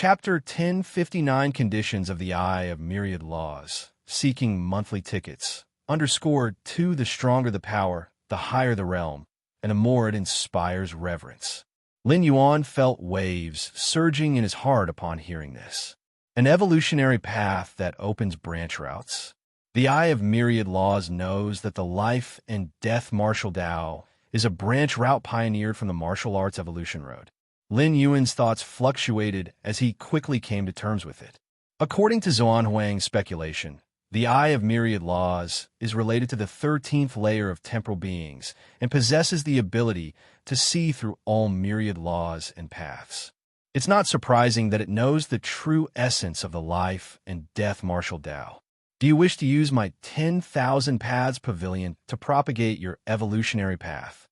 Chapter 1059 Conditions of the Eye of Myriad Laws. Seeking monthly tickets. Underscore 2. The stronger the power, the higher the realm, and the more it inspires reverence. Lin Yuan felt waves surging in his heart upon hearing this. An evolutionary path that opens branch routes. The Eye of Myriad Laws knows that the life and death martial Tao is a branch route pioneered from the martial arts evolution road. Lin Yuan's thoughts fluctuated as he quickly came to terms with it. According to Zuan Huang's speculation, the Eye of Myriad Laws is related to the 13th layer of temporal beings and possesses the ability to see through all myriad laws and paths. It's not surprising that it knows the true essence of the life and death martial Tao. Do you wish to use my 10,000 Paths Pavilion to propagate your evolutionary path?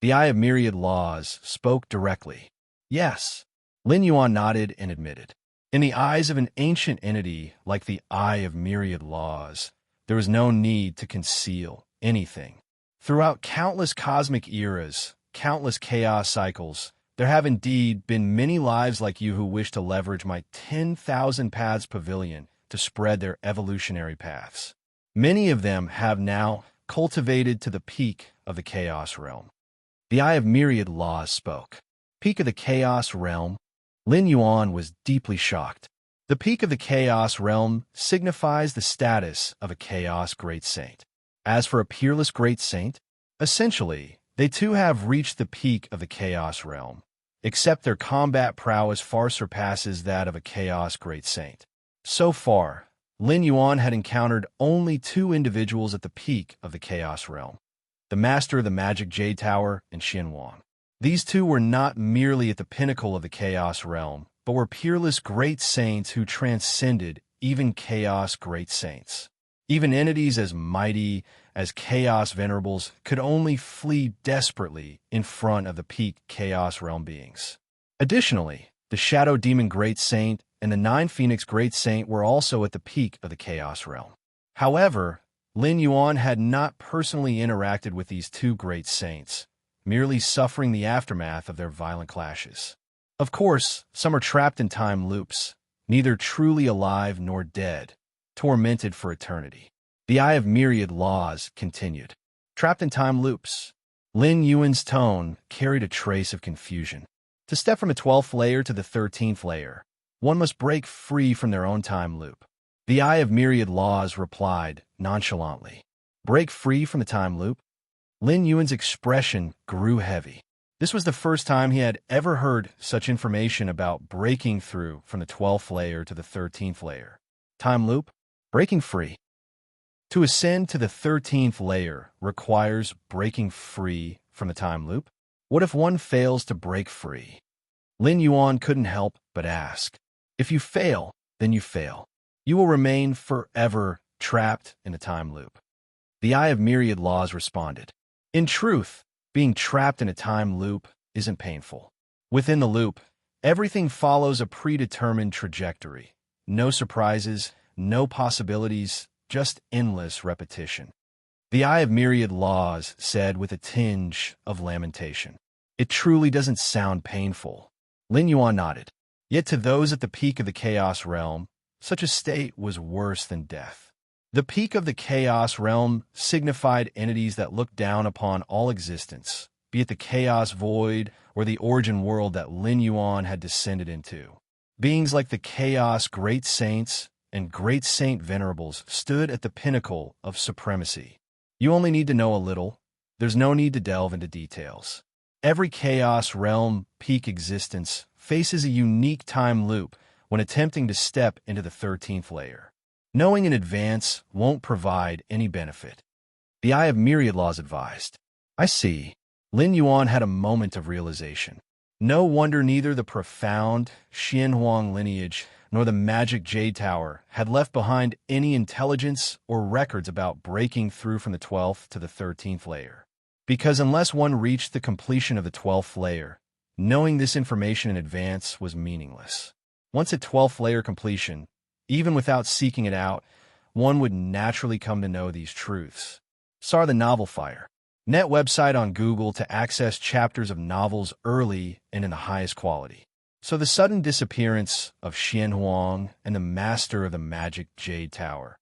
The Eye of Myriad Laws spoke directly. Yes. Lin Yuan nodded and admitted. In the eyes of an ancient entity like the Eye of Myriad Laws, there is no need to conceal anything. Throughout countless cosmic eras, countless chaos cycles, there have indeed been many lives like you who wish to leverage my 10,000 Paths Pavilion to spread their evolutionary paths. Many of them have now cultivated to the peak of the chaos realm. The Eye of Myriad Laws spoke. Peak of the chaos realm. Lin Yuan was deeply shocked. The peak of the chaos realm signifies the status of a chaos great saint. As for a peerless great saint, essentially, they too have reached the peak of the chaos realm, except their combat prowess far surpasses that of a chaos great saint. So far, Lin Yuan had encountered only two individuals at the peak of the chaos realm, the master of the magic Jade Tower and Xian Wang. These two were not merely at the pinnacle of the chaos realm, but were peerless great saints who transcended even chaos great saints. Even entities as mighty as chaos venerables could only flee desperately in front of the peak chaos realm beings. Additionally, the shadow demon great saint and the nine phoenix great saint were also at the peak of the chaos realm. However, Lin Yuan had not personally interacted with these two great saints, merely suffering the aftermath of their violent clashes. Of course, some are trapped in time loops, neither truly alive nor dead, tormented for eternity. The Eye of Myriad Laws continued. Trapped in time loops. Lin Yuan's tone carried a trace of confusion. To step from the 12th layer to the 13th layer, one must break free from their own time loop. The Eye of Myriad Laws replied nonchalantly. Break free from the time loop? Lin Yuan's expression grew heavy. This was the first time he had ever heard such information about breaking through from the 12th layer to the 13th layer. Time loop? Breaking free. To ascend to the 13th layer requires breaking free from the time loop? What if one fails to break free? Lin Yuan couldn't help but ask. If you fail, then you fail. You will remain forever trapped in a time loop. The Eye of Myriad Laws responded. In truth, being trapped in a time loop isn't painful. Within the loop, everything follows a predetermined trajectory. No surprises, no possibilities, just endless repetition. The Eye of Myriad Laws said with a tinge of lamentation. It truly doesn't sound painful. Lin Yuan nodded. Yet to those at the peak of the chaos realm, such a state was worse than death. The peak of the chaos realm signified entities that looked down upon all existence, be it the chaos void or the origin world that Lin Yuan had descended into. Beings like the chaos great saints and great saint venerables stood at the pinnacle of supremacy. You only need to know a little. There's no need to delve into details. Every chaos realm peak existence faces a unique time loop when attempting to step into the 13th layer. Knowing in advance won't provide any benefit. The Eye of Myriad Laws advised. I see. Lin Yuan had a moment of realization. No wonder neither the profound Xian Huang lineage nor the magic Jade Tower had left behind any intelligence or records about breaking through from the 12th to the 13th layer. Because unless one reached the completion of the 12th layer, knowing this information in advance was meaningless. Once at 12th layer completion, even without seeking it out, one would naturally come to know these truths. SAR the Novel Fire. Net website on Google to access chapters of novels early and in the highest quality. So the sudden disappearance of Xian Huang and the master of the magic Jade Tower.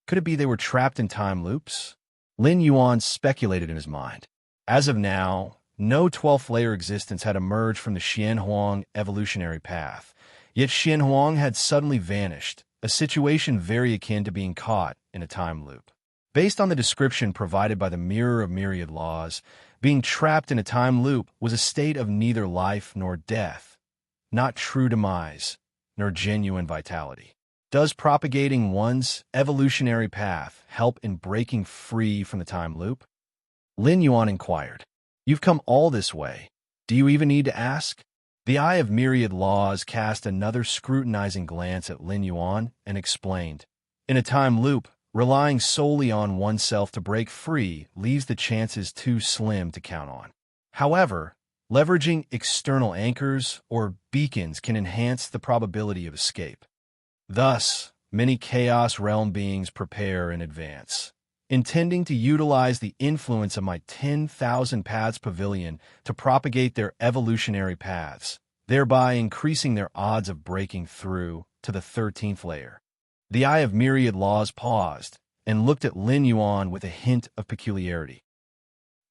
Could it be they were trapped in time loops? Lin Yuan speculated in his mind. As of now, no 12th layer existence had emerged from the Xian Huang evolutionary path, yet Xian Huang had suddenly vanished, a situation very akin to being caught in a time loop. Based on the description provided by the Mirror of Myriad Laws, being trapped in a time loop was a state of neither life nor death, not true demise, nor genuine vitality. Does propagating one's evolutionary path help in breaking free from the time loop? Lin Yuan inquired. You've come all this way. Do you even need to ask? The Eye of Myriad Laws cast another scrutinizing glance at Lin Yuan and explained. In a time loop, relying solely on oneself to break free leaves the chances too slim to count on. However, leveraging external anchors or beacons can enhance the probability of escape. Thus, many Chaos Realm beings prepare in advance, intending to utilize the influence of my 10,000 Paths Pavilion to propagate their evolutionary paths, thereby increasing their odds of breaking through to the 13th layer. The Eye of Myriad Laws paused and looked at Lin Yuan with a hint of peculiarity.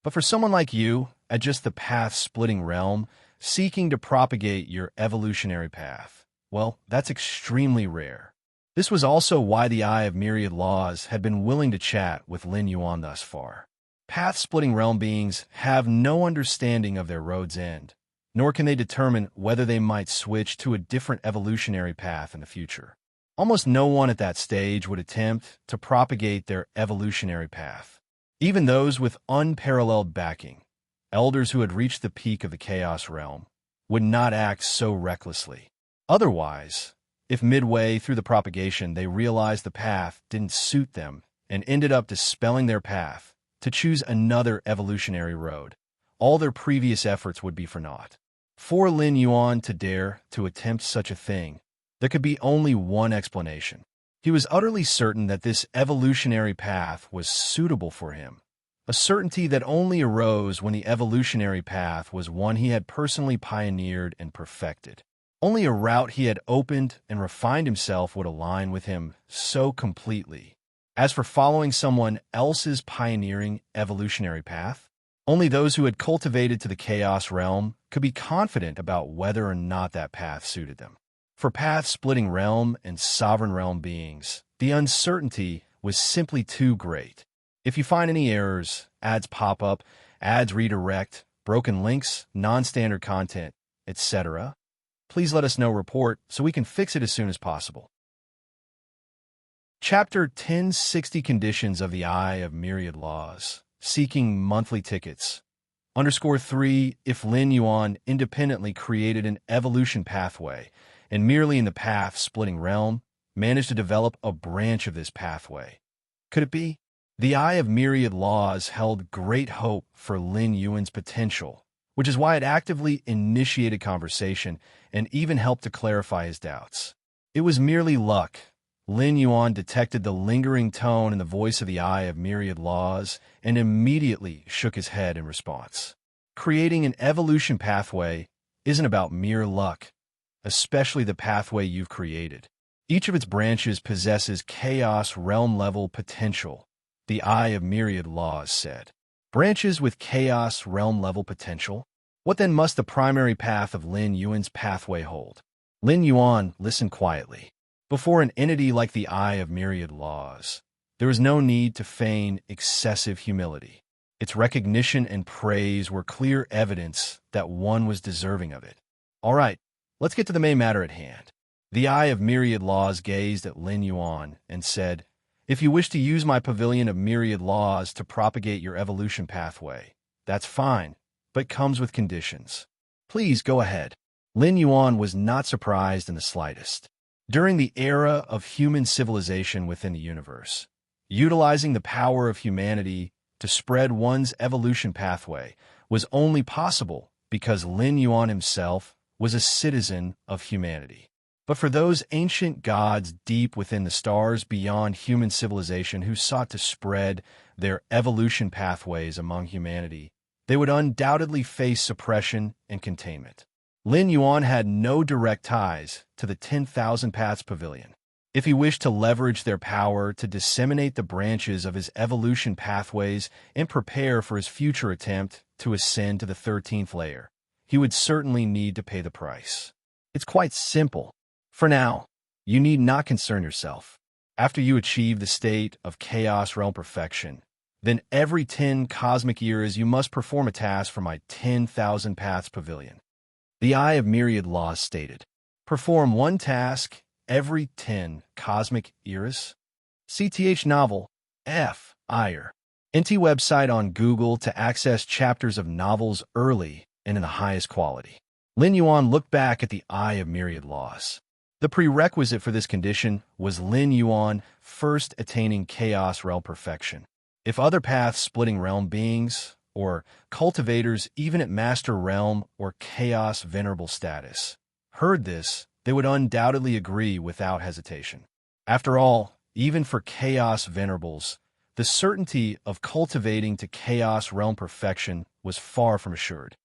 But for someone like you, at just the path-splitting realm, seeking to propagate your evolutionary path, well, that's extremely rare. This was also why the Eye of Myriad Laws had been willing to chat with Lin Yuan thus far. Path-splitting realm beings have no understanding of their road's end, nor can they determine whether they might switch to a different evolutionary path in the future. Almost no one at that stage would attempt to propagate their evolutionary path. Even those with unparalleled backing, elders who had reached the peak of the Chaos Realm, would not act so recklessly. Otherwise, if midway through the propagation they realized the path didn't suit them and ended up dispelling their path to choose another evolutionary road, all their previous efforts would be for naught. For Lin Yuan to dare to attempt such a thing, there could be only one explanation. He was utterly certain that this evolutionary path was suitable for him, a certainty that only arose when the evolutionary path was one he had personally pioneered and perfected. Only a route he had opened and refined himself would align with him so completely. As for following someone else's pioneering evolutionary path, only those who had cultivated to the Chaos Realm could be confident about whether or not that path suited them. For path-splitting realm and sovereign realm beings, the uncertainty was simply too great. If you find any errors, ads pop up, ads redirect, broken links, non-standard content, etc., please let us know report so we can fix it as soon as possible. Chapter 1060 Conditions of the Eye of Myriad Laws. Seeking monthly tickets. _3 If Lin Yuan independently created an evolution pathway and merely in the path-splitting realm managed to develop a branch of this pathway, could it be? The Eye of Myriad Laws held great hope for Lin Yuan's potential, which is why it actively initiated conversation and even helped to clarify his doubts. It was merely luck. Lin Yuan detected the lingering tone in the voice of the Eye of Myriad Laws and immediately shook his head in response. Creating an evolution pathway isn't about mere luck, especially the pathway you've created. Each of its branches possesses Chaos Realm-level potential, the Eye of Myriad Laws said. Branches with Chaos Realm-level potential? What then must the primary path of Lin Yuan's pathway hold? Lin Yuan listened quietly. Before an entity like the Eye of Myriad Laws, there is no need to feign excessive humility. Its recognition and praise were clear evidence that one was deserving of it. All right, let's get to the main matter at hand. The Eye of Myriad Laws gazed at Lin Yuan and said, If you wish to use my pavilion of myriad laws to propagate your evolution pathway, that's fine, but comes with conditions. Please go ahead. Lin Yuan was not surprised in the slightest. During the era of human civilization within the universe, utilizing the power of humanity to spread one's evolution pathway was only possible because Lin Yuan himself was a citizen of humanity. But for those ancient gods deep within the stars beyond human civilization who sought to spread their evolution pathways among humanity, they would undoubtedly face suppression and containment. Lin Yuan had no direct ties to the 10,000 Paths Pavilion. If he wished to leverage their power to disseminate the branches of his evolution pathways and prepare for his future attempt to ascend to the 13th layer, he would certainly need to pay the price. It's quite simple. For now, you need not concern yourself. After you achieve the state of Chaos Realm Perfection, then every 10 cosmic eras you must perform a task for my 10,000 Paths Pavilion. The Eye of Myriad Laws stated, perform one task every 10 cosmic eras. CTH novel, F. Iyer. NT website on Google to access chapters of novels early and in the highest quality. Lin Yuan looked back at the Eye of Myriad Laws. The prerequisite for this condition was Lin Yuan first attaining Chaos Realm Perfection. If other path-splitting realm beings, or cultivators even at Master Realm or Chaos Venerable status, heard this, they would undoubtedly agree without hesitation. After all, even for Chaos Venerables, the certainty of cultivating to Chaos Realm Perfection was far from assured.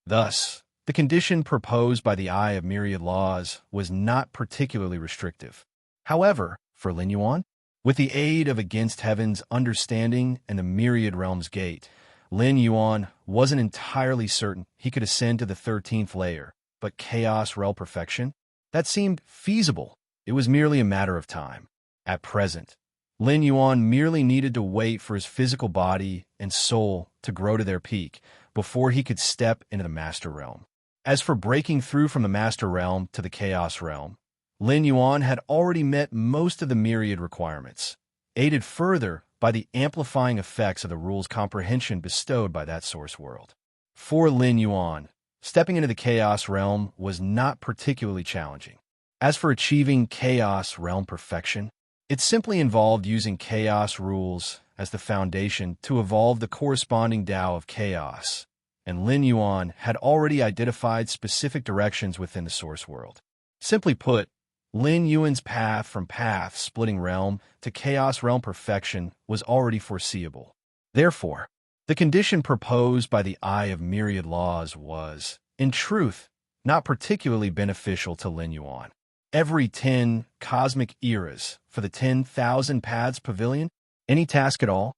Thus, the condition proposed by the Eye of Myriad Laws was not particularly restrictive. However, for Lin Yuan, with the aid of Against Heaven's understanding and the Myriad Realms Gate, Lin Yuan wasn't entirely certain he could ascend to the 13th layer, but Chaos Realm Perfection? That seemed feasible. It was merely a matter of time. At present, Lin Yuan merely needed to wait for his physical body and soul to grow to their peak before he could step into the Master Realm. As for breaking through from the Master Realm to the Chaos Realm, Lin Yuan had already met most of the myriad requirements, aided further by the amplifying effects of the rules comprehension bestowed by that source world. For Lin Yuan, stepping into the Chaos Realm was not particularly challenging. As for achieving Chaos Realm Perfection, it simply involved using Chaos rules as the foundation to evolve the corresponding Tao of Chaos, and Lin Yuan had already identified specific directions within the source world. Simply put, Lin Yuan's path from path-splitting realm to Chaos Realm Perfection was already foreseeable. Therefore, the condition proposed by the Eye of Myriad Laws was, in truth, not particularly beneficial to Lin Yuan. Every 10 cosmic eras for the 10,000 Paths Pavilion? Any task at all?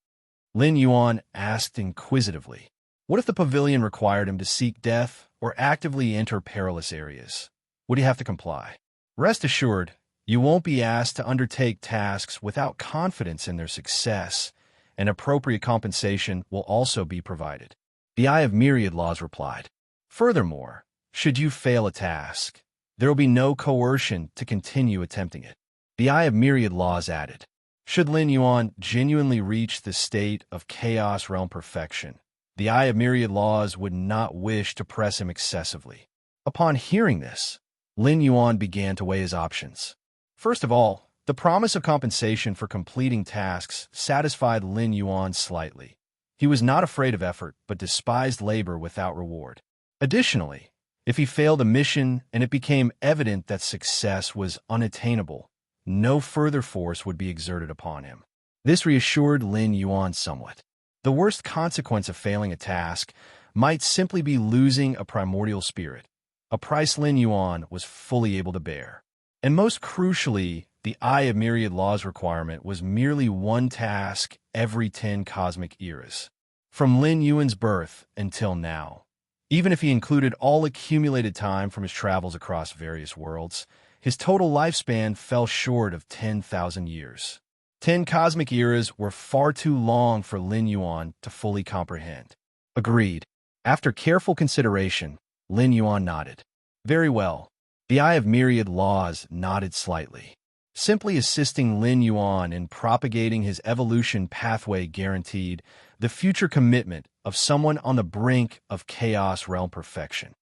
Lin Yuan asked inquisitively. What if the pavilion required him to seek death or actively enter perilous areas? Would he have to comply? Rest assured, you won't be asked to undertake tasks without confidence in their success, and appropriate compensation will also be provided. The Eye of Myriad Laws replied. Furthermore, should you fail a task, there will be no coercion to continue attempting it. The Eye of Myriad Laws added. Should Lin Yuan genuinely reach the state of Chaos Realm Perfection, the Eye of Myriad Laws would not wish to press him excessively. Upon hearing this, Lin Yuan began to weigh his options. First of all, the promise of compensation for completing tasks satisfied Lin Yuan slightly. He was not afraid of effort, but despised labor without reward. Additionally, if he failed a mission and it became evident that success was unattainable, no further force would be exerted upon him. This reassured Lin Yuan somewhat. The worst consequence of failing a task might simply be losing a primordial spirit, a price Lin Yuan was fully able to bear. And most crucially, the Eye of Myriad Laws requirement was merely one task every 10 cosmic eras, from Lin Yuan's birth until now. Even if he included all accumulated time from his travels across various worlds, his total lifespan fell short of 10,000 years. 10 cosmic eras were far too long for Lin Yuan to fully comprehend. Agreed. After careful consideration, Lin Yuan nodded. Very well. The Eye of Myriad Laws nodded slightly. Simply assisting Lin Yuan in propagating his evolution pathway guaranteed the future commitment of someone on the brink of Chaos Realm Perfection.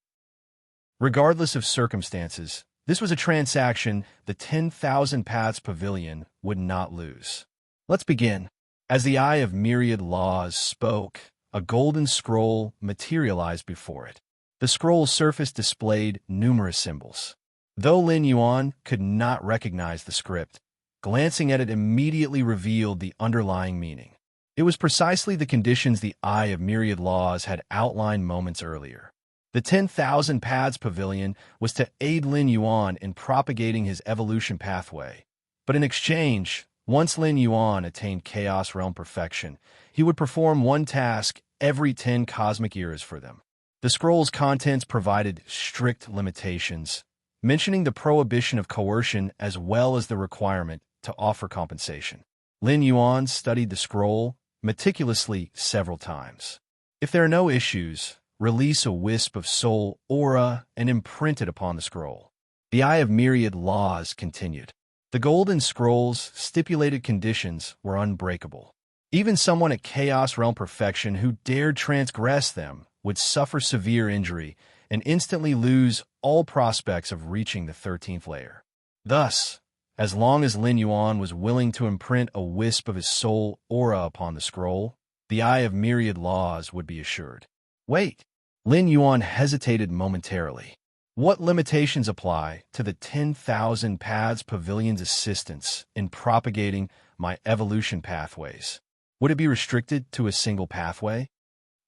Regardless of circumstances, this was a transaction the 10,000 Paths Pavilion would not lose. Let's begin. As the Eye of Myriad Laws spoke, a golden scroll materialized before it. The scroll's surface displayed numerous symbols. Though Lin Yuan could not recognize the script, glancing at it immediately revealed the underlying meaning. It was precisely the conditions the Eye of Myriad Laws had outlined moments earlier. The 10,000 Paths Pavilion was to aid Lin Yuan in propagating his evolution pathway. But in exchange, once Lin Yuan attained Chaos Realm perfection, he would perform one task every 10 cosmic years for them. The scroll's contents provided strict limitations, mentioning the prohibition of coercion as well as the requirement to offer compensation. Lin Yuan studied the scroll meticulously several times. If there are no issues, release a wisp of soul aura and imprint it upon the scroll. The Eye of Myriad Laws continued. The Golden Scroll's stipulated conditions were unbreakable. Even someone at Chaos Realm perfection who dared transgress them would suffer severe injury and instantly lose all prospects of reaching the 13th layer. Thus, as long as Lin Yuan was willing to imprint a wisp of his soul aura upon the scroll, the Eye of Myriad Laws would be assured. Wait! Lin Yuan hesitated momentarily. What limitations apply to the 10,000 Paths Pavilion's assistance in propagating my evolution pathways? Would it be restricted to a single pathway?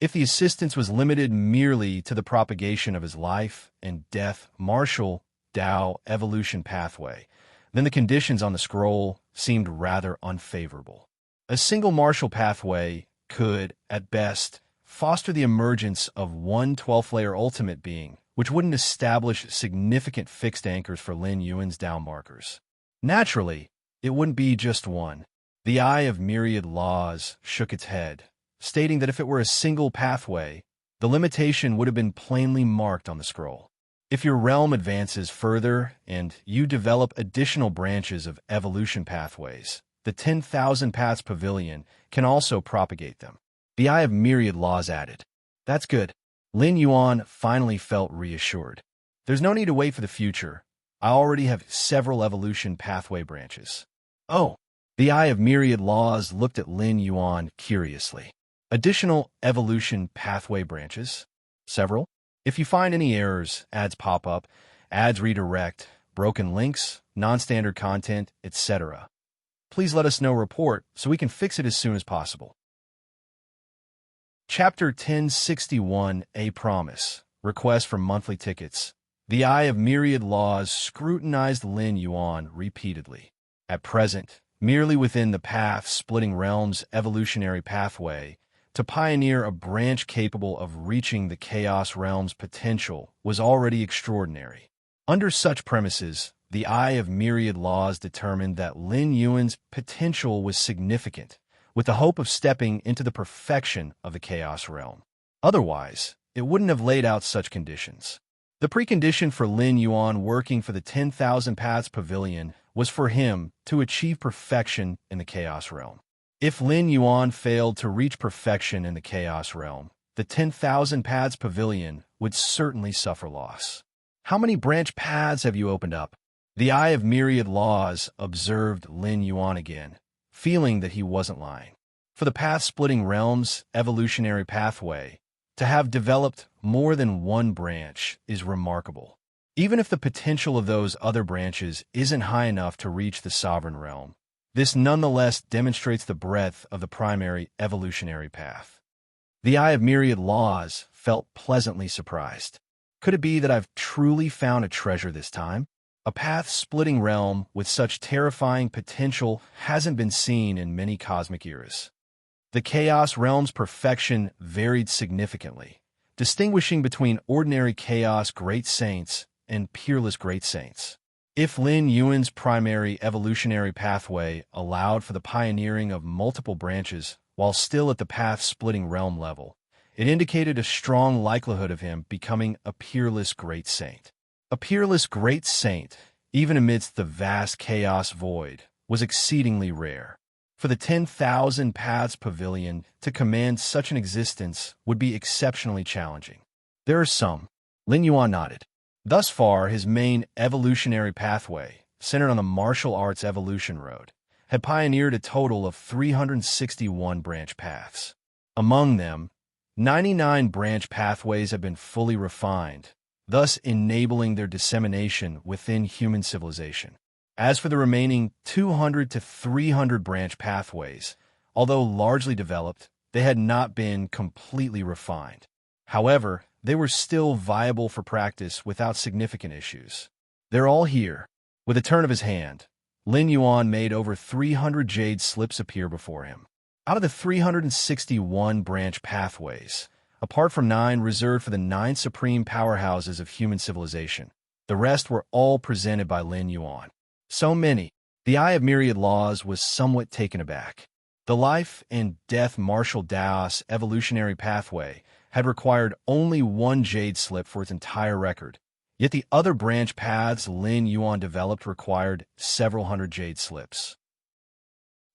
If the assistance was limited merely to the propagation of his life and death martial Dao evolution pathway, then the conditions on the scroll seemed rather unfavorable. A single martial pathway could, at best, foster the emergence of one 12th-layer ultimate being, which wouldn't establish significant fixed anchors for Lin Yuan's Dao markers. Naturally, it wouldn't be just one. The Eye of Myriad Laws shook its head, stating that if it were a single pathway, the limitation would have been plainly marked on the scroll. If your realm advances further and you develop additional branches of evolution pathways, the 10,000 Paths Pavilion can also propagate them. The Eye of Myriad Laws added. That's good. Lin Yuan finally felt reassured. There's no need to wait for the future. I already have several evolution pathway branches. Oh, the Eye of Myriad Laws looked at Lin Yuan curiously. Additional evolution pathway branches? Several? If you find any errors, ads pop up, ads redirect, broken links, non-standard content, etc., please let us know report so we can fix it as soon as possible. Chapter 1061, A Promise, Request for Monthly Tickets. The Eye of Myriad Laws scrutinized Lin Yuan repeatedly. At present, merely within the path-splitting realm's evolutionary pathway, to pioneer a branch capable of reaching the Chaos Realm's potential was already extraordinary. Under such premises, the Eye of Myriad Laws determined that Lin Yuan's potential was significant, with the hope of stepping into the perfection of the Chaos Realm. Otherwise, it wouldn't have laid out such conditions. The precondition for Lin Yuan working for the 10,000 Paths Pavilion was for him to achieve perfection in the Chaos Realm. If Lin Yuan failed to reach perfection in the Chaos Realm, the 10,000 Paths Pavilion would certainly suffer loss. How many branch paths have you opened up? The Eye of Myriad Laws observed Lin Yuan again, feeling that he wasn't lying. For the path-splitting realm's evolutionary pathway, to have developed more than one branch is remarkable. Even if the potential of those other branches isn't high enough to reach the sovereign realm, this nonetheless demonstrates the breadth of the primary evolutionary path. The Eye of Myriad Laws felt pleasantly surprised. Could it be that I've truly found a treasure this time? A path-splitting realm with such terrifying potential hasn't been seen in many cosmic eras. The Chaos Realm's perfection varied significantly, distinguishing between ordinary Chaos Great Saints and peerless Great Saints. If Lin Yuan's primary evolutionary pathway allowed for the pioneering of multiple branches while still at the path-splitting realm level, it indicated a strong likelihood of him becoming a peerless Great Saint. A peerless Great Saint, even amidst the vast chaos void, was exceedingly rare. For the 10,000 Paths Pavilion to command such an existence would be exceptionally challenging. There are some. Lin Yuan nodded. Thus far, his main evolutionary pathway, centered on the martial arts evolution road, had pioneered a total of 361 branch paths. Among them, 99 branch pathways have been fully refined, thus enabling their dissemination within human civilization. As for the remaining 200 to 300 branch pathways, although largely developed, they had not been completely refined. However, they were still viable for practice without significant issues. They're all here. With a turn of his hand, Lin Yuan made over 300 jade slips appear before him. Out of the 361 branch pathways, apart from 9 reserved for the 9 supreme powerhouses of human civilization, the rest were all presented by Lin Yuan. So many. The Eye of Myriad Laws was somewhat taken aback. The life and death martial Daos evolutionary pathway had required only 1 jade slip for its entire record, yet the other branch paths Lin Yuan developed required several hundred jade slips.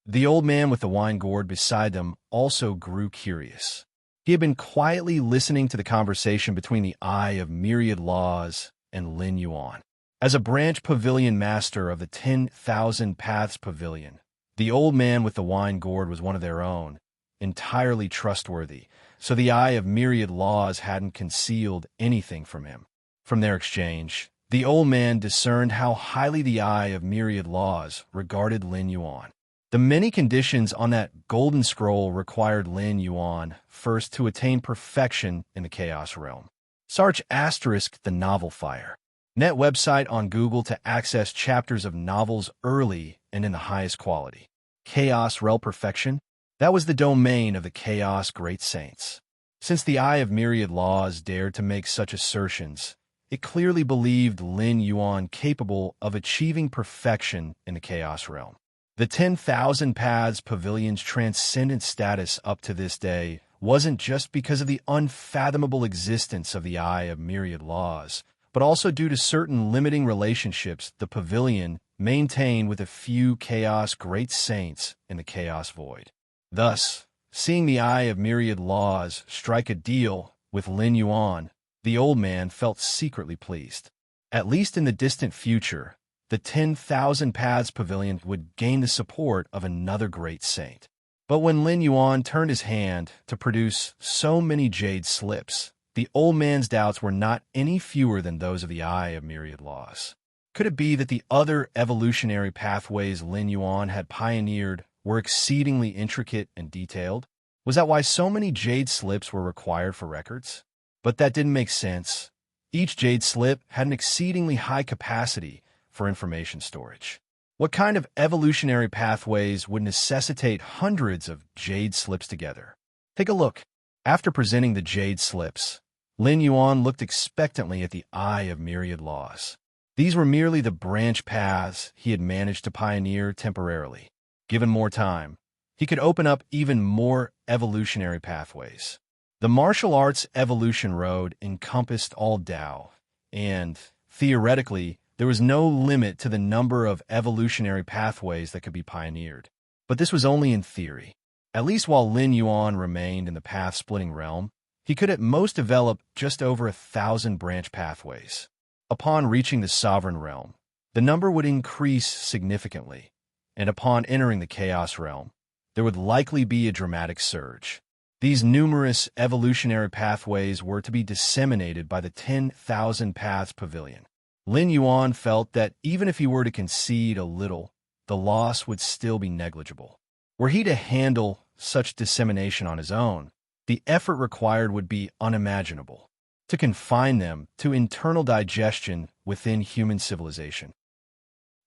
The old man with the wine gourd beside them also grew curious. He had been quietly listening to the conversation between the Eye of Myriad Laws and Lin Yuan. As a branch pavilion master of the 10,000 Paths Pavilion, the old man with the wine gourd was one of their own, entirely trustworthy, so the Eye of Myriad Laws hadn't concealed anything from him. From their exchange, the old man discerned how highly the Eye of Myriad Laws regarded Lin Yuan. The many conditions on that golden scroll required Lin Yuan first to attain perfection in the Chaos Realm. Search * the novel Fire. Net website on Google to access chapters of novels early and in the highest quality. Chaos Realm Perfection? That was the domain of the Chaos Great Saints. Since the Eye of Myriad Laws dared to make such assertions, it clearly believed Lin Yuan capable of achieving perfection in the Chaos Realm. The 10,000 Paths Pavilion's transcendent status up to this day wasn't just because of the unfathomable existence of the Eye of Myriad Laws, but also due to certain limiting relationships the pavilion maintained with a few Chaos Great Saints in the Chaos Void. Thus, seeing the Eye of Myriad Laws strike a deal with Lin Yuan, the old man felt secretly pleased. At least in the distant future, the 10,000 Paths Pavilion would gain the support of another great saint. But when Lin Yuan turned his hand to produce so many jade slips, the old man's doubts were not any fewer than those of the Eye of Myriad Laws. Could it be that the other evolutionary pathways Lin Yuan had pioneered were exceedingly intricate and detailed? Was that why so many jade slips were required for records? But that didn't make sense. Each jade slip had an exceedingly high capacity for information storage. What kind of evolutionary pathways would necessitate hundreds of jade slips together? Take a look. After presenting the jade slips, Lin Yuan looked expectantly at the Eye of Myriad Laws. These were merely the branch paths he had managed to pioneer temporarily. Given more time, he could open up even more evolutionary pathways. The martial arts evolution road encompassed all Dao, and, theoretically, there was no limit to the number of evolutionary pathways that could be pioneered. But this was only in theory. At least while Lin Yuan remained in the path-splitting realm, he could at most develop just over 1,000 branch pathways. Upon reaching the sovereign realm, the number would increase significantly, and upon entering the chaos realm, there would likely be a dramatic surge. These numerous evolutionary pathways were to be disseminated by the 10,000 Paths Pavilion. Lin Yuan felt that even if he were to concede a little, the loss would still be negligible. Were he to handle such dissemination on his own, the effort required would be unimaginable. To confine them to internal digestion within human civilization.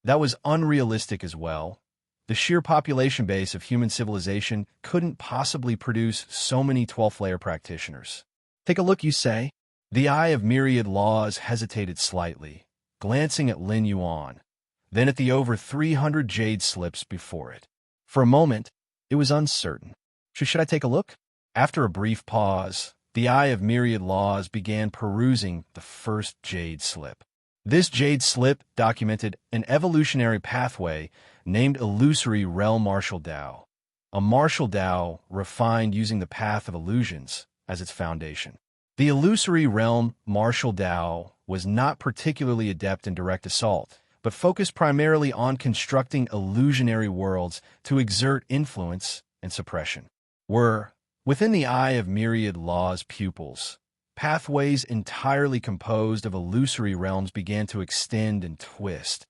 That was unrealistic as well. The sheer population base of human civilization couldn't possibly produce so many 12th-layer practitioners. Take a look, you say? The Eye of Myriad Laws hesitated slightly, glancing at Lin Yuan, then at the over 300 jade slips before it. For a moment, it was uncertain. Should I take a look? After a brief pause, the Eye of Myriad Laws began perusing the first jade slip. This jade slip documented an evolutionary pathway named Illusory Realm Martial Dao, a martial Dao refined using the path of illusions as its foundation. The Illusory Realm Martial Dao was not particularly adept in direct assault, but focused primarily on constructing illusionary worlds to exert influence and suppression. Within the Eye of Myriad Laws pupils, pathways entirely composed of illusory realms began to extend and twist,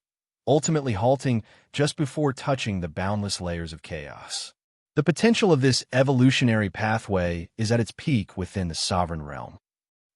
ultimately halting just before touching the boundless layers of chaos. The potential of this evolutionary pathway is at its peak within the sovereign realm.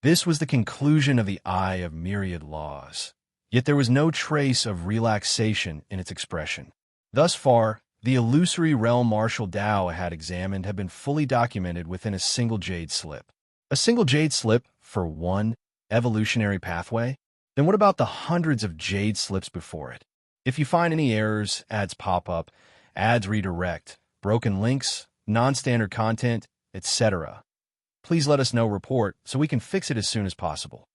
This was the conclusion of the Eye of Myriad Laws. Yet there was no trace of relaxation in its expression. Thus far, the illusory realm Martial Dao had examined had been fully documented within a single jade slip. A single jade slip for one evolutionary pathway? Then what about the hundreds of jade slips before it? If you find any errors, ads pop up, ads redirect, broken links, non-standard content, etc., please let us know. Report so we can fix it as soon as possible.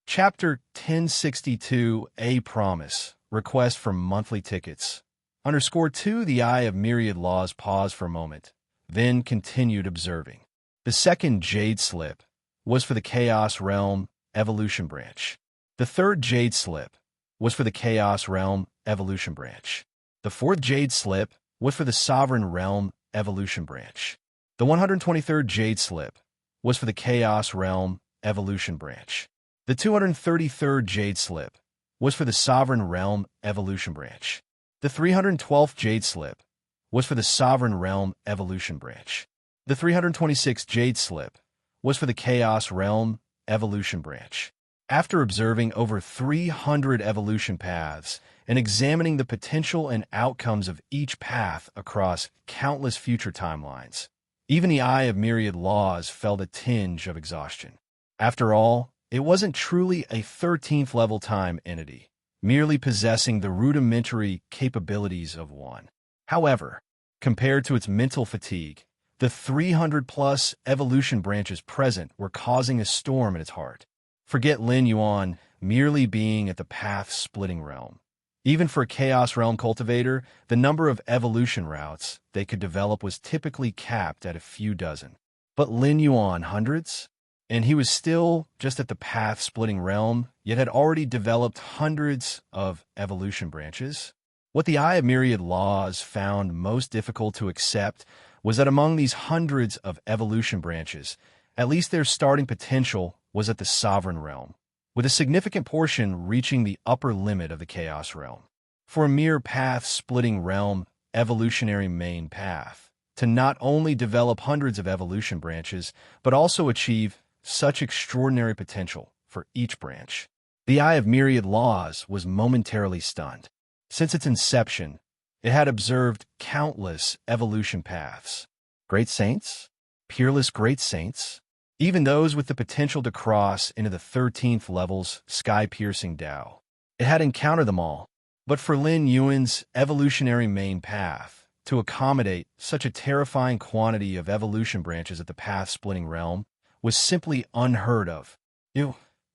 Chapter 1062, A Promise, Request for Monthly Tickets. _2 The Eye of Myriad Laws paused for a moment, then continued observing. The second jade slip was for the Chaos Realm Evolution Branch. The third jade slip was for the Chaos Realm Evolution Branch. The fourth jade slip was for the Sovereign Realm Evolution Branch. The 123rd jade slip was for the Chaos Realm Evolution Branch. The 233rd jade slip was for the Sovereign Realm Evolution Branch. The 312th jade slip was for the Sovereign Realm Evolution Branch. The 326th jade slip was for the Chaos Realm Evolution Branch. After observing over 300 evolution paths and examining the potential and outcomes of each path across countless future timelines, even the Eye of Myriad Laws felt a tinge of exhaustion. After all, it wasn't truly a 13th level time entity, merely possessing the rudimentary capabilities of one. However, compared to its mental fatigue, the 300-plus evolution branches present were causing a storm in its heart. Forget Lin Yuan merely being at the path-splitting realm. Even for a Chaos Realm cultivator, the number of evolution routes they could develop was typically capped at a few dozen. But Lin Yuan, hundreds? And he was still just at the path-splitting realm, yet had already developed hundreds of evolution branches. What the Eye of Myriad Laws found most difficult to accept was that among these hundreds of evolution branches, at least their starting potential was at the Sovereign Realm, with a significant portion reaching the upper limit of the Chaos Realm. For a mere path-splitting realm evolutionary main path, to not only develop hundreds of evolution branches, but also achieve such extraordinary potential for each branch, the Eye of Myriad Laws was momentarily stunned. Since its inception, it had observed countless evolution paths. Great saints? Peerless great saints? Even those with the potential to cross into the 13th level's sky-piercing Tao. It had encountered them all, but for Lin Yuan's evolutionary main path, to accommodate such a terrifying quantity of evolution branches at the path-splitting realm, was simply unheard of.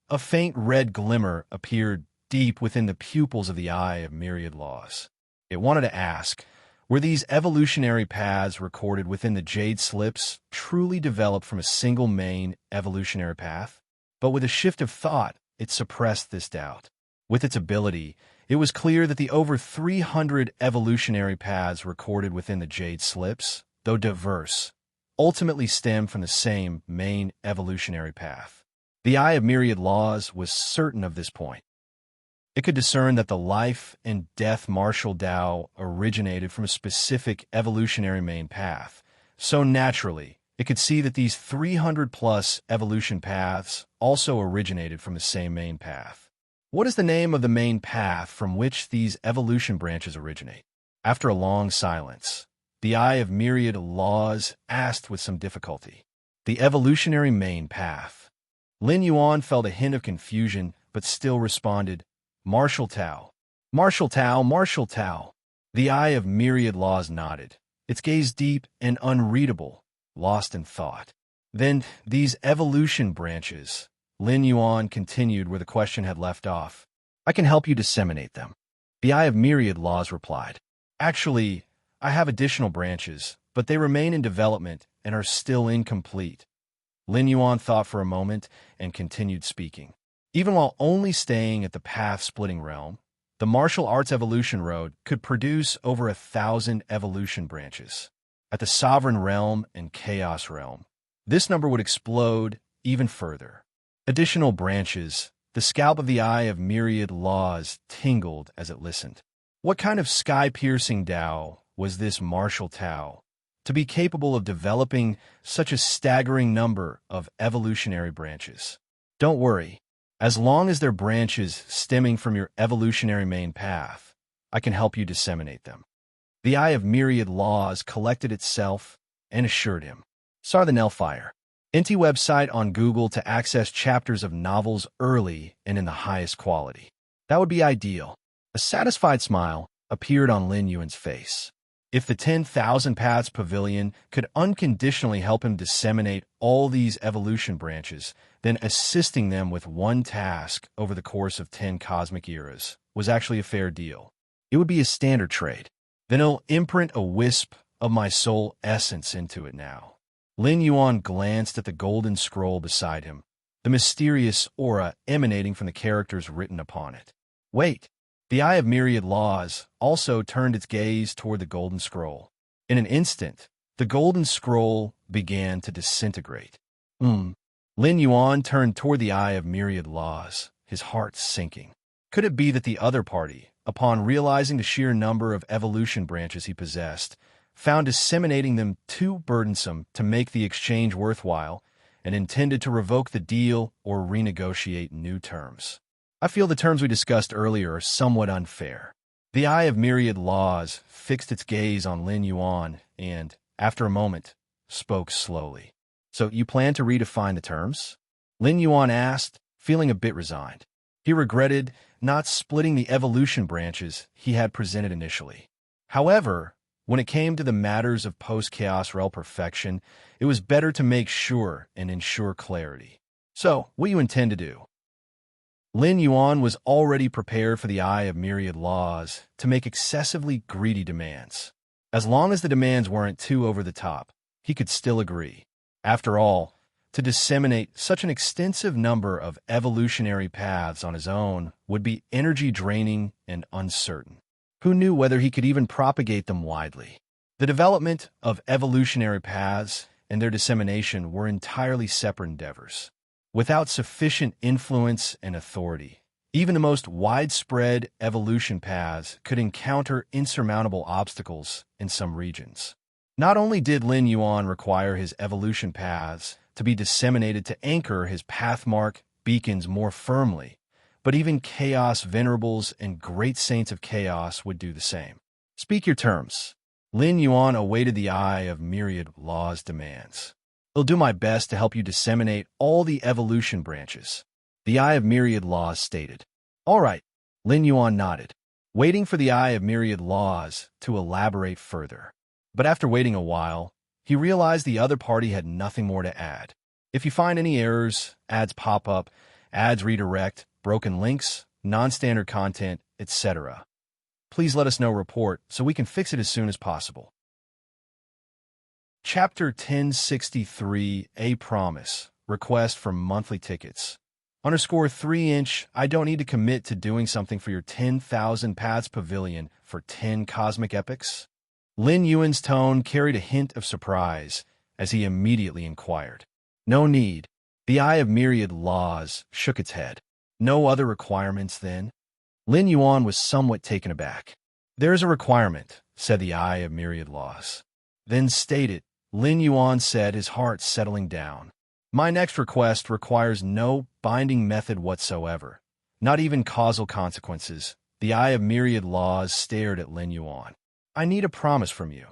A faint red glimmer appeared deep within the pupils of the Eye of Myriad Laws. It wanted to ask, were these evolutionary paths recorded within the jade slips truly developed from a single main evolutionary path? But with a shift of thought, it suppressed this doubt. With its ability, it was clear that the over 300 evolutionary paths recorded within the jade slips, though diverse, ultimately stem from the same main evolutionary path. The Eye of Myriad Laws was certain of this point. It could discern that the life and death martial Tao originated from a specific evolutionary main path. So naturally, it could see that these 300-plus evolution paths also originated from the same main path. What is the name of the main path from which these evolution branches originate? After a long silence, the Eye of Myriad Laws asked with some difficulty. The evolutionary main path. Lin Yuan felt a hint of confusion, but still responded, Martial Tao. Martial Tao, Martial Tao. The Eye of Myriad Laws nodded, its gaze deep and unreadable, lost in thought. Then, these evolution branches, Lin Yuan continued where the question had left off. I can help you disseminate them. The Eye of Myriad Laws replied. Actually, I have additional branches, but they remain in development and are still incomplete. Lin Yuan thought for a moment and continued speaking. Even while only staying at the path-splitting realm, the martial arts evolution road could produce over 1,000 evolution branches. At the Sovereign Realm and Chaos Realm, this number would explode even further. Additional branches, the scalp of the Eye of Myriad Laws tingled as it listened. What kind of sky-piercing Tao was this martial Tao? to be capable of developing such a staggering number of evolutionary branches. Don't worry, as long as they're branches stemming from your evolutionary main path, I can help you disseminate them. The Eye of Myriad Laws collected itself and assured him. Saw the Nelfire. NT website on Google to access chapters of novels early and in the highest quality. That would be ideal. A satisfied smile appeared on Lin Yuan's face. If the 10,000 Paths Pavilion could unconditionally help him disseminate all these evolution branches, then assisting them with one task over the course of 10 cosmic eras was actually a fair deal. It would be a standard trade. Then he'll imprint a wisp of my soul essence into it now. Lin Yuan glanced at the golden scroll beside him, the mysterious aura emanating from the characters written upon it. Wait! The Eye of Myriad Laws also turned its gaze toward the golden scroll. In an instant, the golden scroll began to disintegrate. Lin Yuan turned toward the Eye of Myriad Laws, his heart sinking. Could it be that the other party, upon realizing the sheer number of evolution branches he possessed, found disseminating them too burdensome to make the exchange worthwhile, and intended to revoke the deal or renegotiate new terms? I feel the terms we discussed earlier are somewhat unfair. The Eye of Myriad Laws fixed its gaze on Lin Yuan and, after a moment, spoke slowly. So you plan to redefine the terms? Lin Yuan asked, feeling a bit resigned. He regretted not splitting the evolution branches he had presented initially. However, when it came to the matters of post-Chaos Realm perfection, it was better to make sure and ensure clarity. So, what do you intend to do? Lin Yuan was already prepared for the Eye of Myriad Laws to make excessively greedy demands. As long as the demands weren't too over the top, he could still agree. After all, to disseminate such an extensive number of evolutionary paths on his own would be energy-draining and uncertain. Who knew whether he could even propagate them widely? The development of evolutionary paths and their dissemination were entirely separate endeavors. Without sufficient influence and authority, even the most widespread evolution paths could encounter insurmountable obstacles in some regions. Not only did Lin Yuan require his evolution paths to be disseminated to anchor his pathmark beacons more firmly, but even Chaos Venerables and Great Saints of Chaos would do the same. Speak your terms. Lin Yuan awaited the Eye of Myriad Laws' demands. I'll do my best to help you disseminate all the evolution branches, the Eye of Myriad Laws stated. All right, Lin Yuan nodded, waiting for the Eye of Myriad Laws to elaborate further. But after waiting a while, he realized the other party had nothing more to add. If you find any errors, ads pop up, ads redirect, broken links, non-standard content, etc., please let us know report so we can fix it as soon as possible. Chapter 1063, A Promise, Request for Monthly Tickets. _3" I don't need to commit to doing something for your 10,000 Paths Pavilion for 10 cosmic epics? Lin Yuan's tone carried a hint of surprise as he immediately inquired. No need. The Eye of Myriad Laws shook its head. No other requirements, then? Lin Yuan was somewhat taken aback. There is a requirement, said the Eye of Myriad Laws. Then state it, Lin Yuan said, his heart settling down. My next request requires no binding method whatsoever, not even causal consequences. The Eye of Myriad Laws stared at Lin Yuan. I need a promise from you,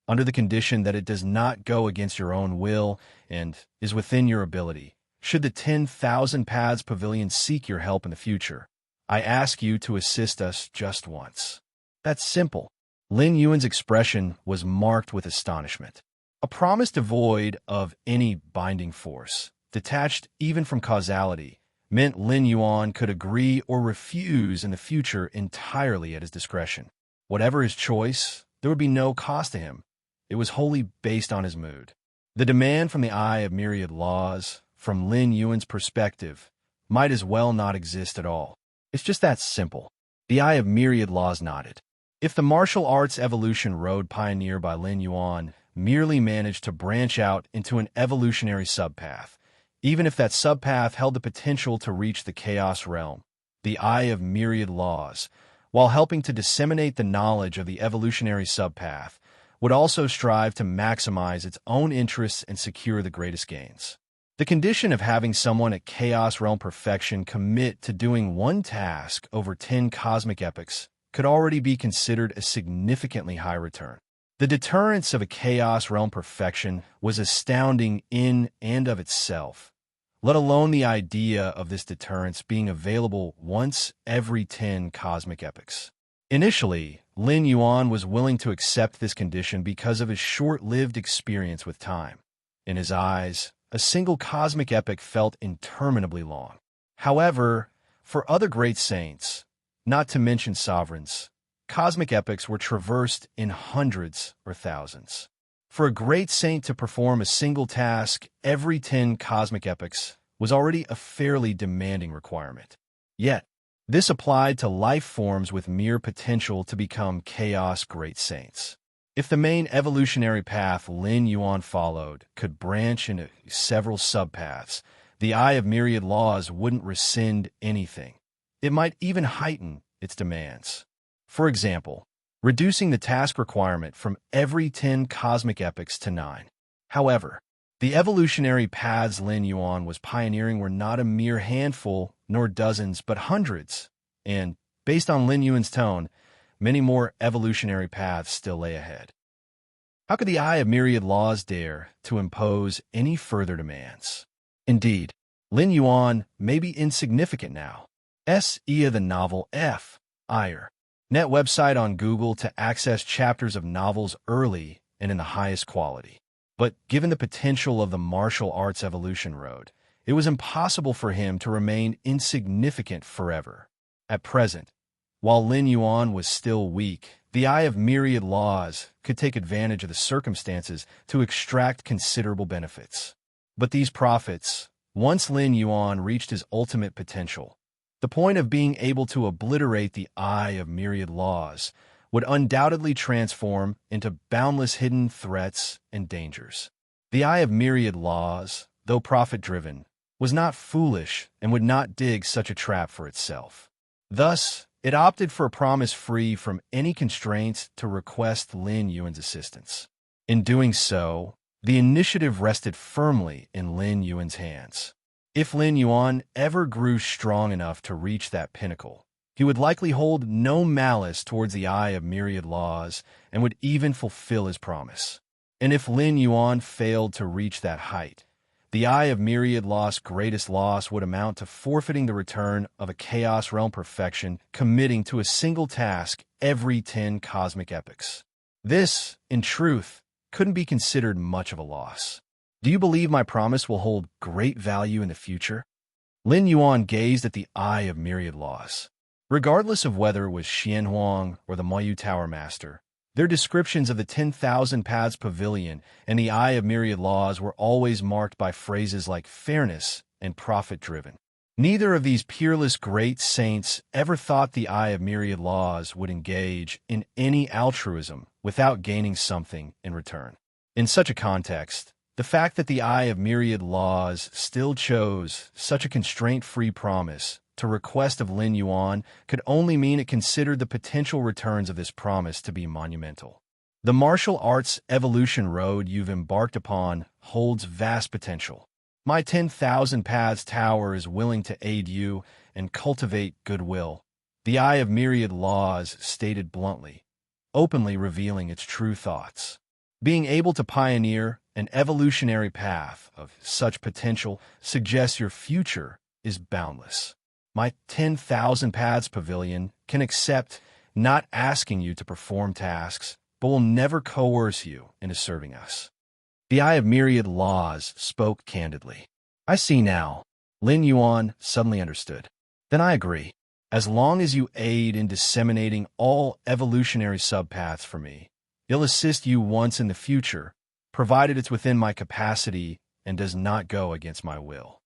under the condition that it does not go against your own will and is within your ability. Should the 10,000 Paths Pavilion seek your help in the future, I ask you to assist us just once. That's simple. Lin Yuan's expression was marked with astonishment. A promise devoid of any binding force, detached even from causality, meant Lin Yuan could agree or refuse in the future entirely at his discretion. Whatever his choice, there would be no cost to him. It was wholly based on his mood. The demand from the Eye of Myriad Laws, from Lin Yuan's perspective, might as well not exist at all. It's just that simple. The Eye of Myriad Laws nodded. If the martial arts evolution road pioneered by Lin Yuan merely managed to branch out into an evolutionary subpath, even if that subpath held the potential to reach the Chaos Realm, the Eye of Myriad Laws, while helping to disseminate the knowledge of the evolutionary subpath, would also strive to maximize its own interests and secure the greatest gains. The condition of having someone at Chaos Realm Perfection commit to doing one task over 10 cosmic epochs could already be considered a significantly high return. The deterrence of a Chaos Realm Perfection was astounding in and of itself, let alone the idea of this deterrence being available once every 10 cosmic epochs. Initially, Lin Yuan was willing to accept this condition because of his short-lived experience with time. In his eyes, a single cosmic epoch felt interminably long. However, for other great saints, not to mention sovereigns, cosmic epochs were traversed in hundreds or thousands. For a great saint to perform a single task every 10 cosmic epochs was already a fairly demanding requirement. Yet, this applied to life forms with mere potential to become chaos great saints. If the main evolutionary path Lin Yuan followed could branch into several subpaths, the Eye of Myriad Laws wouldn't rescind anything. It might even heighten its demands. For example, reducing the task requirement from every 10 cosmic epochs to 9. However, the evolutionary paths Lin Yuan was pioneering were not a mere handful, nor dozens, but hundreds, and, based on Lin Yuan's tone, many more evolutionary paths still lay ahead. How could the Eye of Myriad Laws dare to impose any further demands? Indeed, Lin Yuan may be insignificant now. S.E. the novel F. Ire. Net website on Google to access chapters of novels early and in the highest quality. But given the potential of the martial arts evolution road, it was impossible for him to remain insignificant forever. At present, while Lin Yuan was still weak, the Eye of Myriad Laws could take advantage of the circumstances to extract considerable benefits. But these profits, once Lin Yuan reached his ultimate potential, the point of being able to obliterate the Eye of Myriad Laws would undoubtedly transform into boundless hidden threats and dangers. The Eye of Myriad Laws, though profit-driven, was not foolish and would not dig such a trap for itself. Thus, it opted for a promise free from any constraints to request Lin Yuan's assistance. In doing so, the initiative rested firmly in Lin Yuan's hands. If Lin Yuan ever grew strong enough to reach that pinnacle, he would likely hold no malice towards the Eye of Myriad Laws and would even fulfill his promise. And if Lin Yuan failed to reach that height, the Eye of Myriad Laws' greatest loss would amount to forfeiting the return of a Chaos Realm Perfection committing to a single task every 10 cosmic epochs. This, in truth, couldn't be considered much of a loss. Do you believe my promise will hold great value in the future? Lin Yuan gazed at the Eye of Myriad Laws. Regardless of whether it was Xian Huang or the Mayu Tower Master, their descriptions of the 10,000 Paths Pavilion and the Eye of Myriad Laws were always marked by phrases like fairness and profit-driven. Neither of these peerless great saints ever thought the Eye of Myriad Laws would engage in any altruism without gaining something in return. In such a context, the fact that the Eye of Myriad Laws still chose such a constraint-free promise to request of Lin Yuan could only mean it considered the potential returns of this promise to be monumental. The martial arts evolution road you've embarked upon holds vast potential. My 10,000 Paths Tower is willing to aid you and cultivate goodwill. The Eye of Myriad Laws stated bluntly, openly revealing its true thoughts. Being able to pioneer an evolutionary path of such potential suggests your future is boundless. My 10,000 Paths Pavilion can accept not asking you to perform tasks, but will never coerce you into serving us. The Eye of Myriad Laws spoke candidly. I see now. Lin Yuan suddenly understood. Then I agree. As long as you aid in disseminating all evolutionary subpaths for me, I'll assist you once in the future, provided it's within my capacity and does not go against my will.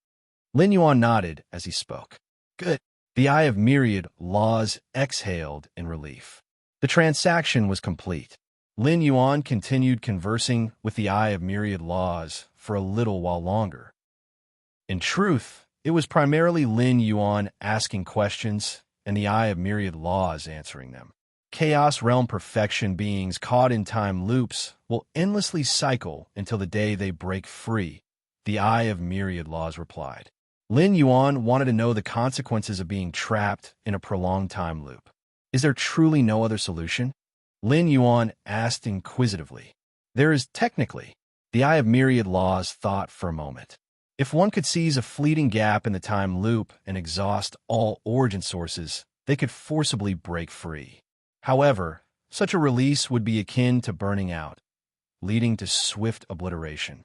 Lin Yuan nodded as he spoke. Good. The Eye of Myriad Laws exhaled in relief. The transaction was complete. Lin Yuan continued conversing with the Eye of Myriad Laws for a little while longer. In truth, it was primarily Lin Yuan asking questions and the Eye of Myriad Laws answering them. Chaos Realm perfection beings caught in time loops will endlessly cycle until the day they break free, the Eye of Myriad Laws replied. Lin Yuan wanted to know the consequences of being trapped in a prolonged time loop. Is there truly no other solution? Lin Yuan asked inquisitively. There is technically. The Eye of Myriad Laws thought for a moment. If one could seize a fleeting gap in the time loop and exhaust all origin sources, they could forcibly break free. However, such a release would be akin to burning out, leading to swift obliteration.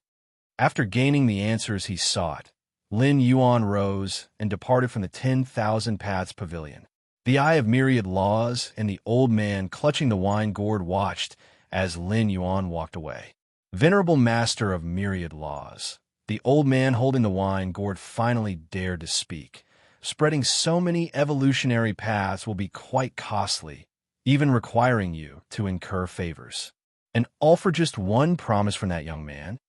After gaining the answers he sought, Lin Yuan rose and departed from the 10,000 Paths Pavilion. The Eye of Myriad Laws and the old man clutching the wine gourd watched as Lin Yuan walked away. Venerable Master of Myriad Laws, the old man holding the wine gourd finally dared to speak. Spreading so many evolutionary paths will be quite costly, even requiring you to incur favors. And all for just one promise from that young man?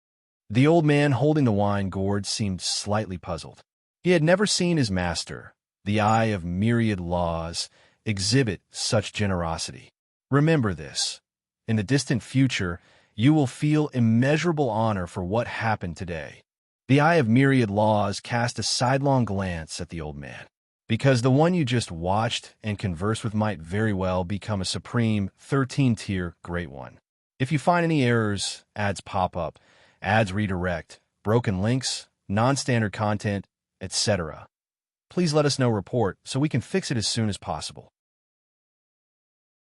The old man holding the wine gourd seemed slightly puzzled. He had never seen his master, the Eye of Myriad Laws, exhibit such generosity. Remember this. In the distant future, you will feel immeasurable honor for what happened today. The Eye of Myriad Laws cast a sidelong glance at the old man, because the one you just watched and conversed with might very well become a supreme 13-tier Great One. If you find any errors, ads pop up, ads redirect, broken links, non-standard content, etc., please let us know report so we can fix it as soon as possible.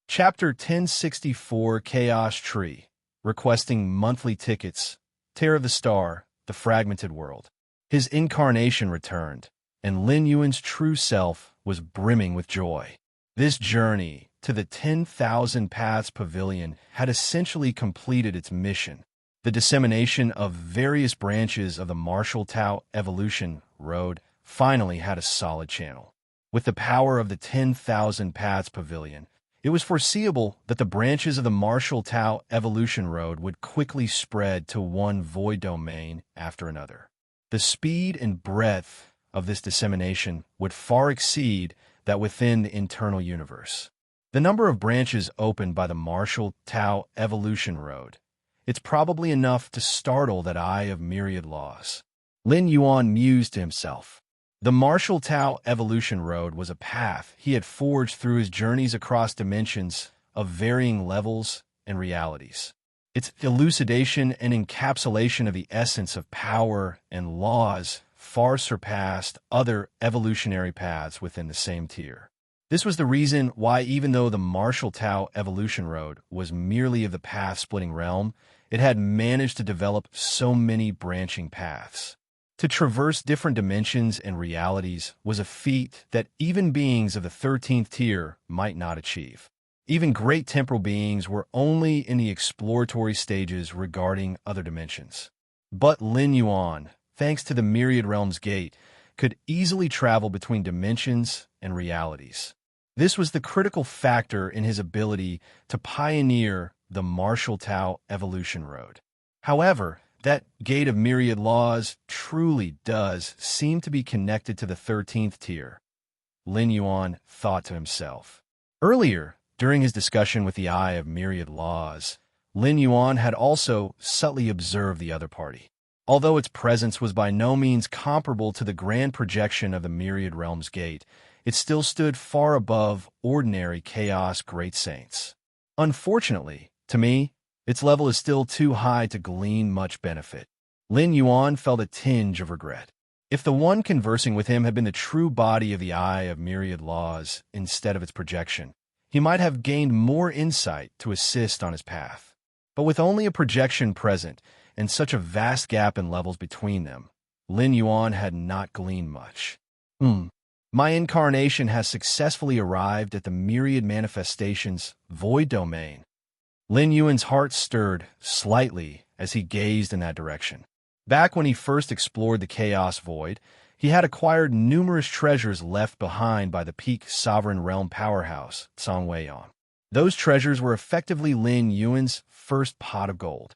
Chapter 1064 Chaos Tree. Requesting monthly tickets, Tear of the Star, the Fragmented World. His incarnation returned, and Lin Yuan's true self was brimming with joy. This journey to the 10,000 Paths Pavilion had essentially completed its mission. The dissemination of various branches of the Martial Tao Evolution Road finally had a solid channel. With the power of the 10,000 Paths Pavilion, it was foreseeable that the branches of the Martial Tao Evolution Road would quickly spread to one void domain after another. The speed and breadth of this dissemination would far exceed that within the internal universe. The number of branches opened by the Martial Tao Evolution Road, it's probably enough to startle that Eye of Myriad Laws. Lin Yuan mused to himself. The Martial Tao Evolution Road was a path he had forged through his journeys across dimensions of varying levels and realities. Its elucidation and encapsulation of the essence of power and laws far surpassed other evolutionary paths within the same tier. This was the reason why, even though the Martial Tao Evolution Road was merely of the path-splitting realm, it had managed to develop so many branching paths. To traverse different dimensions and realities was a feat that even beings of the 13th tier might not achieve. Even great temporal beings were only in the exploratory stages regarding other dimensions. But Lin Yuan, thanks to the Myriad Realms Gate, could easily travel between dimensions and realities. This was the critical factor in his ability to pioneer the Martial Tao Evolution Road. However, that Gate of Myriad Laws truly does seem to be connected to the 13th tier, Lin Yuan thought to himself. Earlier, during his discussion with the Eye of Myriad Laws, Lin Yuan had also subtly observed the other party. Although its presence was by no means comparable to the grand projection of the Myriad Realms Gate, it still stood far above ordinary Chaos Great Saints. Unfortunately, to me, its level is still too high to glean much benefit. Lin Yuan felt a tinge of regret. If the one conversing with him had been the true body of the Eye of Myriad Laws instead of its projection, he might have gained more insight to assist on his path. But with only a projection present and such a vast gap in levels between them, Lin Yuan had not gleaned much. My incarnation has successfully arrived at the Myriad Manifestations Void Domain. Lin Yuan's heart stirred slightly as he gazed in that direction. Back when he first explored the Chaos Void, he had acquired numerous treasures left behind by the peak sovereign realm powerhouse, Songweiyang. Those treasures were effectively Lin Yuan's first pot of gold.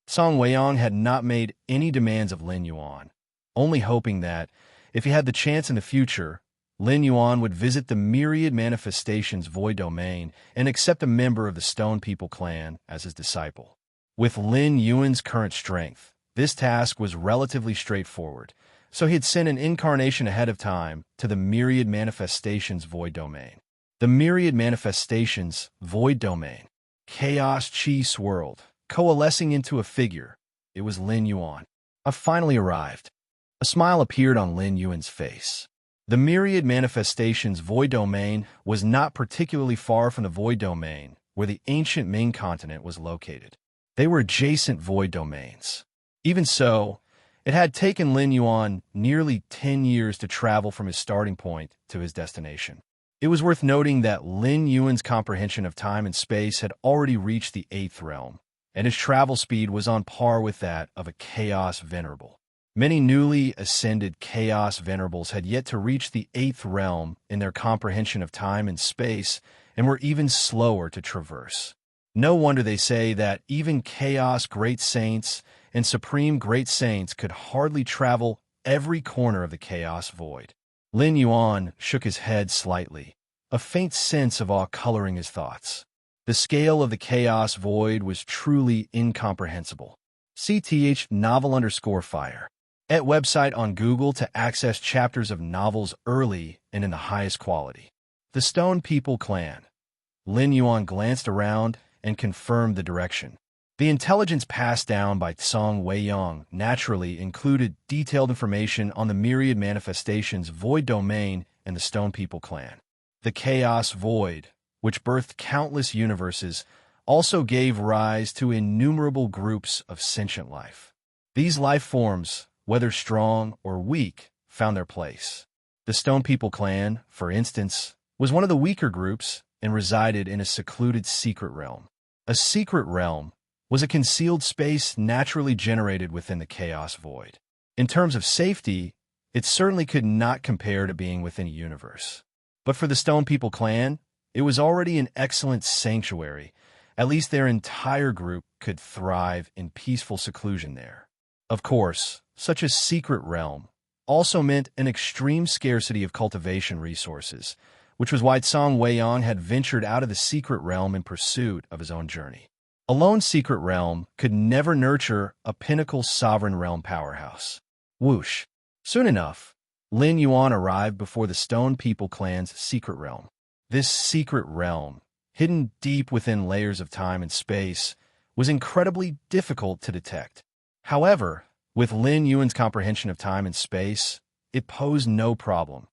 Songweiyang had not made any demands of Lin Yuan, only hoping that, if he had the chance in the future, Lin Yuan would visit the myriad manifestations void domain and accept a member of the Stone People clan as his disciple. With Lin Yuan's current strength, this task was relatively straightforward, so he had sent an incarnation ahead of time to the myriad manifestations void domain. The myriad manifestations void domain, chaos chi swirled, coalescing into a figure. It was Lin Yuan. "I've finally arrived." A smile appeared on Lin Yuan's face. The myriad manifestations void domain was not particularly far from the void domain where the ancient Ming continent was located. They were adjacent void domains. Even so, it had taken Lin Yuan nearly 10 years to travel from his starting point to his destination. It was worth noting that Lin Yuan's comprehension of time and space had already reached the 8th realm, and his travel speed was on par with that of a Chaos Venerable. Many newly ascended Chaos Venerables had yet to reach the 8th realm in their comprehension of time and space and were even slower to traverse. No wonder they say that even Chaos Great Saints and Supreme Great Saints could hardly travel every corner of the Chaos Void. Lin Yuan shook his head slightly, a faint sense of awe coloring his thoughts. The scale of the Chaos Void was truly incomprehensible. CTH novel_fire. At website on Google to access chapters of novels early and in the highest quality. The Stone People clan. Lin Yuan glanced around and confirmed the direction. The intelligence passed down by Song Weiyang naturally included detailed information on the myriad manifestations void domain and the Stone People clan. The Chaos Void, which birthed countless universes, also gave rise to innumerable groups of sentient life. These life forms, whether strong or weak, found their place. The Stone People clan, for instance, was one of the weaker groups and resided in a secluded secret realm. A secret realm was a concealed space naturally generated within the Chaos Void. In terms of safety, it certainly could not compare to being within a universe. But for the Stone People clan, it was already an excellent sanctuary. At least their entire group could thrive in peaceful seclusion there. Of course, such a secret realm also meant an extreme scarcity of cultivation resources, which was why Song Weiyang had ventured out of the secret realm in pursuit of his own journey. A lone secret realm could never nurture a pinnacle sovereign realm powerhouse. Whoosh! Soon enough, Lin Yuan arrived before the Stone People clan's secret realm. This secret realm, hidden deep within layers of time and space, was incredibly difficult to detect. However, with Lin Yuan's comprehension of time and space, it posed no problem,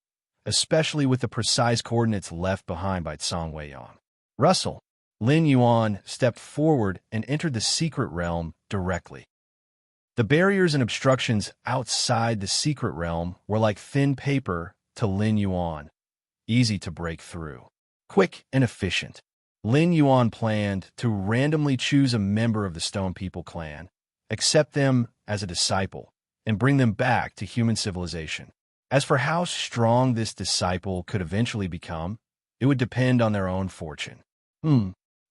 especially with the precise coordinates left behind by Song Weiyang. Russell. Lin Yuan stepped forward and entered the secret realm directly. The barriers and obstructions outside the secret realm were like thin paper to Lin Yuan, easy to break through. Quick and efficient, Lin Yuan planned to randomly choose a member of the Stone People clan, accept them as a disciple, and bring them back to human civilization. As for how strong this disciple could eventually become, it would depend on their own fortune.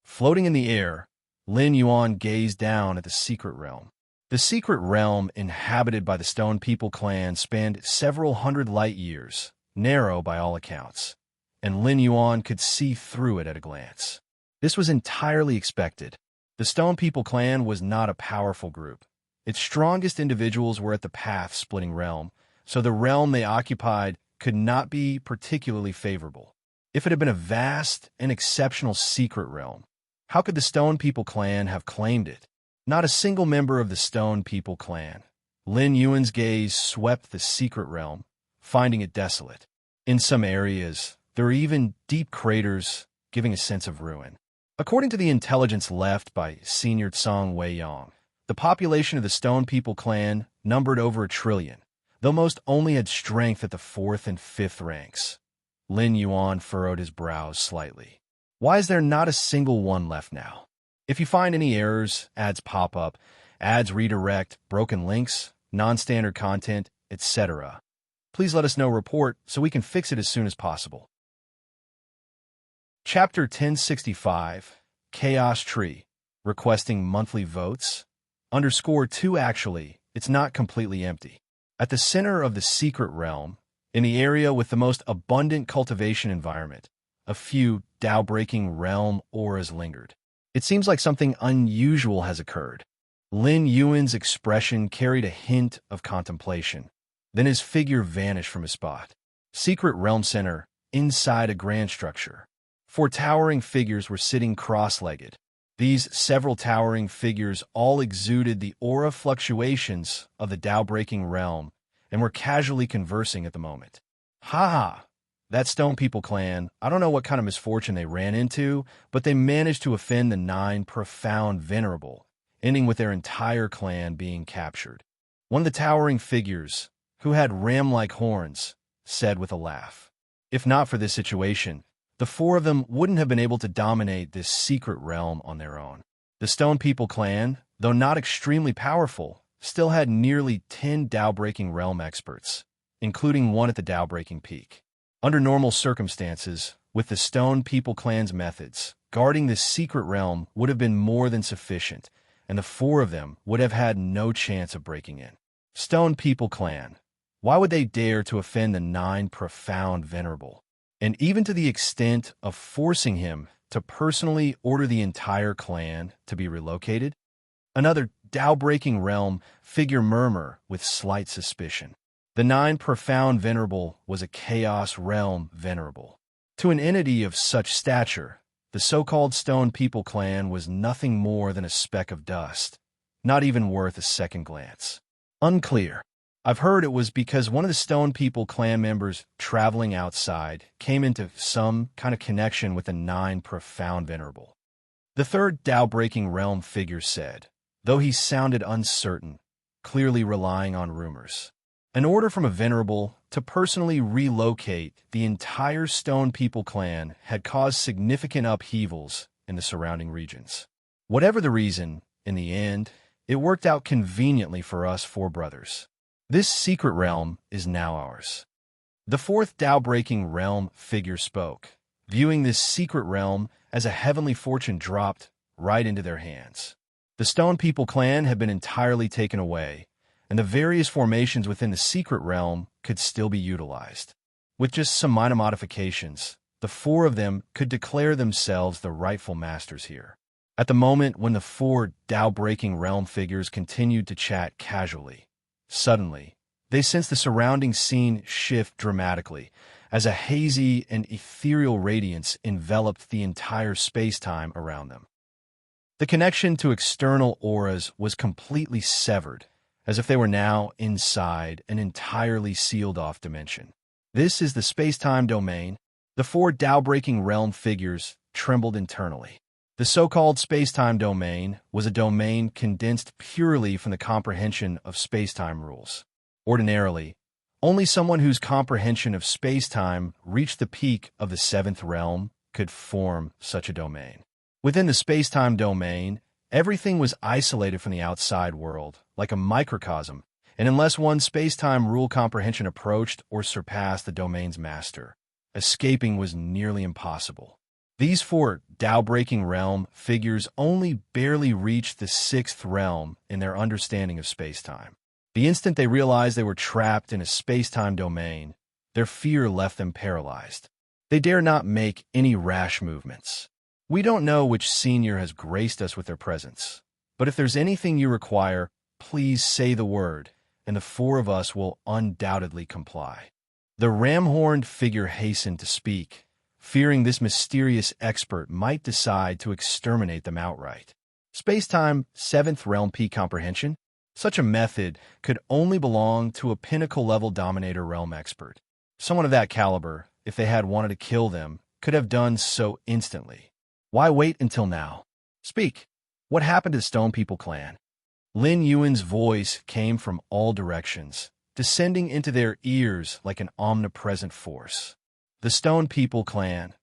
Floating in the air, Lin Yuan gazed down at the secret realm. The secret realm inhabited by the Stone People clan spanned several hundred light years, narrow by all accounts, and Lin Yuan could see through it at a glance. This was entirely expected. The Stone People clan was not a powerful group. Its strongest individuals were at the path-splitting realm, so the realm they occupied could not be particularly favorable. If it had been a vast and exceptional secret realm, how could the Stone People clan have claimed it? Not a single member of the Stone People clan. Lin Yuan's gaze swept the secret realm, finding it desolate. In some areas, there were even deep craters, giving a sense of ruin. According to the intelligence left by Senior Song Weiyang, the population of the Stone People clan numbered over 1 trillion, though most only had strength at the 4th and 5th ranks. Lin Yuan furrowed his brows slightly. Why is there not a single one left now? If you find any errors, ads pop up, ads redirect, broken links, non-standard content, etc., please let us know. Report so we can fix it as soon as possible. Chapter 1065, Chaos Tree, requesting monthly votes. _2 Actually, it's not completely empty. At the center of the secret realm, In the area with the most abundant cultivation environment, a few Tao-breaking realm auras lingered. It seems like something unusual has occurred. Lin Yuan's expression carried a hint of contemplation. Then his figure vanished from his spot. Secret realm center, inside a grand structure. 4 towering figures were sitting cross-legged. These several towering figures all exuded the aura fluctuations of the Tao-breaking realm and were casually conversing at the moment. Ha ha! That Stone People clan, I don't know what kind of misfortune they ran into, but they managed to offend the 9 profound venerable, ending with their entire clan being captured. One of the towering figures, who had ram-like horns, said with a laugh. If not for this situation, the 4 of them wouldn't have been able to dominate this secret realm on their own. The Stone People clan, though not extremely powerful, still had nearly 10 Tao-breaking realm experts, including one at the Tao-breaking peak. Under normal circumstances, with the Stone People clan's methods, guarding this secret realm would have been more than sufficient, and the 4 of them would have had no chance of breaking in. Stone People clan. Why would they dare to offend the 9 profound venerable? And even to the extent of forcing him to personally order the entire clan to be relocated? Another Tao-breaking realm figure murmur with slight suspicion. The 9 profound venerable was a chaos realm venerable. To an entity of such stature, the so-called Stone People clan was nothing more than a speck of dust, not even worth a second glance. Unclear. I've heard it was because one of the Stone People clan members traveling outside came into some kind of connection with the 9 profound venerable. The third Tao-breaking realm figure said, though he sounded uncertain, clearly relying on rumors. An order from a venerable to personally relocate the entire Stone People clan had caused significant upheavals in the surrounding regions. Whatever the reason, in the end, it worked out conveniently for us 4 brothers. This secret realm is now ours. The 4th Tao-breaking realm figure spoke, viewing this secret realm as a heavenly fortune dropped right into their hands. The Stone People clan had been entirely taken away, and the various formations within the secret realm could still be utilized. With just some minor modifications, the 4 of them could declare themselves the rightful masters here. At the moment when the 4 Tao-breaking realm figures continued to chat casually, suddenly, they sensed the surrounding scene shift dramatically as a hazy and ethereal radiance enveloped the entire space-time around them. The connection to external auras was completely severed, as if they were now inside an entirely sealed-off dimension. This is the space-time domain. The 4 Tao-breaking realm figures trembled internally. The so-called space-time domain was a domain condensed purely from the comprehension of space-time rules. Ordinarily, only someone whose comprehension of space-time reached the peak of the 7th realm could form such a domain. Within the space-time domain, everything was isolated from the outside world, like a microcosm, and unless one space-time rule comprehension approached or surpassed the domain's master, escaping was nearly impossible. These 4 Tao-breaking realm figures only barely reached the 6th realm in their understanding of space-time. The instant they realized they were trapped in a space-time domain, their fear left them paralyzed. They dare not make any rash movements. We don't know which senior has graced us with their presence, but if there's anything you require, please say the word, and the 4 of us will undoubtedly comply. The ram-horned figure hastened to speak, fearing this mysterious expert might decide to exterminate them outright. Space-time 7th realm peak comprehension? Such a method could only belong to a pinnacle-level dominator realm expert. Someone of that caliber, if they had wanted to kill them, could have done so instantly. Why wait until now? Speak. What happened to the Stone People clan? Lin Yuan's voice came from all directions, descending into their ears like an omnipresent force. The Stone People clan.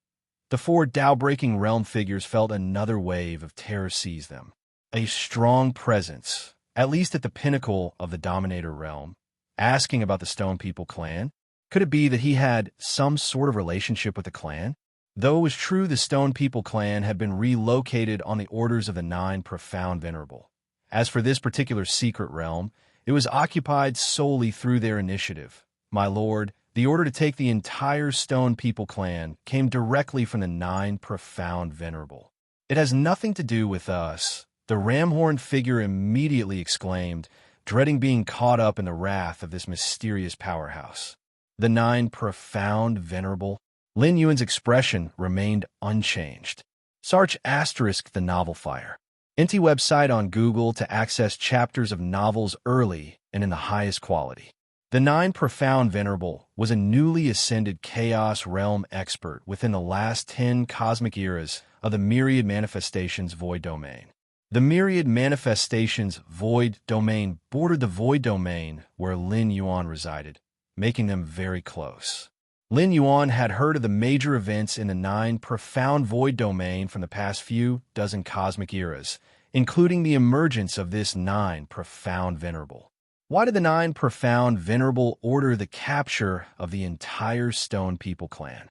The 4 Tao-breaking realm figures felt another wave of terror seize them. A strong presence, at least at the pinnacle of the Dominator realm, asking about the Stone People clan. Could it be that he had some sort of relationship with the clan? Though it was true the Stone People clan had been relocated on the orders of the 9 profound venerable. As for this particular secret realm, it was occupied solely through their initiative. My lord, The order to take the entire Stone People clan came directly from the Nine Profound Venerable. "It has nothing to do with us," the ram-horned figure immediately exclaimed, dreading being caught up in the wrath of this mysterious powerhouse. The Nine Profound Venerable? Lin Yuan's expression remained unchanged. Search * the novel fire. Inti website on Google to access chapters of novels early and in the highest quality. The Nine Profound Venerable was a newly ascended Chaos Realm expert within the last 10 cosmic eras of the Myriad Manifestations Void Domain. The Myriad Manifestations Void Domain bordered the Void Domain where Lin Yuan resided, making them very close. Lin Yuan had heard of the major events in the Nine Profound Void Domain from the past few dozen cosmic eras, including the emergence of this Nine Profound Venerable. Why did the Nine Profound Venerable order the capture of the entire Stone People clan?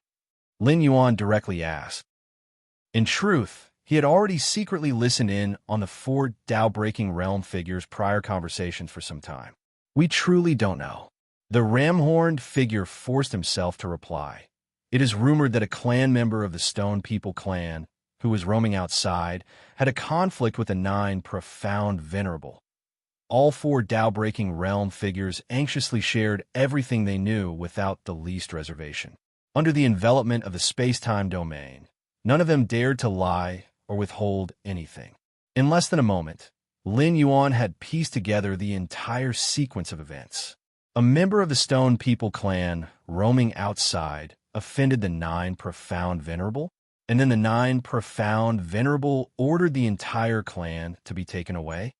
Lin Yuan directly asked. In truth, he had already secretly listened in on the 4 Tao-breaking realm figures' prior conversations for some time. We truly don't know. The ram-horned figure forced himself to reply. It is rumored that a clan member of the Stone People clan, who was roaming outside, had a conflict with the Nine Profound Venerable. All 4 Tao-breaking realm figures anxiously shared everything they knew without the least reservation. Under the envelopment of the space-time domain, none of them dared to lie or withhold anything. In less than a moment, Lin Yuan had pieced together the entire sequence of events. A member of the Stone People clan, roaming outside, offended the Nine Profound Venerable, and then the Nine Profound Venerable ordered the entire clan to be taken away.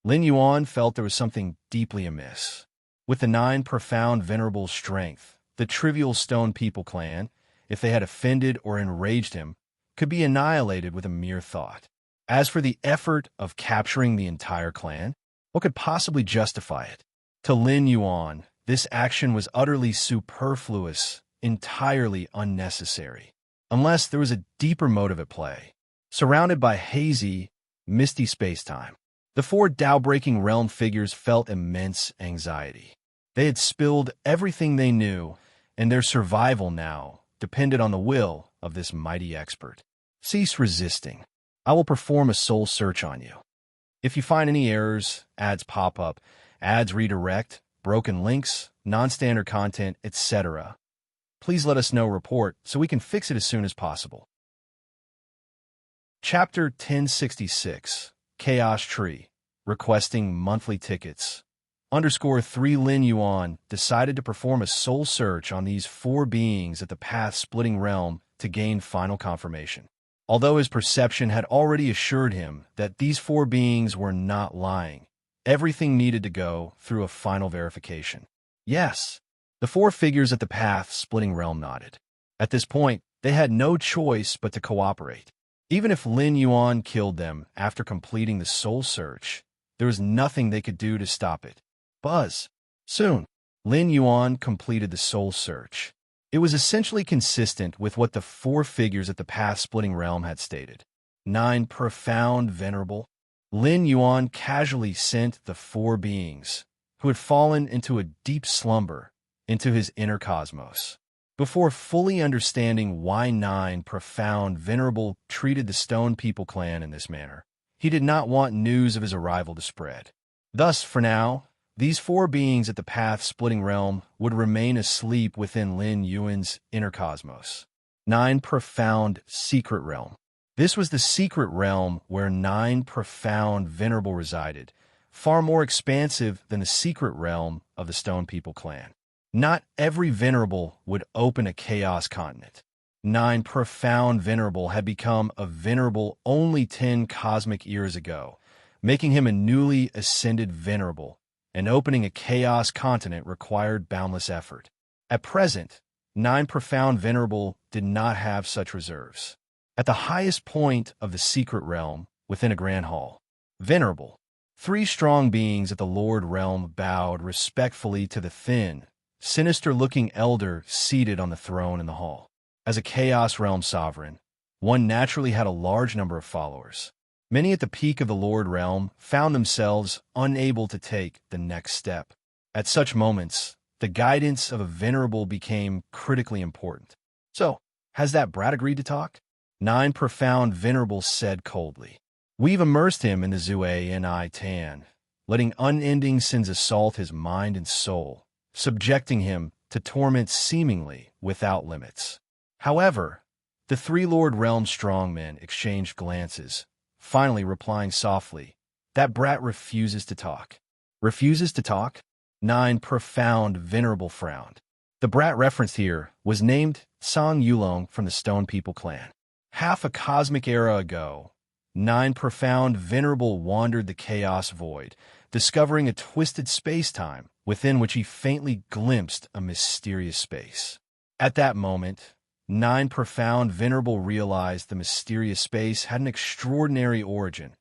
Lin Yuan felt there was something deeply amiss. With the Nine Profound Venerable's strength, the trivial Stone People clan, if they had offended or enraged him, could be annihilated with a mere thought. As for the effort of capturing the entire clan, what could possibly justify it? To Lin Yuan, this action was utterly superfluous, entirely unnecessary, unless there was a deeper motive at play. Surrounded by hazy, misty space-time, the 4 Tao-breaking realm figures felt immense anxiety. They had spilled everything they knew, and their survival now depended on the will of this mighty expert. Cease resisting. I will perform a soul search on you. If you find any errors, ads pop up, ads redirect, broken links, non-standard content, etc., please let us know report so we can fix it as soon as possible. Chapter 1066, Chaos Tree, requesting monthly tickets. _3 Lin Yuan decided to perform a soul search on these 4 beings at the path-splitting realm to gain final confirmation. Although his perception had already assured him that these 4 beings were not lying, everything needed to go through a final verification. Yes, the 4 figures at the path-splitting realm nodded. At this point, they had no choice but to cooperate. Even if Lin Yuan killed them after completing the soul search, there was nothing they could do to stop it. Buzz. Soon, Lin Yuan completed the soul search. It was essentially consistent with what the 4 figures at the path-splitting realm had stated. Nine Profound Venerable. Lin Yuan casually sent the 4 beings, who had fallen into a deep slumber, into his inner cosmos. Before fully understanding why Nine Profound Venerable treated the Stone People clan in this manner, he did not want news of his arrival to spread. Thus, for now, these 4 beings at the path-splitting realm would remain asleep within Lin Yuan's inner cosmos. Nine Profound Secret Realm. This was the secret realm where Nine Profound Venerable resided, far more expansive than the secret realm of the Stone People clan. Not every Venerable would open a Chaos continent. Nine Profound Venerable had become a Venerable only 10 cosmic years ago, making him a newly ascended Venerable, and opening a Chaos continent required boundless effort. At present, Nine Profound Venerable did not have such reserves. At the highest point of the secret realm, within a grand hall, Venerable, 3 strong beings at the Lord Realm bowed respectfully to the thin, sinister-looking elder seated on the throne in the hall. As a Chaos Realm sovereign, one naturally had a large number of followers. Many at the peak of the Lord Realm found themselves unable to take the next step. At such moments, the guidance of a venerable became critically important. "So, has that brat agreed to talk?" 9 profound venerables said coldly. "We've immersed him in the Zui-Tan, letting unending sins assault his mind and soul, subjecting him to torment seemingly without limits." However, the three Lord Realm strongmen exchanged glances, finally replying softly, "That brat refuses to talk." "Refuses to talk?" 9 profound venerable frowned. The brat referenced here was named Song Yulong from the Stone People clan. Half a cosmic era ago, 9 profound venerable wandered the chaos void, discovering a twisted space-time within which he faintly glimpsed a mysterious space. At that moment, 9 profound venerable realized the mysterious space had an extraordinary origin,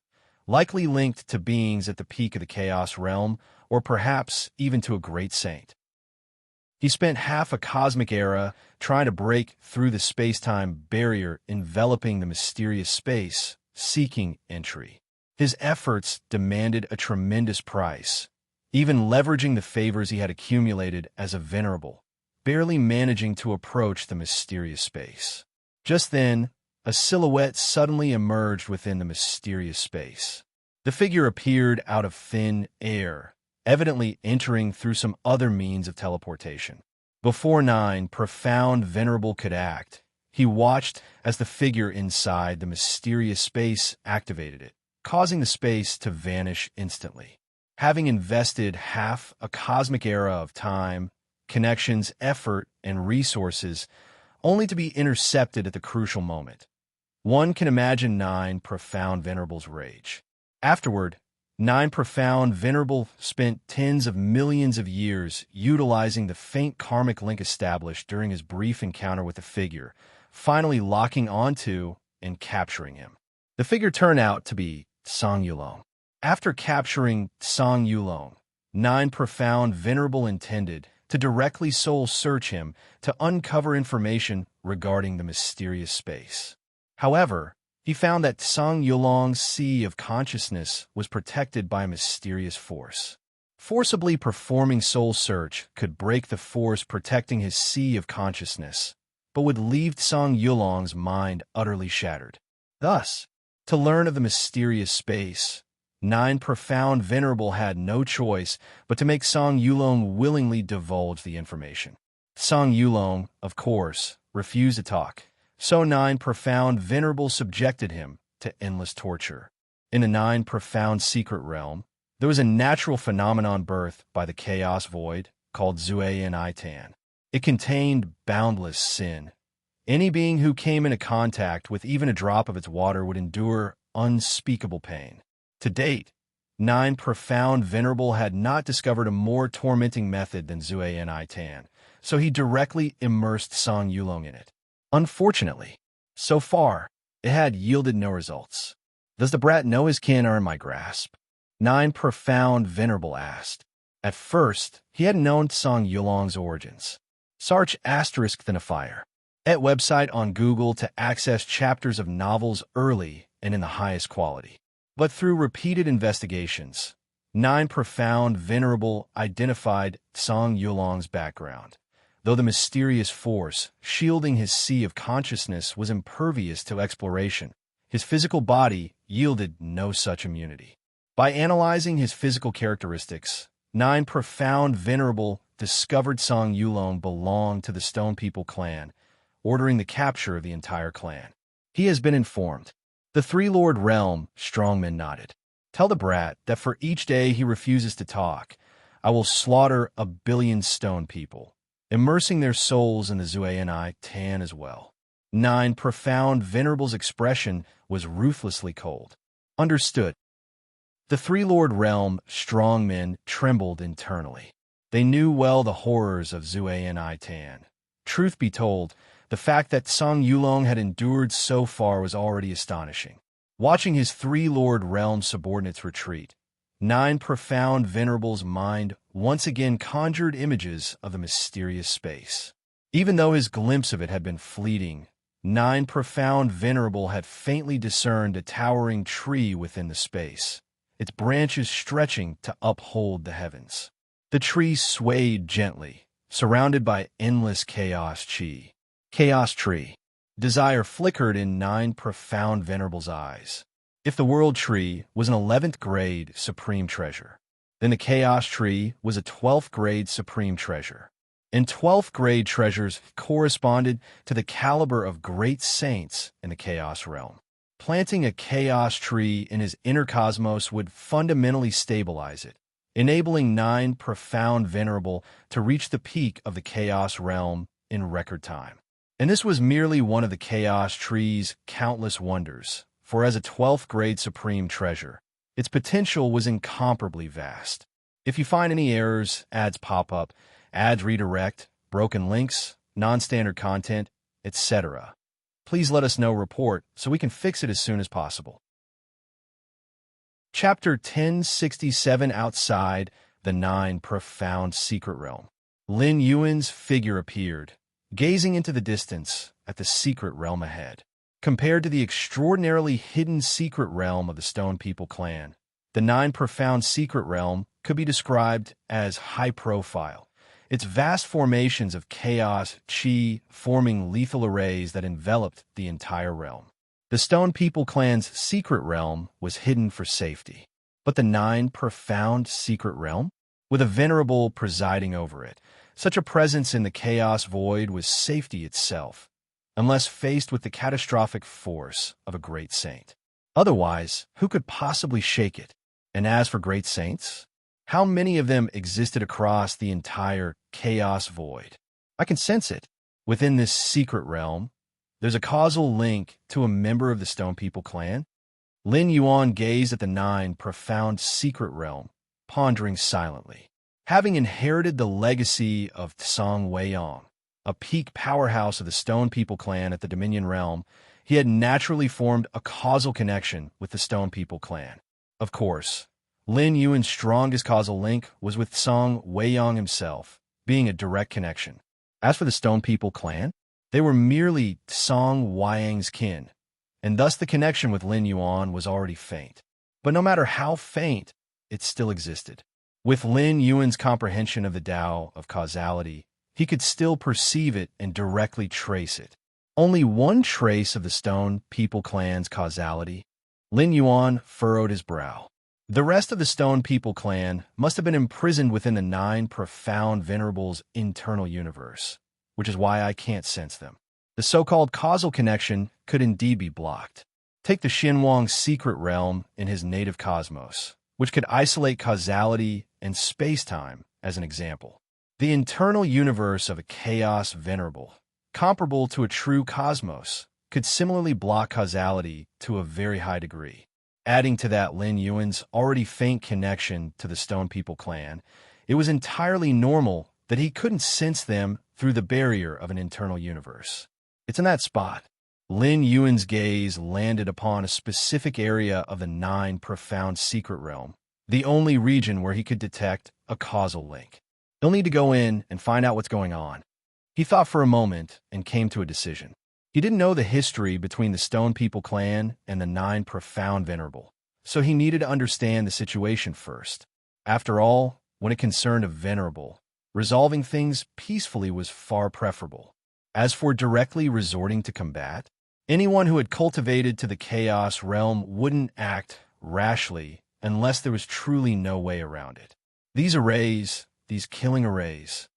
likely linked to beings at the peak of the chaos realm, or perhaps even to a great saint. He spent half a cosmic era trying to break through the space-time barrier enveloping the mysterious space, seeking entry. His efforts demanded a tremendous price, even leveraging the favors he had accumulated as a venerable, barely managing to approach the mysterious space. Just then, a silhouette suddenly emerged within the mysterious space. The figure appeared out of thin air, evidently entering through some other means of teleportation. Before 9 profound venerable could act, he watched as the figure inside the mysterious space activated it, causing the space to vanish instantly. Having invested half a cosmic era of time, connections, effort, and resources, only to be intercepted at the crucial moment, one can imagine 9 profound venerables' rage. Afterward, 9 profound venerable spent tens of millions of years utilizing the faint karmic link established during his brief encounter with the figure, finally locking onto and capturing him. The figure turned out to be Song Yulong. After capturing Song Yulong, 9 profound venerable intended to directly soul search him to uncover information regarding the mysterious space. However, he found that Song Yulong's sea of consciousness was protected by a mysterious force. Forcibly performing soul search could break the force protecting his sea of consciousness, but would leave Song Yulong's mind utterly shattered. Thus, to learn of the mysterious space, 9 profound venerable had no choice but to make Song Yulong willingly divulge the information. Song Yulong, of course, refused to talk, so 9 profound venerable subjected him to endless torture. In the 9 profound secret realm, there was a natural phenomenon birthed by the chaos void called Zui-Tan. It contained boundless sin. Any being who came into contact with even a drop of its water would endure unspeakable pain. To date, 9 profound venerable had not discovered a more tormenting method than Zui-Tan, so he directly immersed Song Yulong in it. Unfortunately, so far, it had yielded no results. "Does the brat know his kin are in my grasp?" 9 profound venerable asked. At first, he hadn't known Song Yulong's origins. Search **fire. At website on Google to access chapters of novels early and in the highest quality. But through repeated investigations, 9 profound venerable identified Song Yulong's background. Though the mysterious force shielding his sea of consciousness was impervious to exploration, his physical body yielded no such immunity. By analyzing his physical characteristics, 9 profound venerable discovered Song Yulong belonged to the Stone People clan, ordering the capture of the entire clan. "He has been informed." The three Lord Realm strongmen nodded. "Tell the brat that for each day he refuses to talk, I will slaughter 1 billion stone people, immersing their souls in the Zui-Tan as well." 9 profound venerable's expression was ruthlessly cold. "Understood." The three Lord Realm strongmen trembled internally. They knew well the horrors of Zui-Tan. Truth be told, the fact that Song Yulong had endured so far was already astonishing. Watching his three Lord Realm subordinates retreat, 9 profound venerables' mind once again conjured images of the mysterious space. Even though his glimpse of it had been fleeting, 9 profound venerable had faintly discerned a towering tree within the space, its branches stretching to uphold the heavens. The tree swayed gently, surrounded by endless chaos chi. Chaos tree. Desire flickered in 9 profound venerables' eyes. If the world tree was an 11th grade supreme treasure, then the chaos tree was a 12th grade supreme treasure. And 12th grade treasures corresponded to the caliber of great saints in the chaos realm. Planting a chaos tree in his inner cosmos would fundamentally stabilize it, enabling 9 profound venerable to reach the peak of the chaos realm in record time. And this was merely one of the chaos tree's countless wonders, for as a 12th grade supreme treasure, its potential was incomparably vast. If you find any errors, ads pop up, ads redirect, broken links, non-standard content, etc., please let us know. Report so we can fix it as soon as possible. Chapter 1067. Outside the 9 profound secret realm. Lin Yuan's figure appeared, gazing into the distance at the secret realm ahead. Compared to the extraordinarily hidden secret realm of the Stone People clan, the 9 profound secret realm could be described as high-profile, its vast formations of chaos chi forming lethal arrays that enveloped the entire realm. The Stone People clan's secret realm was hidden for safety, but the 9 profound secret realm, with a venerable presiding over it, such a presence in the chaos void was safety itself, unless faced with the catastrophic force of a great saint. Otherwise, who could possibly shake it? And as for great saints, how many of them existed across the entire chaos void? I can sense it. Within this secret realm, there's a causal link to a member of the Stone People clan. Lin Yuan gazed at the 9 profound secret realm, pondering silently. Having inherited the legacy of Tsang Weiyang, a peak powerhouse of the Stone People clan at the Dominion realm, he had naturally formed a causal connection with the Stone People clan. Of course, Lin Yuan's strongest causal link was with Tsang Weiyang himself, being a direct connection. As for the Stone People clan, they were merely Tsang Weiyang's kin, and thus the connection with Lin Yuan was already faint. But no matter how faint, it still existed. With Lin Yuan's comprehension of the Tao of causality, he could still perceive it and directly trace it. Only one trace of the Stone People clan's causality. Lin Yuan furrowed his brow. The rest of the Stone People clan must have been imprisoned within the 9 profound venerables' internal universe, which is why I can't sense them. The so-called causal connection could indeed be blocked. Take the Xinhuang secret realm in his native cosmos, which could isolate causality and space-time as an example. The internal universe of a chaos venerable, comparable to a true cosmos, could similarly block causality to a very high degree. Adding to that Lin Yuan's already faint connection to the Stone People clan, it was entirely normal that he couldn't sense them through the barrier of an internal universe. It's in that spot. Lin Yuan's gaze landed upon a specific area of the 9 profound secret realm, the only region where he could detect a causal link. He'll need to go in and find out what's going on. He thought for a moment and came to a decision. He didn't know the history between the Stone People clan and the 9 profound venerable, so he needed to understand the situation first. After all, when it concerned a venerable, resolving things peacefully was far preferable. As for directly resorting to combat, anyone who had cultivated to the chaos realm wouldn't act rashly unless there was truly no way around it. These arrays, these killing arrays.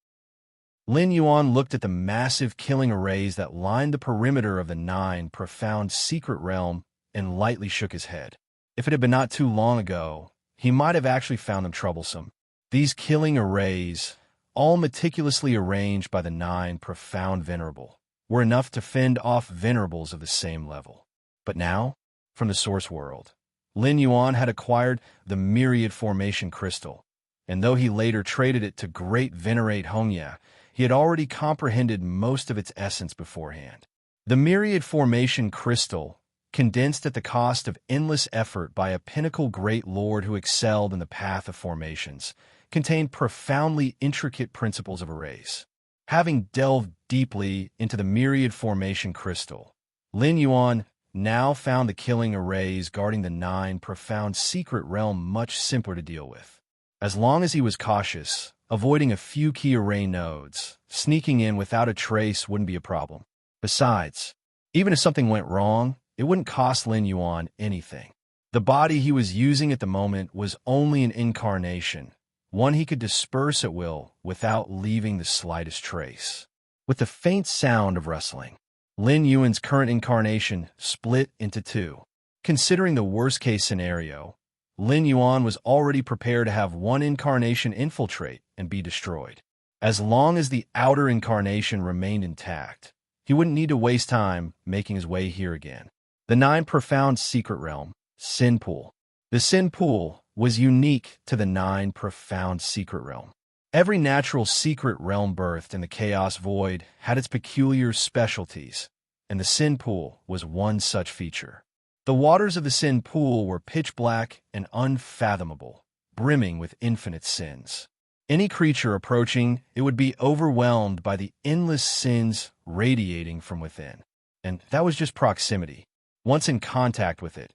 Lin Yuan looked at the massive killing arrays that lined the perimeter of the 9 profound secret realm and lightly shook his head. If it had been not too long ago, he might have actually found them troublesome. These killing arrays, all meticulously arranged by the 9 profound venerable, were enough to fend off venerables of the same level. But now, from the source world, Lin Yuan had acquired the myriad formation crystal, and though he later traded it to Great Venerate Hongya, he had already comprehended most of its essence beforehand. The myriad formation crystal, condensed at the cost of endless effort by a pinnacle great lord who excelled in the path of formations, contained profoundly intricate principles of arrays. Having delved deeply into the myriad formation crystal, Lin Yuan now found the killing arrays guarding the 9 profound secret realm much simpler to deal with. As long as he was cautious, avoiding a few key array nodes. Sneaking in without a trace wouldn't be a problem. Besides, even if something went wrong, it wouldn't cost Lin Yuan anything. The body he was using at the moment was only an incarnation, one he could disperse at will without leaving the slightest trace. With the faint sound of rustling, Lin Yuan's current incarnation split into two. Considering the worst-case scenario, Lin Yuan was already prepared to have one incarnation infiltrate and be destroyed. As long as the outer incarnation remained intact, he wouldn't need to waste time making his way here again. The 9 Profound Secret Realm, Sin Pool. The Sin Pool was unique to the 9 Profound Secret Realm. Every natural secret realm birthed in the Chaos Void had its peculiar specialties, and the Sin Pool was one such feature. The waters of the Sin Pool were pitch black and unfathomable, brimming with infinite sins. Any creature approaching it would be overwhelmed by the endless sins radiating from within. And that was just proximity. Once in contact with it,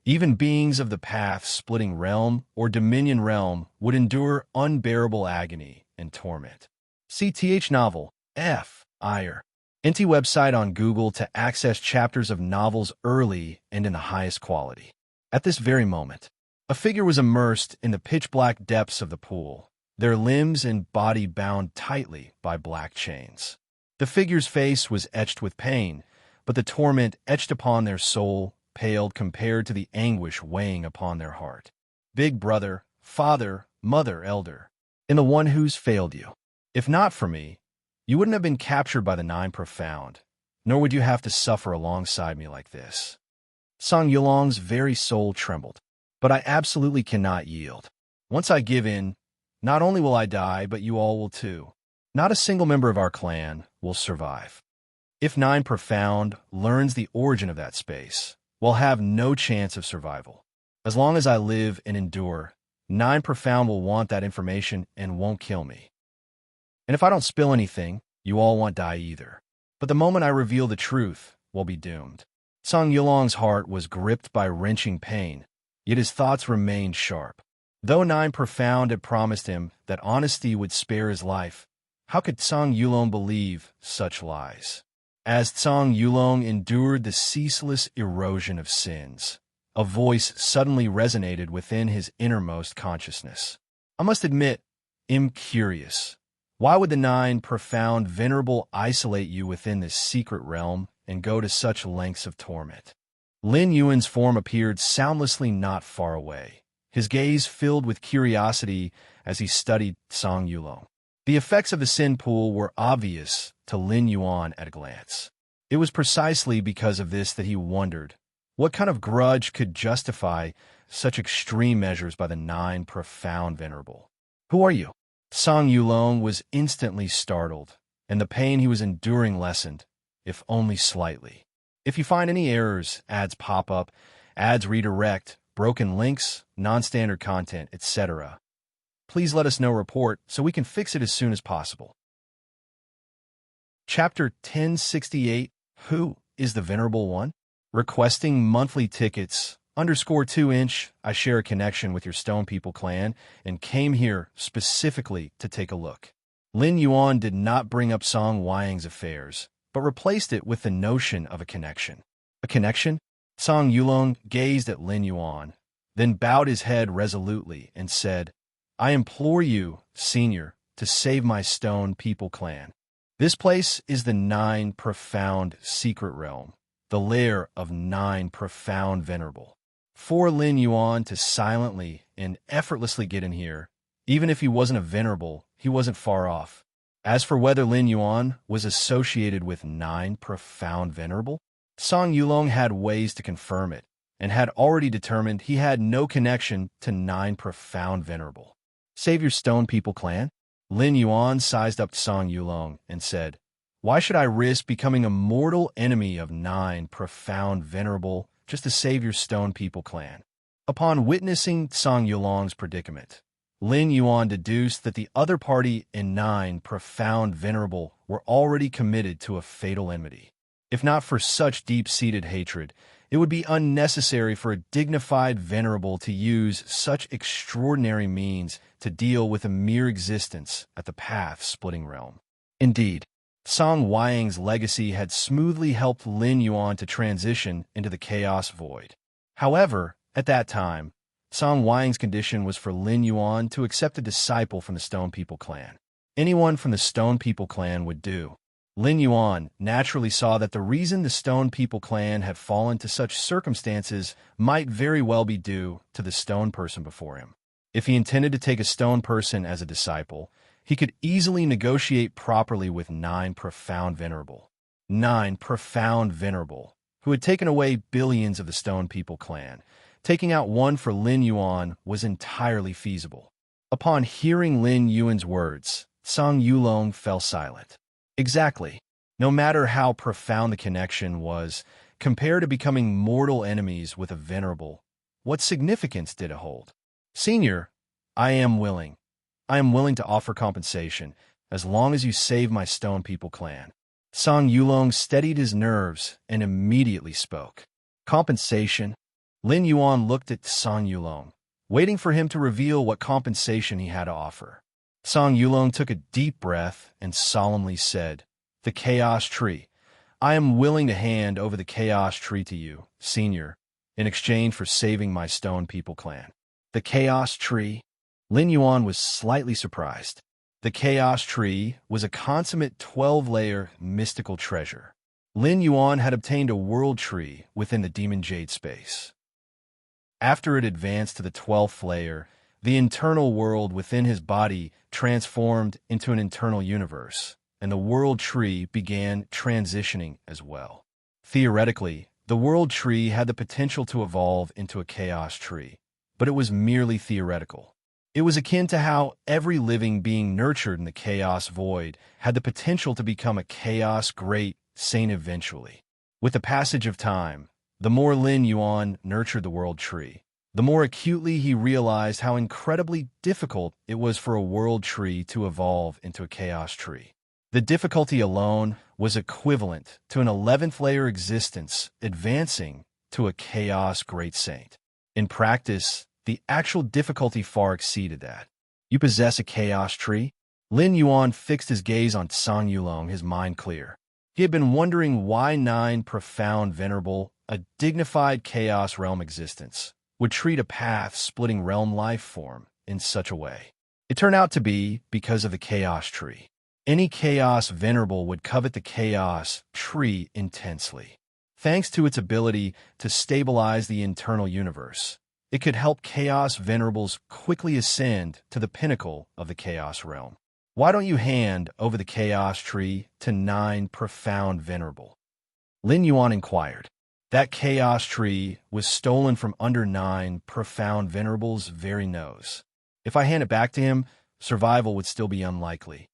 even beings of the path-splitting realm or dominion realm would endure unbearable agony and torment. CTH novel, F. Ire. NT website on Google to access chapters of novels early and in the highest quality. At this very moment, a figure was immersed in the pitch-black depths of the pool, their limbs and body bound tightly by black chains. The figure's face was etched with pain, but the torment etched upon their soul paled compared to the anguish weighing upon their heart. Big brother, father, mother, elder, and the one who's failed you. If not for me, you wouldn't have been captured by the 9 Profound, nor would you have to suffer alongside me like this. Song Yulong's very soul trembled. But I absolutely cannot yield. Once I give in, not only will I die, but you all will too. Not a single member of our clan will survive. If 9 Profound learns the origin of that space, we'll have no chance of survival. As long as I live and endure, 9 Profound will want that information and won't kill me. And if I don't spill anything, you all won't die either. But the moment I reveal the truth, we'll be doomed. Song Yulong's heart was gripped by wrenching pain, yet his thoughts remained sharp. Though 9 Profound had promised him that honesty would spare his life, how could Song Yulong believe such lies? As Song Yulong endured the ceaseless erosion of sins, a voice suddenly resonated within his innermost consciousness. I must admit, I'm curious. Why would the 9 Profound Venerable isolate you within this secret realm and go to such lengths of torment? Lin Yuan's form appeared soundlessly not far away, his gaze filled with curiosity as he studied Song Yulong. The effects of the Sin Pool were obvious to Lin Yuan at a glance. It was precisely because of this that he wondered, what kind of grudge could justify such extreme measures by the 9 Profound Venerable? Who are you? Song Yulong was instantly startled, and the pain he was enduring lessened, if only slightly. If you find any errors, ads pop up, ads redirect, broken links, non-standard content, etc., please let us know report so we can fix it as soon as possible. Chapter 1068, Who is the Venerable One? Requesting monthly tickets, _2-inch, I share a connection with your Stone People clan and came here specifically to take a look. Lin Yuan did not bring up Song Wayang's affairs, but replaced it with the notion of a connection. A connection? Song Yulong gazed at Lin Yuan, then bowed his head resolutely and said, I implore you, Senior, to save my Stone People clan. This place is the 9 Profound Secret Realm, the lair of 9 Profound Venerable. For Lin Yuan to silently and effortlessly get in here, even if he wasn't a venerable, he wasn't far off. As for whether Lin Yuan was associated with 9 Profound Venerable, Song Yulong had ways to confirm it, and had already determined he had no connection to 9 Profound Venerable. Save your Stone People clan? Lin Yuan sized up to Song Yulong and said, Why should I risk becoming a mortal enemy of 9 Profound Venerable just to save your Stone People clan? Upon witnessing Song Yulong's predicament, Lin Yuan deduced that the other party and 9 Profound Venerable were already committed to a fatal enmity. If not for such deep-seated hatred, It would be unnecessary for a dignified venerable to use such extraordinary means to deal with a mere existence at the path-splitting realm. Indeed, Song Wuyang's legacy had smoothly helped Lin Yuan to transition into the chaos void. However, at that time, Song Wuyang's condition was for Lin Yuan to accept a disciple from the Stone People clan. Anyone from the Stone People clan would do. Lin Yuan naturally saw that the reason the Stone People clan had fallen to such circumstances might very well be due to the stone person before him. If he intended to take a stone person as a disciple, he could easily negotiate properly with Nine Profound Venerable, who had taken away billions of the Stone People clan. Taking out one for Lin Yuan was entirely feasible. Upon hearing Lin Yuan's words, Song Yulong fell silent. Exactly. No matter how profound the connection was, compared to becoming mortal enemies with a venerable, what significance did it hold? Senior, I am willing to offer compensation, as long as you save my Stone People clan. Song Yulong steadied his nerves and immediately spoke. Compensation? Lin Yuan looked at Song Yulong, waiting for him to reveal what compensation he had to offer. Song Yulong took a deep breath and solemnly said, "The Chaos Tree. I am willing to hand over the Chaos Tree to you, Senior, in exchange for saving my Stone People clan." The Chaos Tree? Lin Yuan was slightly surprised. The Chaos Tree was a consummate 12-layer mystical treasure. Lin Yuan had obtained a world tree within the Demon Jade space. After it advanced to the 12th layer, the internal world within his body transformed into an internal universe, and the world tree began transitioning as well. Theoretically, the world tree had the potential to evolve into a chaos tree, but it was merely theoretical. It was akin to how every living being nurtured in the chaos void had the potential to become a chaos great saint eventually. With the passage of time, the more Lin Yuan nurtured the world tree, the more acutely he realized how incredibly difficult it was for a world tree to evolve into a chaos tree. The difficulty alone was equivalent to an 11th layer existence advancing to a chaos great saint. In practice, the actual difficulty far exceeded that. You possess a chaos tree? Lin Yuan fixed his gaze on Song Yulong, his mind clear. He had been wondering why Nine Profound Venerable, a dignified chaos realm existence, would treat a path-splitting realm life form in such a way. It turned out to be because of the Chaos Tree. Any Chaos Venerable would covet the Chaos Tree intensely. Thanks to its ability to stabilize the internal universe, it could help Chaos Venerables quickly ascend to the pinnacle of the Chaos realm. Why don't you hand over the Chaos Tree to Nine Profound Venerable? Lin Yuan inquired. That Chaos Tree was stolen from under Nine Profound Venerable's very nose. If I hand it back to him, survival would still be unlikely.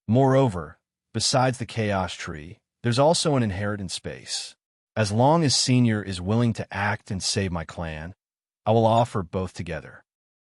Moreover, besides the Chaos Tree, there's also an inheritance space. As long as Senior is willing to act and save my clan, I will offer both together.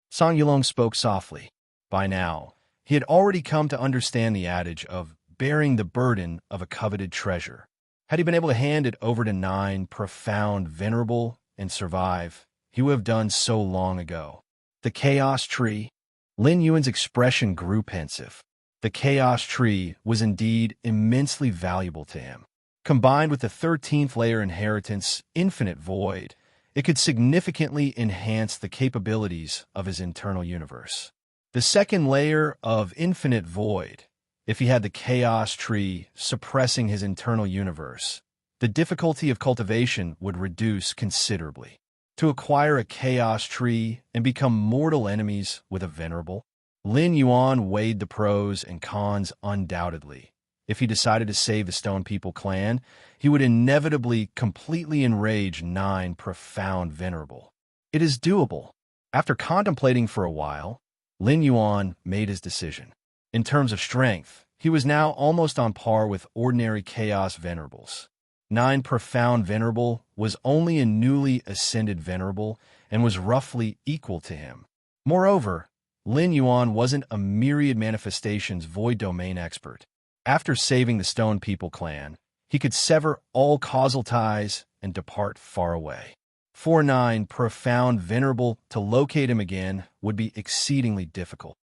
Song Yulong spoke softly. By now, he had already come to understand the adage of bearing the burden of a coveted treasure. Had he been able to hand it over to Nine Profound Venerable and survive, he would have done so long ago. The Chaos Tree? Lin Yuan's expression grew pensive. The Chaos Tree was indeed immensely valuable to him. Combined with the 13th layer inheritance, Infinite Void, it could significantly enhance the capabilities of his internal universe. The second layer of Infinite Void, if he had the Chaos Tree suppressing his internal universe, the difficulty of cultivation would reduce considerably. To acquire a Chaos Tree and become mortal enemies with a Venerable, Lin Yuan weighed the pros and cons undoubtedly. If he decided to save the Stone People clan, he would inevitably completely enrage Nine Profound Venerable. It is doable. After contemplating for a while, Lin Yuan made his decision. In terms of strength, he was now almost on par with ordinary Chaos Venerables. Nine Profound Venerable was only a newly ascended Venerable and was roughly equal to him. Moreover, Lin Yuan wasn't a myriad manifestations void domain expert. After saving the Stone People clan, he could sever all causal ties and depart far away. 4-9 Profound Venerable. To locate him again would be exceedingly difficult.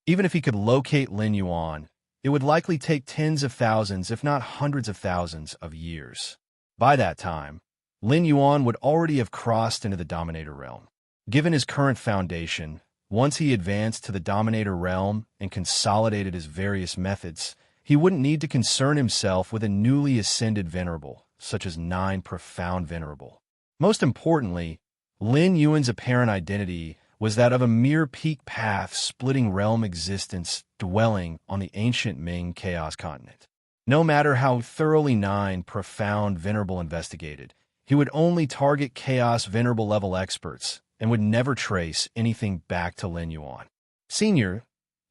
Even if he could locate Lin Yuan, it would likely take tens of thousands, if not hundreds of thousands, of years. By that time, Lin Yuan would already have crossed into the Dominator realm. Given his current foundation, once he advanced to the Dominator realm and consolidated his various methods, he wouldn't need to concern himself with a newly ascended Venerable, such as 9 Profound Venerable. Most importantly, Lin Yuan's apparent identity was that of a mere peak path splitting realm existence dwelling on the ancient Ming Chaos continent. No matter how thoroughly 9 Profound Venerable investigated, he would only target Chaos Venerable level experts and would never trace anything back to Lin Yuan. Senior,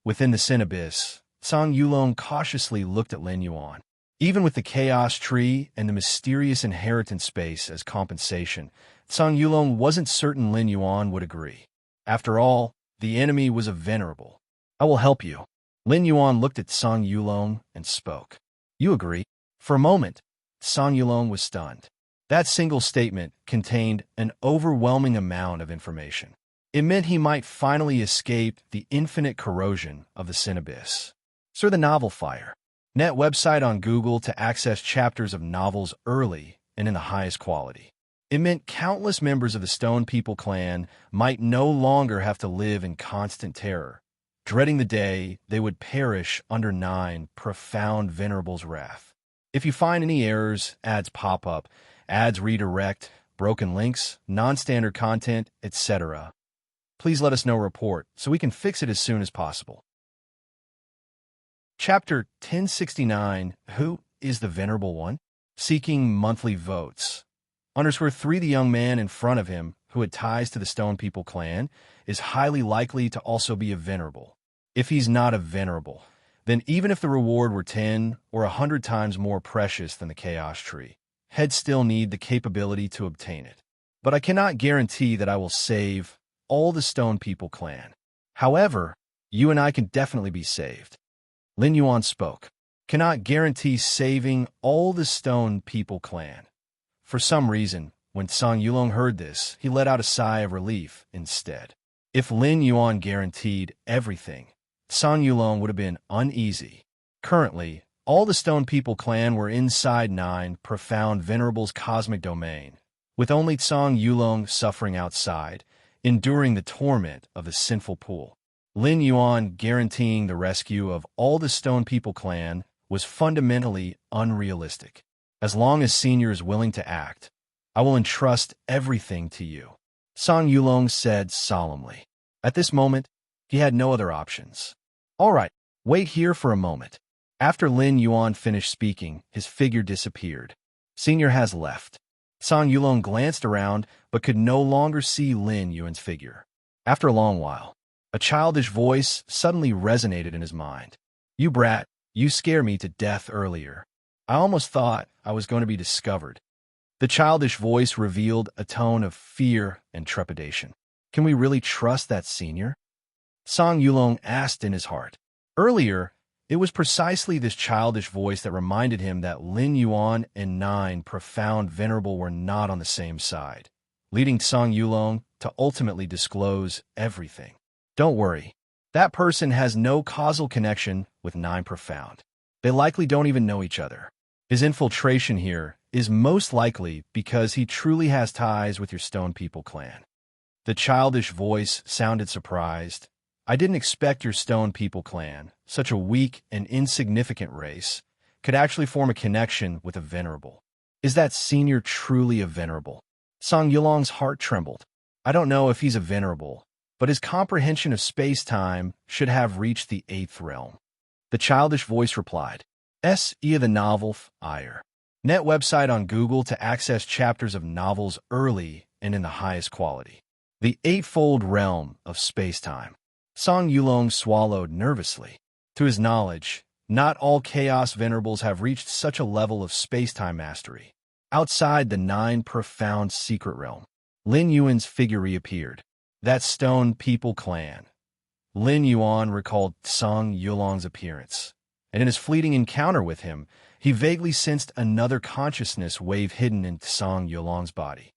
within the Sin Abyss, Song Yulong cautiously looked at Lin Yuan. Even with the Chaos Tree and the mysterious inheritance space as compensation, Song Yulong wasn't certain Lin Yuan would agree. After all, the enemy was a Venerable. I will help you. Lin Yuan looked at Song Yulong and spoke. You agree? For a moment, Song Yulong was stunned. That single statement contained an overwhelming amount of information. It meant he might finally escape the infinite corrosion of the Sin Abyss. Sir, the novel Fire. Net website on Google to access chapters of novels early and in the highest quality. It meant countless members of the Stone People clan might no longer have to live in constant terror, dreading the day they would perish under 9 Profound Venerable's wrath. If you find any errors, ads pop up, ads redirect, broken links, non-standard content, etc., please let us know report so we can fix it as soon as possible. Chapter 1069, Who is the Venerable One? Seeking monthly votes. _3 The young man in front of him, who had ties to the Stone People clan, is highly likely to also be a Venerable. If he's not a Venerable, then even if the reward were 10 or 100 times more precious than the Chaos Tree, he'd still need the capability to obtain it. But I cannot guarantee that I will save all the Stone People clan. However, you and I can definitely be saved. Lin Yuan spoke. Cannot guarantee saving all the Stone People clan. For some reason, when Song Yulong heard this, he let out a sigh of relief instead. If Lin Yuan guaranteed everything, Song Yulong would have been uneasy. Currently, all the Stone People clan were inside 9 Profound Venerable's cosmic domain, with only Song Yulong suffering outside, enduring the torment of the sinful pool. Lin Yuan guaranteeing the rescue of all the Stone People clan was fundamentally unrealistic. As long as Senior is willing to act, I will entrust everything to you, Song Yulong said solemnly. At this moment, he had no other options. All right, wait here for a moment. After Lin Yuan finished speaking, his figure disappeared. Senior has left. Song Yulong glanced around, but could no longer see Lin Yuan's figure. After a long while, a childish voice suddenly resonated in his mind. You brat, you scare me to death earlier. I almost thought I was going to be discovered. The childish voice revealed a tone of fear and trepidation. Can we really trust that Senior? Song Yulong asked in his heart. Earlier, it was precisely this childish voice that reminded him that Lin Yuan and 9 Profound Venerable were not on the same side, leading Song Yulong to ultimately disclose everything. Don't worry, that person has no causal connection with 9 Profound. They likely don't even know each other. His infiltration here is most likely because he truly has ties with your Stone People clan. The childish voice sounded surprised. I didn't expect your Stone People clan, such a weak and insignificant race, could actually form a connection with a Venerable. Is that Senior truly a Venerable? Song Yulong's heart trembled. I don't know if he's a Venerable, but his comprehension of space-time should have reached the 8th realm. The childish voice replied, S.E. the novel Fire. Net website on Google to access chapters of novels early and in the highest quality. The Eightfold Realm of Space-Time. Song Yulong swallowed nervously. To his knowledge, not all Chaos Venerables have reached such a level of space-time mastery. Outside the 9 Profound Secret Realm, Lin Yuan's figure reappeared. That Stone People clan. Lin Yuan recalled Song Yulong's appearance, and in his fleeting encounter with him, He vaguely sensed another consciousness wave hidden in Tsang Yulong's body.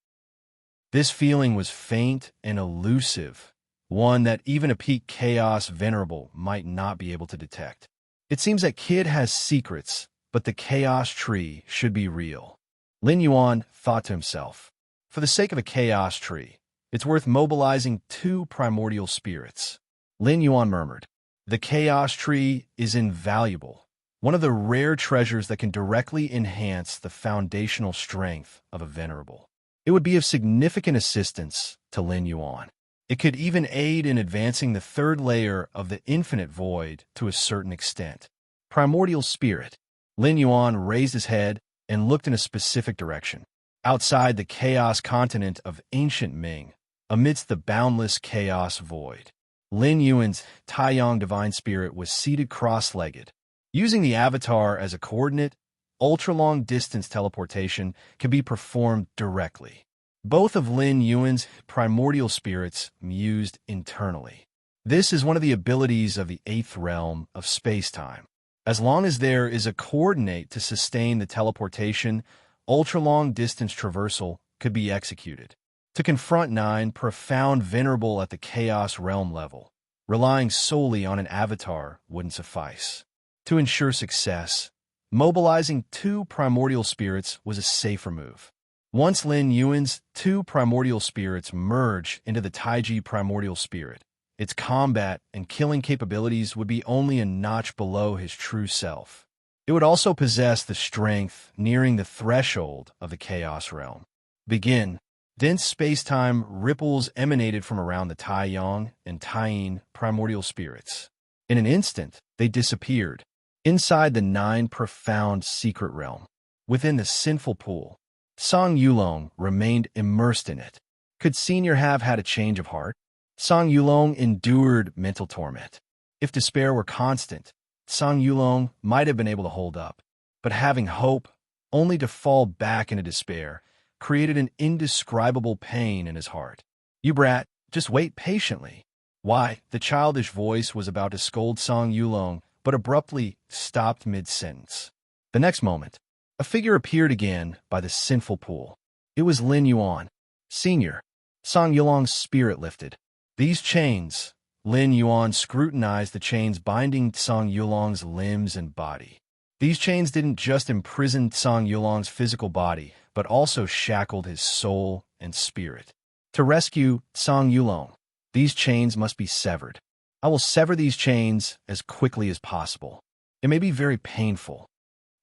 This feeling was faint and elusive, one that even a peak chaos venerable might not be able to detect. It seems that Kid has secrets, but the chaos tree should be real. Lin Yuan thought to himself, for the sake of a chaos tree, it's worth mobilizing 2 primordial spirits. Lin Yuan murmured, the chaos tree is invaluable, one of the rare treasures that can directly enhance the foundational strength of a venerable. It would be of significant assistance to Lin Yuan. It could even aid in advancing the 3rd layer of the infinite void to a certain extent. Primordial spirit. Lin Yuan raised his head and looked in a specific direction. Outside the chaos continent of ancient Ming, amidst the boundless chaos void, Lin Yuan's Taiyang divine spirit was seated cross-legged. Using the avatar as a coordinate, ultra-long distance teleportation can be performed directly. Both of Lin Yuan's primordial spirits mused internally. This is one of the abilities of the 8th realm of space-time. As long as there is a coordinate to sustain the teleportation, ultra-long distance traversal could be executed. To confront 9 profound venerable at the chaos realm level, relying solely on an avatar wouldn't suffice. To ensure success, mobilizing 2 primordial spirits was a safer move. Once Lin Yuan's 2 primordial spirits merge into the Taiji primordial spirit, its combat and killing capabilities would be only a notch below his true self. It would also possess the strength nearing the threshold of the chaos realm. Begin. Dense space-time ripples emanated from around the Taiyang and Taiyin primordial spirits. In an instant, they disappeared. Inside the 9 profound secret realm, within the sinful pool, Tsang Yulong remained immersed in it. Could Senior have had a change of heart? Tsang Yulong endured mental torment. If despair were constant, Tsang Yulong might have been able to hold up. But having hope, only to fall back into despair, created an indescribable pain in his heart. You brat, just wait patiently. Why, the childish voice was about to scold Tsang Yulong, but abruptly stopped mid-sentence. The next moment, a figure appeared again by the sinful pool. It was Lin Yuan. Senior. Tsang Yulong's spirit lifted. These chains. Lin Yuan scrutinized the chains binding Tsang Yulong's limbs and body. These chains didn't just imprison Tsang Yulong's physical body, but also shackled his soul and spirit. To rescue Tsang Yulong, these chains must be severed. I will sever these chains as quickly as possible. It may be very painful.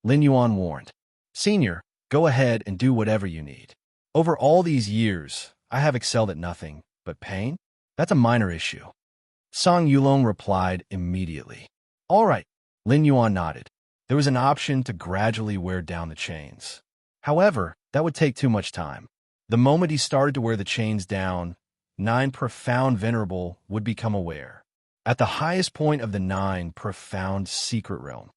Lin Yuan warned. Senior, go ahead and do whatever you need. Over all these years, I have excelled at nothing but pain. That's a minor issue. Tsang Yulong replied immediately. All right. Lin Yuan nodded. There was an option to gradually wear down the chains. However, that would take too much time. The moment he started to wear the chains down, 9 profound venerable would become aware. At the highest point of the 9 profound secret realm,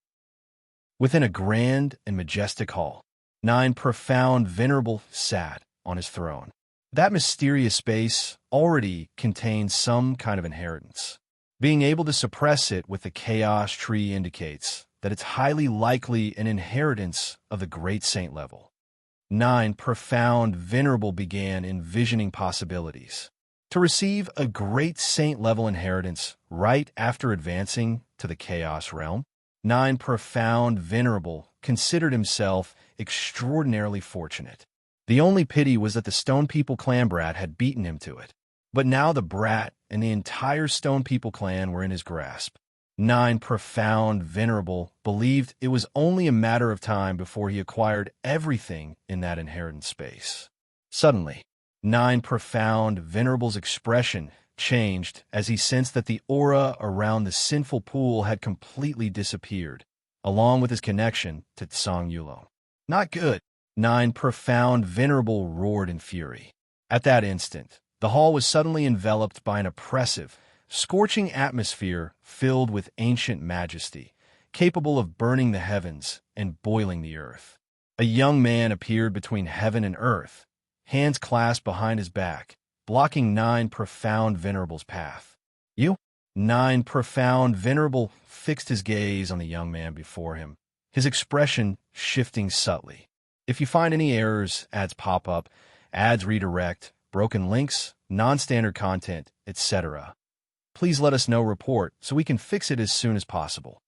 within a grand and majestic hall, 9 profound venerable sat on his throne. That mysterious space already contains some kind of inheritance. Being able to suppress it with the chaos tree indicates that it's highly likely an inheritance of the great saint level. 9 profound venerable began envisioning possibilities. To receive a great saint level inheritance right after advancing to the chaos realm, 9 profound venerable considered himself extraordinarily fortunate. The only pity was that the Stone People clan brat had beaten him to it. But now the brat and the entire Stone People clan were in his grasp. 9 profound venerable believed it was only a matter of time before he acquired everything in that inheritance space. Suddenly, 9 profound venerable's expression changed as he sensed that the aura around the sinful pool had completely disappeared, along with his connection to Tsang Yulong. Not good. 9 profound venerable roared in fury. At that instant, the hall was suddenly enveloped by an oppressive, scorching atmosphere filled with ancient majesty, capable of burning the heavens and boiling the earth. A young man appeared between heaven and earth, hands clasped behind his back, blocking 9 profound venerable's path. You? 9 profound venerable fixed his gaze on the young man before him, his expression shifting subtly. If you find any errors, ads pop up, ads redirect, broken links, non-standard content, etc., please let us know report so we can fix it as soon as possible.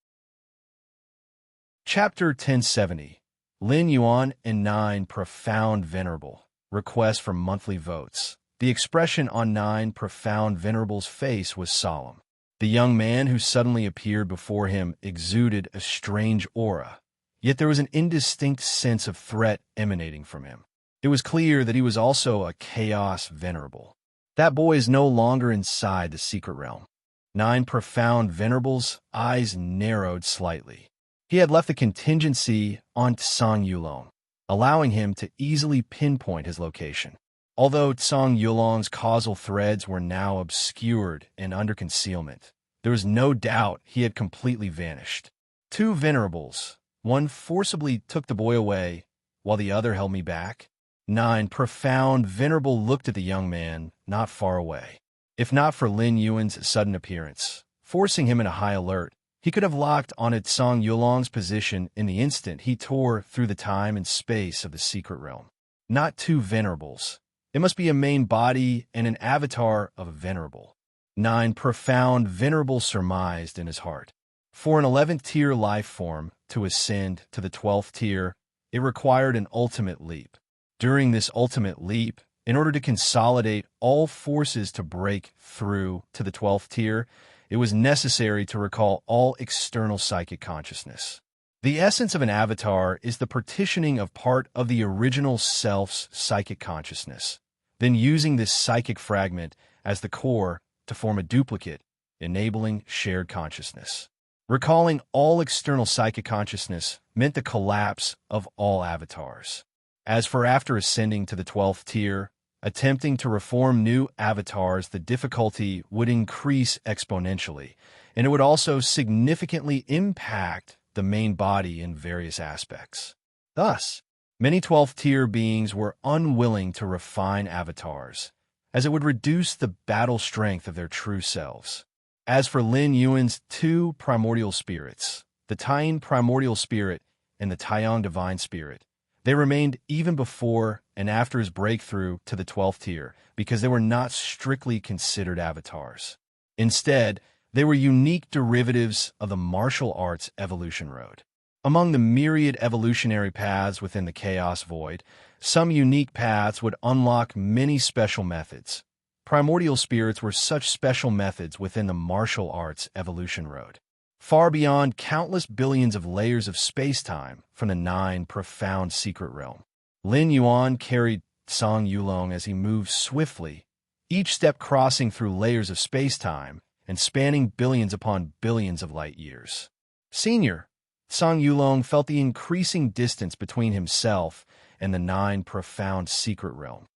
Chapter 1070, Lin Yuan and 9 Profound Venerable. Request for monthly votes. The expression on 9 Profound Venerable's face was solemn. The young man who suddenly appeared before him exuded a strange aura, yet there was an indistinct sense of threat emanating from him. It was clear that he was also a Chaos Venerable. That boy is no longer inside the secret realm. 9 Profound Venerable's eyes narrowed slightly. He had left the contingency on Tsang Yulong, allowing him to easily pinpoint his location. Although Tsang Yulong's causal threads were now obscured and under concealment, there was no doubt he had completely vanished. 2 venerables, one forcibly took the boy away, while the other held me back. 9 Profound Venerable looked at the young man not far away. If not for Lin Yuan's sudden appearance, forcing him into high alert, he could have locked onto Tsang Yulong's position in the instant he tore through the time and space of the secret realm. Not 2 venerables. It must be a main body and an avatar of a venerable. 9 Profound Venerable surmised in his heart. For an 11th tier life form to ascend to the 12th tier, it required an ultimate leap. During this ultimate leap, in order to consolidate all forces to break through to the 12th tier, it was necessary to recall all external psychic consciousness. The essence of an avatar is the partitioning of part of the original self's psychic consciousness, then using this psychic fragment as the core to form a duplicate, enabling shared consciousness. Recalling all external psychic consciousness meant the collapse of all avatars. As for after ascending to the 12th tier, attempting to reform new avatars, the difficulty would increase exponentially, and it would also significantly impact the main body in various aspects. Thus, many 12th tier beings were unwilling to refine avatars, as it would reduce the battle strength of their true selves. As for Lin Yuan's 2 primordial spirits, the Taiyin primordial spirit and the Taiyang divine spirit, they remained even before and after his breakthrough to the 12th tier because they were not strictly considered avatars. Instead, they were unique derivatives of the martial arts evolution road. Among the myriad evolutionary paths within the Chaos Void, some unique paths would unlock many special methods. Primordial spirits were such special methods within the martial arts evolution road, far beyond countless billions of layers of space-time from the 9 Profound Secret Realm. Lin Yuan carried Tsang Yulong as he moved swiftly, each step crossing through layers of space-time and spanning billions upon billions of light years. Senior, Tsang Yulong felt the increasing distance between himself and the 9 Profound Secret Realm.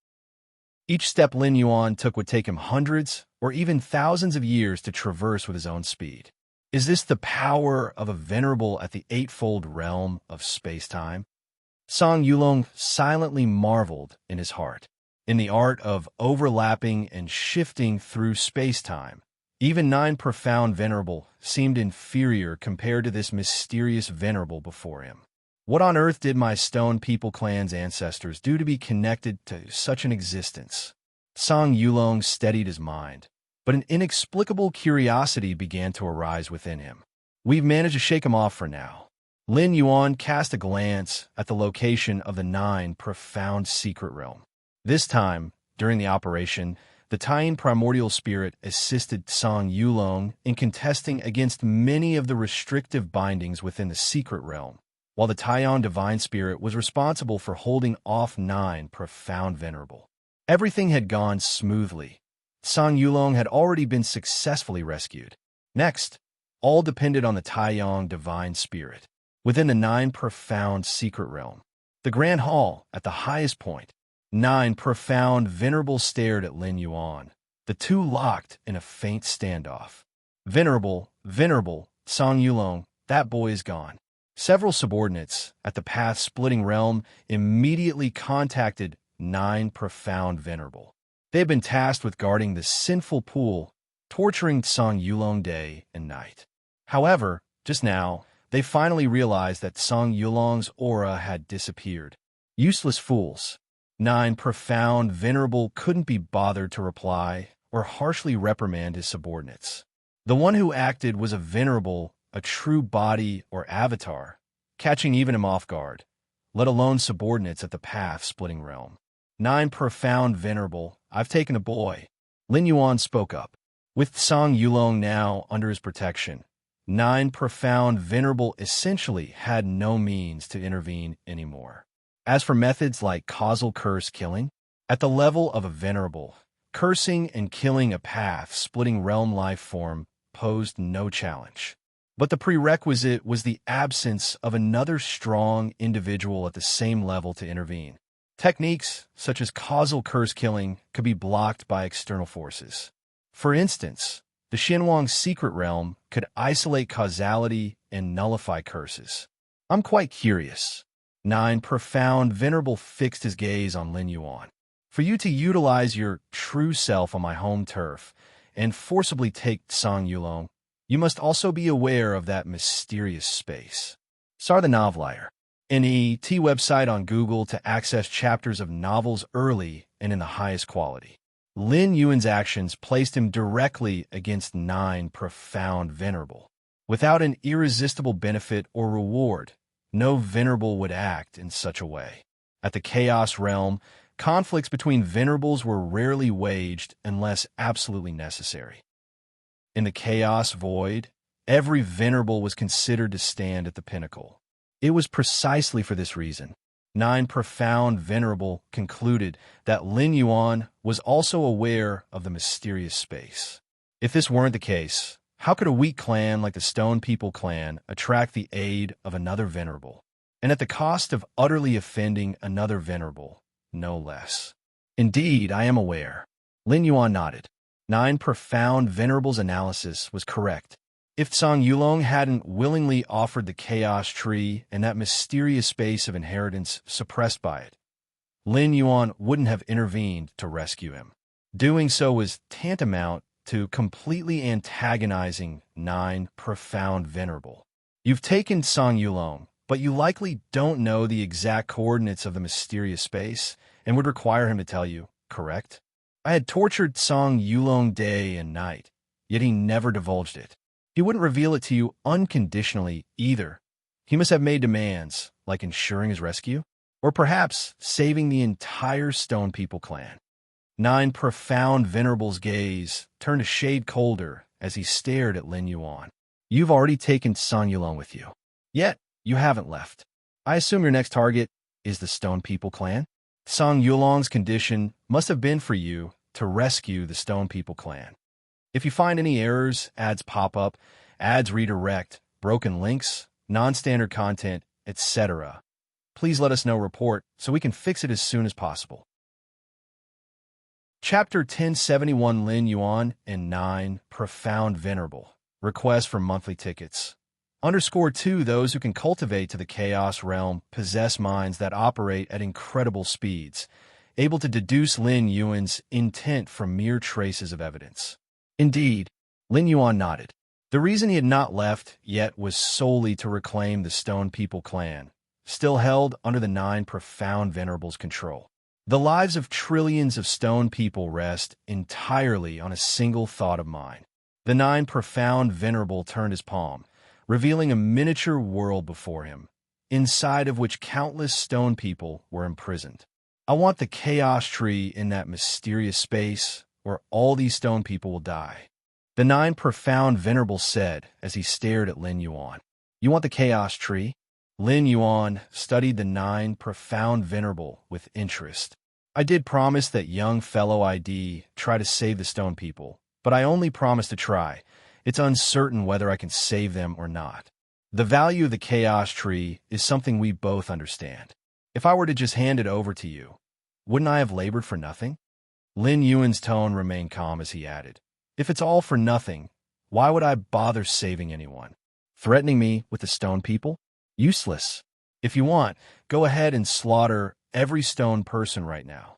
Each step Lin Yuan took would take him hundreds or even thousands of years to traverse with his own speed. Is this the power of a venerable at the eightfold realm of space-time? Tsang Yulong silently marveled in his heart. In the art of overlapping and shifting through space-time, even 9 Profound Venerable seemed inferior compared to this mysterious venerable before him. What on earth did my Stone People clan's ancestors do to be connected to such an existence? Tsang Yulong steadied his mind, but an inexplicable curiosity began to arise within him. We've managed to shake him off for now. Lin Yuan cast a glance at the location of the 9 Profound Secret Realm. This time, during the operation, the Taiyin primordial spirit assisted Tsang Yulong in contesting against many of the restrictive bindings within the secret realm, while the Taiyang divine spirit was responsible for holding off 9 Profound Venerable. Everything had gone smoothly. Tsang Yulong had already been successfully rescued. Next, all depended on the Taiyang divine spirit. Within the 9 Profound Secret Realm, the Grand Hall at the highest point, 9 Profound Venerable stared at Lin Yuan, the two locked in a faint standoff. Venerable, Tsang Yulong, that boy is gone. Several subordinates at the path-splitting realm immediately contacted 9 Profound Venerable. They had been tasked with guarding the sinful pool, torturing Tsang Yulong day and night. However, just now, They finally realized that Song Yulong's aura had disappeared. Useless fools. 9. Profound Venerable couldn't be bothered to reply or harshly reprimand his subordinates. The one who acted was a venerable, a true body or avatar, catching even him off guard, let alone subordinates at the path-splitting realm. 9. Profound Venerable, I've taken a boy. Lin Yuan spoke up. With Song Yulong now under his protection, 9. Profound Venerable essentially had no means to intervene anymore. As for methods like causal curse killing, at the level of a venerable, cursing and killing a path-splitting realm life form posed no challenge. But the prerequisite was the absence of another strong individual at the same level to intervene. Techniques such as causal curse killing could be blocked by external forces. For instance, the Xinhuang's secret realm could isolate causality and nullify curses. I'm quite curious. 9. Profound Venerable fixed his gaze on Lin Yuan. For you to utilize your true self on my home turf and forcibly take Song Yulong, you must also be aware of that mysterious space. Sar the Novelier. NET website on Google to access chapters of novels early and in the highest quality. Lin Yuan's actions placed him directly against 9. Profound Venerable. Without an irresistible benefit or reward, no venerable would act in such a way. At the Chaos Realm, conflicts between venerables were rarely waged unless absolutely necessary. In the Chaos Void, every venerable was considered to stand at the pinnacle. It was precisely for this reason 9. Profound Venerable concluded that Lin Yuan was also aware of the mysterious space. If this weren't the case, how could a weak clan like the Stone People clan attract the aid of another venerable, and at the cost of utterly offending another venerable, no less? Indeed, I am aware. Lin Yuan nodded. 9. Profound Venerable's analysis was correct. If Song Yulong hadn't willingly offered the Chaos Tree and that mysterious space of inheritance suppressed by it, Lin Yuan wouldn't have intervened to rescue him. Doing so was tantamount to completely antagonizing 9. Profound Venerable. You've taken Song Yulong, but you likely don't know the exact coordinates of the mysterious space and would require him to tell you, correct? I had tortured Song Yulong day and night, yet he never divulged it. He wouldn't reveal it to you unconditionally either. He must have made demands, like ensuring his rescue, or perhaps saving the entire Stone People clan. 9. Profound Venerable's gaze turned a shade colder as he stared at Lin Yuan. You've already taken Song Yulong with you, yet you haven't left. I assume your next target is the Stone People clan? Song Yulong's condition must have been for you to rescue the Stone People clan. If you find any errors, ads pop up, ads redirect, broken links, non-standard content, etc., please let us know report so we can fix it as soon as possible. Chapter 1071 Lin Yuan and 9. Profound Venerable. Request for monthly tickets. _2 Those who can cultivate to the Chaos Realm possess minds that operate at incredible speeds, able to deduce Lin Yuan's intent from mere traces of evidence. Indeed, Lin Yuan nodded. The reason he had not left yet was solely to reclaim the Stone People clan, still held under the 9 Profound Venerable's control. The lives of trillions of Stone People rest entirely on a single thought of mine. The 9 Profound Venerable turned his palm, revealing a miniature world before him, inside of which countless Stone People were imprisoned. I want the Chaos Tree in that mysterious space where all these Stone People will die. The 9 Profound Venerable said as he stared at Lin Yuan. You want the Chaos Tree? Lin Yuan studied the 9 Profound Venerable with interest. I did promise that young fellow ID try to save the Stone People, but I only promise to try. It's uncertain whether I can save them or not. The value of the Chaos Tree is something we both understand. If I were to just hand it over to you, wouldn't I have labored for nothing? Lin Yuan's tone remained calm as he added, if it's all for nothing, why would I bother saving anyone? Threatening me with the Stone People? Useless. If you want, go ahead and slaughter every stone person right now.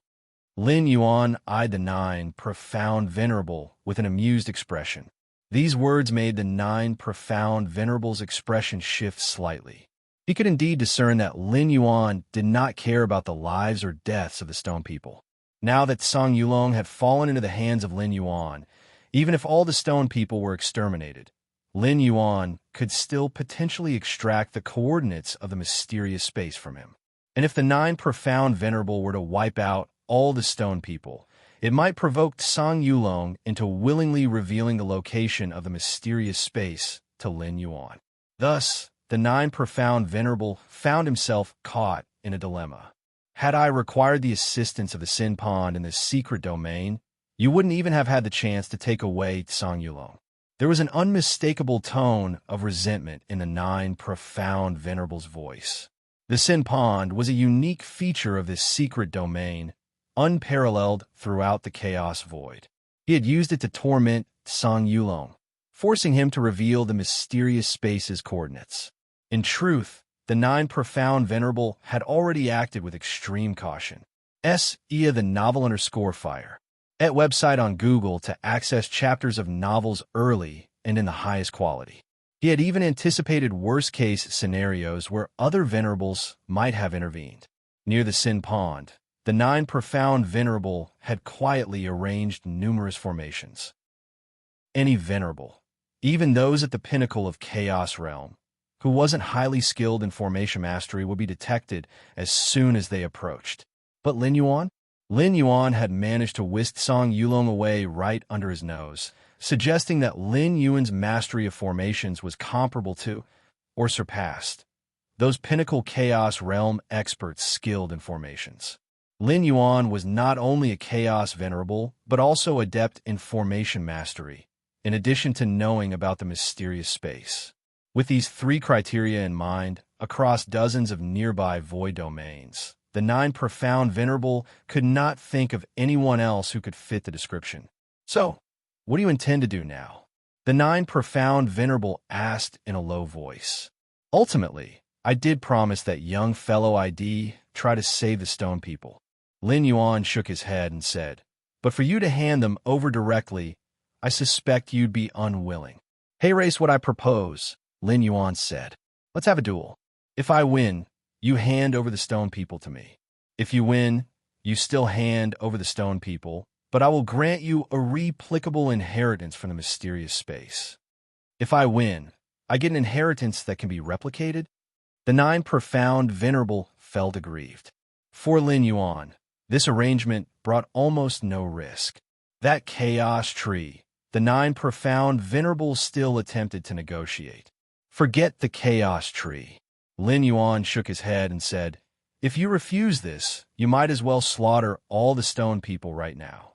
Lin Yuan eyed the 9 Profound Venerable with an amused expression. These words made the 9 profound venerables' expression shift slightly. He could indeed discern that Lin Yuan did not care about the lives or deaths of the stone people. Now that Song Yulong had fallen into the hands of Lin Yuan, even if all the stone people were exterminated, Lin Yuan could still potentially extract the coordinates of the mysterious space from him. And if the 9 profound venerable were to wipe out all the stone people, it might provoke Song Yulong into willingly revealing the location of the mysterious space to Lin Yuan. Thus, the 9 profound venerable found himself caught in a dilemma. Had I required the assistance of the Sin Pond in this secret domain, you wouldn't even have had the chance to take away Song Yulong. There was an unmistakable tone of resentment in the 9 profound venerable's voice. The Sin Pond was a unique feature of this secret domain, unparalleled throughout the Chaos Void. He had used it to torment Song Yulong, forcing him to reveal the mysterious space's coordinates. In truth, the 9 profound venerable had already acted with extreme caution. Ia the novel_fire. At website on Google to access chapters of novels early and in the highest quality. He had even anticipated worst-case scenarios where other venerables might have intervened. Near the Sin Pond, the 9 profound venerable had quietly arranged numerous formations. Any venerable, even those at the pinnacle of Chaos Realm, who wasn't highly skilled in formation mastery, would be detected as soon as they approached. But Lin Yuan? Lin Yuan had managed to whisk Song Yulong away right under his nose, suggesting that Lin Yuan's mastery of formations was comparable to, or surpassed, those pinnacle Chaos Realm experts skilled in formations. Lin Yuan was not only a Chaos Venerable, but also adept in formation mastery, in addition to knowing about the mysterious space. With these 3 criteria in mind, across dozens of nearby void domains, the 9 profound venerable could not think of anyone else who could fit the description. So, what do you intend to do now? The 9 profound venerable asked in a low voice. Ultimately, I did promise that young fellow ID try to save the stone people. Lin Yuan shook his head and said, but for you to hand them over directly, I suspect you'd be unwilling. Hey, race, what I propose, Lin Yuan said. Let's have a duel. If I win, you hand over the stone people to me. If you win, you still hand over the stone people, but I will grant you a replicable inheritance from the mysterious space. If I win, I get an inheritance that can be replicated. The 9 profound venerable felt aggrieved. For Lin Yuan, this arrangement brought almost no risk. That chaos tree, the 9 profound venerables still attempted to negotiate. Forget the chaos tree. Lin Yuan shook his head and said, if you refuse this, you might as well slaughter all the stone people right now.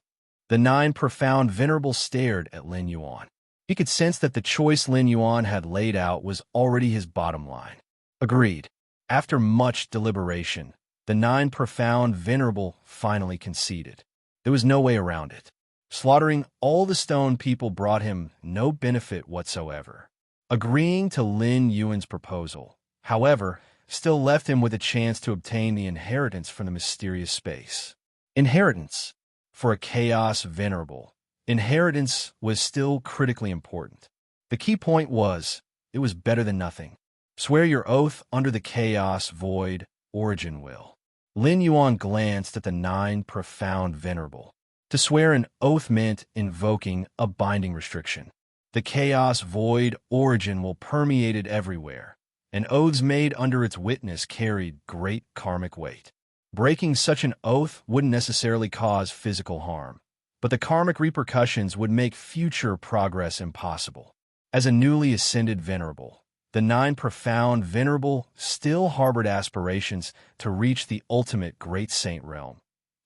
The 9 profound venerables stared at Lin Yuan. He could sense that the choice Lin Yuan had laid out was already his bottom line. Agreed. After much deliberation, the 9 profound venerable finally conceded. There was no way around it. Slaughtering all the stone people brought him no benefit whatsoever. Agreeing to Lin Yuan's proposal, however, still left him with a chance to obtain the inheritance from the mysterious space. Inheritance. For a Chaos Venerable, inheritance was still critically important. The key point was, it was better than nothing. Swear your oath under the Chaos Void Origin Will. Lin Yuan glanced at the 9 profound venerable. To swear an oath meant invoking a binding restriction. The Chaos Void Origin Will permeated everywhere, and oaths made under its witness carried great karmic weight. Breaking such an oath wouldn't necessarily cause physical harm, but the karmic repercussions would make future progress impossible. As a newly ascended venerable, the 9 profound venerable still harbored aspirations to reach the ultimate great saint realm.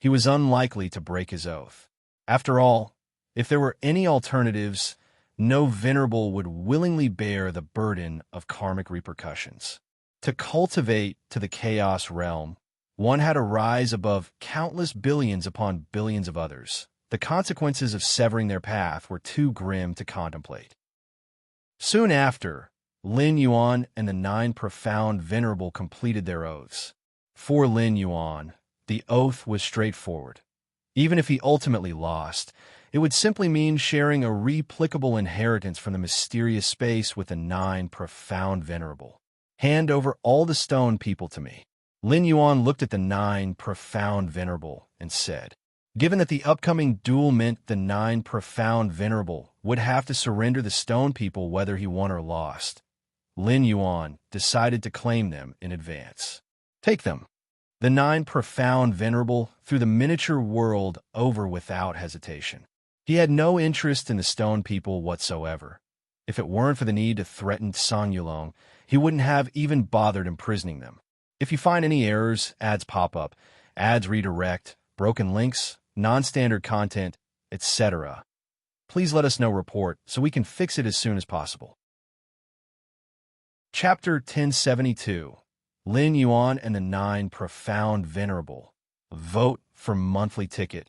He was unlikely to break his oath. After all, if there were any alternatives, no venerable would willingly bear the burden of karmic repercussions. To cultivate to the chaos realm, one had to rise above countless billions upon billions of others. The consequences of severing their path were too grim to contemplate. Soon after, Lin Yuan and the 9 profound venerable completed their oaths. For Lin Yuan, the oath was straightforward. Even if he ultimately lost, It would simply mean sharing a replicable inheritance from the mysterious space with the 9 profound venerable. Hand over all the stone people to me. Lin Yuan looked at the 9 profound venerable and said, given that the upcoming duel meant the 9 profound venerable would have to surrender the stone people whether he won or lost, Lin Yuan decided to claim them in advance. Take them. The 9 profound venerable threw the miniature world over without hesitation. He had no interest in the stone people whatsoever. If it weren't for the need to threaten Song Yulong, he wouldn't have even bothered imprisoning them. If you find any errors, ads pop up, ads redirect, broken links, non-standard content, etc., please let us know report so we can fix it as soon as possible. Chapter 1072. Lin Yuan and the 9 Profound Venerable. Vote for monthly ticket.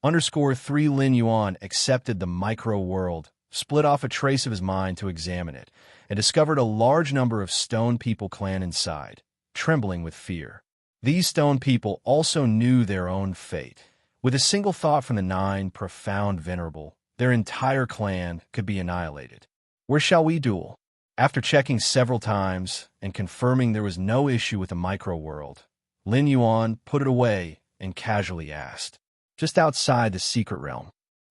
_3 Lin Yuan accepted the micro-world, split off a trace of his mind to examine it, and discovered a large number of stone people clan inside, trembling with fear. These stone people also knew their own fate. With a single thought from the 9 Profound Venerable, their entire clan could be annihilated. Where shall we duel? After checking several times and confirming there was no issue with the micro-world, Lin Yuan put it away and casually asked, just outside the secret realm.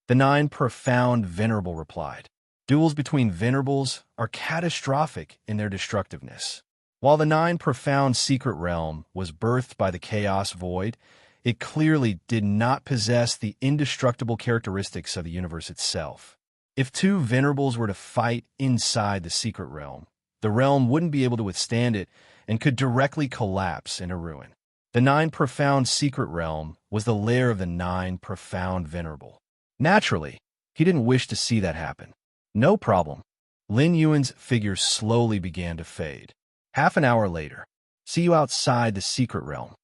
The 9 Profound Venerable replied, duels between venerables are catastrophic in their destructiveness. While the 9 Profound Secret Realm was birthed by the Chaos Void, it clearly did not possess the indestructible characteristics of the universe itself. If 2 venerables were to fight inside the secret realm, the realm wouldn't be able to withstand it and could directly collapse into ruin. The 9 Profound Secret Realm was the lair of the 9 Profound Venerable. Naturally, he didn't wish to see that happen. No problem. Lin Yuan's figure slowly began to fade. Half an hour later, see you outside the secret realm.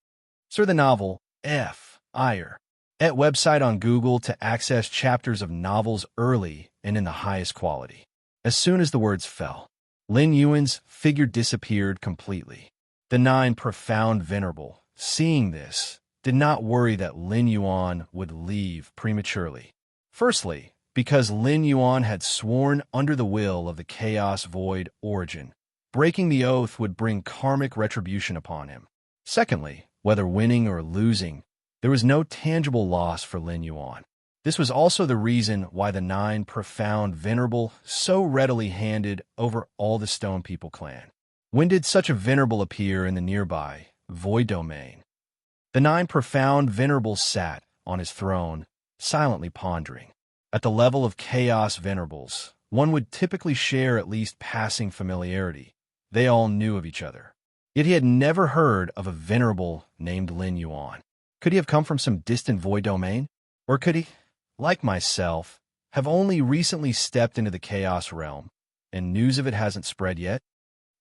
Sir, the novel F. Ire. At website on Google to access chapters of novels early and in the highest quality. As soon as the words fell, Lin Yuan's figure disappeared completely. The 9 Profound Venerable, seeing this, did not worry that Lin Yuan would leave prematurely. Firstly, because Lin Yuan had sworn under the will of the Chaos Void origin, breaking the oath would bring karmic retribution upon him. Secondly, whether winning or losing, there was no tangible loss for Lin Yuan. This was also the reason why the 9 Profound Venerable so readily handed over all the Stone People clan. When did such a venerable appear in the nearby Void Domain? The 9 Profound Venerable sat on his throne, silently pondering. At the level of Chaos Venerables, one would typically share at least passing familiarity. They all knew of each other. Yet he had never heard of a venerable named Lin Yuan. Could he have come from some distant void domain? Or could he, like myself, have only recently stepped into the Chaos Realm, and news of it hasn't spread yet?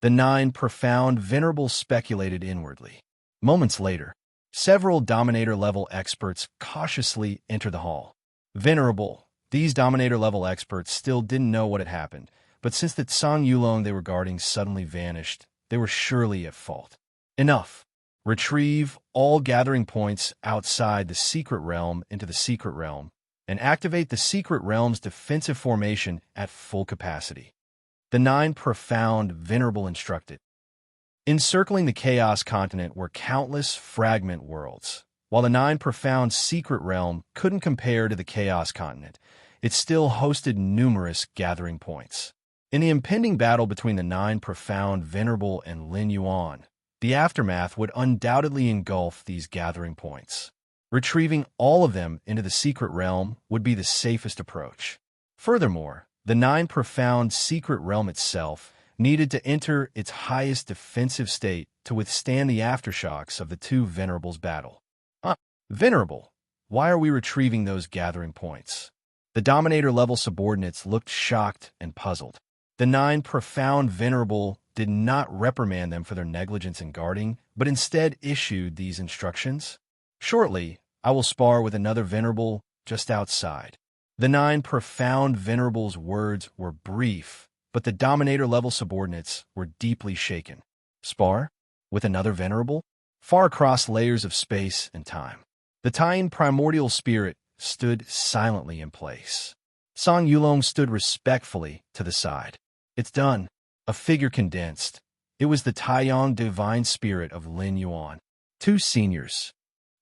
The 9 Profound Venerables speculated inwardly. Moments later, several Dominator-level experts cautiously entered the hall. Venerable, these Dominator-level experts still didn't know what had happened, but since the Song Yulong they were guarding suddenly vanished, they were surely at fault. Enough. Retrieve all gathering points outside the secret realm into the secret realm, and activate the secret realm's defensive formation at full capacity. The 9 Profound Venerable instructed. Encircling the Chaos Continent were countless fragment worlds. While the 9 Profound Secret Realm couldn't compare to the Chaos Continent, it still hosted numerous gathering points. In the impending battle between the 9 Profound Venerable and Lin Yuan, the aftermath would undoubtedly engulf these gathering points. Retrieving all of them into the secret realm would be the safest approach. Furthermore, the 9 Profound Secret Realm itself needed to enter its highest defensive state to withstand the aftershocks of the 2 Venerables' battle. Venerable, why are we retrieving those gathering points? The Dominator-level subordinates looked shocked and puzzled. The 9 Profound Venerable did not reprimand them for their negligence in guarding, but instead issued these instructions. Shortly, I will spar with another Venerable just outside. The 9 Profound Venerables' words were brief, but the Dominator-level subordinates were deeply shaken. Spar? With another Venerable? Far across layers of space and time. The Tian primordial spirit stood silently in place. Song Yulong stood respectfully to the side. It's done. A figure condensed. It was the Taiyang divine spirit of Lin Yuan. Two seniors.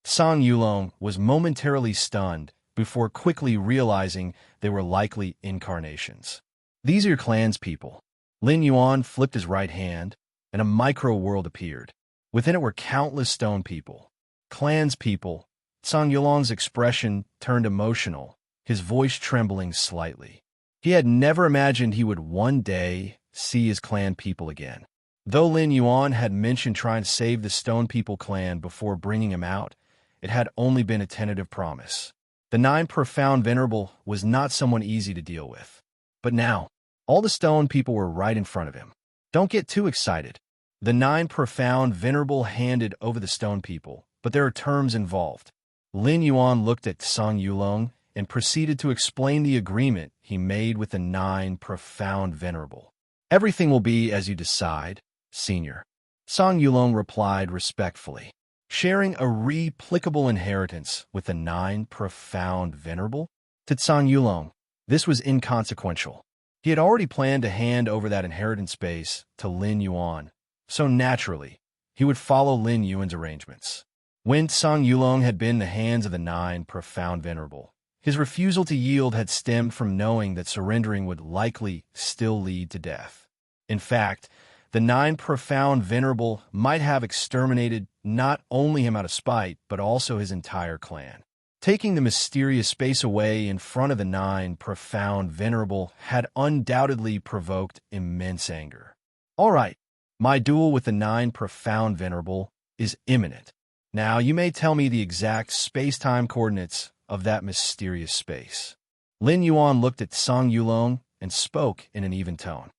Song Yulong was momentarily stunned before quickly realizing they were likely incarnations. These are your clan's people. Lin Yuan flipped his right hand, and a micro-world appeared. Within it were countless stone people. Clan's people. Song Yulong's expression turned emotional, his voice trembling slightly. He had never imagined he would one day see his clan people again. Though Lin Yuan had mentioned trying to save the Stone People clan before bringing him out, it had only been a tentative promise. The Nine Profound Venerable was not someone easy to deal with. But now, all the Stone People were right in front of him. Don't get too excited. The Nine Profound Venerable handed over the Stone People, but there are terms involved. Lin Yuan looked at Song Yulong and proceeded to explain the agreement he made with the Nine Profound Venerable. Everything will be as you decide, Senior. Song Yulong replied respectfully. Sharing a replicable inheritance with the Nine Profound Venerable? To Song Yulong, this was inconsequential. He had already planned to hand over that inheritance space to Lin Yuan, so naturally, he would follow Lin Yuan's arrangements. When Song Yulong had been in the hands of the Nine Profound Venerable, his refusal to yield had stemmed from knowing that surrendering would likely still lead to death. In fact, the Nine Profound Venerable might have exterminated not only him out of spite, but also his entire clan. Taking the mysterious space away in front of the Nine Profound Venerable had undoubtedly provoked immense anger. All right, my duel with the Nine Profound Venerable is imminent. Now you may tell me the exact space-time coordinates of that mysterious space. Lin Yuan looked at Song Yulong and spoke in an even tone.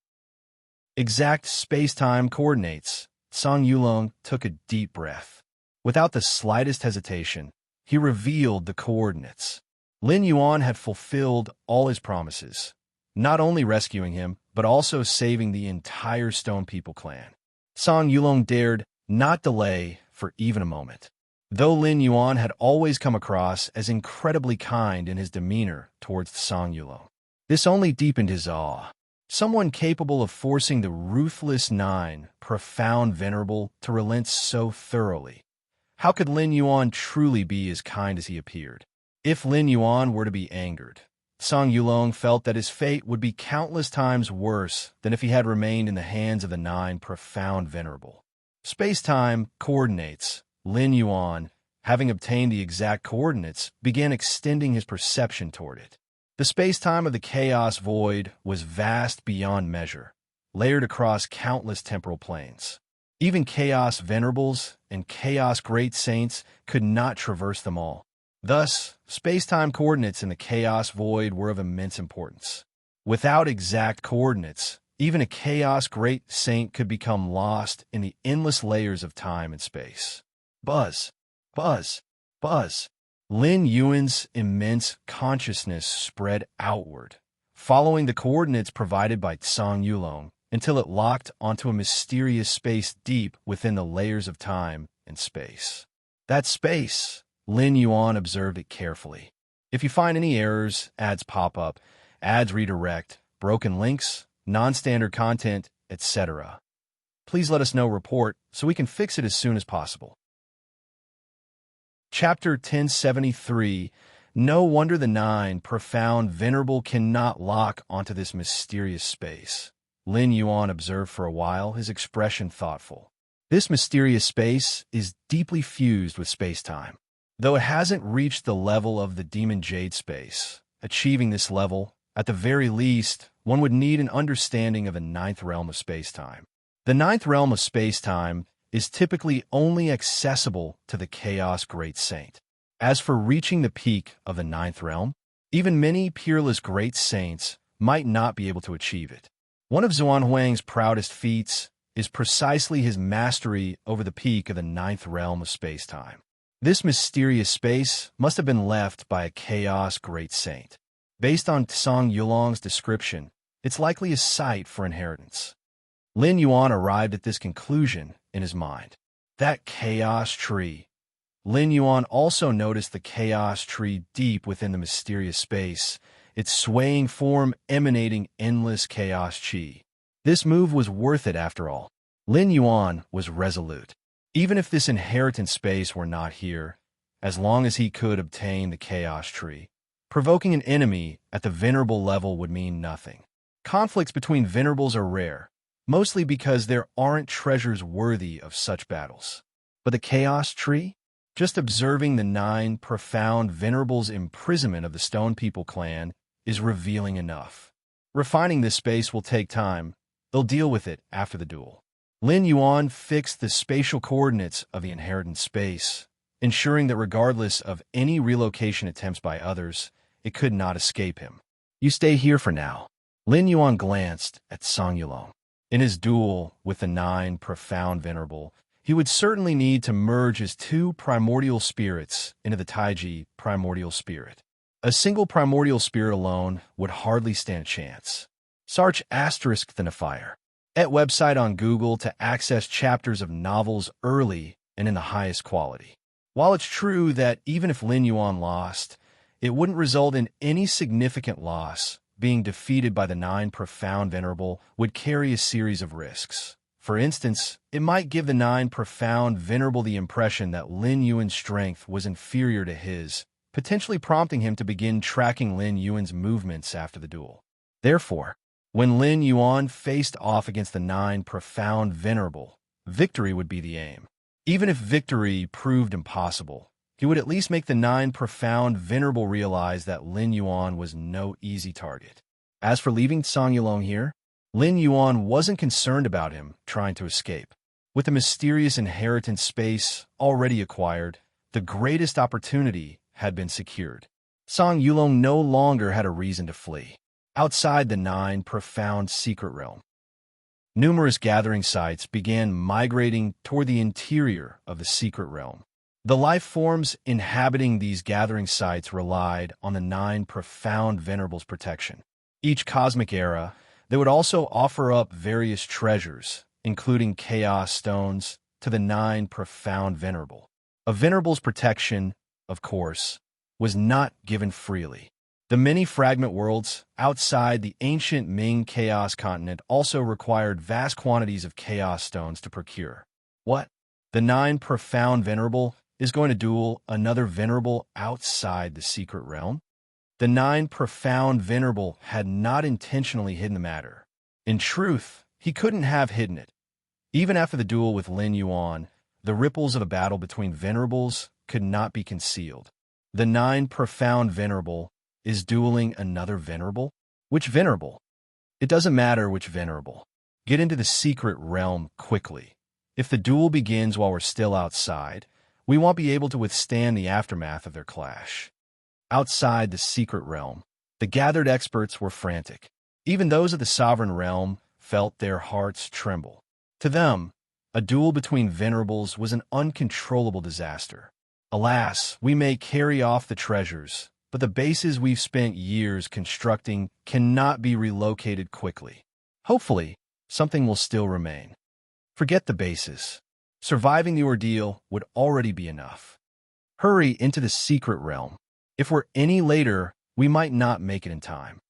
Exact space-time coordinates. Song Yulong took a deep breath. Without the slightest hesitation, he revealed the coordinates. Lin Yuan had fulfilled all his promises, not only rescuing him, but also saving the entire Stone People clan. Song Yulong dared not delay for even a moment. Though Lin Yuan had always come across as incredibly kind in his demeanor towards Song Yulong, this only deepened his awe. Someone capable of forcing the ruthless Nine Profound Venerable to relent so thoroughly. How could Lin Yuan truly be as kind as he appeared? If Lin Yuan were to be angered, Song Yulong felt that his fate would be countless times worse than if he had remained in the hands of the Nine Profound Venerable. Space-time coordinates. Lin Yuan, having obtained the exact coordinates, began extending his perception toward it. The space-time of the chaos void was vast beyond measure, layered across countless temporal planes. Even chaos venerables and chaos great saints could not traverse them all. Thus, space-time coordinates in the chaos void were of immense importance. Without exact coordinates, even a chaos great saint could become lost in the endless layers of time and space. Buzz, buzz, buzz. Lin Yuan's immense consciousness spread outward, following the coordinates provided by Song Yulong until it locked onto a mysterious space deep within the layers of time and space. That space, Lin Yuan observed it carefully. If you find any errors, ads pop up, ads redirect, broken links, non-standard content, etc., please let us know. Report so we can fix it as soon as possible. Chapter 1073. No wonder the Nine Profound Venerable cannot lock onto this mysterious space. Lin Yuan observed for a while, his expression thoughtful. This mysterious space is deeply fused with space-time. Though it hasn't reached the level of the Demon Jade space, achieving this level, at the very least, one would need an understanding of the ninth realm of space-time. The ninth realm of space-time is typically only accessible to the Chaos Great Saint. As for reaching the peak of the ninth realm, even many peerless great saints might not be able to achieve it. One of Zuan Huang's proudest feats is precisely his mastery over the peak of the ninth realm of space-time. This mysterious space must have been left by a Chaos Great Saint. Based on Song Yulong's description, it's likely a site for inheritance. Lin Yuan arrived at this conclusion in his mind. That chaos tree. Lin Yuan also noticed the chaos tree deep within the mysterious space, its swaying form emanating endless chaos chi. This move was worth it after all. Lin Yuan was resolute. Even if this inheritance space were not here, as long as he could obtain the chaos tree, provoking an enemy at the venerable level would mean nothing. Conflicts between venerables are rare, mostly because there aren't treasures worthy of such battles. But the chaos tree? Just observing the 9 profound venerables' imprisonment of the Stone People clan is revealing enough. Refining this space will take time. They'll deal with it after the duel. Lin Yuan fixed the spatial coordinates of the inheritance space, ensuring that regardless of any relocation attempts by others, it could not escape him. You stay here for now. Lin Yuan glanced at Song Yulong. In his duel with the 9 profound venerable, he would certainly need to merge his 2 primordial spirits into the Taiji primordial spirit. A single primordial spirit alone would hardly stand a chance. Search *the at website on Google to access chapters of novels early and in the highest quality. While it's true that even if Lin Yuan lost, it wouldn't result in any significant loss, being defeated by the 9 profound venerable would carry a series of risks. For instance, it might give the 9 profound venerable the impression that Lin Yuan's strength was inferior to his, potentially prompting him to begin tracking Lin Yuan's movements after the duel. Therefore, when Lin Yuan faced off against the 9 profound venerable, victory would be the aim. Even if victory proved impossible, he would at least make the 9 profound venerable realize that Lin Yuan was no easy target. As for leaving Song Yulong here, Lin Yuan wasn't concerned about him trying to escape. With the mysterious inheritance space already acquired, the greatest opportunity had been secured. Song Yulong no longer had a reason to flee. Outside the 9 profound secret realm, numerous gathering sites began migrating toward the interior of the secret realm. The life forms inhabiting these gathering sites relied on the 9 profound venerables' protection. Each cosmic era, they would also offer up various treasures, including chaos stones, to the 9 profound venerable. A venerable's protection, of course, was not given freely. The many fragment worlds outside the ancient Ming Chaos continent also required vast quantities of chaos stones to procure. What? The 9 profound venerable is going to duel another venerable outside the secret realm? The 9 profound venerable had not intentionally hidden the matter. In truth, he couldn't have hidden it. Even after the duel with Lin Yuan, the ripples of a battle between venerables could not be concealed. The 9 profound venerable is dueling another venerable? Which venerable? It doesn't matter which venerable. Get into the secret realm quickly. If the duel begins while we're still outside, we won't be able to withstand the aftermath of their clash. Outside the secret realm, the gathered experts were frantic. Even those of the sovereign realm felt their hearts tremble. To them, a duel between venerables was an uncontrollable disaster. Alas, we may carry off the treasures, but the bases we've spent years constructing cannot be relocated quickly. Hopefully, something will still remain. Forget the bases. Surviving the ordeal would already be enough. Hurry into the secret realm. If we're any later, we might not make it in time.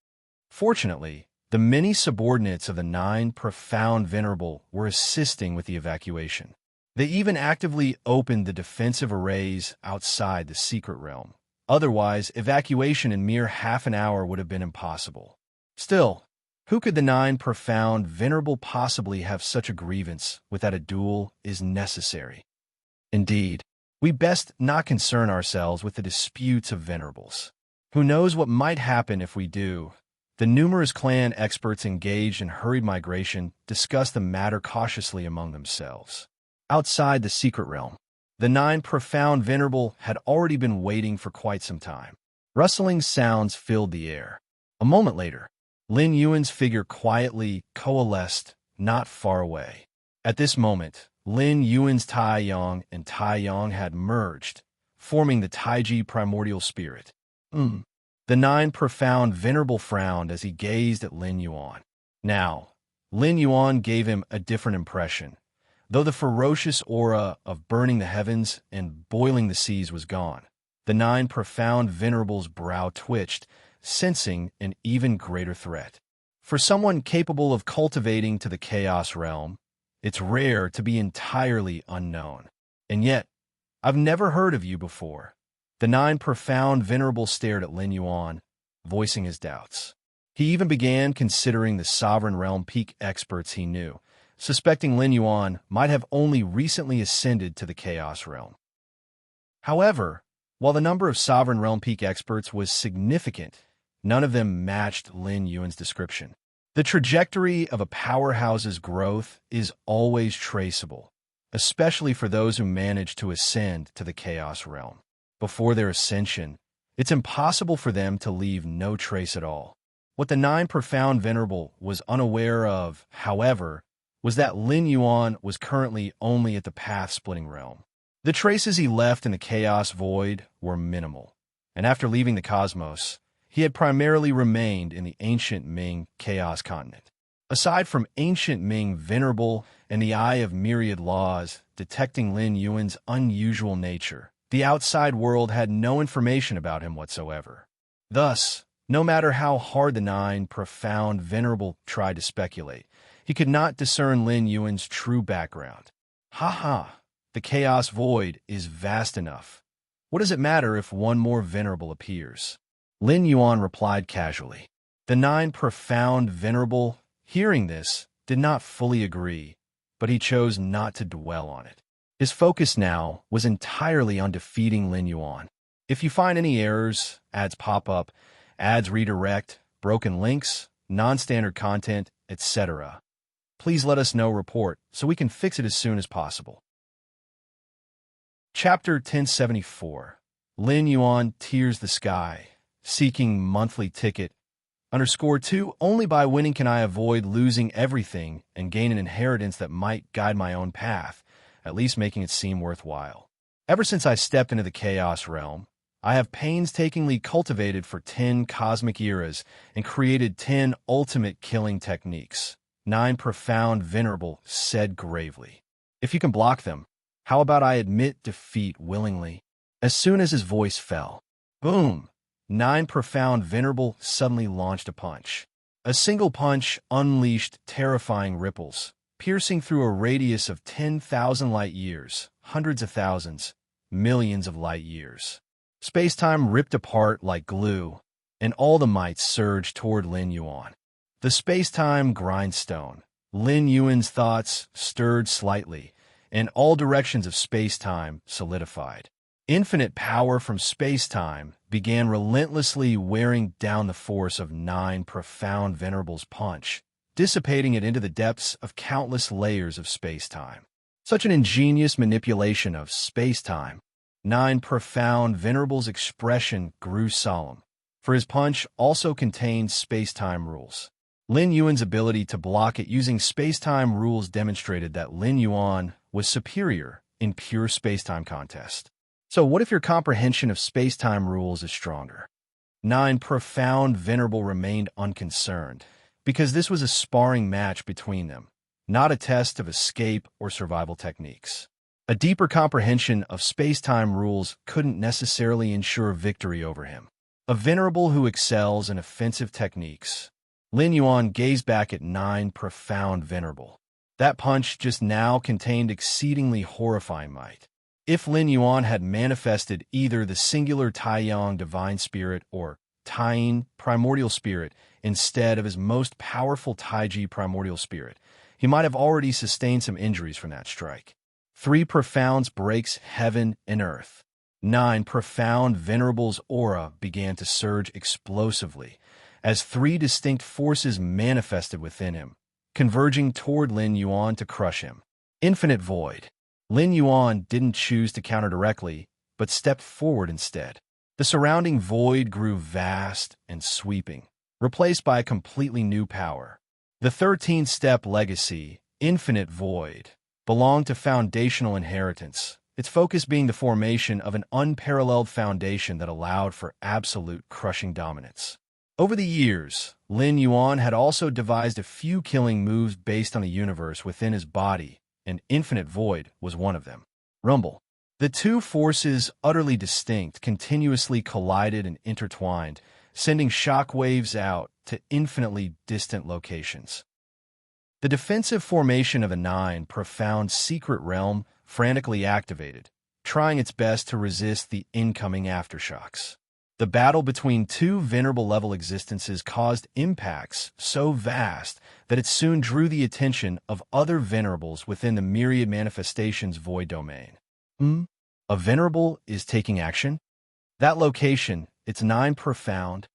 Fortunately, the many subordinates of the 9 profound venerable were assisting with the evacuation. They even actively opened the defensive arrays outside the secret realm. Otherwise, evacuation in mere half an hour would have been impossible. Still, who could the 9 profound venerable possibly have such a grievance with that a duel is necessary? Indeed, we best not concern ourselves with the disputes of venerables. Who knows what might happen if we do? The numerous clan experts engaged in hurried migration discussed the matter cautiously among themselves. Outside the secret realm, the 9 profound venerable had already been waiting for quite some time. Rustling sounds filled the air. A moment later, Lin Yuan's figure quietly coalesced not far away. At this moment, Lin Yuan's Tai Yong and Tai Yong had merged, forming the Taiji primordial spirit. The 9 profound venerable frowned as he gazed at Lin Yuan. Now, Lin Yuan gave him a different impression, Though the ferocious aura of burning the heavens and boiling the seas was gone, the 9 profound venerables' brow twitched, sensing an even greater threat. For someone capable of cultivating to the chaos realm, it's rare to be entirely unknown. And yet, I've never heard of you before. The 9 profound venerables stared at Lin Yuan, voicing his doubts. He even began considering the sovereign realm peak experts he knew, suspecting Lin Yuan might have only recently ascended to the chaos realm. However, while the number of sovereign realm peak experts was significant, none of them matched Lin Yuan's description. The trajectory of a powerhouse's growth is always traceable, especially for those who manage to ascend to the chaos realm. Before their ascension, it's impossible for them to leave no trace at all. What the 9 profound venerable was unaware of, however, was that Lin Yuan was currently only at the path-splitting realm. The traces he left in the chaos void were minimal, and after leaving the cosmos, he had primarily remained in the ancient Ming chaos continent. Aside from ancient Ming venerable and the Eye of Myriad Laws detecting Lin Yuan's unusual nature, the outside world had no information about him whatsoever. Thus, no matter how hard the 9 profound venerable tried to speculate, he could not discern Lin Yuan's true background. Ha! The chaos void is vast enough. What does it matter if one more venerable appears? Lin Yuan replied casually. The 9 profound venerable, hearing this, did not fully agree, but he chose not to dwell on it. His focus now was entirely on defeating Lin Yuan. If you find any errors, ads pop up, ads redirect, broken links, non-standard content, etc., please let us know report so we can fix it as soon as possible. Chapter 1074. Lin Yuan Tears the Sky, Seeking Monthly Ticket. _2 Only by winning can I avoid losing everything and gain an inheritance that might guide my own path, at least making it seem worthwhile. Ever since I stepped into the chaos realm, I have painstakingly cultivated for 10 cosmic eras and created 10 ultimate killing techniques. 9 profound venerable said gravely. If you can block them, how about I admit defeat willingly? As soon as his voice fell, boom! 9 profound venerable suddenly launched a punch. A single punch unleashed terrifying ripples, piercing through a radius of 10,000 light years, hundreds of thousands, millions of light years. Space-time ripped apart like glue, and all the might surged toward Lin Yuan. The space-time grindstone. Lin Yuan's thoughts stirred slightly, and all directions of space-time solidified. Infinite power from space-time began relentlessly wearing down the force of 9 profound venerables' punch, dissipating it into the depths of countless layers of space-time. Such an ingenious manipulation of space-time. 9 profound venerables' expression grew solemn, for his punch also contained space-time rules. Lin Yuan's ability to block it using space-time rules demonstrated that Lin Yuan was superior in pure space-time contest. So what if your comprehension of space-time rules is stronger? 9 profound venerable remained unconcerned, because this was a sparring match between them, not a test of escape or survival techniques. A deeper comprehension of space-time rules couldn't necessarily ensure victory over him. A venerable who excels in offensive techniques. Lin Yuan gazed back at 9 profound venerable. That punch just now contained exceedingly horrifying might. If Lin Yuan had manifested either the singular Taiyang Divine Spirit or Taiyin Primordial Spirit instead of his most powerful Taiji Primordial Spirit, he might have already sustained some injuries from that strike. 3 profounds breaks heaven and earth. 9 profound venerables' aura began to surge explosively as 3 distinct forces manifested within him, converging toward Lin Yuan to crush him. Infinite void. Lin Yuan didn't choose to counter directly, but stepped forward instead. The surrounding void grew vast and sweeping, replaced by a completely new power. The 13-step legacy, Infinite Void, belonged to foundational inheritance, its focus being the formation of an unparalleled foundation that allowed for absolute crushing dominance. Over the years, Lin Yuan had also devised a few killing moves based on the universe within his body, and infinite void was one of them. Rumble. The two forces, utterly distinct, continuously collided and intertwined, sending shock waves out to infinitely distant locations. The defensive formation of a 9 profound secret realm frantically activated, trying its best to resist the incoming aftershocks. The battle between two venerable-level existences caused impacts so vast that it soon drew the attention of other venerables within the myriad manifestations void domain. A venerable is taking action? That location, it's 9 profound.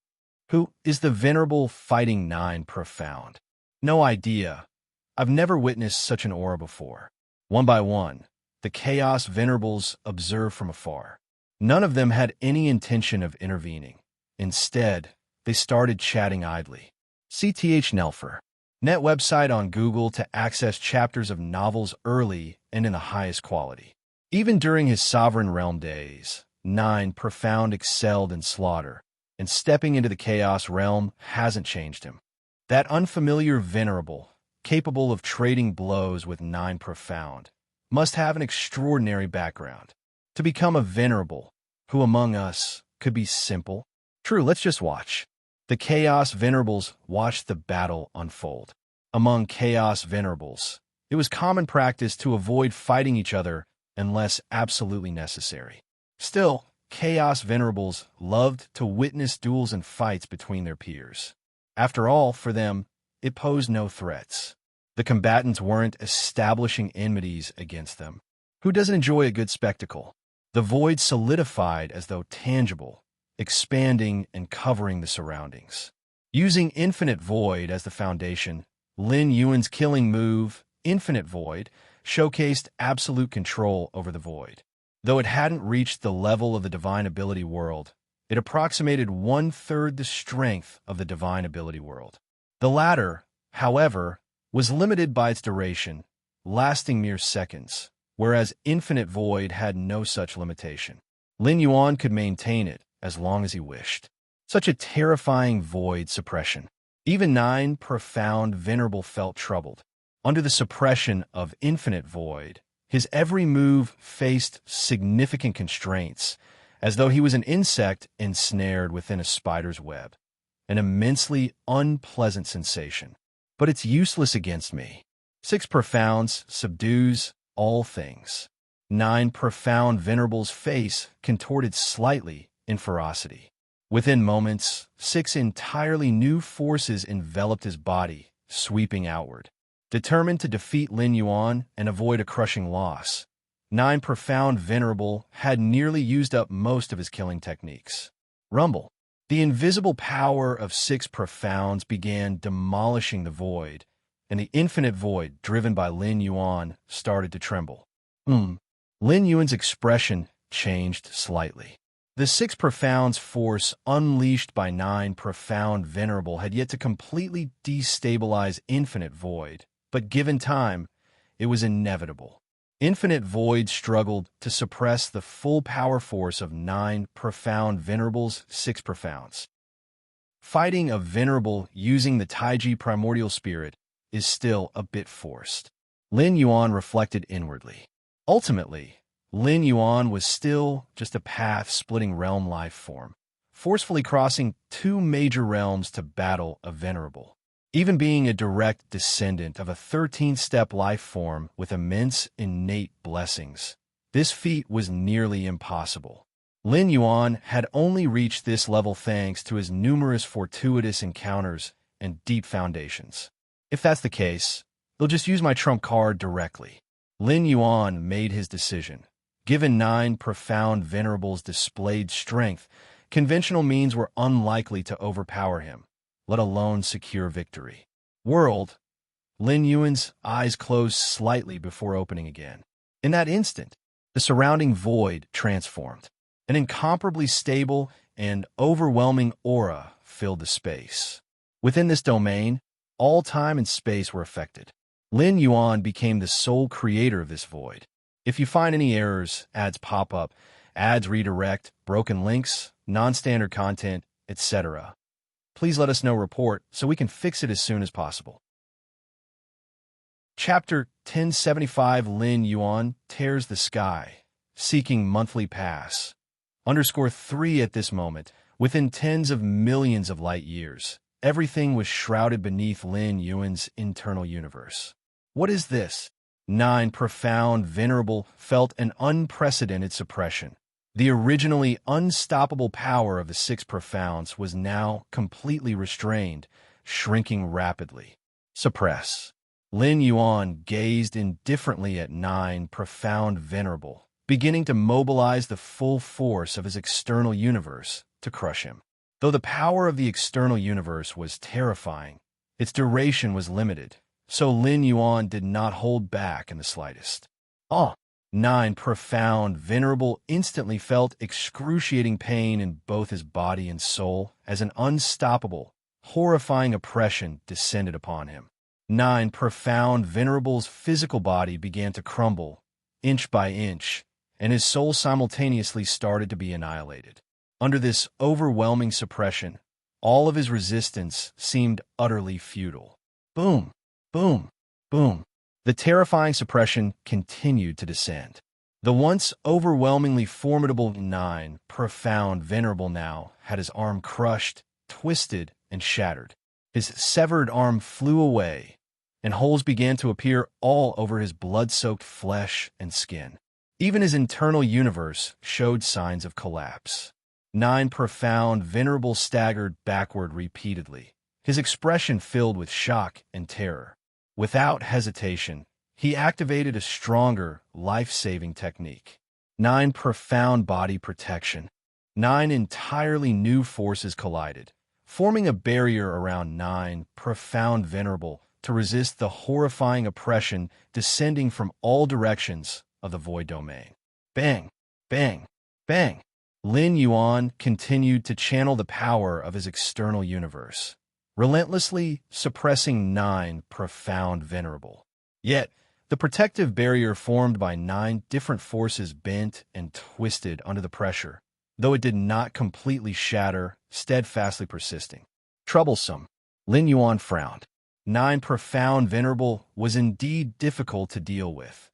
Who is the venerable fighting 9 profound? No idea. I've never witnessed such an aura before. One by one, the chaos venerables observed from afar. None of them had any intention of intervening. Instead, they started chatting idly. CTH Nelfer. Net website on Google to access chapters of novels early and in the highest quality. Even during his Sovereign Realm days, 9 Profound excelled in slaughter, and stepping into the Chaos Realm hasn't changed him. That unfamiliar venerable, capable of trading blows with 9 Profound, must have an extraordinary background. To become a venerable, who among us could be simple? True, let's just watch. The Chaos Venerables watched the battle unfold. Among Chaos Venerables, it was common practice to avoid fighting each other unless absolutely necessary. Still, Chaos Venerables loved to witness duels and fights between their peers. After all, for them, it posed no threats. The combatants weren't establishing enmities against them. Who doesn't enjoy a good spectacle? The void solidified as though tangible, expanding and covering the surroundings. Using Infinite Void as the foundation, Lin Yuan's killing move, Infinite Void, showcased absolute control over the void. Though it hadn't reached the level of the Divine Ability world, it approximated 1/3 the strength of the Divine Ability world. The latter, however, was limited by its duration, lasting mere seconds, whereas Infinite Void had no such limitation. Lin Yuan could maintain it as long as he wished. Such a terrifying void suppression. Even 9 Profound Venerable felt troubled. Under the suppression of Infinite Void, his every move faced significant constraints, as though he was an insect ensnared within a spider's web. An immensely unpleasant sensation. But it's useless against me. 6 Profounds subdues all things. 9 Profound Venerable's face contorted slightly in ferocity. Within moments, 6 entirely new forces enveloped his body, sweeping outward. Determined to defeat Lin Yuan and avoid a crushing loss, 9 Profound Venerable had nearly used up most of his killing techniques. Rumble. The invisible power of 6 Profounds began demolishing the void, and the Infinite Void, driven by Lin Yuan, started to tremble. Lin Yuan's expression changed slightly. The 6 Profounds force unleashed by 9 Profound Venerable had yet to completely destabilize Infinite Void, but given time, it was inevitable. Infinite Void struggled to suppress the full power force of 9 Profound Venerable's 6 Profounds. Fighting a Venerable using the Taiji Primordial Spirit is still a bit forced. Lin Yuan reflected inwardly. Ultimately, Lin Yuan was still just a path-splitting realm life form, forcefully crossing 2 major realms to battle a Venerable. Even being a direct descendant of a 13-step life form with immense innate blessings, this feat was nearly impossible. Lin Yuan had only reached this level thanks to his numerous fortuitous encounters and deep foundations. If that's the case, they'll just use my trump card directly. Lin Yuan made his decision. Given 9 Profound Venerables' displayed strength, conventional means were unlikely to overpower him, let alone secure victory. World. Lin Yuan's eyes closed slightly before opening again. In that instant, the surrounding void transformed. An incomparably stable and overwhelming aura filled the space. Within this domain, all time and space were affected. Lin Yuan became the sole creator of this void. If you find any errors, ads pop up, ads redirect, broken links, non-standard content, etc., please let us know report so we can fix it as soon as possible. Chapter 1075 Lin Yuan tears the sky, seeking monthly pass. _3 At this moment, within tens of millions of light years, everything was shrouded beneath Lin Yuan's internal universe. What is this? 9 Profound Venerable felt an unprecedented suppression. The originally unstoppable power of the 6 Profounds was now completely restrained, shrinking rapidly. Suppress. Lin Yuan gazed indifferently at 9 Profound Venerable, beginning to mobilize the full force of his external universe to crush him. Though the power of the external universe was terrifying, its duration was limited, so Lin Yuan did not hold back in the slightest. 9 Profound Venerable instantly felt excruciating pain in both his body and soul as an unstoppable, horrifying oppression descended upon him. 9 Profound Venerable's physical body began to crumble, inch by inch, and his soul simultaneously started to be annihilated. Under this overwhelming suppression, all of his resistance seemed utterly futile. Boom, boom, boom. The terrifying suppression continued to descend. The once overwhelmingly formidable 9 Profound Venerable now had his arm crushed, twisted, and shattered. His severed arm flew away, and holes began to appear all over his blood-soaked flesh and skin. Even his internal universe showed signs of collapse. 9 Profound Venerable staggered backward repeatedly, his expression filled with shock and terror. Without hesitation, he activated a stronger, life-saving technique. 9 Profound Body Protection. 9 entirely new forces collided, forming a barrier around 9 Profound Venerable to resist the horrifying oppression descending from all directions of the void domain. Bang, bang, bang. Lin Yuan continued to channel the power of his external universe, relentlessly suppressing 9 Profound Venerable. Yet, the protective barrier formed by 9 different forces bent and twisted under the pressure, though it did not completely shatter, steadfastly persisting. Troublesome. Lin Yuan frowned. 9 Profound Venerable was indeed difficult to deal with.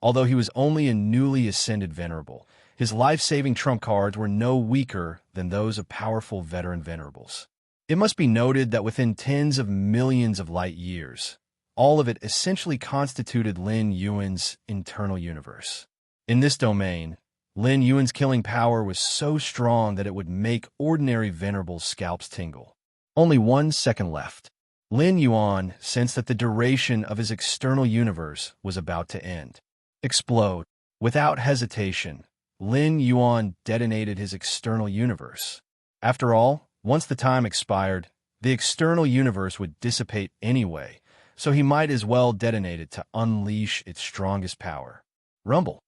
Although he was only a newly ascended Venerable, his life-saving trump cards were no weaker than those of powerful veteran Venerables. It must be noted that within tens of millions of light years, all of it essentially constituted Lin Yuan's internal universe. In this domain, Lin Yuan's killing power was so strong that it would make ordinary Venerables' scalps tingle. Only 1 second left. Lin Yuan sensed that the duration of his external universe was about to end. Explode. Without hesitation, Lin Yuan detonated his external universe. After all, once the time expired, the external universe would dissipate anyway, so he might as well detonate it to unleash its strongest power. Rumble.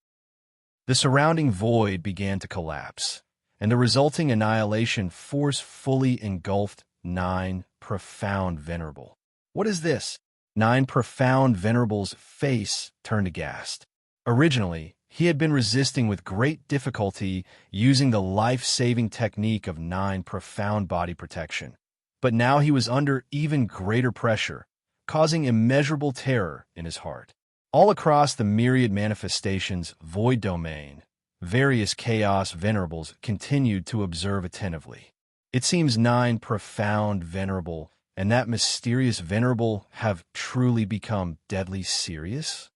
The surrounding void began to collapse, and the resulting annihilation force fully engulfed 9 Profound Venerable. What is this? 9 Profound Venerable's face turned aghast. Originally, he had been resisting with great difficulty using the life-saving technique of 9 Profound Body Protection. But now he was under even greater pressure, causing immeasurable terror in his heart. All across the myriad manifestations void domain, various Chaos Venerables continued to observe attentively. It seems 9 Profound Venerable and that mysterious Venerable have truly become deadly serious?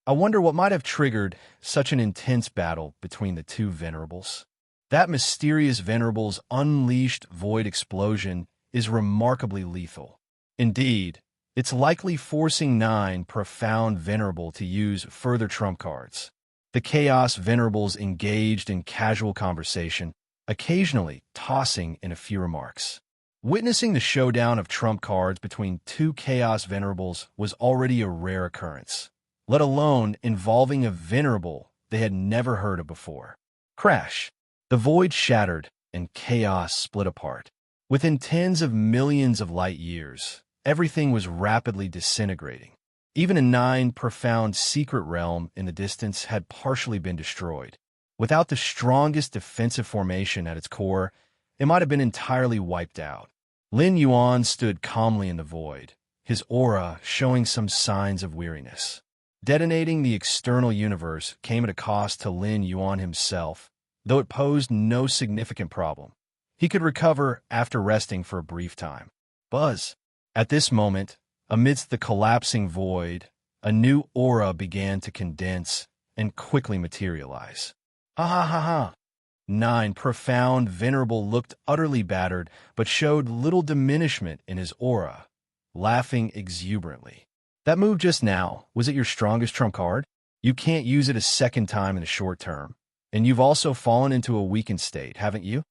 I wonder what might have triggered such an intense battle between the two Venerables. That mysterious Venerable's unleashed void explosion is remarkably lethal. Indeed, it's likely forcing 9 Profound Venerable to use further trump cards. The Chaos Venerables engaged in casual conversation, occasionally tossing in a few remarks. Witnessing the showdown of trump cards between 2 Chaos Venerables was already a rare occurrence, let alone involving a Venerable they had never heard of before. Crash! The void shattered, and chaos split apart. Within tens of millions of light years, everything was rapidly disintegrating. Even a 9 Profound secret realm in the distance had partially been destroyed. Without the strongest defensive formation at its core, it might have been entirely wiped out. Lin Yuan stood calmly in the void, his aura showing some signs of weariness. Detonating the external universe came at a cost to Lin Yuan himself, though it posed no significant problem. He could recover after resting for a brief time. Buzz. At this moment, amidst the collapsing void, a new aura began to condense and quickly materialize. Ha ha ha ha! 9 Profound Venerable looked utterly battered, but showed little diminishment in his aura, laughing exuberantly. That move just now, was it your strongest trump card? You can't use it a second time in the short term. And you've also fallen into a weakened state, haven't you?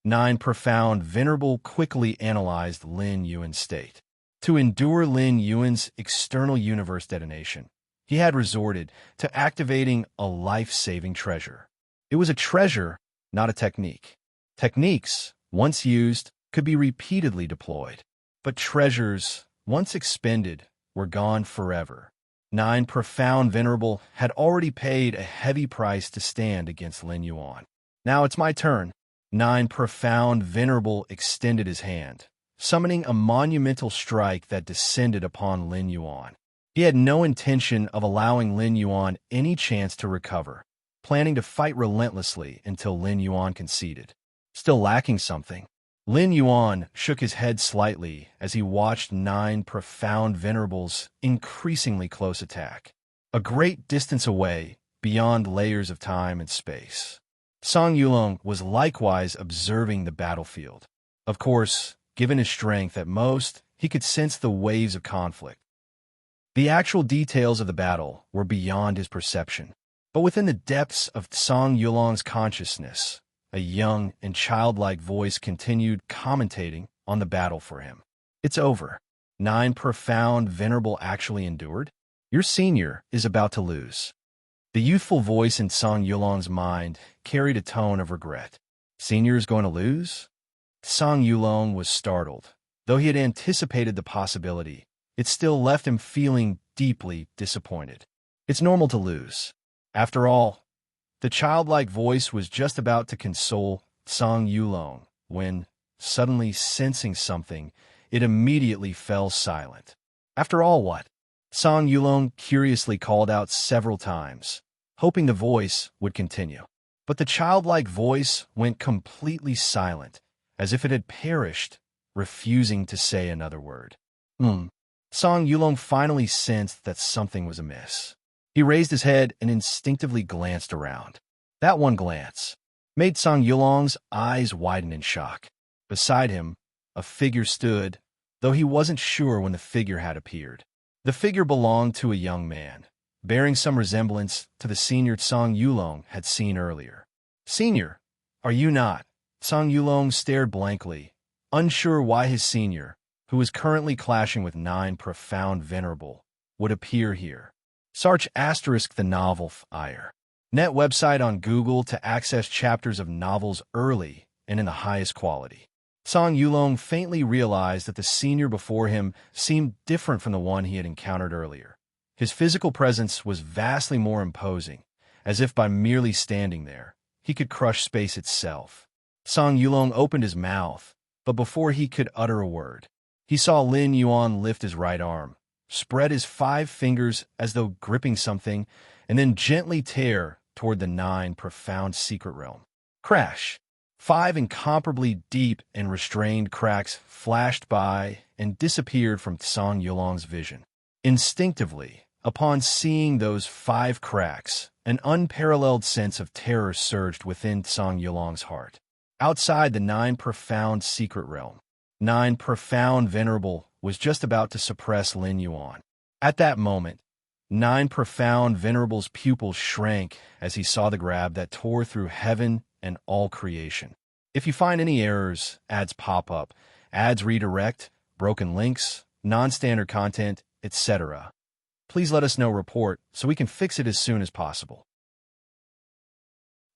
9 Profound Venerable quickly analyzed Lin Yuan's state. To endure Lin Yuan's external universe detonation, he had resorted to activating a life-saving treasure. It was a treasure, not a technique. Techniques, once used, could be repeatedly deployed. But treasures, once expended, were gone forever. 9 Profound Venerable had already paid a heavy price to stand against Lin Yuan. Now it's my turn. 9 Profound Venerable extended his hand, summoning a monumental strike that descended upon Lin Yuan. He had no intention of allowing Lin Yuan any chance to recover, planning to fight relentlessly until Lin Yuan conceded. Still lacking something, Lin Yuan shook his head slightly as he watched 9 Profound Venerables' increasingly close attack. A great distance away, beyond layers of time and space, Song Yulong was likewise observing the battlefield. Of course, given his strength at most, he could sense the waves of conflict. The actual details of the battle were beyond his perception, but within the depths of Song Yulong's consciousness, a young and childlike voice continued commentating on the battle for him. It's over. 9 Profound Venerable actually endured. Your senior is about to lose. The youthful voice in Song Yulong's mind carried a tone of regret. Senior is going to lose? Song Yulong was startled. Though he had anticipated the possibility, it still left him feeling deeply disappointed. It's normal to lose. After all, the childlike voice was just about to console Song Yulong when, suddenly sensing something, it immediately fell silent. After all, what? Song Yulong curiously called out several times, hoping the voice would continue. But the childlike voice went completely silent, as if it had perished, refusing to say another word. Song Yulong finally sensed that something was amiss. He raised his head and instinctively glanced around. That one glance made Song Yulong's eyes widen in shock. Beside him, a figure stood, though he wasn't sure when the figure had appeared. The figure belonged to a young man, bearing some resemblance to the senior Song Yulong had seen earlier. Senior, are you not? Song Yulong stared blankly, unsure why his senior, who was currently clashing with 9 Profound Venerable, would appear here. Search * the novel Fire. Net website on Google to access chapters of novels early and in the highest quality. Song Yulong faintly realized that the senior before him seemed different from the one he had encountered earlier. His physical presence was vastly more imposing, as if by merely standing there, he could crush space itself. Song Yulong opened his mouth, but before he could utter a word, he saw Lin Yuan lift his right arm, spread his 5 fingers as though gripping something, and then gently tear toward the 9 Profound Secret Realm. Crash! 5 incomparably deep and restrained cracks flashed by and disappeared from Song Yulong's vision. Instinctively, upon seeing those 5 cracks, an unparalleled sense of terror surged within Song Yulong's heart. Outside the 9 Profound Secret Realm, 9 Profound Venerable was just about to suppress Lin Yuan. At that moment, 9 Profound Venerable's pupils shrank as he saw the grab that tore through heaven and all creation. If you find any errors, ads pop up, ads redirect, broken links, non-standard content, etc., please let us know report so we can fix it as soon as possible.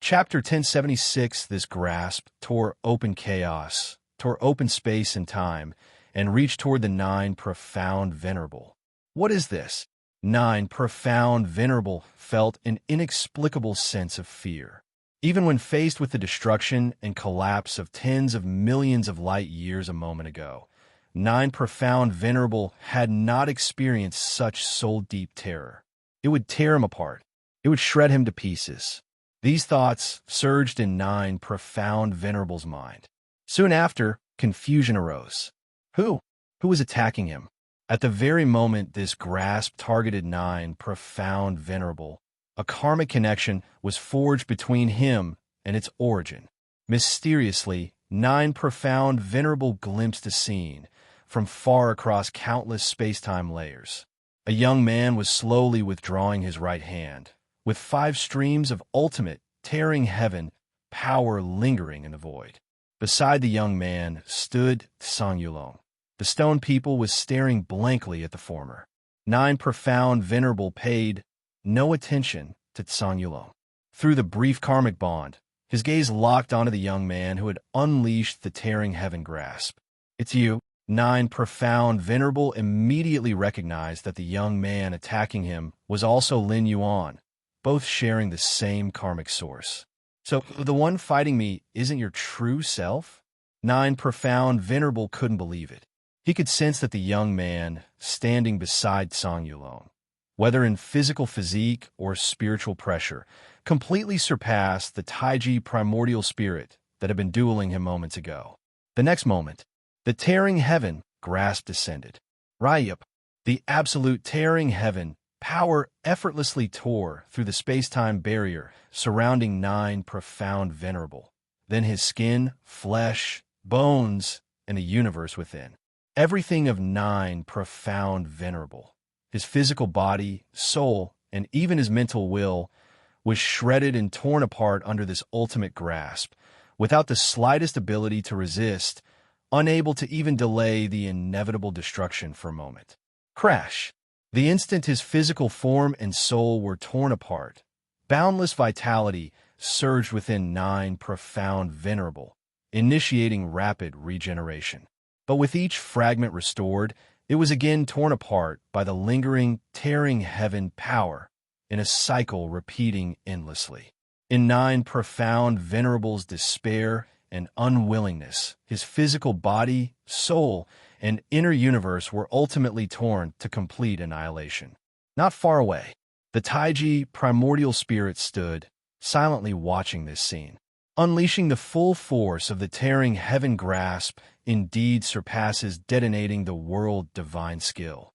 Chapter 1076. This grasp tore open chaos, tore open space and time, and reached toward the 9 Profound Venerable. What is this? 9 Profound Venerable felt an inexplicable sense of fear. Even when faced with the destruction and collapse of tens of millions of light years a moment ago, Nine Profound Venerable had not experienced such soul-deep terror. It would tear him apart. It would shred him to pieces. These thoughts surged in Nine Profound Venerable's mind. Soon after, confusion arose. Who? Who was attacking him? At the very moment this grasp targeted Nine Profound Venerable, a karmic connection was forged between him and its origin. Mysteriously, Nine Profound Venerable glimpsed a scene from far across countless space-time layers. A young man was slowly withdrawing his right hand, with 5 streams of ultimate, tearing heaven power lingering in the void. Beside the young man stood Tsang Yulong. The stone people was staring blankly at the former. Nine Profound Venerable paid no attention to Tsang Yulong. Through the brief karmic bond, his gaze locked onto the young man who had unleashed the tearing heaven grasp. "It's you." Nine Profound Venerable immediately recognized that the young man attacking him was also Lin Yuan, both sharing the same karmic source. "So, the one fighting me isn't your true self?" Nine Profound Venerable couldn't believe it. He could sense that the young man, standing beside Tsang Yulong, whether in physical physique or spiritual pressure, completely surpassed the Taiji primordial spirit that had been dueling him moments ago. The next moment, the tearing heaven grasp descended. Ryup, the absolute tearing heaven power effortlessly tore through the space-time barrier surrounding Nine Profound Venerable. Then his skin, flesh, bones, and the universe within. Everything of Nine Profound Venerable, his physical body, soul, and even his mental will, was shredded and torn apart under this ultimate grasp, without the slightest ability to resist, unable to even delay the inevitable destruction for a moment. Crash! The instant his physical form and soul were torn apart, boundless vitality surged within Nine Profound Venerable, initiating rapid regeneration. But with each fragment restored, it was again torn apart by the lingering, tearing heaven power, in a cycle repeating endlessly. In Nine Profound Venerable's despair and unwillingness, his physical body, soul, and inner universe were ultimately torn to complete annihilation. Not far away, the Taiji primordial spirit stood, silently watching this scene. Unleashing the full force of the tearing heaven grasp indeed surpasses detonating the world divine skill.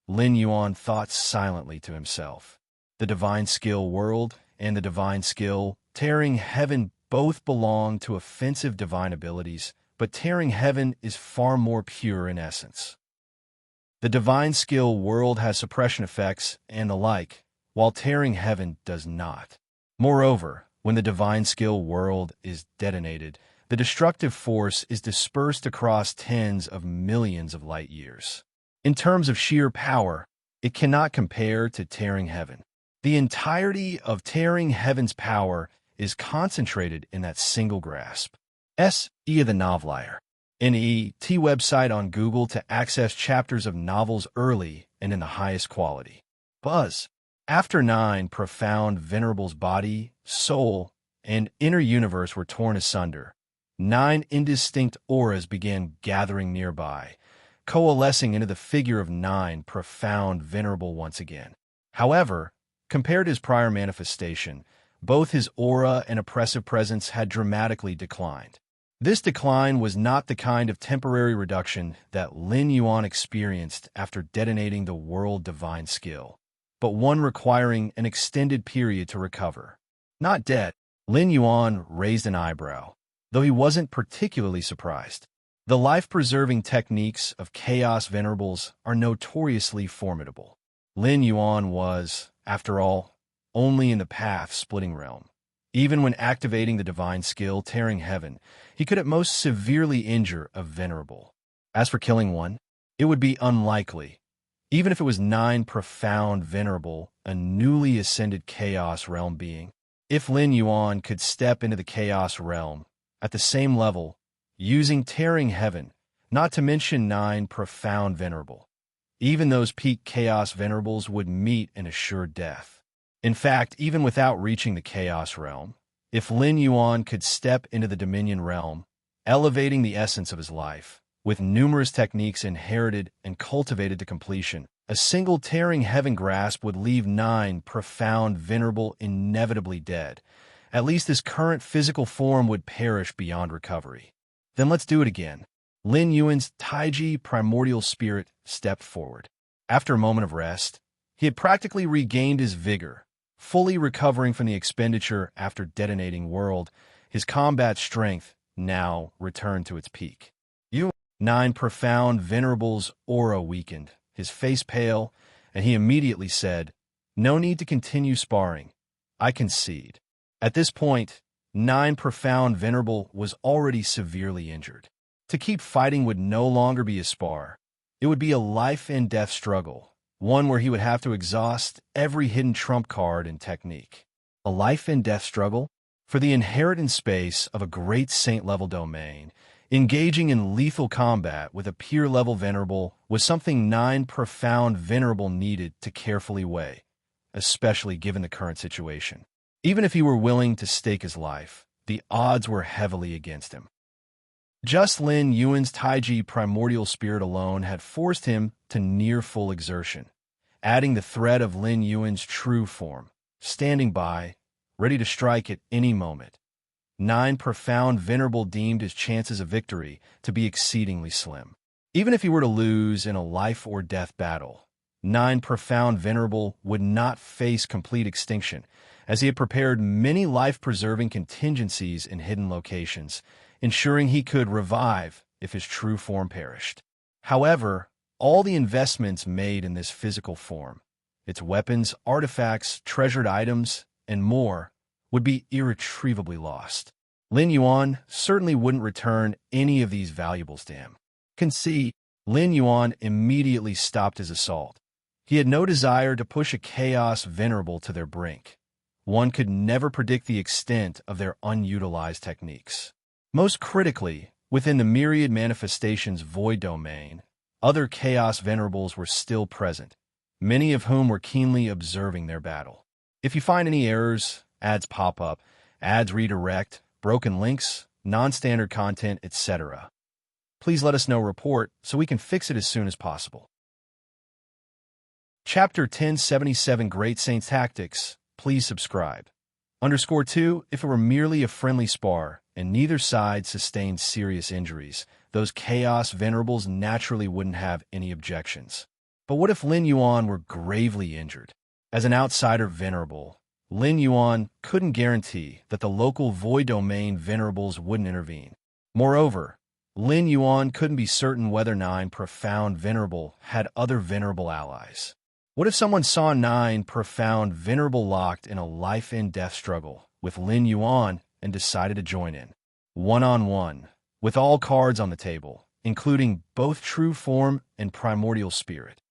Lin Yuan thought silently to himself. The divine skill world and the divine skill tearing heaven both belong to offensive divine abilities, but tearing heaven is far more pure in essence. The divine skill world has suppression effects and the like, while tearing heaven does not. Moreover, when the divine skill world is detonated, the destructive force is dispersed across tens of millions of light years. In terms of sheer power, it cannot compare to tearing heaven. The entirety of tearing heaven's power is concentrated in that single grasp. S.E. the Novelier. N.E.T. website on Google to access chapters of novels early and in the highest quality. Buzz. After Nine Profound Venerable's body, soul, and inner universe were torn asunder, 9 indistinct auras began gathering nearby, coalescing into the figure of Nine Profound Venerable once again. However, compared to his prior manifestation, both his aura and oppressive presence had dramatically declined. This decline was not the kind of temporary reduction that Lin Yuan experienced after detonating the world divine skill, but one requiring an extended period to recover. Not dead, Lin Yuan raised an eyebrow, though he wasn't particularly surprised. The life-preserving techniques of Chaos Venerables are notoriously formidable. Lin Yuan was, after all, only in the path-splitting realm. Even when activating the divine skill tearing heaven, he could at most severely injure a venerable. As for killing one, it would be unlikely, even if it was Nine Profound Venerable, a newly ascended Chaos Realm being. If Lin Yuan could step into the Chaos Realm at the same level, using tearing heaven, not to mention Nine Profound Venerable, even those peak Chaos Venerables would meet an assured death. In fact, even without reaching the Chaos Realm, if Lin Yuan could step into the Dominion Realm, elevating the essence of his life, With numerous techniques inherited and cultivated to completion, a single tearing heaven grasp would leave 9 profound venerable inevitably dead. At least his current physical form would perish beyond recovery. Then let's do it again. Lin Yuan's Taiji primordial spirit stepped forward. After a moment of rest, he had practically regained his vigor, fully recovering from the expenditure after detonating world. His combat strength now returned to its peak. 9 profound venerable's aura weakened, his face pale, and he immediately said, "No need to continue sparring. I concede." At this point, 9 profound venerable was already severely injured. To keep fighting would no longer be a spar. It would be a life-and-death struggle, one where he would have to exhaust every hidden trump card and technique. A life-and-death struggle? For the inheritance space of a great saint-level domain, engaging in lethal combat with a peer-level venerable was something 9 profound venerable needed to carefully weigh, especially given the current situation. Even if he were willing to stake his life, the odds were heavily against him. Just Lin Yuan's Taiji primordial spirit alone had forced him to near full exertion, adding the threat of Lin Yuan's true form, standing by, ready to strike at any moment. 9 profound venerable deemed his chances of victory to be exceedingly slim. Even if he were to lose in a life-or-death battle, 9 profound venerable would not face complete extinction, as he had prepared many life-preserving contingencies in hidden locations, ensuring he could revive if his true form perished. However, all the investments made in this physical form, its weapons, artifacts, treasured items, and more, would be irretrievably lost. Lin Yuan certainly wouldn't return any of these valuables to him. Concede, Lin Yuan immediately stopped his assault. He had no desire to push a chaos venerable to their brink. One could never predict the extent of their unutilized techniques. Most critically, within the myriad manifestations void domain, other chaos venerables were still present, many of whom were keenly observing their battle. If you find any errors, ads pop up, ads redirect, broken links, non-standard content, etc., please let us know. Report so we can fix it as soon as possible. Chapter 1077 Great Saints Tactics. Please subscribe. _2 If it were merely a friendly spar and neither side sustained serious injuries, those chaos venerables naturally wouldn't have any objections. But what if Lin Yuan were gravely injured? As an outsider venerable, Lin Yuan couldn't guarantee that the local void domain venerables wouldn't intervene. Moreover, Lin Yuan couldn't be certain whether 9 profound venerable had other venerable allies. What if someone saw 9 profound venerable locked in a life-and-death struggle with Lin Yuan and decided to join in? One-on-one, with all cards on the table, including both true form and primordial spirit.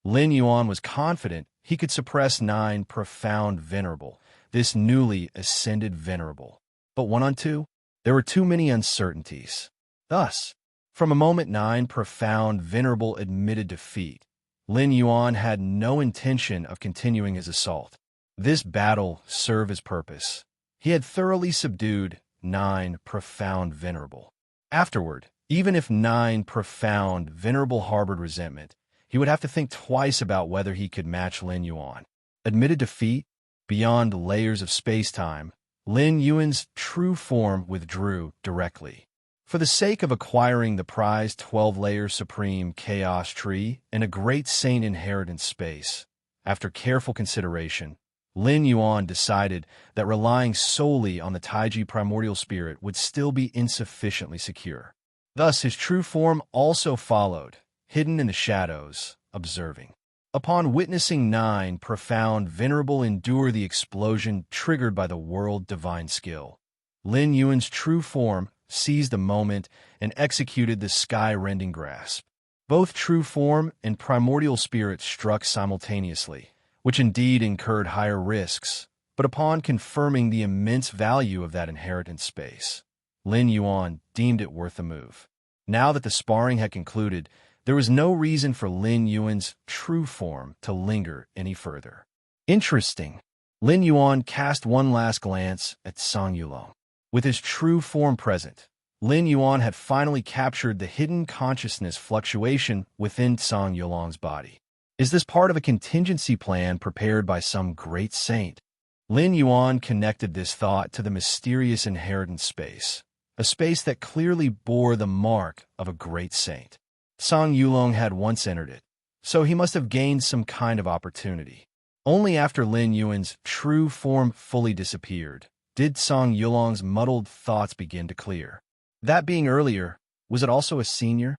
Lin Yuan was confident he could suppress 9 profound venerable, this newly ascended venerable. But 1-on-2, there were too many uncertainties. Thus, from a moment 9 profound venerable admitted defeat, Lin Yuan had no intention of continuing his assault. This battle served his purpose. He had thoroughly subdued 9 profound venerable. Afterward, even if 9 profound venerable harbored resentment, he would have to think twice about whether he could match Lin Yuan. Admitted defeat, beyond layers of space-time, Lin Yuan's true form withdrew directly. For the sake of acquiring the prized 12-layer Supreme Chaos Tree and a Great Saint Inheritance space, after careful consideration, Lin Yuan decided that relying solely on the Taiji primordial spirit would still be insufficiently secure. Thus, his true form also followed, hidden in the shadows, observing. Upon witnessing 9 profound venerable endure the explosion triggered by the world divine skill, Lin Yuan's true form seized the moment and executed the sky-rending grasp. Both true form and primordial spirit struck simultaneously, which indeed incurred higher risks, but upon confirming the immense value of that inheritance space, Lin Yuan deemed it worth the move. Now that the sparring had concluded, there was no reason for Lin Yuan's true form to linger any further. Interesting. Lin Yuan cast one last glance at Song Yulong. With his true form present, Lin Yuan had finally captured the hidden consciousness fluctuation within Song Yulong's body. Is this part of a contingency plan prepared by some great saint? Lin Yuan connected this thought to the mysterious inheritance space, a space that clearly bore the mark of a great saint. Song Yulong had once entered it, so he must have gained some kind of opportunity. Only after Lin Yuan's true form fully disappeared did Song Yulong's muddled thoughts begin to clear. That being earlier, was it also a senior?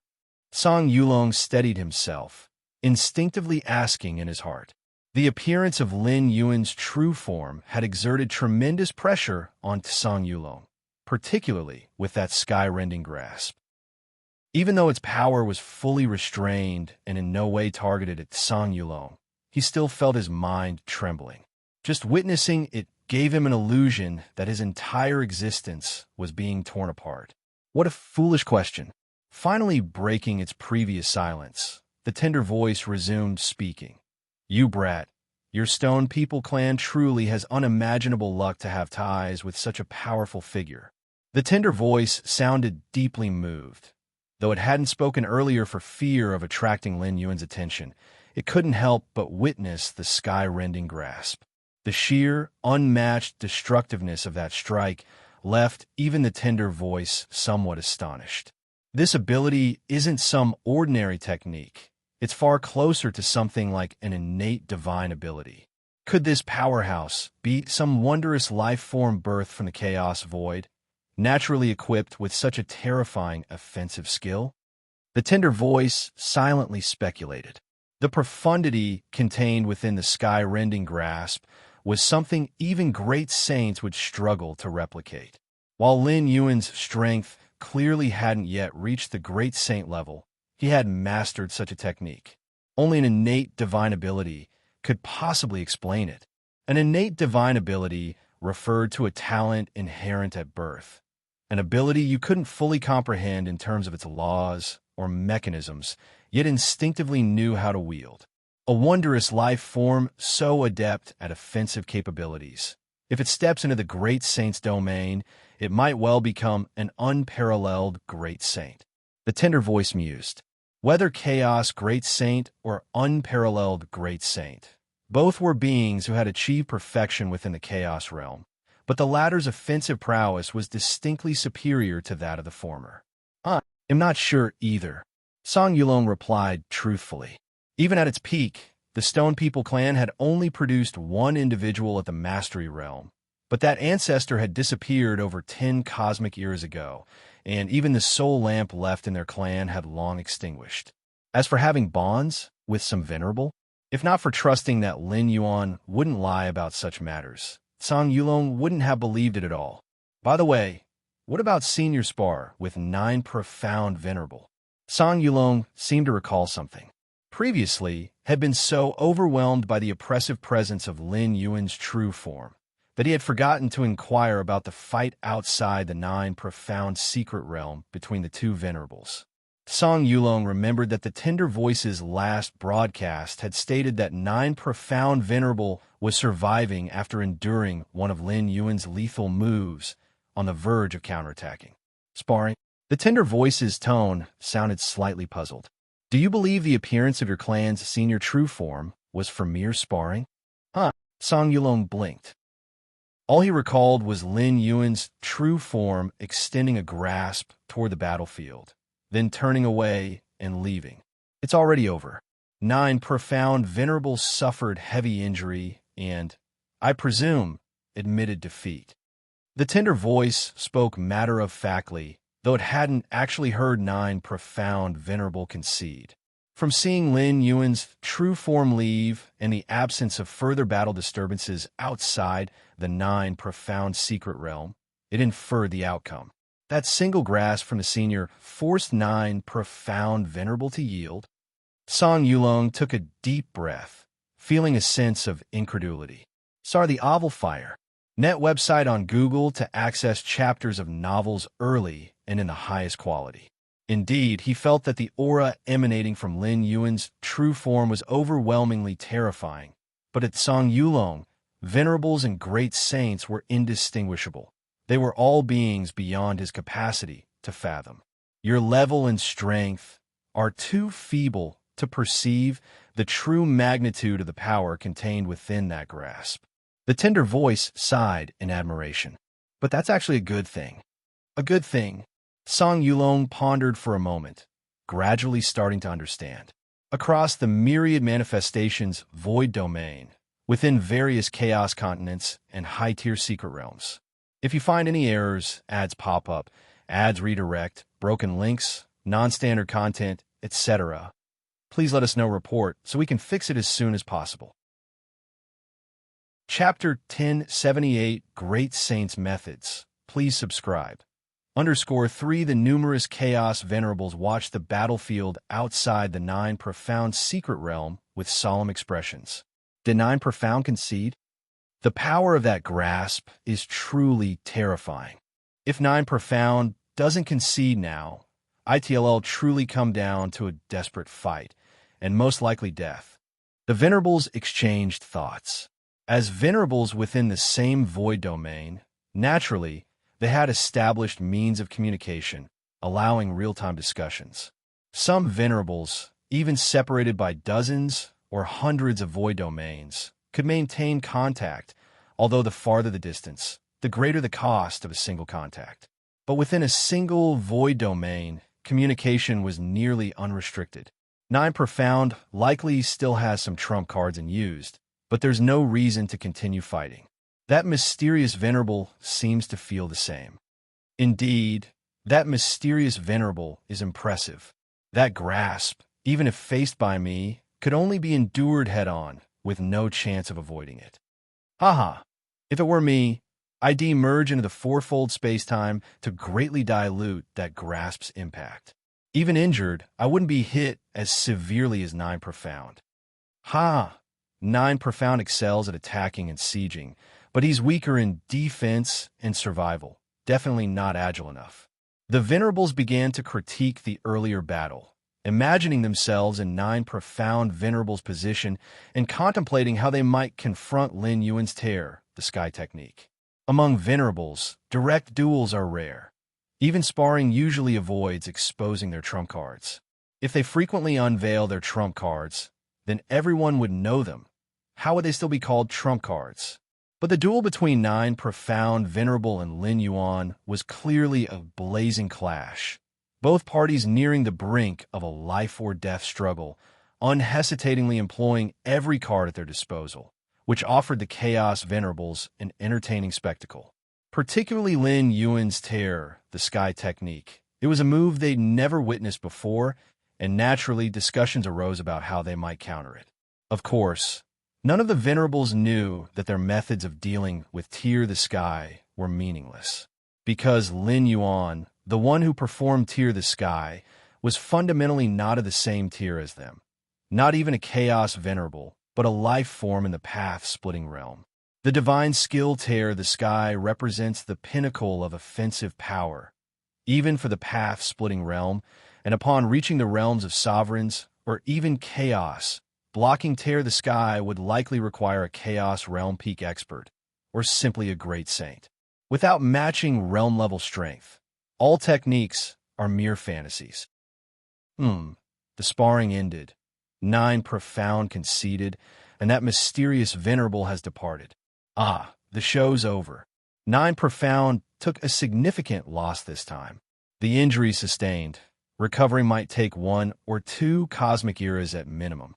Song Yulong steadied himself, instinctively asking in his heart. The appearance of Lin Yuan's true form had exerted tremendous pressure on Song Yulong, particularly with that sky-rending grasp. Even though its power was fully restrained and in no way targeted at Song Yulong, he still felt his mind trembling. Just witnessing it gave him an illusion that his entire existence was being torn apart. What a foolish question. Finally breaking its previous silence, the tender voice resumed speaking. You brat, your Stone People clan truly has unimaginable luck to have ties with such a powerful figure. The tender voice sounded deeply moved. Though it hadn't spoken earlier for fear of attracting Lin Yuan's attention, it couldn't help but witness the sky-rending grasp. The sheer, unmatched destructiveness of that strike left even the tender voice somewhat astonished. This ability isn't some ordinary technique. It's far closer to something like an innate divine ability. Could this powerhouse be some wondrous life form birthed from the chaos void, naturally equipped with such a terrifying offensive skill? The tender voice silently speculated. The profundity contained within the sky-rending grasp was something even great saints would struggle to replicate. While Lin Yuan's strength clearly hadn't yet reached the great saint level, he had mastered such a technique. Only an innate divine ability could possibly explain it. An innate divine ability referred to a talent inherent at birth, an ability you couldn't fully comprehend in terms of its laws or mechanisms, yet instinctively knew how to wield. A wondrous life form so adept at offensive capabilities. If it steps into the great saint's domain, it might well become an unparalleled great saint. The tender voice mused. Whether chaos great saint or unparalleled great saint, both were beings who had achieved perfection within the chaos realm, but the latter's offensive prowess was distinctly superior to that of the former. I am not sure either, Song Yulong replied truthfully. Even at its peak, the Stone People clan had only produced one individual at the Mastery Realm, but that ancestor had disappeared over 10 cosmic years ago, and even the soul lamp left in their clan had long extinguished. As for having bonds with some venerable, if not for trusting that Lin Yuan wouldn't lie about such matters, Song Yulong wouldn't have believed it at all. By the way, what about senior spar with 9 profound venerable? Song Yulong seemed to recall something. Previously, had been so overwhelmed by the oppressive presence of Lin Yuan's true form that he had forgotten to inquire about the fight outside the 9 profound secret realm between the 2 venerables. Song Yulong remembered that the tender voice's last broadcast had stated that 9 profound venerable was surviving after enduring one of Lin Yuan's lethal moves on the verge of counterattacking. Sparring. The tender voice's tone sounded slightly puzzled. Do you believe the appearance of your clan's senior true form was for mere sparring? Song Yulong blinked. All he recalled was Lin Yuan's true form extending a grasp toward the battlefield, then turning away and leaving. It's already over. 9 profound venerables suffered heavy injury and, I presume, admitted defeat. The tender voice spoke matter-of-factly, though it hadn't actually heard 9 profound venerable concede. From seeing Lin Yuan's true form leave and the absence of further battle disturbances outside the 9 profound secret realm, it inferred the outcome. That single grasp from the senior forced 9 profound venerable to yield. Song Yulong took a deep breath, feeling a sense of incredulity. Saw the Oval Fire, net website on Google to access chapters of novels early and in the highest quality. Indeed, he felt that the aura emanating from Lin Yuan's true form was overwhelmingly terrifying, but at Song Yulong, venerables and great saints were indistinguishable. They were all beings beyond his capacity to to fathom. Your level and strength are too feeble to perceive the true magnitude of the power contained within that grasp. The tender voice sighed in admiration. But that's actually a good thing. A good thing. Song Yulong pondered for a moment, gradually starting to understand. Across the myriad manifestations void domain, within various chaos continents and high-tier secret realms. If you find any errors, ads pop up, ads redirect, broken links, non-standard content, etc., please let us know report so we can fix it as soon as possible. Chapter 1078 Great Saints Methods. Please subscribe. _3 The numerous Chaos Venerables watch the battlefield outside the 9 Profound Secret Realm with solemn expressions. Did 9 Profound concede? The power of that grasp is truly terrifying. If 9 Profound doesn't concede now, ITLL truly come down to a desperate fight, and most likely death. The Venerables exchanged thoughts. As Venerables within the same void domain, naturally, they had established means of communication, allowing real-time discussions. Some Venerables, even separated by dozens or hundreds of void domains, could maintain contact, although the farther the distance, the greater the cost of a single contact. But within a single void domain, communication was nearly unrestricted. 9 Profound likely still has some trump cards unused, but there's no reason to continue fighting. That mysterious Venerable seems to feel the same. Indeed, that mysterious Venerable is impressive. That grasp, even if faced by me, could only be endured head-on, with no chance of avoiding it. Haha, if it were me, I'd emerge into the fourfold space-time to greatly dilute that grasp's impact. Even injured, I wouldn't be hit as severely as 9 Profound. 9 Profound excels at attacking and sieging, but he's weaker in defense and survival, definitely not agile enough. The Venerables began to critique the earlier battle, imagining themselves in 9 Profound Venerables' position and contemplating how they might confront Lin Yuan's tear, the sky technique. Among Venerables, direct duels are rare. Even sparring usually avoids exposing their trump cards. If they frequently unveil their trump cards, then everyone would know them. How would they still be called trump cards? But the duel between 9 Profound Venerable and Lin Yuan was clearly a blazing clash. Both parties nearing the brink of a life-or-death struggle, unhesitatingly employing every card at their disposal, which offered the Chaos Venerables an entertaining spectacle. Particularly Lin Yuan's tear, the sky technique. It was a move they'd never witnessed before, and naturally discussions arose about how they might counter it. Of course, none of the Venerables knew that their methods of dealing with Tear the Sky were meaningless, because Lin Yuan, the one who performed Tear the Sky, was fundamentally not of the same tier as them. Not even a Chaos Venerable, but a life form in the path-splitting realm. The divine skill Tear the Sky represents the pinnacle of offensive power, even for the path-splitting realm, and upon reaching the realms of sovereigns, or even chaos, blocking Tear the Sky would likely require a Chaos Realm Peak expert, or simply a great saint. Without matching realm-level strength, all techniques are mere fantasies. The sparring ended. 9 Profound conceded, and that mysterious Venerable has departed. The show's over. 9 Profound took a significant loss this time. The injury sustained, recovery might take 1 or 2 cosmic eras at minimum.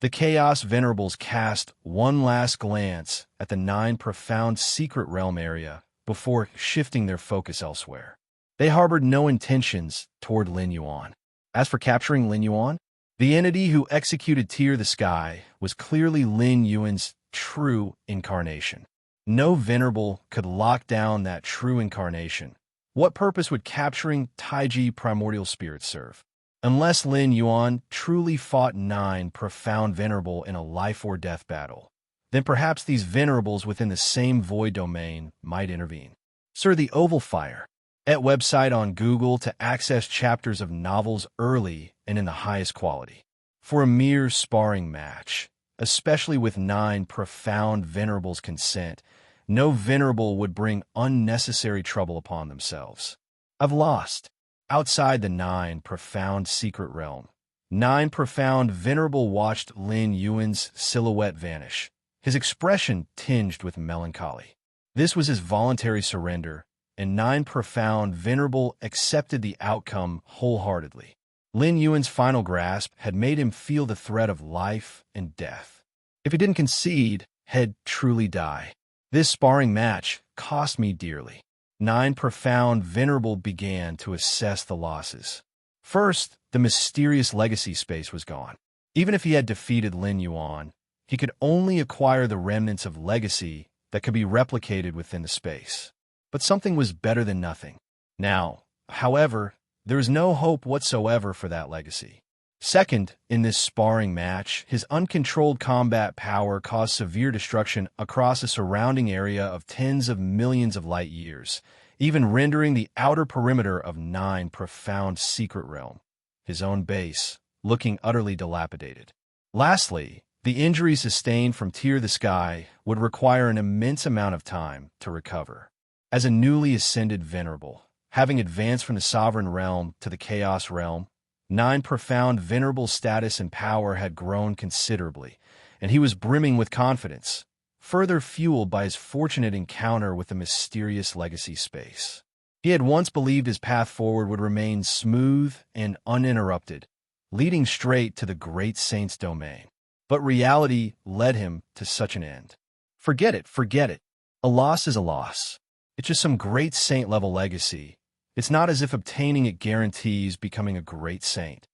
The Chaos Venerables cast one last glance at the 9 Profound Secret Realm area before shifting their focus elsewhere. They harbored no intentions toward Lin Yuan. As for capturing Lin Yuan, the entity who executed Tear the Sky was clearly Lin Yuan's true incarnation. No Venerable could lock down that true incarnation. What purpose would capturing Taiji Primordial Spirit serve? Unless Lin Yuan truly fought 9 Profound Venerable in a life-or-death battle, then perhaps these Venerables within the same void domain might intervene. Sir, the Oval Fire. At website on Google to access chapters of novels early and in the highest quality. For a mere sparring match, especially with 9 Profound Venerables' consent, no Venerable would bring unnecessary trouble upon themselves. I've lost. Outside the Nine Profound Secret Realm, Nine Profound Venerable watched Lin Yuan's silhouette vanish, his expression tinged with melancholy. This was his voluntary surrender, and Nine Profound Venerable accepted the outcome wholeheartedly. Lin Yuan's final grasp had made him feel the threat of life and death. If he didn't concede, he'd truly die. This sparring match cost me dearly. Nine Profound Venerable began to assess the losses. First, the mysterious legacy space was gone. Even if he had defeated Lin Yuan, he could only acquire the remnants of legacy that could be replicated within the space. But something was better than nothing. Now, however, there is no hope whatsoever for that legacy. Second, in this sparring match, his uncontrolled combat power caused severe destruction across a surrounding area of tens of millions of light years, even rendering the outer perimeter of Nine Profound Secret Realm, his own base, looking utterly dilapidated. Lastly, the injury sustained from Tear the Sky would require an immense amount of time to recover. As a newly ascended Venerable, having advanced from the Sovereign Realm to the Chaos Realm, Nine Profound Venerable status and power had grown considerably, and he was brimming with confidence, further fueled by his fortunate encounter with the mysterious legacy space. He had once believed his path forward would remain smooth and uninterrupted, leading straight to the Great Saint's domain. But reality led him to such an end. Forget it, forget it. A loss is a loss. It's just some Great Saint-level legacy. It's not as if obtaining it guarantees becoming a great saint.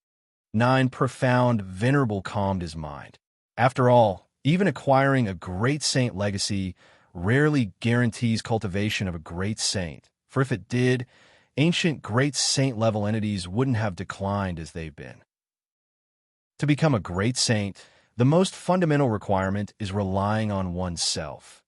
Nine Profound Venerable calmed his mind. After all, even acquiring a great saint legacy rarely guarantees cultivation of a great saint, for if it did, ancient great saint-level entities wouldn't have declined as they've been. To become a great saint, the most fundamental requirement is relying on oneself.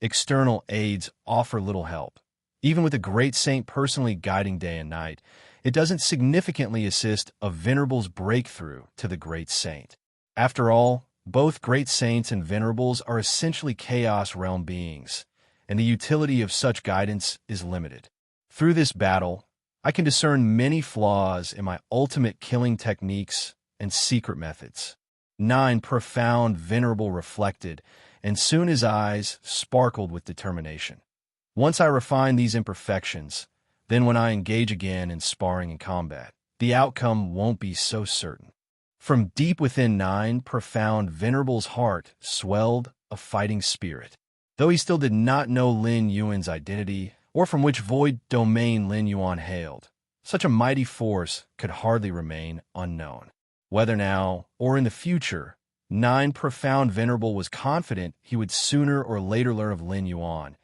External aids offer little help. Even with a great saint personally guiding day and night, it doesn't significantly assist a Venerable's breakthrough to the great saint. After all, both great saints and Venerables are essentially Chaos Realm beings, and the utility of such guidance is limited. Through this battle, I can discern many flaws in my ultimate killing techniques and secret methods. Nine Profound Venerable reflected, and soon his eyes sparkled with determination. Once I refine these imperfections, then when I engage again in sparring and combat, the outcome won't be so certain. From deep within Nine Profound Venerable's heart swelled a fighting spirit. Though he still did not know Lin Yuan's identity, or from which void domain Lin Yuan hailed, such a mighty force could hardly remain unknown. Whether now or in the future, Nine Profound Venerable was confident he would sooner or later learn of Lin Yuan.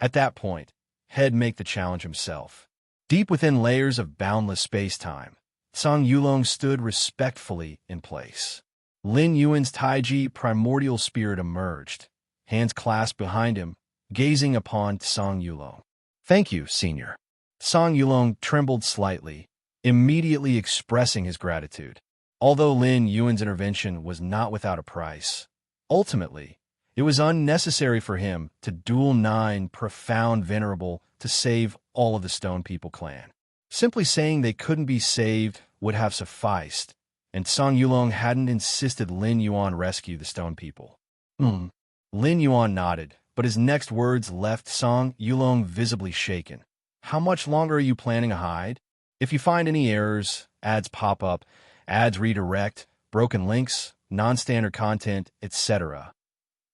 At that point, he'd make the challenge himself. Deep within layers of boundless space-time, Song Yulong stood respectfully in place. Lin Yuan's Taiji primordial spirit emerged, hands clasped behind him, gazing upon Song Yulong. "Thank you, Senior." Song Yulong trembled slightly, immediately expressing his gratitude. Although Lin Yuan's intervention was not without a price, ultimately, it was unnecessary for him to duel Nine Profound Venerable to save all of the Stone People clan. Simply saying they couldn't be saved would have sufficed, and Song Yulong hadn't insisted Lin Yuan rescue the Stone People. Lin Yuan nodded, but his next words left Song Yulong visibly shaken. "How much longer are you planning to hide? If you find any errors, ads pop up, ads redirect, broken links, non-standard content, etc.,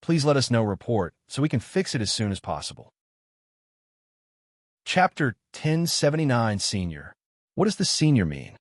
please let us know report so we can fix it as soon as possible." Chapter 1079 Senior. What does the senior mean?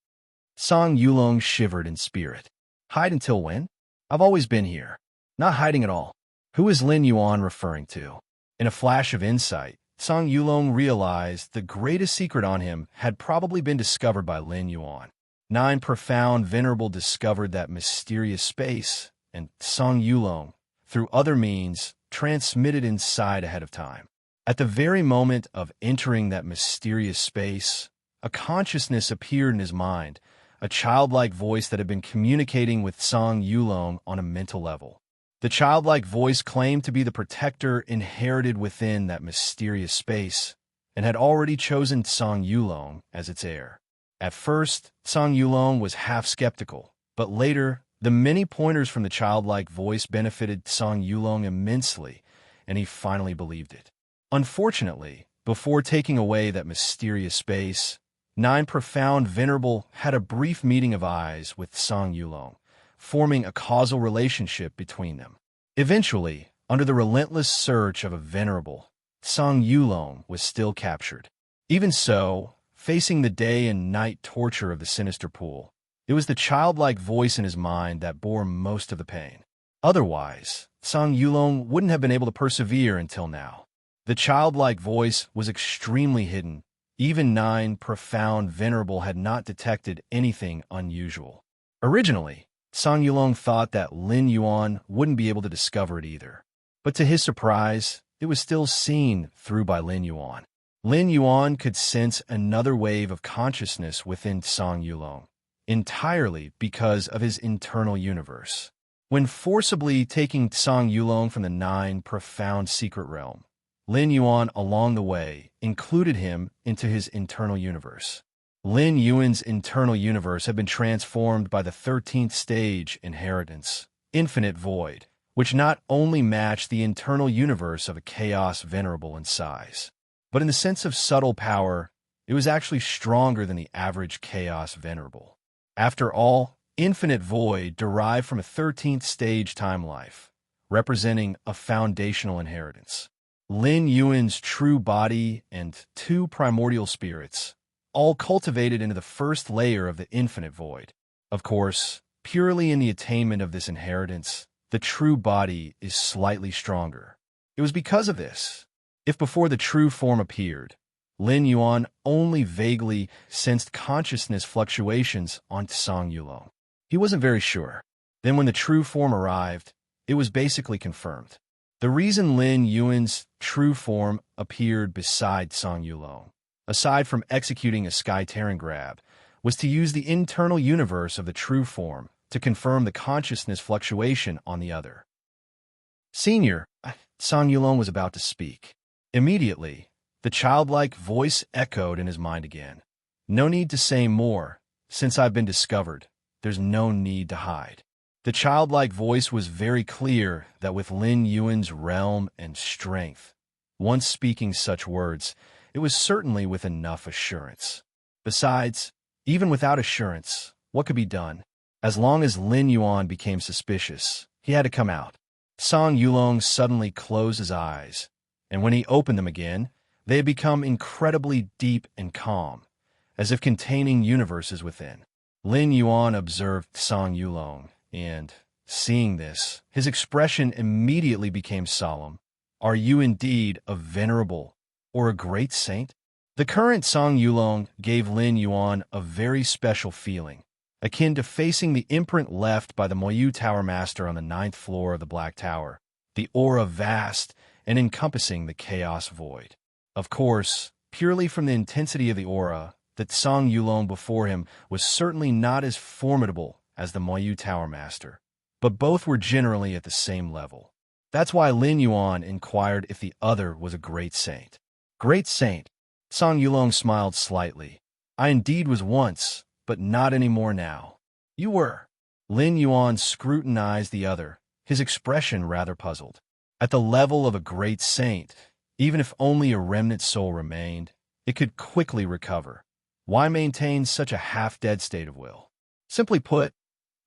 Song Yulong shivered in spirit. Hide until when? I've always been here. Not hiding at all. Who is Lin Yuan referring to? In a flash of insight, Song Yulong realized the greatest secret on him had probably been discovered by Lin Yuan. Nine Profound Venerable discovered that mysterious space, and Song Yulong, through other means, transmitted inside ahead of time. At the very moment of entering that mysterious space, a consciousness appeared in his mind, a childlike voice that had been communicating with Song Yulong on a mental level. The childlike voice claimed to be the protector inherited within that mysterious space, and had already chosen Song Yulong as its heir. At first, Song Yulong was half skeptical, but later, the many pointers from the childlike voice benefited Song Yulong immensely, and he finally believed it. Unfortunately, before taking away that mysterious space, Nine Profound Venerable had a brief meeting of eyes with Song Yulong, forming a causal relationship between them. Eventually, under the relentless search of a venerable, Song Yulong was still captured. Even so, facing the day and night torture of the sinister pool, it was the childlike voice in his mind that bore most of the pain. Otherwise, Song Yulong wouldn't have been able to persevere until now. The childlike voice was extremely hidden. Even Nine Profound Venerable had not detected anything unusual. Originally, Song Yulong thought that Lin Yuan wouldn't be able to discover it either. But to his surprise, it was still seen through by Lin Yuan. Lin Yuan could sense another wave of consciousness within Song Yulong, entirely because of his internal universe. When forcibly taking Song Yulong from the Nine Profound Secret Realm, Lin Yuan along the way included him into his internal universe. Lin Yuan's internal universe had been transformed by the 13th stage inheritance, Infinite Void, which not only matched the internal universe of a Chaos Venerable in size, but in the sense of subtle power, it was actually stronger than the average Chaos Venerable. After all, Infinite Void derived from a 13th stage time life, representing a foundational inheritance. Lin Yuan's true body and two primordial spirits, all cultivated into the first layer of the Infinite Void. Of course, purely in the attainment of this inheritance, the true body is slightly stronger. It was because of this. If before the true form appeared, Lin Yuan only vaguely sensed consciousness fluctuations on Song Yulong. He wasn't very sure. Then when the true form arrived, it was basically confirmed. The reason Lin Yuan's true form appeared beside Song Yulong, aside from executing a sky-tearing grab, was to use the internal universe of the true form to confirm the consciousness fluctuation on the other. Senior, Song Yulong was about to speak. Immediately, the childlike voice echoed in his mind again. No need to say more. Since I've been discovered, there's no need to hide. The childlike voice was very clear that with Lin Yuan's realm and strength, once speaking such words, it was certainly with enough assurance. Besides, even without assurance, what could be done? As long as Lin Yuan became suspicious, he had to come out. Song Yulong suddenly closed his eyes, and when he opened them again, they had become incredibly deep and calm, as if containing universes within. Lin Yuan observed Song Yulong, and, seeing this, his expression immediately became solemn. Are you indeed a venerable or a great saint? The current Song Yulong gave Lin Yuan a very special feeling, akin to facing the imprint left by the Moyu Tower Master on the 9th floor of the Black Tower, the aura vast and encompassing the Chaos Void. Of course, purely from the intensity of the aura, that Song Yulong before him was certainly not as formidable as the Moyu Tower Master, but both were generally at the same level. That's why Lin Yuan inquired if the other was a great saint. Great saint? Song Yulong smiled slightly. I indeed was once, but not anymore now. You were. Lin Yuan scrutinized the other, his expression rather puzzled. At the level of a great saint, even if only a remnant soul remained, it could quickly recover. Why maintain such a half-dead state of will? Simply put,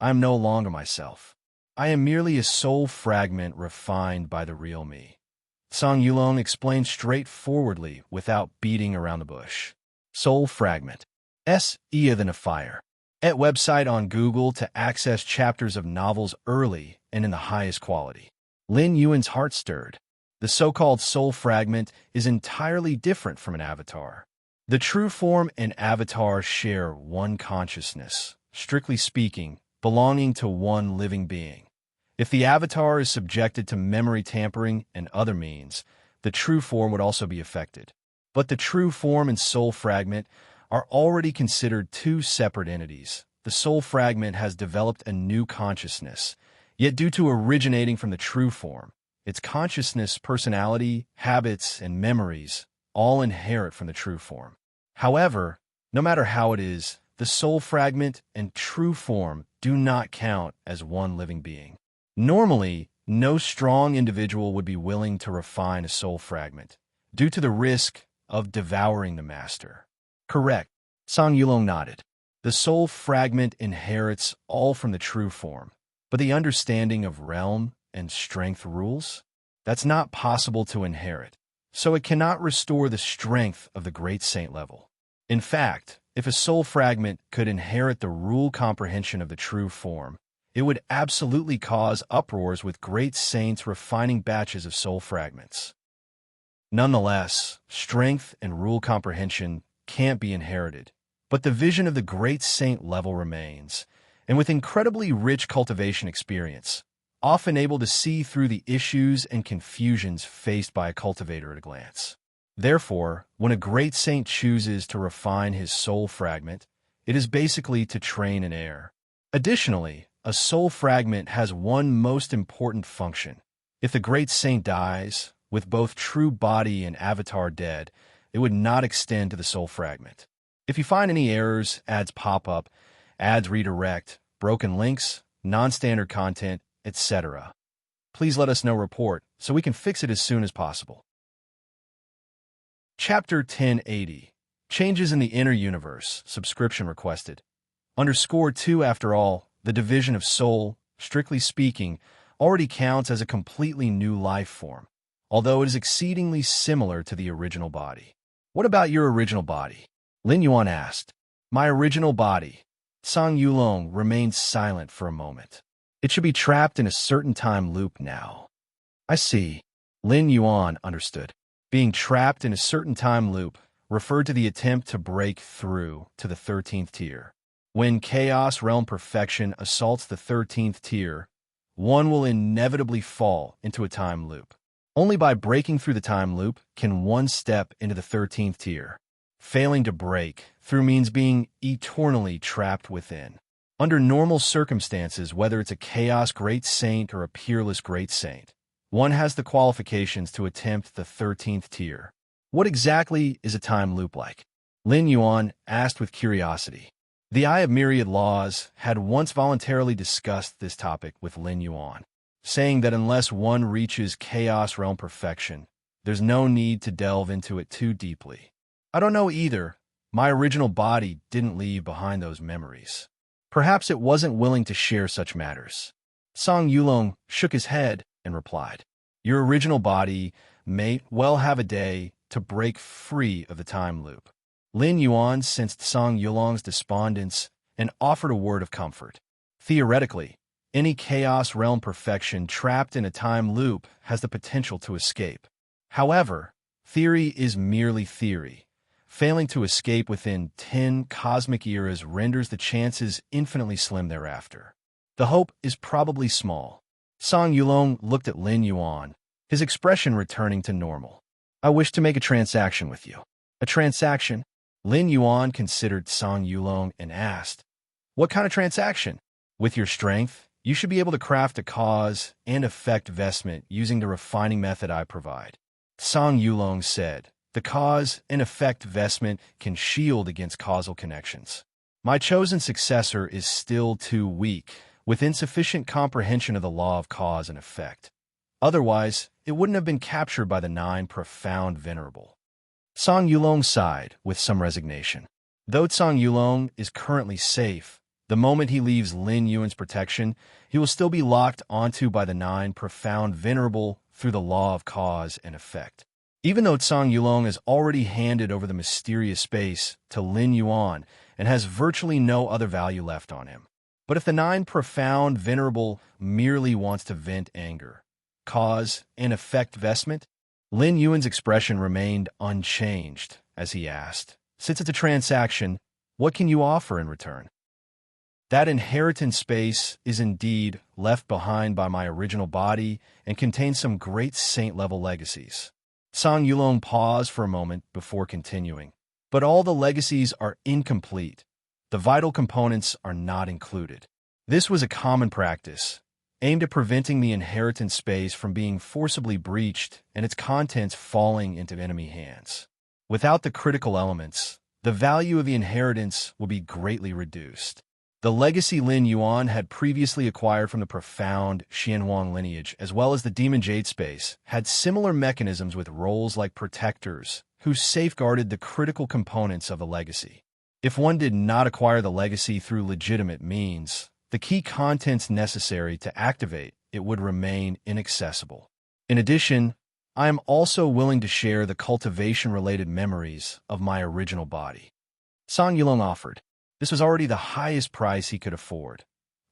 I am no longer myself. I am merely a soul fragment refined by the real me. Song Yulong explained straightforwardly without beating around the bush. Soul fragment. Easier than a fire. At website on Google to access chapters of novels early and in the highest quality. Lin Yuan's heart stirred. The so-called soul fragment is entirely different from an avatar. The true form and avatar share one consciousness, strictly speaking, belonging to one living being. If the avatar is subjected to memory tampering and other means, the true form would also be affected. But the true form and soul fragment are already considered two separate entities. The soul fragment has developed a new consciousness, yet due to originating from the true form, its consciousness, personality, habits, and memories all inherit from the true form. However, no matter how it is, the soul fragment and true form do not count as one living being. Normally, no strong individual would be willing to refine a soul fragment due to the risk of devouring the master. Correct. Sang Yulong nodded. The soul fragment inherits all from the true form, but the understanding of realm and strength rules? That's not possible to inherit, so it cannot restore the strength of the great saint level. In fact, if a soul fragment could inherit the rule comprehension of the true form, it would absolutely cause uproars with great saints refining batches of soul fragments. Nonetheless, strength and rule comprehension can't be inherited, but the vision of the great saint level remains, and with incredibly rich cultivation experience, often able to see through the issues and confusions faced by a cultivator at a glance. Therefore, when a great saint chooses to refine his soul fragment, it is basically to train an heir. Additionally, a soul fragment has one most important function. If the great saint dies, with both true body and avatar dead, it would not extend to the soul fragment. If you find any errors, ads pop up, ads redirect, broken links, non-standard content, etc., please let us know report so we can fix it as soon as possible. Chapter 1080. Changes in the Inner Universe. Subscription requested. _2. After all, the division of soul, strictly speaking, already counts as a completely new life form, although it is exceedingly similar to the original body. What about your original body? Lin Yuan asked. My original body. Sang Yulong remained silent for a moment. It should be trapped in a certain time loop now. I see. Lin Yuan understood. Being trapped in a certain time loop referred to the attempt to break through to the 13th tier. When Chaos Realm Perfection assaults the 13th tier, one will inevitably fall into a time loop. Only by breaking through the time loop can one step into the 13th tier. Failing to break through means being eternally trapped within. Under normal circumstances, whether it's a Chaos Great Saint or a Peerless Great Saint, one has the qualifications to attempt the 13th tier. What exactly is a time loop like? Lin Yuan asked with curiosity. The Eye of Myriad Laws had once voluntarily discussed this topic with Lin Yuan, saying that unless one reaches Chaos Realm Perfection, there's no need to delve into it too deeply. I don't know either. My original body didn't leave behind those memories. Perhaps it wasn't willing to share such matters. Sang Yulong shook his head and replied, Your original body may well have a day to break free of the time loop. Lin Yuan sensed Sang Yulong's despondence and offered a word of comfort. Theoretically, any Chaos Realm Perfection trapped in a time loop has the potential to escape. However, theory is merely theory. Failing to escape within 10 cosmic eras renders the chances infinitely slim thereafter. The hope is probably small. Sang Yulong looked at Lin Yuan, his expression returning to normal. I wish to make a transaction with you. A transaction? Lin Yuan considered Sang Yulong and asked, What kind of transaction? With your strength, you should be able to craft a cause and effect vestment using the refining method I provide. Sang Yulong said, The cause and effect vestment can shield against causal connections. My chosen successor is still too weak, with insufficient comprehension of the law of cause and effect. Otherwise, it wouldn't have been captured by the 9 profound venerable. Sang Yulong sighed with some resignation. Though Sang Yulong is currently safe, the moment he leaves Lin Yuan's protection, he will still be locked onto by the 9 profound venerable through the law of cause and effect. Even though Sang Yulong has already handed over the mysterious space to Lin Yuan and has virtually no other value left on him. But if the 9 profound venerable merely wants to vent anger, cause and effect vestment, Lin Yuan's expression remained unchanged as he asked, Since it's a transaction, what can you offer in return? That inheritance space is indeed left behind by my original body and contains some great saint-level legacies. Sang Yulong paused for a moment before continuing. But all the legacies are incomplete. The vital components are not included. This was a common practice, aimed at preventing the inheritance space from being forcibly breached and its contents falling into enemy hands. Without the critical elements, the value of the inheritance will be greatly reduced. The legacy Lin Yuan had previously acquired from the profound Xianhuang lineage, as well as the Demon Jade space, had similar mechanisms with roles like protectors, who safeguarded the critical components of the legacy. If one did not acquire the legacy through legitimate means, the key contents necessary to activate it would remain inaccessible. In addition, I am also willing to share the cultivation-related memories of my original body. Song Yulong offered. This was already the highest price he could afford.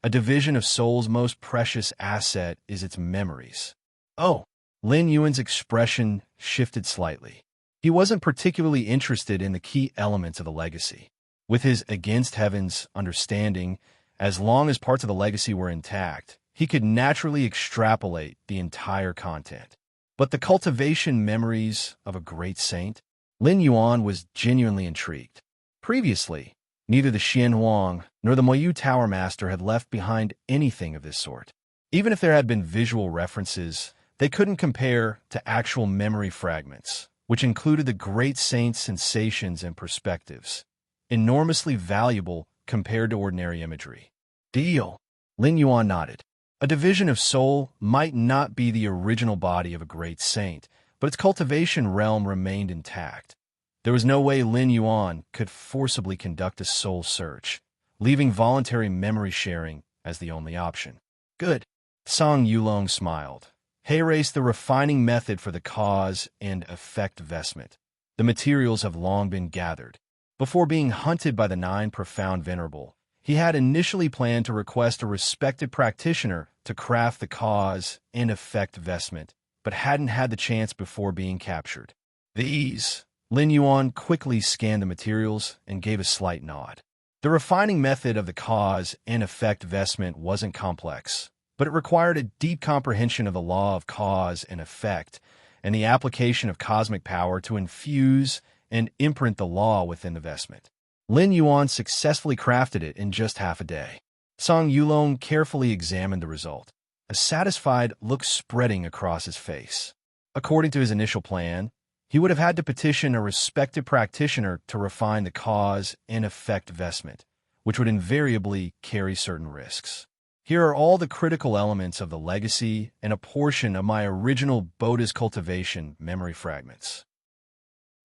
A division of Soul's most precious asset is its memories. Oh, Lin Yuan's expression shifted slightly. He wasn't particularly interested in the key elements of the legacy. With his against heaven's understanding, as long as parts of the legacy were intact, he could naturally extrapolate the entire content. But the cultivation memories of a great saint? Lin Yuan was genuinely intrigued. Previously, neither the Xianhuang nor the Moyu Tower Master had left behind anything of this sort. Even if there had been visual references, they couldn't compare to actual memory fragments, which included the great saint's sensations and perspectives, enormously valuable compared to ordinary imagery. Deal. Lin Yuan nodded. A division of Soul might not be the original body of a great saint, but its cultivation realm remained intact. There was no way Lin Yuan could forcibly conduct a soul search, leaving voluntary memory sharing as the only option. Good. Song Yulong smiled. Erase the refining method for the cause and effect vestment. The materials have long been gathered. Before being hunted by the 9 profound venerable, he had initially planned to request a respected practitioner to craft the cause and effect vestment, but hadn't had the chance before being captured. These. Lin Yuan quickly scanned the materials and gave a slight nod. The refining method of the cause and effect vestment wasn't complex, but it required a deep comprehension of the law of cause and effect and the application of cosmic power to infuse and imprint the law within the vestment. Lin Yuan successfully crafted it in just half a day. Song Yulong carefully examined the result, a satisfied look spreading across his face. According to his initial plan, he would have had to petition a respected practitioner to refine the cause and effect vestment, which would invariably carry certain risks. Here are all the critical elements of the legacy and a portion of my original Boda's cultivation memory fragments.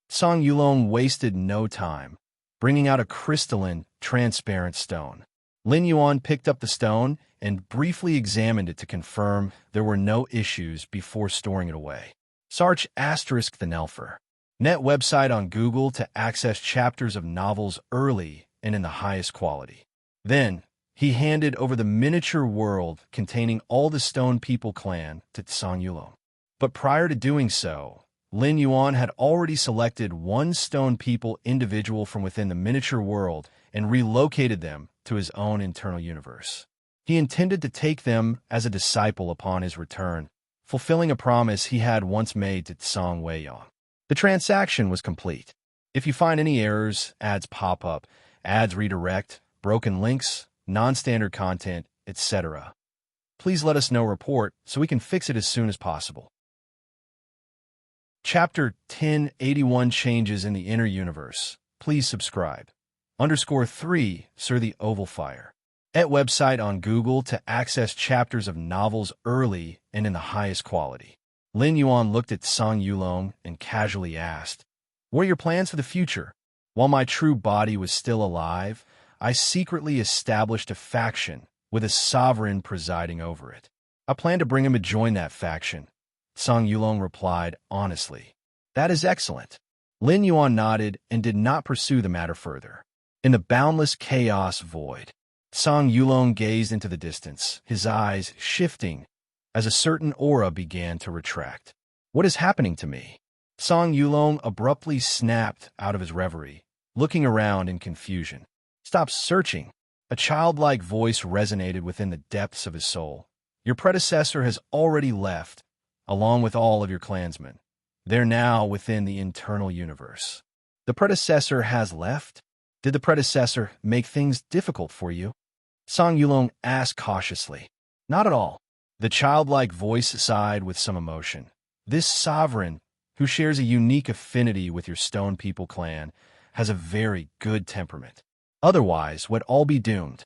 Song Yulong wasted no time, bringing out a crystalline, transparent stone. Lin Yuan picked up the stone and briefly examined it to confirm there were no issues before storing it away. Search asterisk the Nelfer. Net website on Google to access chapters of novels early and in the highest quality. Then, he handed over the miniature world containing all the Stone People clan to Song Yulong. But prior to doing so, Lin Yuan had already selected one Stone People individual from within the miniature world and relocated them to his own internal universe. He intended to take them as a disciple upon his return, fulfilling a promise he had once made to Song Weiyang. The transaction was complete. If you find any errors, ads pop up, ads redirect, broken links, non-standard content, etc., please let us know report so we can fix it as soon as possible. Chapter 1081 Changes in the Inner Universe. Please subscribe. _3 Sir the Oval Fire. At website on Google to access chapters of novels early and in the highest quality. Lin Yuan looked at Song Yulong and casually asked, "What are your plans for the future?" While my true body was still alive, I secretly established a faction with a sovereign presiding over it. I plan to bring him to join that faction. Song Yulong replied honestly. That is excellent. Lin Yuan nodded and did not pursue the matter further. In the boundless chaos void, Song Yulong gazed into the distance, his eyes shifting as a certain aura began to retract. What is happening to me? Song Yulong abruptly snapped out of his reverie, looking around in confusion. Stop searching. A childlike voice resonated within the depths of his soul. Your predecessor has already left, along with all of your clansmen. They're now within the internal universe. The predecessor has left? Did the predecessor make things difficult for you? Song Yulong asked cautiously. Not at all. The childlike voice sighed with some emotion. This sovereign, who shares a unique affinity with your Stone People clan, has a very good temperament. Otherwise, would all be doomed.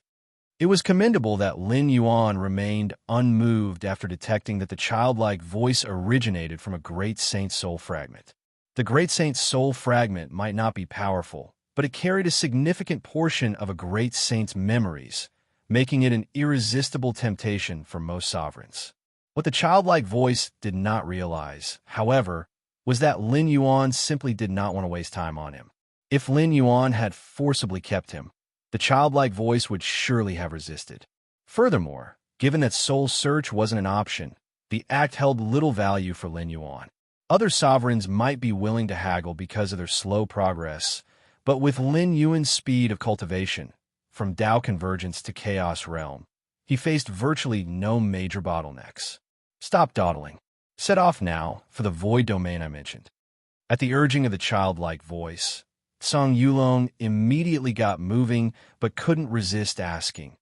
It was commendable that Lin Yuan remained unmoved after detecting that the childlike voice originated from a great saint's soul fragment. The great saint's soul fragment might not be powerful, but it carried a significant portion of a great saint's memories, making it an irresistible temptation for most sovereigns. What the childlike voice did not realize, however, was that Lin Yuan simply did not want to waste time on him. If Lin Yuan had forcibly kept him, the childlike voice would surely have resisted. Furthermore, given that soul search wasn't an option, the act held little value for Lin Yuan. Other sovereigns might be willing to haggle because of their slow progress, but with Lin Yuan's speed of cultivation, from Tao Convergence to Chaos Realm, he faced virtually no major bottlenecks. Stop dawdling. Set off now for the void domain I mentioned. At the urging of the childlike voice, Song Yulong immediately got moving but couldn't resist asking,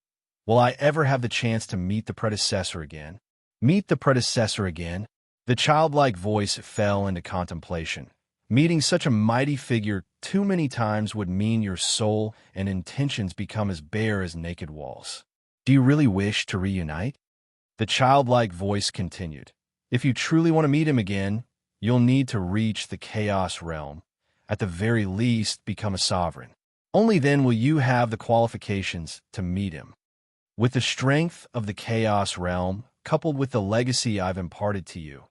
"Will I ever have the chance to meet the predecessor again?" Meet the predecessor again? The childlike voice fell into contemplation. Meeting such a mighty figure too many times would mean your soul and intentions become as bare as naked walls. Do you really wish to reunite? The childlike voice continued. If you truly want to meet him again, you'll need to reach the Chaos Realm. At the very least, become a sovereign. Only then will you have the qualifications to meet him. With the strength of the Chaos Realm, coupled with the legacy I've imparted to you,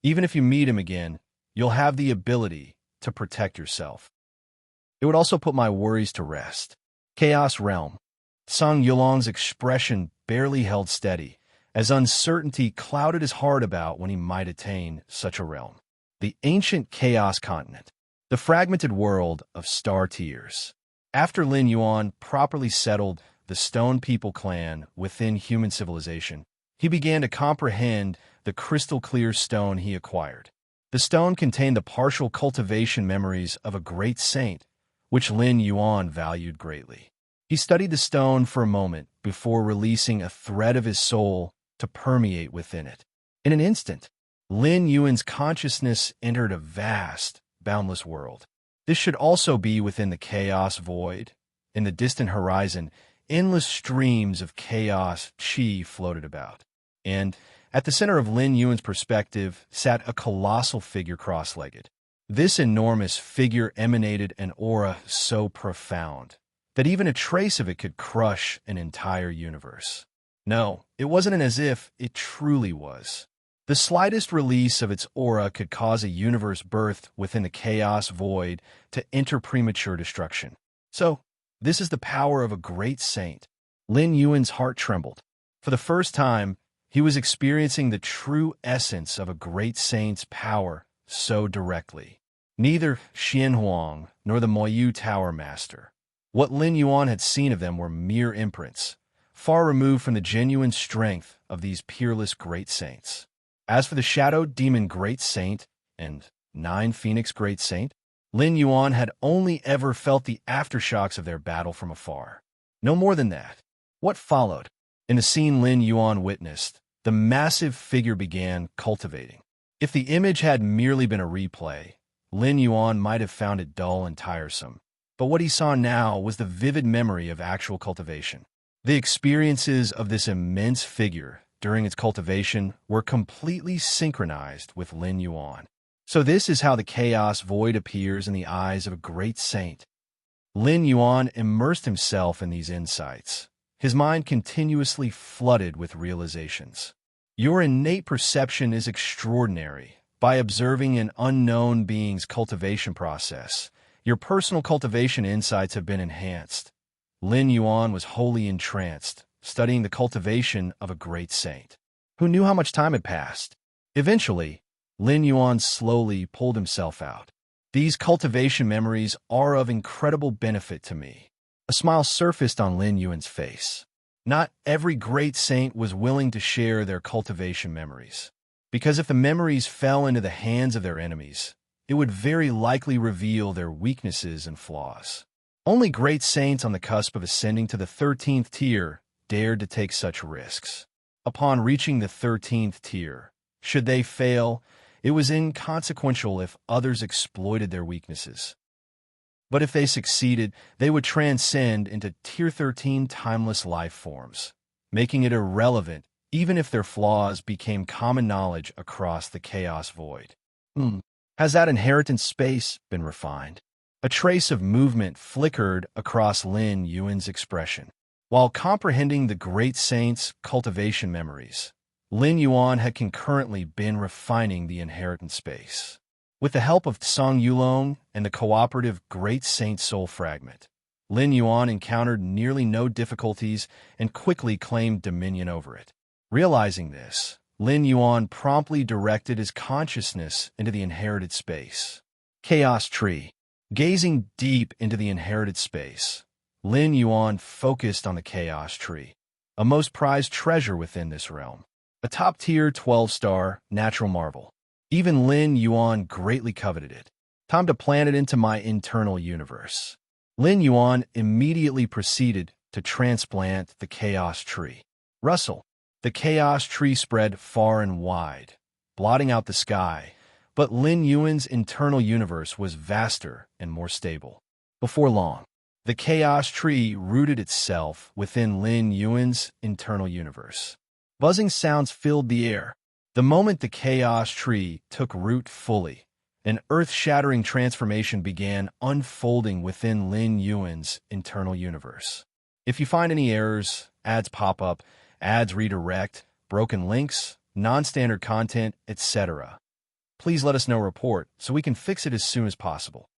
even if you meet him again, you'll have the ability to protect yourself. It would also put my worries to rest. Chaos Realm. Song Yulong's expression barely held steady, as uncertainty clouded his heart about when he might attain such a realm. The ancient Chaos Continent. The fragmented world of star tears. After Lin Yuan properly settled the Stone People clan within human civilization, he began to comprehend the crystal-clear stone he acquired. The stone contained the partial cultivation memories of a great saint, which Lin Yuan valued greatly. He studied the stone for a moment before releasing a thread of his soul to permeate within it. In an instant, Lin Yuan's consciousness entered a vast, boundless world. This should also be within the chaos void. In the distant horizon, endless streams of chaos chi floated about. And at the center of Lin Yuan's perspective sat a colossal figure cross-legged. This enormous figure emanated an aura so profound that even a trace of it could crush an entire universe. No, it wasn't as if it truly was. The slightest release of its aura could cause a universe birthed within the chaos void to enter premature destruction. So, this is the power of a great saint. Lin Yuan's heart trembled. For the first time, he was experiencing the true essence of a great saint's power so directly. Neither Xian Huang nor the Moyu Tower Master. What Lin Yuan had seen of them were mere imprints, far removed from the genuine strength of these peerless great saints. As for the Shadow Demon Great Saint and Nine Phoenix Great Saint, Lin Yuan had only ever felt the aftershocks of their battle from afar. No more than that. What followed? In the scene Lin Yuan witnessed, the massive figure began cultivating. If the image had merely been a replay, Lin Yuan might have found it dull and tiresome. But what he saw now was the vivid memory of actual cultivation. The experiences of this immense figure during its cultivation were completely synchronized with Lin Yuan. So this is how the chaos void appears in the eyes of a great saint. Lin Yuan immersed himself in these insights, his mind continuously flooded with realizations. Your innate perception is extraordinary. By observing an unknown being's cultivation process, your personal cultivation insights have been enhanced. Lin Yuan was wholly entranced, studying the cultivation of a great saint. Who knew how much time had passed? Eventually, Lin Yuan slowly pulled himself out. These cultivation memories are of incredible benefit to me. A smile surfaced on Lin Yuan's face. Not every great saint was willing to share their cultivation memories, because if the memories fell into the hands of their enemies, it would very likely reveal their weaknesses and flaws. Only great saints on the cusp of ascending to the 13th tier dared to take such risks. Upon reaching the 13th tier, should they fail, it was inconsequential if others exploited their weaknesses. But if they succeeded, they would transcend into Tier 13 timeless life forms, making it irrelevant even if their flaws became common knowledge across the chaos void. Has that inheritance space been refined? A trace of movement flickered across Lin Yuan's expression. While comprehending the great saint's cultivation memories, Lin Yuan had concurrently been refining the inheritance space. With the help of Song Yulong and the cooperative Great Saint Soul Fragment, Lin Yuan encountered nearly no difficulties and quickly claimed dominion over it. Realizing this, Lin Yuan promptly directed his consciousness into the inherited space. Chaos Tree. Gazing deep into the inherited space, Lin Yuan focused on the Chaos Tree, a most prized treasure within this realm. A top-tier 12-star natural marvel. Even Lin Yuan greatly coveted it. Time to plant it into my internal universe. Lin Yuan immediately proceeded to transplant the Chaos Tree. Rustle. The Chaos Tree spread far and wide, blotting out the sky, but Lin Yuan's internal universe was vaster and more stable. Before long, the Chaos Tree rooted itself within Lin Yuan's internal universe. Buzzing sounds filled the air. The moment the Chaos Tree took root fully, an earth-shattering transformation began unfolding within Lin Yuan's internal universe. If you find any errors, ads pop up, ads redirect, broken links, non-standard content, etc., please let us know report so we can fix it as soon as possible.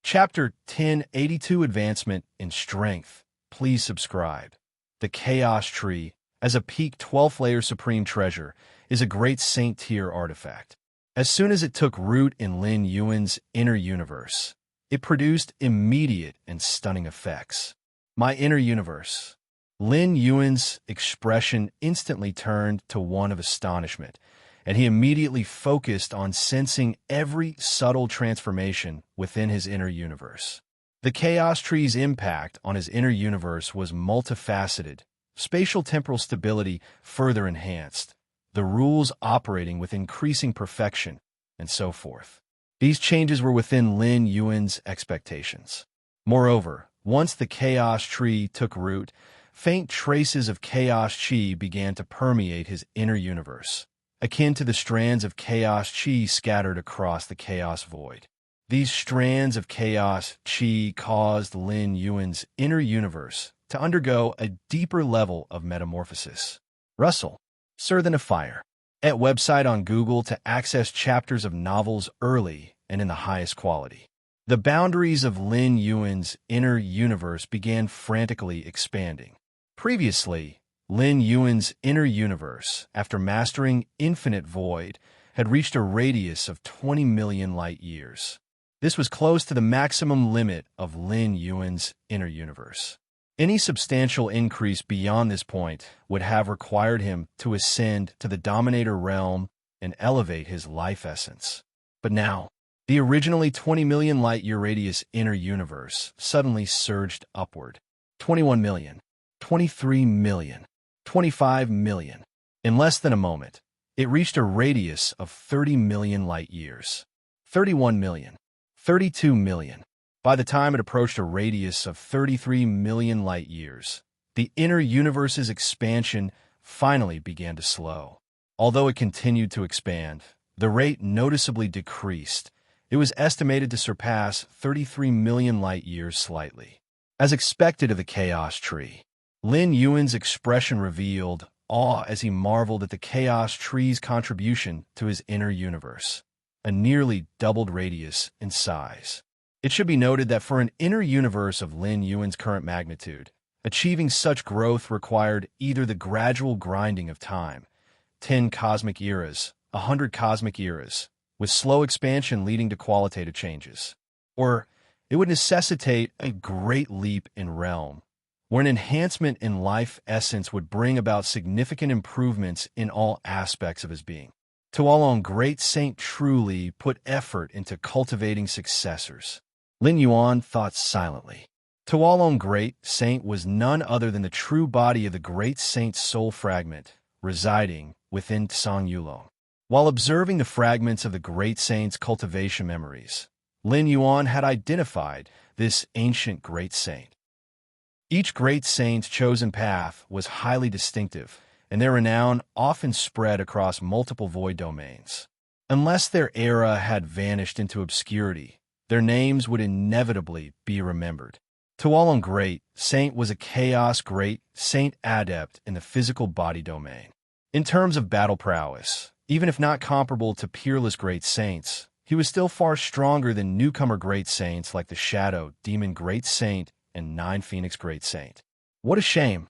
Chapter 1082 Advancement in Strength. Please subscribe. The Chaos Tree, as a peak 12th layer supreme treasure, is a great saint tier artifact. As soon as it took root in Lin Yuan's inner universe, it produced immediate and stunning effects. My inner universe. Lin Yuan's expression instantly turned to one of astonishment, and he immediately focused on sensing every subtle transformation within his inner universe. The Chaos Tree's impact on his inner universe was multifaceted, spatial temporal stability further enhanced, the rules operating with increasing perfection, and so forth. These changes were within Lin Yuan's expectations. Moreover, once the Chaos Tree took root, faint traces of Chaos Chi began to permeate his inner universe, akin to the strands of Chaos Chi scattered across the Chaos Void. These strands of Chaos Chi caused Lin Yuan's inner universe to undergo a deeper level of metamorphosis. Russell, Sir Than a Fire. At website on Google to access chapters of novels early and in the highest quality. The boundaries of Lin Yuan's inner universe began frantically expanding. Previously, Lin Yuan's inner universe, after mastering Infinite Void, had reached a radius of 20 million light-years. This was close to the maximum limit of Lin Yuan's inner universe. Any substantial increase beyond this point would have required him to ascend to the Dominator realm and elevate his life essence. But now, the originally 20 million light-year radius inner universe suddenly surged upward. 21 million. 23 million, 25 million. In less than a moment, it reached a radius of 30 million light-years. 31 million, 32 million. By the time it approached a radius of 33 million light-years, the inner universe's expansion finally began to slow. Although it continued to expand, the rate noticeably decreased. It was estimated to surpass 33 million light-years slightly. As expected of the Chaos Tree, Lin Yuan's expression revealed awe as he marveled at the Chaos Tree's contribution to his inner universe, a nearly doubled radius in size. It should be noted that for an inner universe of Lin Yuan's current magnitude, achieving such growth required either the gradual grinding of time, 10 cosmic eras, 100 cosmic eras, with slow expansion leading to qualitative changes, or it would necessitate a great leap in realm, where an enhancement in life essence would bring about significant improvements in all aspects of his being. Tuolong Great Saint truly put effort into cultivating successors. Lin Yuan thought silently. Tuolong Great Saint was none other than the true body of the Great Saint's soul fragment, residing within Song Yulong. While observing the fragments of the Great Saint's cultivation memories, Lin Yuan had identified this ancient great saint. Each great saint's chosen path was highly distinctive, and their renown often spread across multiple void domains. Unless their era had vanished into obscurity, their names would inevitably be remembered. Tuolong Great Saint was a chaos great saint adept in the physical body domain. In terms of battle prowess, even if not comparable to peerless great saints, he was still far stronger than newcomer great saints like the Shadow Demon Great Saint and Nine Phoenix Great Saint. What a shame!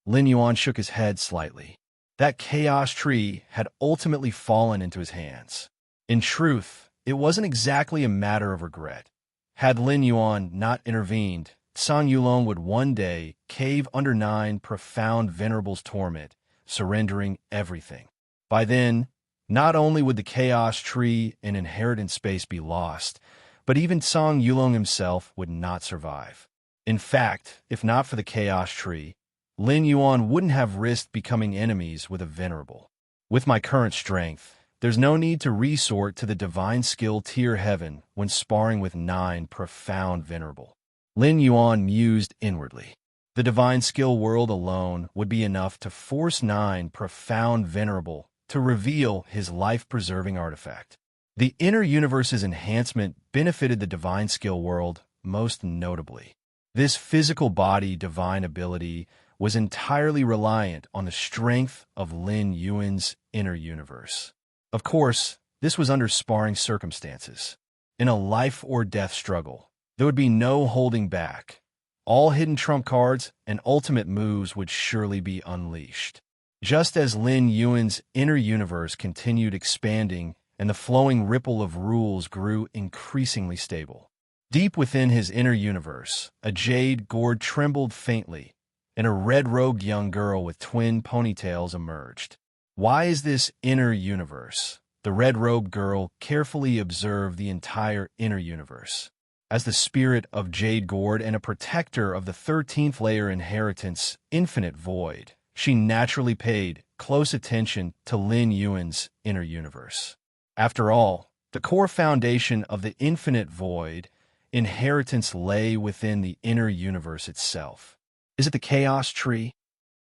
Lin Yuan shook his head slightly. That chaos tree had ultimately fallen into his hands. In truth, it wasn't exactly a matter of regret. Had Lin Yuan not intervened, Sang Yulong would one day cave under 9 profound venerables' torment, surrendering everything. By then, not only would the chaos tree and inheritance space be lost, but even Sang Yulong himself would not survive. In fact, if not for the chaos tree, Lin Yuan wouldn't have risked becoming enemies with a venerable. With my current strength, there's no need to resort to the divine skill tier heaven when sparring with 9 profound venerable. Lin Yuan mused inwardly. The divine skill world alone would be enough to force 9 profound venerable to reveal his life-preserving artifact. The inner universe's enhancement benefited the divine skill world most notably. This physical body divine ability was entirely reliant on the strength of Lin Yuan's inner universe. Of course, this was under sparring circumstances. In a life-or-death struggle, there would be no holding back. All hidden trump cards and ultimate moves would surely be unleashed. Just as Lin Yuan's inner universe continued expanding and the flowing ripple of rules grew increasingly stable. Deep within his inner universe, a jade gourd trembled faintly, and a red-robed young girl with twin ponytails emerged. Why is this inner universe? The red-robed girl carefully observed the entire inner universe. As the spirit of Jade Gourd and a protector of the 13th layer inheritance, Infinite Void, she naturally paid close attention to Lin Yuan's inner universe. After all, the core foundation of the Infinite Void inheritance lay within the inner universe itself. Is it the Chaos Tree?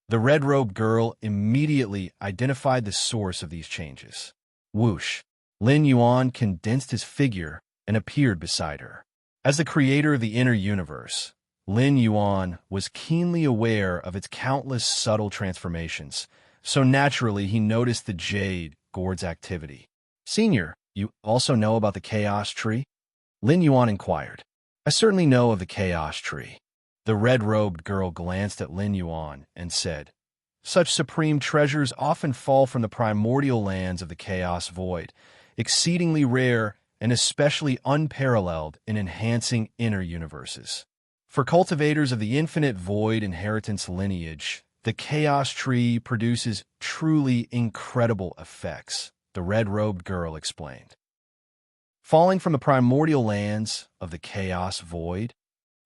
The red-robed girl immediately identified the source of these changes. Whoosh! Lin Yuan condensed his figure and appeared beside her. As the creator of the inner universe, Lin Yuan was keenly aware of its countless subtle transformations, so naturally he noticed the Jade Gourd's activity. "Senior, you also know about the Chaos Tree?" Lin Yuan inquired. "I certainly know of the Chaos Tree." The red-robed girl glanced at Lin Yuan and said, "Such supreme treasures often fall from the primordial lands of the Chaos Void, exceedingly rare and especially unparalleled in enhancing inner universes. For cultivators of the Infinite Void inheritance lineage, the Chaos Tree produces truly incredible effects," the red-robed girl explained. Falling from the primordial lands of the Chaos Void,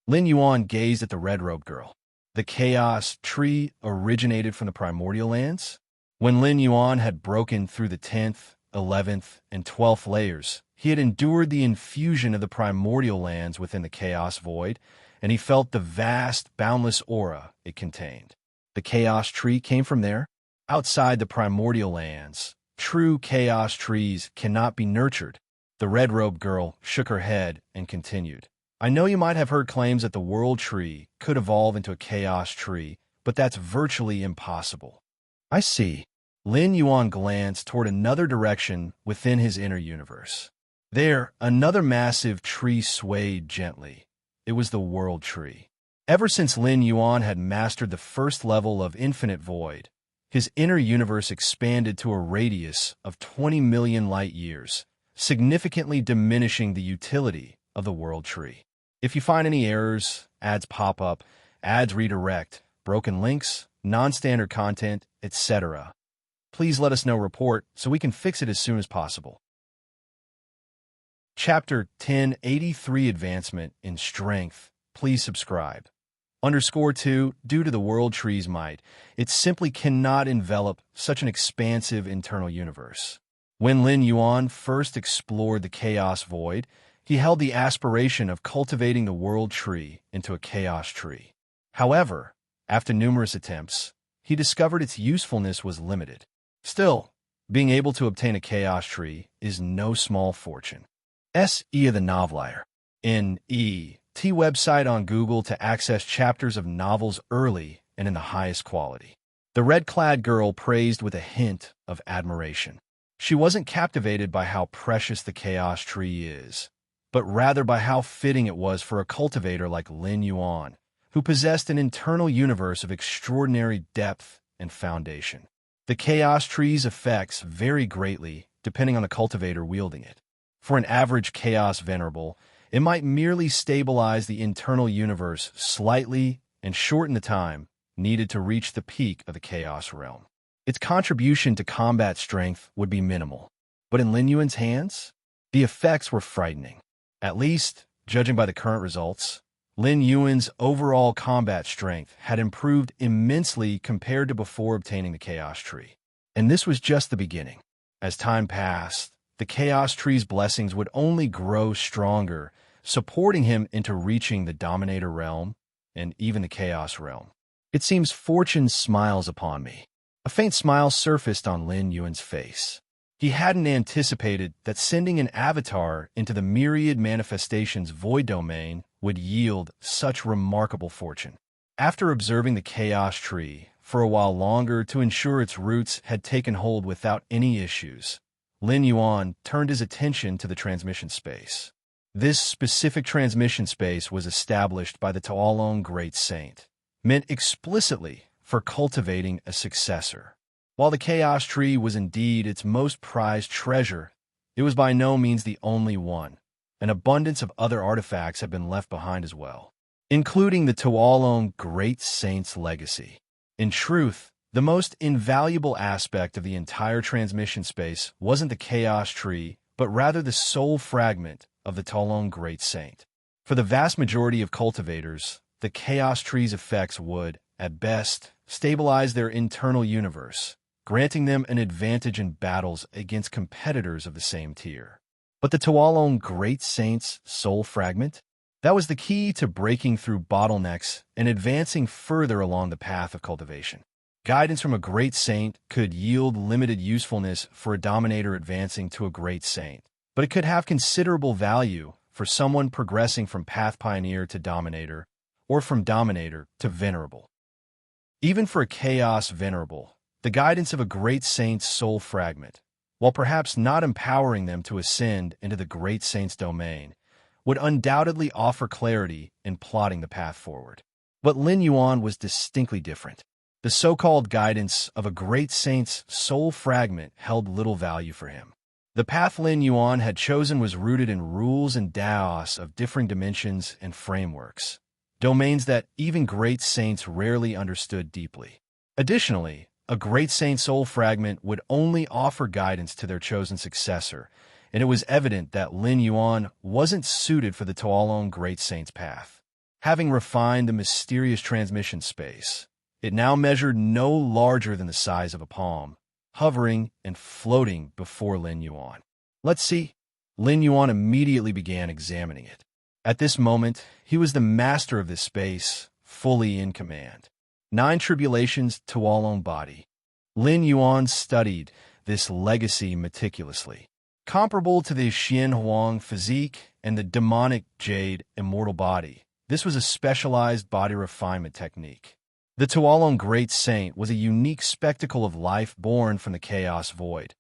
Lin Yuan gazed at the red-robed girl. The Chaos Tree originated from the primordial lands? When Lin Yuan had broken through the 10th, 11th, and 12th layers, he had endured the infusion of the primordial lands within the Chaos Void, and he felt the vast, boundless aura it contained. The Chaos Tree came from there? Outside the primordial lands, true Chaos Trees cannot be nurtured. The red-robed girl shook her head and continued. "I know you might have heard claims that the World Tree could evolve into a Chaos Tree, but that's virtually impossible." "I see." Lin Yuan glanced toward another direction within his inner universe. There, another massive tree swayed gently. It was the World Tree. Ever since Lin Yuan had mastered the first level of Infinite Void, his inner universe expanded to a radius of 20 million light-years, significantly diminishing the utility of the World Tree. If you find any errors, ads pop up, ads redirect, broken links, non-standard content, etc., please let us know report so we can fix it as soon as possible. Chapter 1083 Advancement in Strength. Please subscribe. _2 Due to the World Tree's might, it simply cannot envelop such an expansive internal universe. When Lin Yuan first explored the Chaos Void, He held the aspiration of cultivating the world tree into a chaos tree. However, after numerous attempts, he discovered its usefulness was limited. Still, being able to obtain a chaos tree is no small fortune. S.E. of the Novelier. N.E.T. website on Google to access chapters of novels early and in the highest quality. The red-clad girl praised with a hint of admiration. She wasn't captivated by how precious the chaos tree is, but rather by how fitting it was for a cultivator like Lin Yuan, who possessed an internal universe of extraordinary depth and foundation. The chaos tree's effects vary greatly depending on the cultivator wielding it. For an average chaos venerable, it might merely stabilize the internal universe slightly and shorten the time needed to reach the peak of the chaos realm. Its contribution to combat strength would be minimal, but in Lin Yuan's hands, the effects were frightening. At least, judging by the current results, Lin Yuan's overall combat strength had improved immensely compared to before obtaining the Chaos Tree. And this was just the beginning. As time passed, the Chaos Tree's blessings would only grow stronger, supporting him into reaching the Dominator realm and even the Chaos realm. It seems fortune smiles upon me. A faint smile surfaced on Lin Yuan's face. He hadn't anticipated that sending an avatar into the myriad manifestations void domain would yield such remarkable fortune. After observing the Chaos Tree for a while longer to ensure its roots had taken hold without any issues, Lin Yuan turned his attention to the transmission space. This specific transmission space was established by the Tuolong Great Saint, meant explicitly for cultivating a successor. While the Chaos Tree was indeed its most prized treasure, it was by no means the only one. An abundance of other artifacts had been left behind as well, including the Tuolong Great Saint's legacy. In truth, the most invaluable aspect of the entire transmission space wasn't the Chaos Tree, but rather the soul fragment of the Tuolong Great Saint. For the vast majority of cultivators, the Chaos Tree's effects would, at best, stabilize their internal universe, granting them an advantage in battles against competitors of the same tier. But the Tuolong Great Saint's soul fragment? That was the key to breaking through bottlenecks and advancing further along the path of cultivation. Guidance from a Great Saint could yield limited usefulness for a Dominator advancing to a Great Saint, but it could have considerable value for someone progressing from Path Pioneer to Dominator, or from Dominator to Venerable. Even for a Chaos Venerable, the guidance of a Great Saint's soul fragment, while perhaps not empowering them to ascend into the Great Saint's domain, would undoubtedly offer clarity in plotting the path forward. But Lin Yuan was distinctly different. The so-called guidance of a Great Saint's soul fragment held little value for him. The path Lin Yuan had chosen was rooted in rules and daos of differing dimensions and frameworks, domains that even Great Saints rarely understood deeply. Additionally, a Great Saint soul fragment would only offer guidance to their chosen successor, and it was evident that Lin Yuan wasn't suited for the Tuolong Great Saint's path. Having refined the mysterious transmission space, it now measured no larger than the size of a palm, hovering and floating before Lin Yuan. Let's see. Lin Yuan immediately began examining it. At this moment, he was the master of this space, fully in command. 9 Tribulations Tuolong Body. Lin Yuan studied this legacy meticulously. Comparable to the Xian Huang physique and the demonic Jade Immortal Body, this was a specialized body refinement technique. The Tuolong Great Saint was a unique spectacle of life born from the Chaos Void,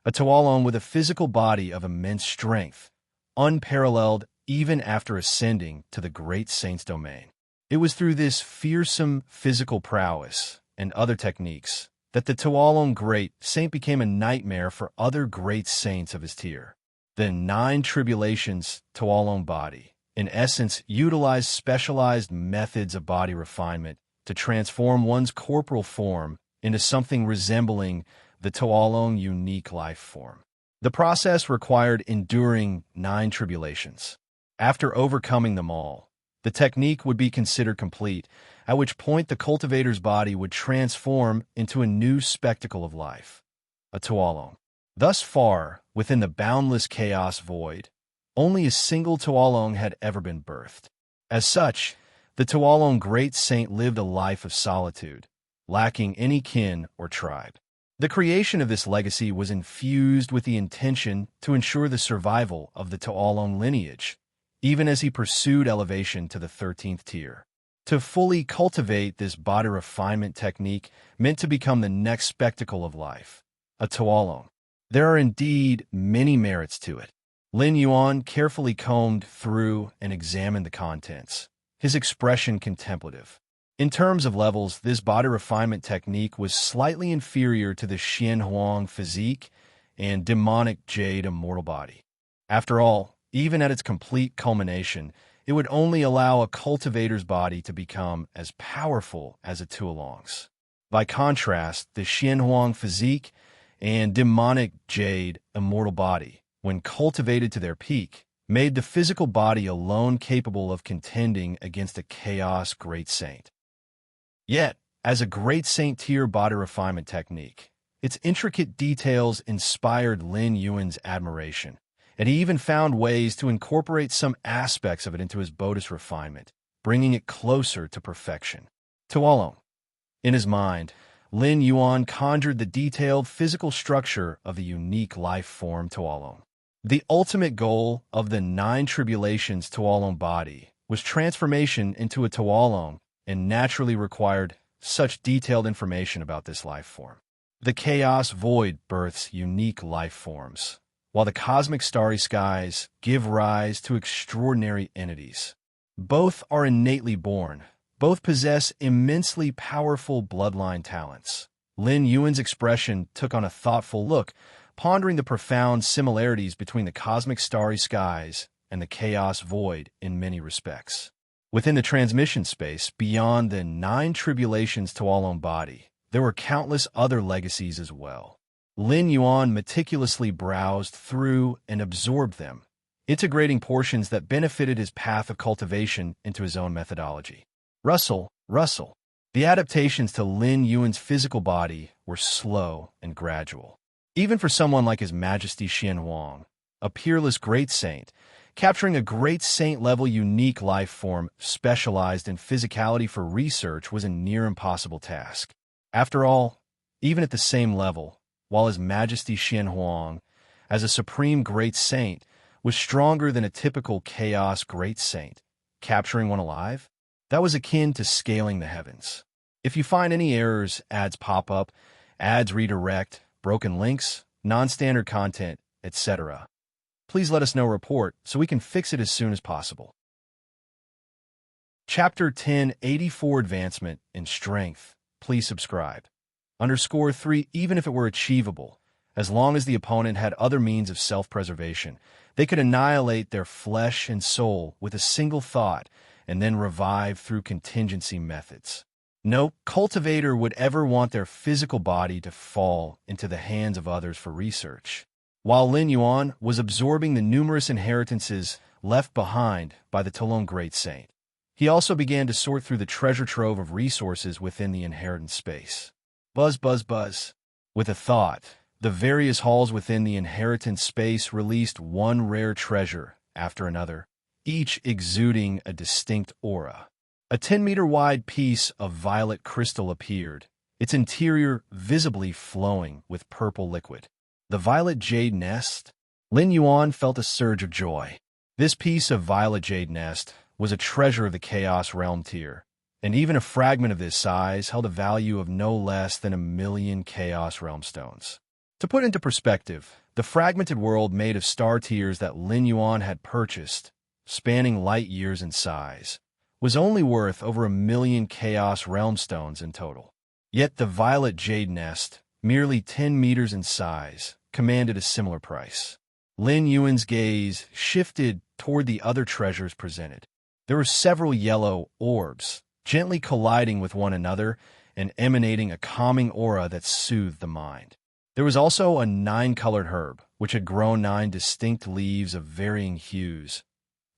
a Tuolong with a physical body of immense strength, unparalleled even after ascending to the Great Saint's domain. It was through this fearsome physical prowess and other techniques that the Tuolong Great Saint became a nightmare for other Great Saints of his tier. The 9 Tribulations Tuolong Body, in essence, utilized specialized methods of body refinement to transform one's corporal form into something resembling the Tuolong unique life form. The process required enduring 9 tribulations. After overcoming them all, the technique would be considered complete, at which point the cultivator's body would transform into a new spectacle of life, a Tuolong. Thus far, within the boundless chaos void, only a single Tuolong had ever been birthed. As such, the Tuolong Great Saint lived a life of solitude, lacking any kin or tribe. The creation of this legacy was infused with the intention to ensure the survival of the Tuolong lineage, even as he pursued elevation to the 13th tier. To fully cultivate this body refinement technique meant to become the next spectacle of life, a Tuolong. There are indeed many merits to it. Lin Yuan carefully combed through and examined the contents, his expression contemplative. In terms of levels, this body refinement technique was slightly inferior to the Xian Huang physique and demonic jade immortal body. After all, even at its complete culmination, it would only allow a cultivator's body to become as powerful as a Tuolong's. By contrast, the Xian Huang physique and demonic jade immortal body, when cultivated to their peak, made the physical body alone capable of contending against a chaos great saint. Yet, as a great saint tier body refinement technique, its intricate details inspired Lin Yuan's admiration, and he even found ways to incorporate some aspects of it into his Bodhis refinement, bringing it closer to perfection. Tuolong. In his mind, Lin Yuan conjured the detailed physical structure of the unique life form Tuolong. The ultimate goal of the 9 tribulations Tuolong body was transformation into a Tuolong, and naturally required such detailed information about this life form. The chaos void births unique life forms, while the cosmic starry skies give rise to extraordinary entities. Both are innately born. Both possess immensely powerful bloodline talents. Lin Yuan's expression took on a thoughtful look, pondering the profound similarities between the cosmic starry skies and the chaos void in many respects. Within the transmission space, beyond the 9 tribulations Tuolong body, there were countless other legacies as well. Lin Yuan meticulously browsed through and absorbed them, integrating portions that benefited his path of cultivation into his own methodology. Russell. The adaptations to Lin Yuan's physical body were slow and gradual. Even for someone like His Majesty Xian Huang, a peerless great saint, capturing a great saint-level unique life form specialized in physicality for research was a near-impossible task. After all, even at the same level, while His Majesty Xian Huang, as a supreme great saint, was stronger than a typical chaos great saint, capturing one alive, that was akin to scaling the heavens. If you find any errors, ads pop up, ads redirect, broken links, non-standard content, etc., please let us know report so we can fix it as soon as possible. Chapter 10, 84 Advancement in Strength. Please subscribe. _3 Even if it were achievable, as long as the opponent had other means of self-preservation, they could annihilate their flesh and soul with a single thought and then revive through contingency methods. No cultivator would ever want their physical body to fall into the hands of others for research. While Lin Yuan was absorbing the numerous inheritances left behind by the Tuolong Great Saint, he also began to sort through the treasure trove of resources within the inheritance space. Buzz. With a thought, the various halls within the inheritance space released one rare treasure after another, each exuding a distinct aura. A 10-meter-wide piece of violet crystal appeared, its interior visibly flowing with purple liquid. The violet jade nest? Lin Yuan felt a surge of joy. This piece of violet jade nest was a treasure of the Chaos Realm tier, and even a fragment of this size held a value of no less than 1,000,000 Chaos Realm stones. To put into perspective, the fragmented world made of star tiers that Lin Yuan had purchased, spanning light years in size, was only worth over 1,000,000 Chaos Realm stones in total. Yet the violet jade nest, merely 10 meters in size, commanded a similar price. Lin Yuan's gaze shifted toward the other treasures presented. There were several yellow orbs, gently colliding with one another and emanating a calming aura that soothed the mind. There was also a 9-colored herb, which had grown 9 distinct leaves of varying hues.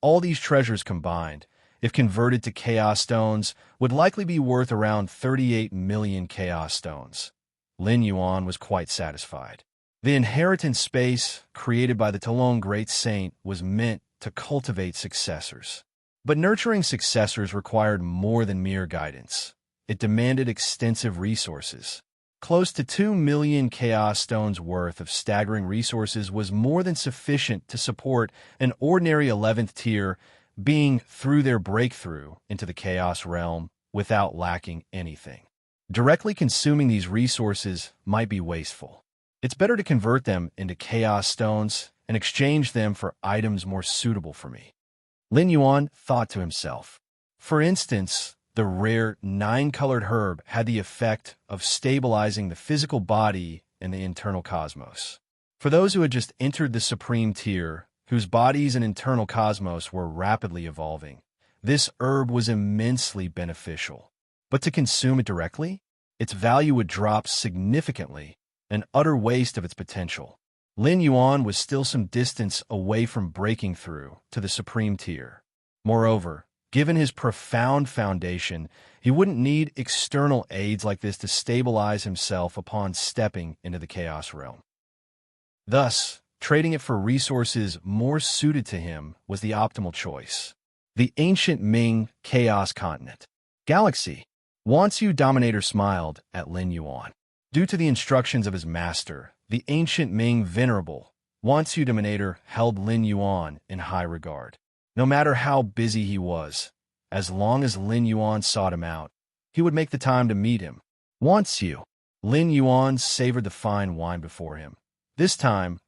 All these treasures combined, if converted to Chaos Stones, would likely be worth around 38 million Chaos Stones. Lin Yuan was quite satisfied. The inheritance space, created by the Tuolong Great Saint, was meant to cultivate successors. But nurturing successors required more than mere guidance. It demanded extensive resources. Close to 2 million Chaos Stones worth of staggering resources was more than sufficient to support an ordinary 11th tier being through their breakthrough into the Chaos realm without lacking anything. Directly consuming these resources might be wasteful. It's better to convert them into Chaos Stones and exchange them for items more suitable for me. Lin Yuan thought to himself. For instance, the rare 9-colored herb had the effect of stabilizing the physical body and the internal cosmos. For those who had just entered the supreme tier, whose bodies and internal cosmos were rapidly evolving, this herb was immensely beneficial. But to consume it directly, its value would drop significantly, an utter waste of its potential. Lin Yuan was still some distance away from breaking through to the supreme tier. Moreover, given his profound foundation, he wouldn't need external aids like this to stabilize himself upon stepping into the Chaos realm. Thus, trading it for resources more suited to him was the optimal choice. The ancient Ming Chaos Continent. Galaxy. Wansu Dominator smiled at Lin Yuan. Due to the instructions of his master, the ancient Ming Venerable, Wansu Dominator held Lin Yuan in high regard. No matter how busy he was, as long as Lin Yuan sought him out, he would make the time to meet him. Wansu. Lin Yuan savored the fine wine before him. This time,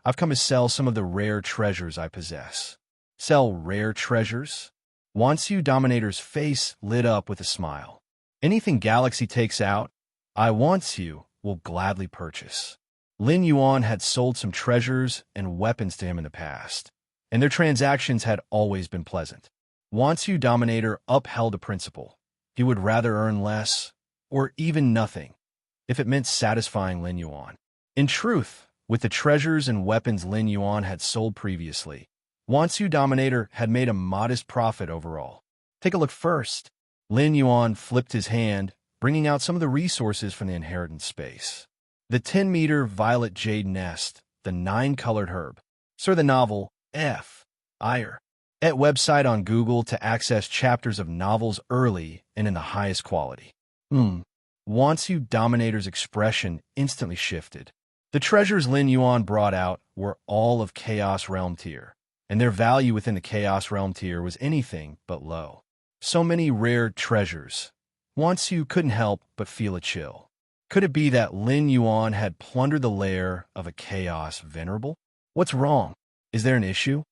I've come to sell some of the rare treasures I possess. Sell rare treasures? Wansu Dominator's face lit up with a smile. Anything Galaxy takes out, I Wansu will gladly purchase. Lin Yuan had sold some treasures and weapons to him in the past, and their transactions had always been pleasant. Wansu Dominator upheld a principle. He would rather earn less, or even nothing, if it meant satisfying Lin Yuan. In truth, with the treasures and weapons Lin Yuan had sold previously, Wansu Dominator had made a modest profit overall. Take a look first. Lin Yuan flipped his hand, bringing out some of the resources from the inheritance space. The 10-meter violet jade nest, the 9-colored herb. Sir, the novel, F. Ire. At website on Google to access chapters of novels early and in the highest quality. Wansu Dominator's expression instantly shifted. The treasures Lin Yuan brought out were all of Chaos Realm tier, and their value within the Chaos Realm tier was anything but low. So many rare treasures. Wansu couldn't help but feel a chill. Could it be that Lin Yuan had plundered the lair of a Chaos Venerable? What's wrong? Is there an issue?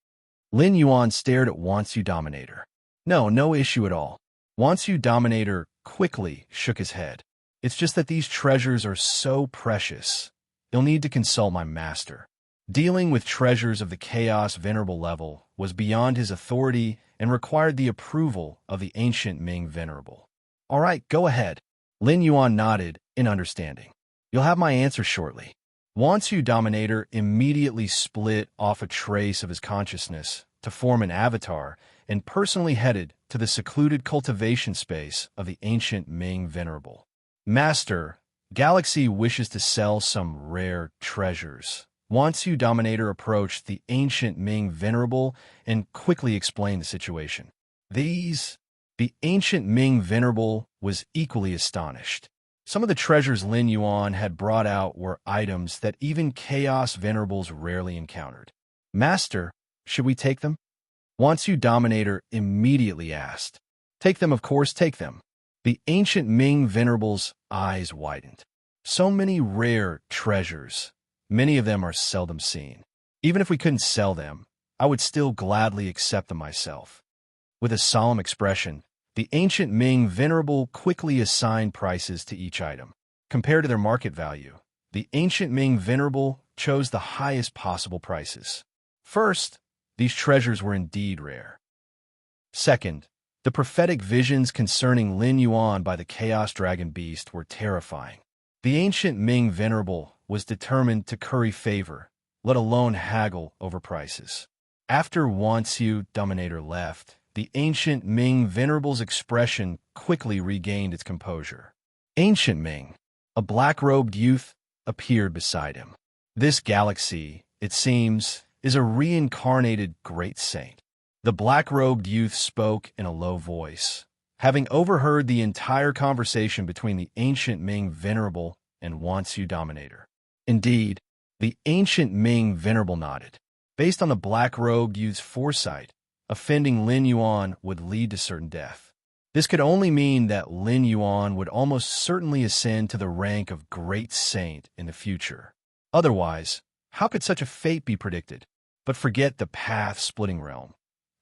Lin Yuan stared at Wansu Dominator. No issue at all. Wansu Dominator quickly shook his head. It's just that these treasures are so precious. You'll need to consult my master. Dealing with treasures of the Chaos Venerable level was beyond his authority and required the approval of the ancient Ming Venerable. All right, go ahead. Lin Yuan nodded in understanding. You'll have my answer shortly. Wansu Dominator immediately split off a trace of his consciousness to form an avatar and personally headed to the secluded cultivation space of the ancient Ming Venerable. Master, Galaxy wishes to sell some rare treasures. Wansu Dominator approached the ancient Ming Venerable and quickly explained the situation. The ancient Ming Venerable was equally astonished. Some of the treasures Lin Yuan had brought out were items that even Chaos Venerables rarely encountered. Master, should we take them? Wansu Dominator immediately asked. Take them, of course, take them. The ancient Ming Venerable's eyes widened. So many rare treasures. Many of them are seldom seen. Even if we couldn't sell them, I would still gladly accept them myself. With a solemn expression, the ancient Ming Venerable quickly assigned prices to each item. Compared to their market value, the ancient Ming Venerable chose the highest possible prices. First, these treasures were indeed rare. Second, the prophetic visions concerning Lin Yuan by the Chaos Dragon Beast were terrifying. The ancient Ming Venerable was determined to curry favor, let alone haggle over prices. After Wansu Dominator left, the ancient Ming Venerable's expression quickly regained its composure. Ancient Ming, a black-robed youth, appeared beside him. This Galaxy, it seems, is a reincarnated great saint. The black-robed youth spoke in a low voice, having overheard the entire conversation between the ancient Ming Venerable and Wansu Dominator. Indeed, the ancient Ming Venerable nodded. Based on the black-robed youth's foresight, offending Lin Yuan would lead to certain death. This could only mean that Lin Yuan would almost certainly ascend to the rank of great saint in the future. Otherwise, how could such a fate be predicted? But forget the path-splitting realm.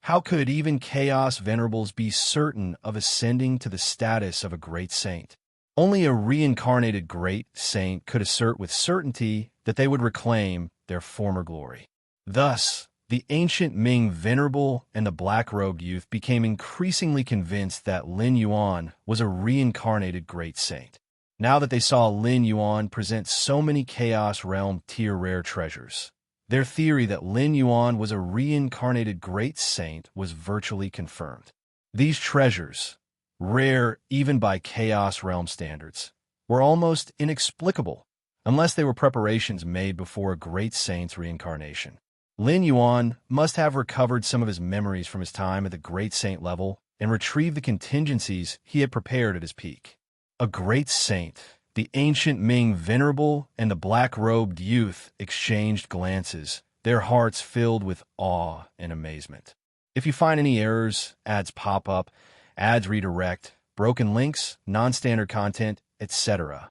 How could even Chaos Venerables be certain of ascending to the status of a great saint? Only a reincarnated great saint could assert with certainty that they would reclaim their former glory. Thus, the ancient Ming Venerable and the black-robed youth became increasingly convinced that Lin Yuan was a reincarnated great saint. Now that they saw Lin Yuan present so many Chaos Realm tier rare treasures, their theory that Lin Yuan was a reincarnated great saint was virtually confirmed. These treasures, rare even by Chaos Realm standards, were almost inexplicable, unless they were preparations made before a great saint's reincarnation. Lin Yuan must have recovered some of his memories from his time at the great saint level and retrieved the contingencies he had prepared at his peak. A great saint, the ancient Ming Venerable and the black-robed youth exchanged glances, their hearts filled with awe and amazement. If you find any errors, ads pop up, ads redirect, broken links, non-standard content, etc.,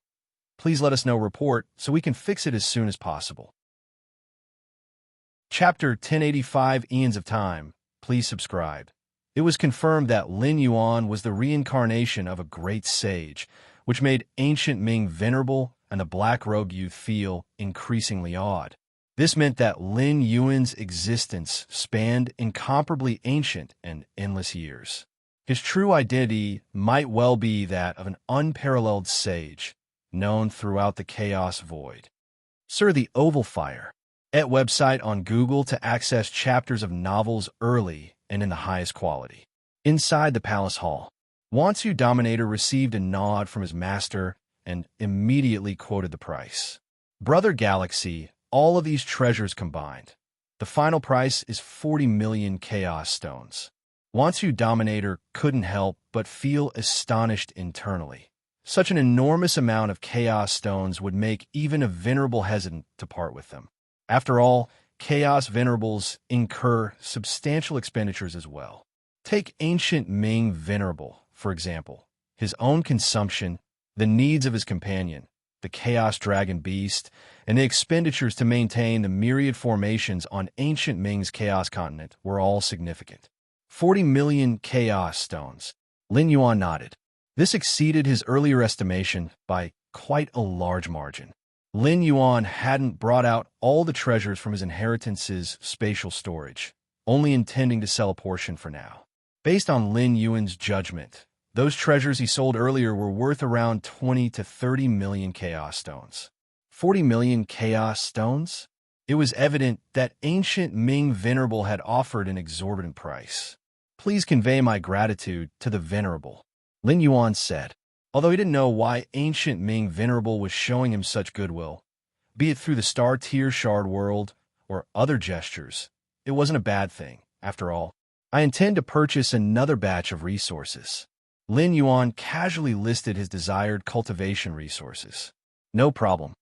please let us know report so we can fix it as soon as possible. Chapter 1085 Eons of Time. Please subscribe. It was confirmed that Lin Yuan was the reincarnation of a great sage, which made ancient Ming Venerable and the black-robed youth feel increasingly awed. This meant that Lin Yuan's existence spanned incomparably ancient and endless years. His true identity might well be that of an unparalleled sage, known throughout the Chaos Void. Sir, the Oval Fire. Website on Google to access chapters of novels early and in the highest quality. Inside the palace hall, Wansu Dominator received a nod from his master and immediately quoted the price. Brother Galaxy, all of these treasures combined. The final price is 40 million Chaos Stones. Wansu Dominator couldn't help but feel astonished internally. Such an enormous amount of Chaos Stones would make even a Venerable hesitant to part with them. After all, Chaos Venerables incur substantial expenditures as well. Take ancient Ming Venerable, for example. His own consumption, the needs of his companion, the Chaos Dragon Beast, and the expenditures to maintain the myriad formations on ancient Ming's Chaos Continent were all significant. 40 million Chaos Stones. Lin Yuan nodded. This exceeded his earlier estimation by quite a large margin. Lin Yuan hadn't brought out all the treasures from his inheritance's spatial storage, only intending to sell a portion for now. Based on Lin Yuan's judgment, those treasures he sold earlier were worth around 20 to 30 million Chaos Stones. 40 million Chaos Stones? It was evident that ancient Ming Venerable had offered an exorbitant price. Please convey my gratitude to the Venerable, Lin Yuan said. Although he didn't know why ancient Ming Venerable was showing him such goodwill, be it through the star-tier shard world or other gestures, it wasn't a bad thing. After all, I intend to purchase another batch of resources. Lin Yuan casually listed his desired cultivation resources. No problem.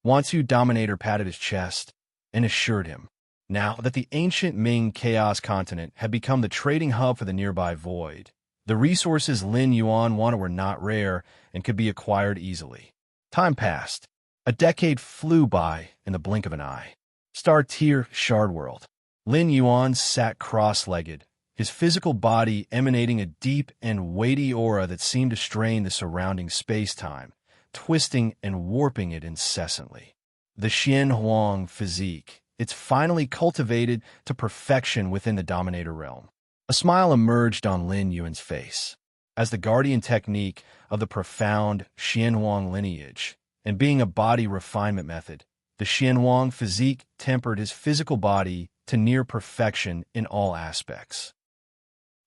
Wansu Dominator patted his chest and assured him. Now that the ancient Ming Chaos Continent had become the trading hub for the nearby Void, the resources Lin Yuan wanted were not rare and could be acquired easily. Time passed. A decade flew by in the blink of an eye. Star-tier Shard World. Lin Yuan sat cross-legged, his physical body emanating a deep and weighty aura that seemed to strain the surrounding space-time, twisting and warping it incessantly. The Xian Huang physique, it's finally cultivated to perfection within the Dominator realm. A smile emerged on Lin Yuan's face. As the guardian technique of the profound Xianhuang lineage, and being a body refinement method, the Xianhuang physique tempered his physical body to near perfection in all aspects.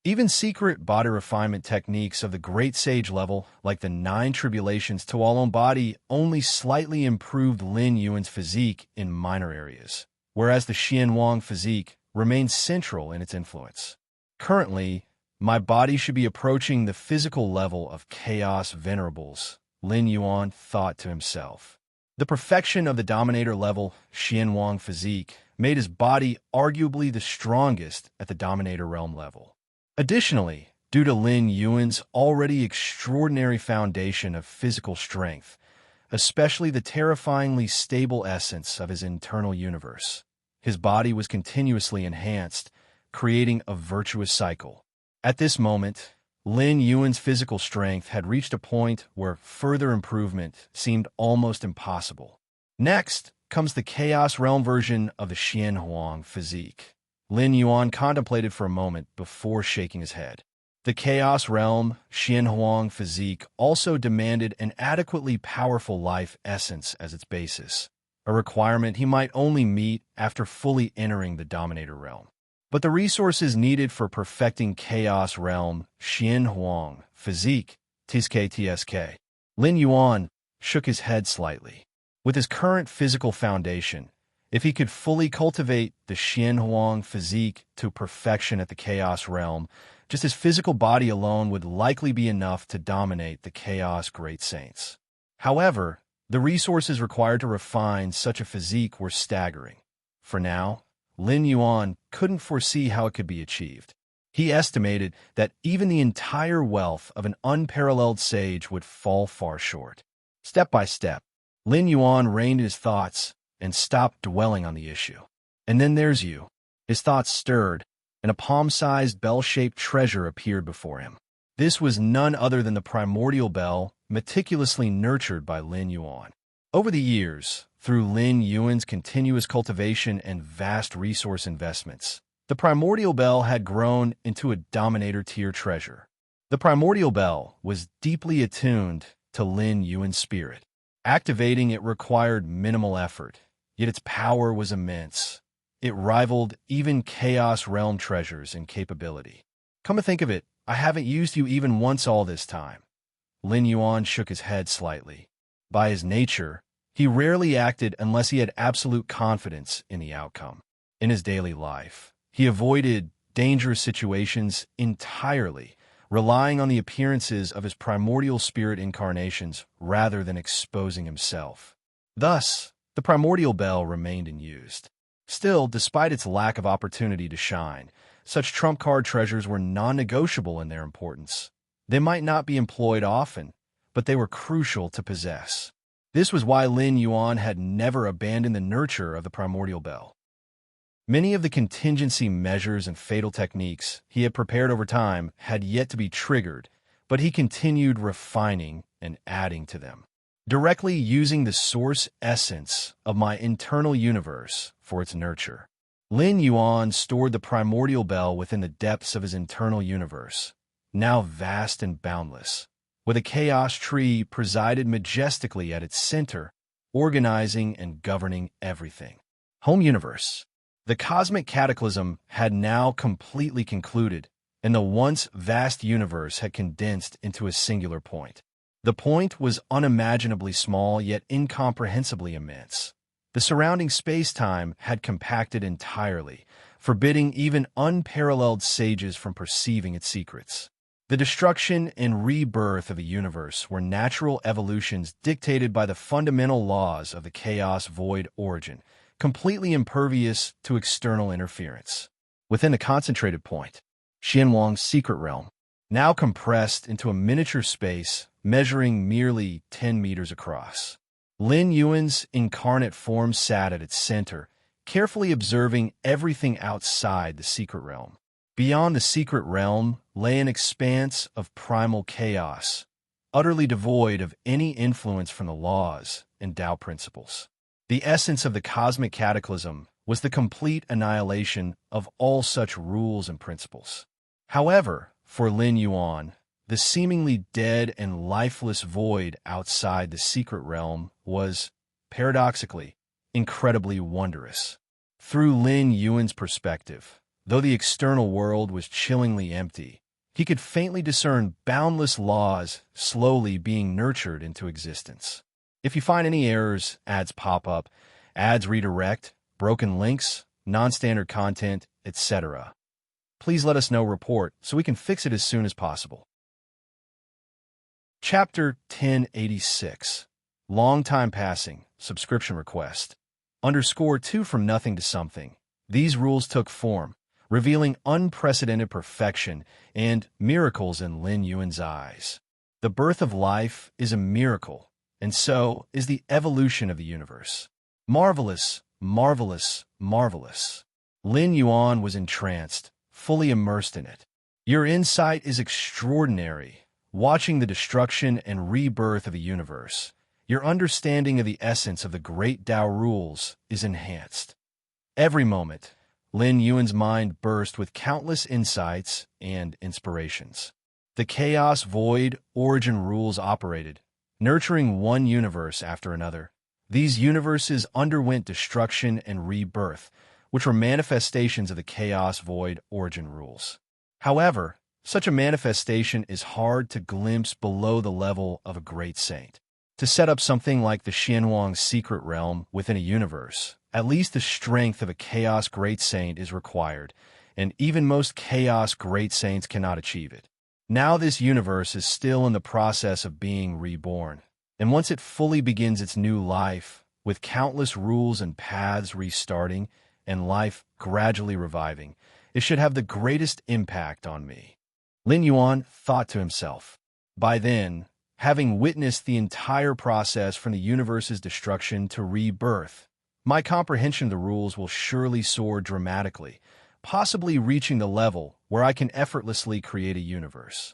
Even secret body refinement techniques of the Great Sage level, like the 9 Tribulations to All Own Body, only slightly improved Lin Yuan's physique in minor areas. whereas the Xianhuang physique remained central in its influence. Currently, my body should be approaching the physical level of chaos venerables, Lin Yuan thought to himself. The perfection of the dominator level Xianhuang physique made his body arguably the strongest at the dominator realm level. Additionally, due to Lin Yuan's already extraordinary foundation of physical strength, especially the terrifyingly stable essence of his internal universe, his body was continuously enhanced, creating a virtuous cycle. At this moment, Lin Yuan's physical strength had reached a point where further improvement seemed almost impossible. Next comes the Chaos Realm version of the Xianhuang physique. Lin Yuan contemplated for a moment before shaking his head. The Chaos Realm Xianhuang physique also demanded an adequately powerful life essence as its basis, a requirement he might only meet after fully entering the Dominator realm. But the resources needed for perfecting Chaos Realm Xianhuang physique, TSK. Lin Yuan shook his head slightly. With his current physical foundation, if he could fully cultivate the Xianhuang physique to perfection at the Chaos Realm, just his physical body alone would likely be enough to dominate the Chaos Great Saints. However, the resources required to refine such a physique were staggering. For now, Lin Yuan couldn't foresee how it could be achieved. He estimated that even the entire wealth of an unparalleled sage would fall far short. Step by step, Lin Yuan reined in his thoughts and stopped dwelling on the issue. And then there's you. His thoughts stirred, and a palm-sized bell-shaped treasure appeared before him. This was none other than the primordial bell, meticulously nurtured by Lin Yuan. Over the years, through Lin Yuan's continuous cultivation and vast resource investments, the primordial bell had grown into a dominator-tier treasure. The primordial bell was deeply attuned to Lin Yuan's spirit. Activating it required minimal effort, yet its power was immense. It rivaled even Chaos Realm treasures in capability. Come to think of it, I haven't used you even once all this time. Lin Yuan shook his head slightly. By his nature, he rarely acted unless he had absolute confidence in the outcome. In his daily life, he avoided dangerous situations entirely, relying on the appearances of his primordial spirit incarnations rather than exposing himself. Thus, the primordial bell remained unused. Still, despite its lack of opportunity to shine, such trump card treasures were non-negotiable in their importance. They might not be employed often, but they were crucial to possess. This was why Lin Yuan had never abandoned the nurture of the primordial bell. Many of the contingency measures and fatal techniques he had prepared over time had yet to be triggered, but he continued refining and adding to them, directly using the source essence of my internal universe for its nurture. Lin Yuan stored the primordial bell within the depths of his internal universe, now vast and boundless, with a chaos tree presided majestically at its center, organizing and governing everything. Home universe. The cosmic cataclysm had now completely concluded, and the once vast universe had condensed into a singular point. The point was unimaginably small yet incomprehensibly immense. The surrounding space-time had compacted entirely, forbidding even unparalleled sages from perceiving its secrets. The destruction and rebirth of a universe were natural evolutions dictated by the fundamental laws of the chaos void origin, completely impervious to external interference. Within the concentrated point, Xianhuang's secret realm, now compressed into a miniature space measuring merely 10 meters across. Lin Yuan's incarnate form sat at its center, carefully observing everything outside the secret realm. Beyond the secret realm lay an expanse of primal chaos, utterly devoid of any influence from the laws and Tao principles. The essence of the cosmic cataclysm was the complete annihilation of all such rules and principles. However, for Lin Yuan, the seemingly dead and lifeless void outside the secret realm was, paradoxically, incredibly wondrous. Through Lin Yuan's perspective, though the external world was chillingly empty, he could faintly discern boundless laws slowly being nurtured into existence. If you find any errors, ads pop up, ads redirect, broken links, non-standard content, etc. Please let us know report so we can fix it as soon as possible. Chapter 1086. Long time passing, subscription request. _2 from nothing to something. These rules took form, revealing unprecedented perfection and miracles in Lin Yuan's eyes. The birth of life is a miracle, and so is the evolution of the universe. Marvelous, marvelous, marvelous. Lin Yuan was entranced, fully immersed in it. Your insight is extraordinary. Watching the destruction and rebirth of the universe, your understanding of the essence of the great Tao rules is enhanced. Every moment, Lin Yuan's mind burst with countless insights and inspirations. The chaos void origin rules operated, nurturing one universe after another. These universes underwent destruction and rebirth, which were manifestations of the chaos void origin rules. However, such a manifestation is hard to glimpse below the level of a great saint. To set up something like the Xianwang's secret realm within a universe, at least the strength of a chaos great saint is required, and even most chaos great saints cannot achieve it. Now this universe is still in the process of being reborn, and once it fully begins its new life, with countless rules and paths restarting, and life gradually reviving, it should have the greatest impact on me. Lin Yuan thought to himself. By then, having witnessed the entire process from the universe's destruction to rebirth, my comprehension of the rules will surely soar dramatically, possibly reaching the level where I can effortlessly create a universe.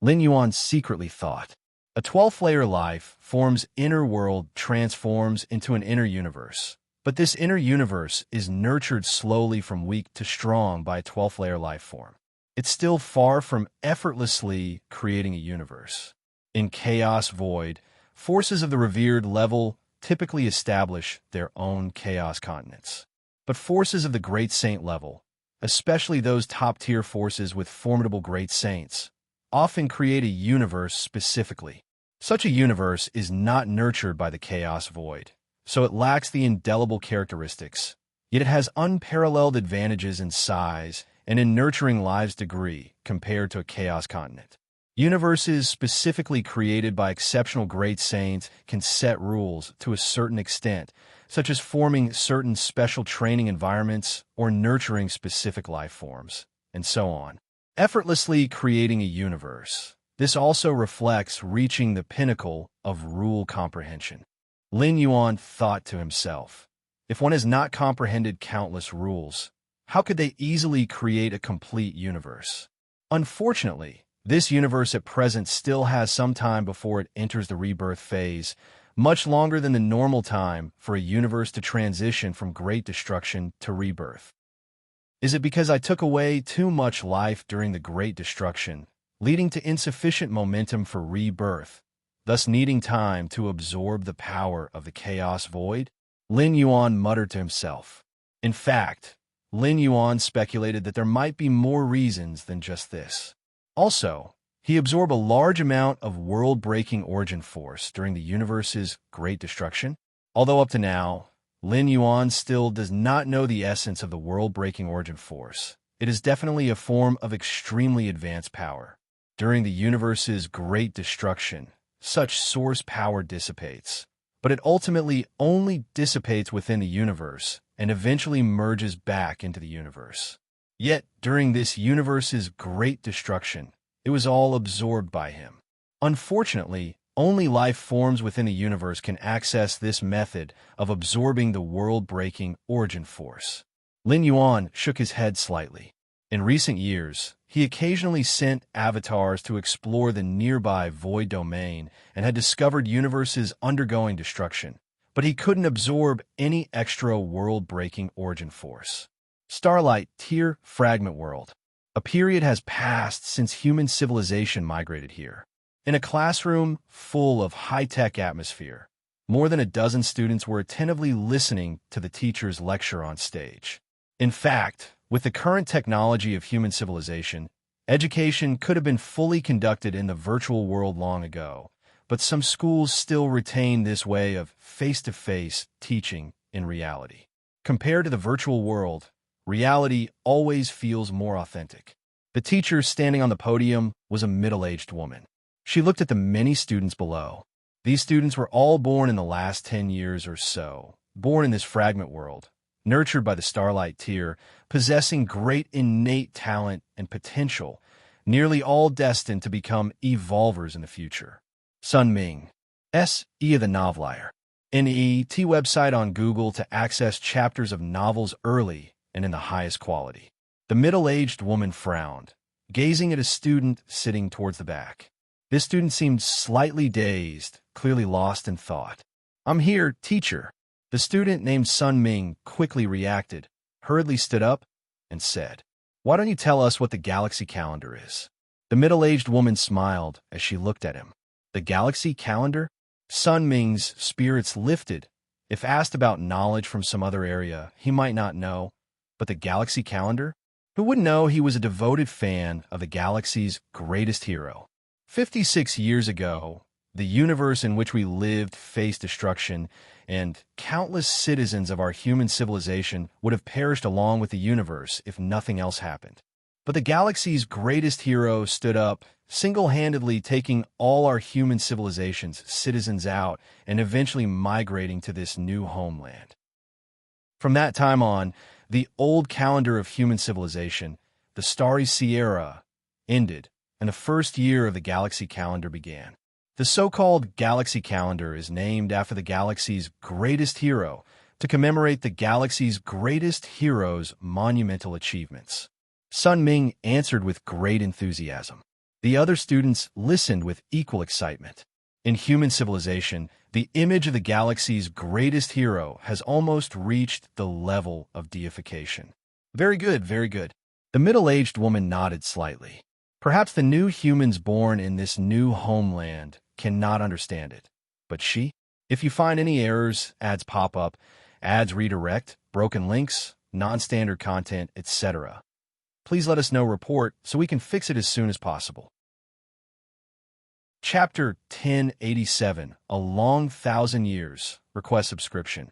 Lin Yuan secretly thought. A 12th-layer life forms inner world transforms into an inner universe. But this inner universe is nurtured slowly from weak to strong by a 12th-layer life form. It's still far from effortlessly creating a universe. In Chaos Void, forces of the revered level typically establish their own chaos continents. But forces of the Great Saint level, especially those top-tier forces with formidable Great Saints, often create a universe specifically. Such a universe is not nurtured by the Chaos Void, so it lacks the indelible characteristics, yet it has unparalleled advantages in size and in nurturing lives degree compared to a chaos continent. Universes specifically created by exceptional great saints can set rules to a certain extent, such as forming certain special training environments or nurturing specific life forms, and so on. Effortlessly creating a universe. This also reflects reaching the pinnacle of rule comprehension. Lin Yuan thought to himself, if one has not comprehended countless rules, how could they easily create a complete universe? Unfortunately, this universe at present still has some time before it enters the rebirth phase, much longer than the normal time for a universe to transition from great destruction to rebirth. Is it because I took away too much life during the great destruction, leading to insufficient momentum for rebirth, thus needing time to absorb the power of the chaos void? Lin Yuan muttered to himself. In fact, Lin Yuan speculated that there might be more reasons than just this. Also, he absorbed a large amount of world-breaking origin force during the universe's great destruction. Although up to now, Lin Yuan still does not know the essence of the world-breaking origin force. It is definitely a form of extremely advanced power. During the universe's great destruction, such source power dissipates, but it ultimately only dissipates within the universe and eventually merges back into the universe. Yet, during this universe's great destruction, it was all absorbed by him. Unfortunately, only life forms within the universe can access this method of absorbing the world-breaking origin force. Lin Yuan shook his head slightly. In recent years, he occasionally sent avatars to explore the nearby void domain and had discovered universes undergoing destruction, but he couldn't absorb any extra world-breaking origin force. Starlight Tier Fragment World. A period has passed since human civilization migrated here. In a classroom full of high-tech atmosphere, more than a dozen students were attentively listening to the teacher's lecture on stage. In fact, with the current technology of human civilization, education could have been fully conducted in the virtual world long ago, but some schools still retain this way of face-to-face teaching in reality. compared to the virtual world, reality always feels more authentic. The teacher standing on the podium was a middle-aged woman. She looked at the many students below. These students were all born in the last 10 years or so, born in this fragment world, nurtured by the Starlight Tier, possessing great innate talent and potential, nearly all destined to become evolvers in the future. Sun Ming, S.E. of the Novelier. N.E.T. website on Google to access chapters of novels early and in the highest quality. The middle-aged woman frowned, gazing at a student sitting towards the back. This student seemed slightly dazed, clearly lost in thought. "I'm here, teacher." The student named Sun Ming quickly reacted, hurriedly stood up, and said, "Why don't you tell us what the galaxy calendar is?" The middle-aged woman smiled as she looked at him. The galaxy calendar? Sun Ming's spirits lifted. If asked about knowledge from some other area, he might not know. But the galaxy calendar? Who would know he was a devoted fan of the galaxy's greatest hero? 56 years ago, the universe in which we lived faced destruction, and countless citizens of our human civilization would have perished along with the universe if nothing else happened. But the galaxy's greatest hero stood up, single-handedly taking all our human civilization's citizens out and eventually migrating to this new homeland. From that time on, the old calendar of human civilization, the Starry Sierra, ended, and the first year of the galaxy calendar began. The so-called galaxy calendar is named after the galaxy's greatest hero to commemorate the galaxy's greatest hero's monumental achievements. Sun Ming answered with great enthusiasm. The other students listened with equal excitement. In human civilization, the image of the galaxy's greatest hero has almost reached the level of deification. Very good, very good. The middle-aged woman nodded slightly. Perhaps the new humans born in this new homeland cannot understand it. But she? If you find any errors, ads pop up, ads redirect, broken links, non-standard content, etc., please let us know, report, so we can fix it as soon as possible. Chapter 1087, A Long Thousand Years, Request Subscription.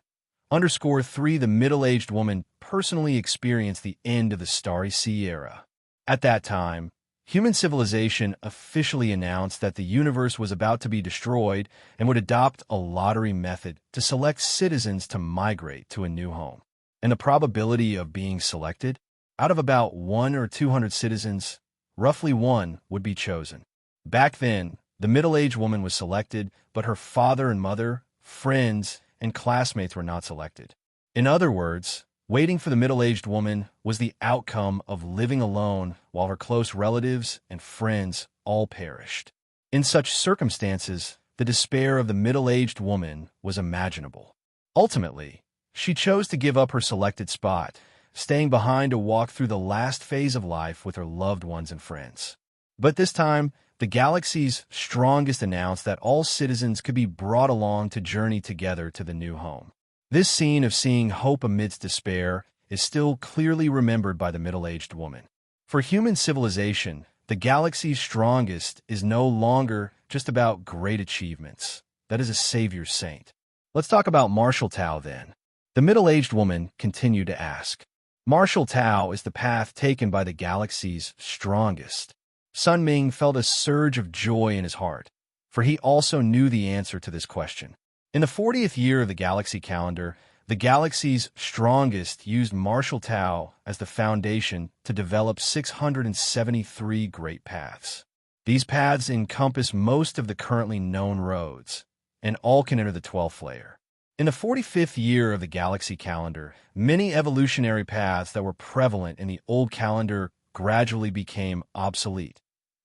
_3 The middle-aged woman personally experienced the end of the Starry Sierra. At that time, human civilization officially announced that the universe was about to be destroyed and would adopt a lottery method to select citizens to migrate to a new home. And the probability of being selected? Out of about 1 or 200 citizens, roughly one would be chosen. Back then, the middle-aged woman was selected, but her father and mother, friends, and classmates were not selected. In other words, waiting for the middle-aged woman was the outcome of living alone while her close relatives and friends all perished. In such circumstances, the despair of the middle-aged woman was imaginable. Ultimately, she chose to give up her selected spot, staying behind to walk through the last phase of life with her loved ones and friends. But this time, the galaxy's strongest announced that all citizens could be brought along to journey together to the new home. This scene of seeing hope amidst despair is still clearly remembered by the middle-aged woman. For human civilization, the galaxy's strongest is no longer just about great achievements. That is a savior's saint. Let's talk about Martial Tao then. The middle-aged woman continued to ask. Martial Tao is the path taken by the galaxy's strongest. Sun Ming felt a surge of joy in his heart, for he also knew the answer to this question. In the 40th year of the galaxy calendar, the galaxy's strongest used Martial Tao as the foundation to develop 673 great paths. These paths encompass most of the currently known roads, and all can enter the 12th layer. In the 45th year of the galaxy calendar, many evolutionary paths that were prevalent in the old calendar gradually became obsolete.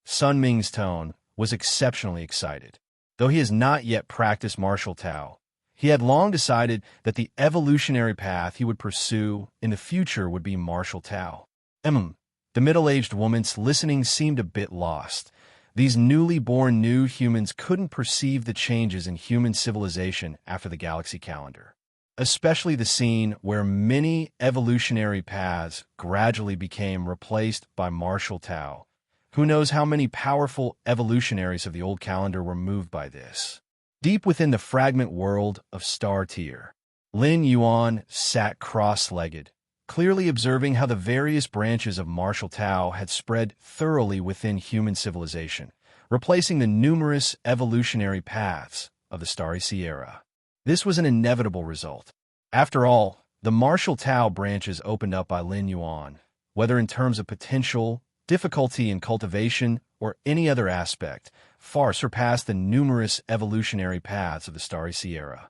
Sun Ming's tone was exceptionally excited. Though he has not yet practiced Martial Tao, he had long decided that the evolutionary path he would pursue in the future would be Martial Tao. The middle-aged woman's listening seemed a bit lost. These newly born new humans couldn't perceive the changes in human civilization after the galaxy calendar, especially the scene where many evolutionary paths gradually became replaced by Martial Tao. Who knows how many powerful evolutionaries of the old calendar were moved by this? Deep within the fragment world of Star Tier, Lin Yuan sat cross-legged, clearly observing how the various branches of martial Tao had spread thoroughly within human civilization, replacing the numerous evolutionary paths of the Starry Sea era. This was an inevitable result. After all, the martial Tao branches opened up by Lin Yuan, whether in terms of potential, difficulty in cultivation, or any other aspect, far surpassed the numerous evolutionary paths of the Starry Sea era.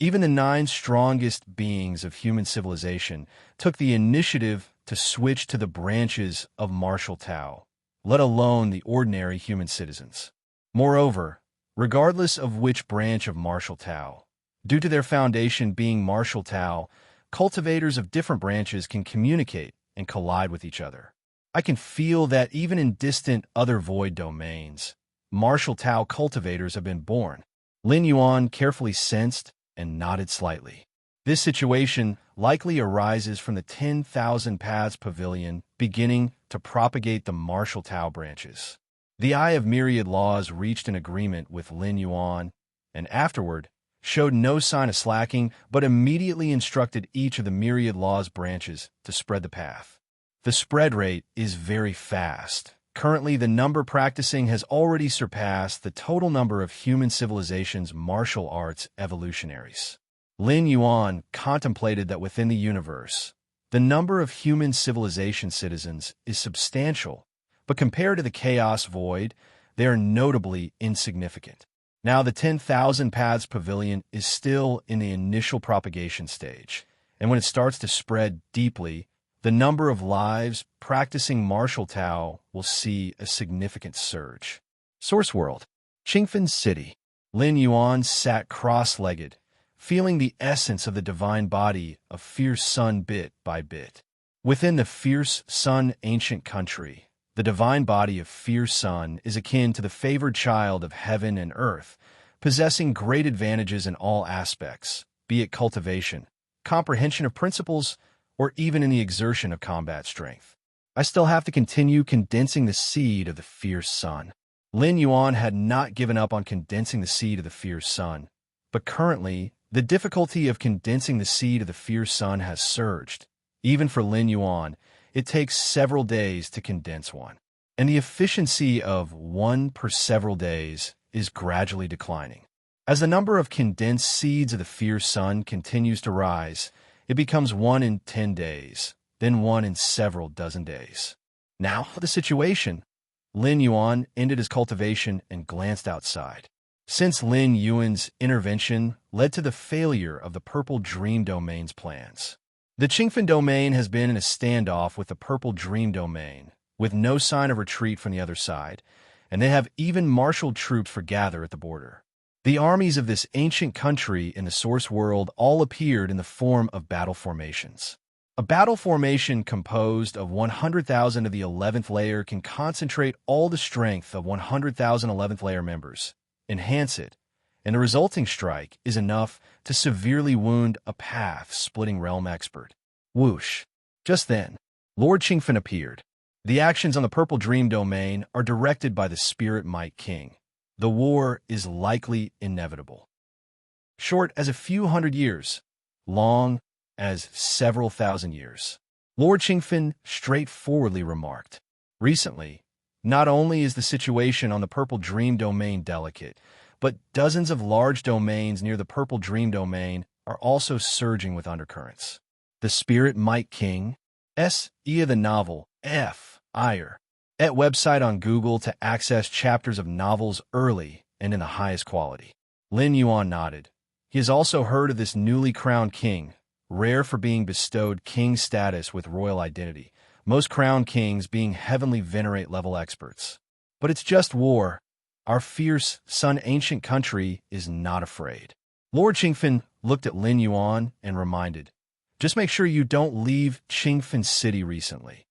Even the 9 strongest beings of human civilization took the initiative to switch to the branches of martial Tao, let alone the ordinary human citizens. Moreover, regardless of which branch of martial Tao, due to their foundation being martial Tao, cultivators of different branches can communicate and collide with each other. I can feel that even in distant other void domains, martial Tao cultivators have been born. Lin Yuan carefully sensed and nodded slightly. This situation likely arises from the 10,000 Paths Pavilion beginning to propagate the martial Tao branches. The Eye of Myriad Laws reached an agreement with Lin Yuan, and afterward showed no sign of slacking, but immediately instructed each of the Myriad Laws branches to spread the path. The spread rate is very fast. Currently, the number practicing has already surpassed the total number of human civilization's martial arts evolutionaries. Lin Yuan contemplated that within the universe, the number of human civilization citizens is substantial, but compared to the chaos void, they are notably insignificant. Now, the 10,000 Paths Pavilion is still in the initial propagation stage, and when it starts to spread deeply, the number of lives practicing martial Tao will see a significant surge. Source World, Qingfen City. Lin Yuan sat cross-legged, feeling the essence of the divine body of Fierce Sun bit by bit. Within the Fierce Sun ancient country, the divine body of Fierce Sun is akin to the favored child of heaven and earth, possessing great advantages in all aspects, be it cultivation, comprehension of principles, or even in the exertion of combat strength. I still have to continue condensing the seed of the Fierce Sun. Lin Yuan had not given up on condensing the seed of the Fierce Sun, but currently, the difficulty of condensing the seed of the Fierce Sun has surged. Even for Lin Yuan, it takes several days to condense one, and the efficiency of one per several days is gradually declining. As the number of condensed seeds of the Fierce Sun continues to rise, it becomes 1 in 10 days, then 1 in several dozen days. Now, the situation. Lin Yuan ended his cultivation and glanced outside. Since Lin Yuan's intervention led to the failure of the Purple Dream Domain's plans, the Qingfen Domain has been in a standoff with the Purple Dream Domain, with no sign of retreat from the other side, and they have even marshaled troops for gather at the border. The armies of this ancient country in the Source World all appeared in the form of battle formations. A battle formation composed of 100,000 of the 11th layer can concentrate all the strength of 100,000 11th layer members, enhance it, and the resulting strike is enough to severely wound a path-splitting realm expert. Whoosh! Just then, Lord Qingfen appeared. The actions on the Purple Dream Domain are directed by the Spirit Might King. The war is likely inevitable. Short as a few hundred years, long as several thousand years. Lord Qingfen straightforwardly remarked. Recently, not only is the situation on the Purple Dream Domain delicate, but dozens of large domains near the Purple Dream Domain are also surging with undercurrents. The Spirit Might King, S.E. the novel, F. Ire. At website on Google to access chapters of novels early and in the highest quality. Lin Yuan nodded. He has also heard of this newly crowned king, rare for being bestowed king status with royal identity, most crowned kings being heavenly venerate level experts. But it's just war. Our Fierce Sun ancient country is not afraid. Lord Qingfen looked at Lin Yuan and reminded, just make sure you don't leave Qingfen City recently.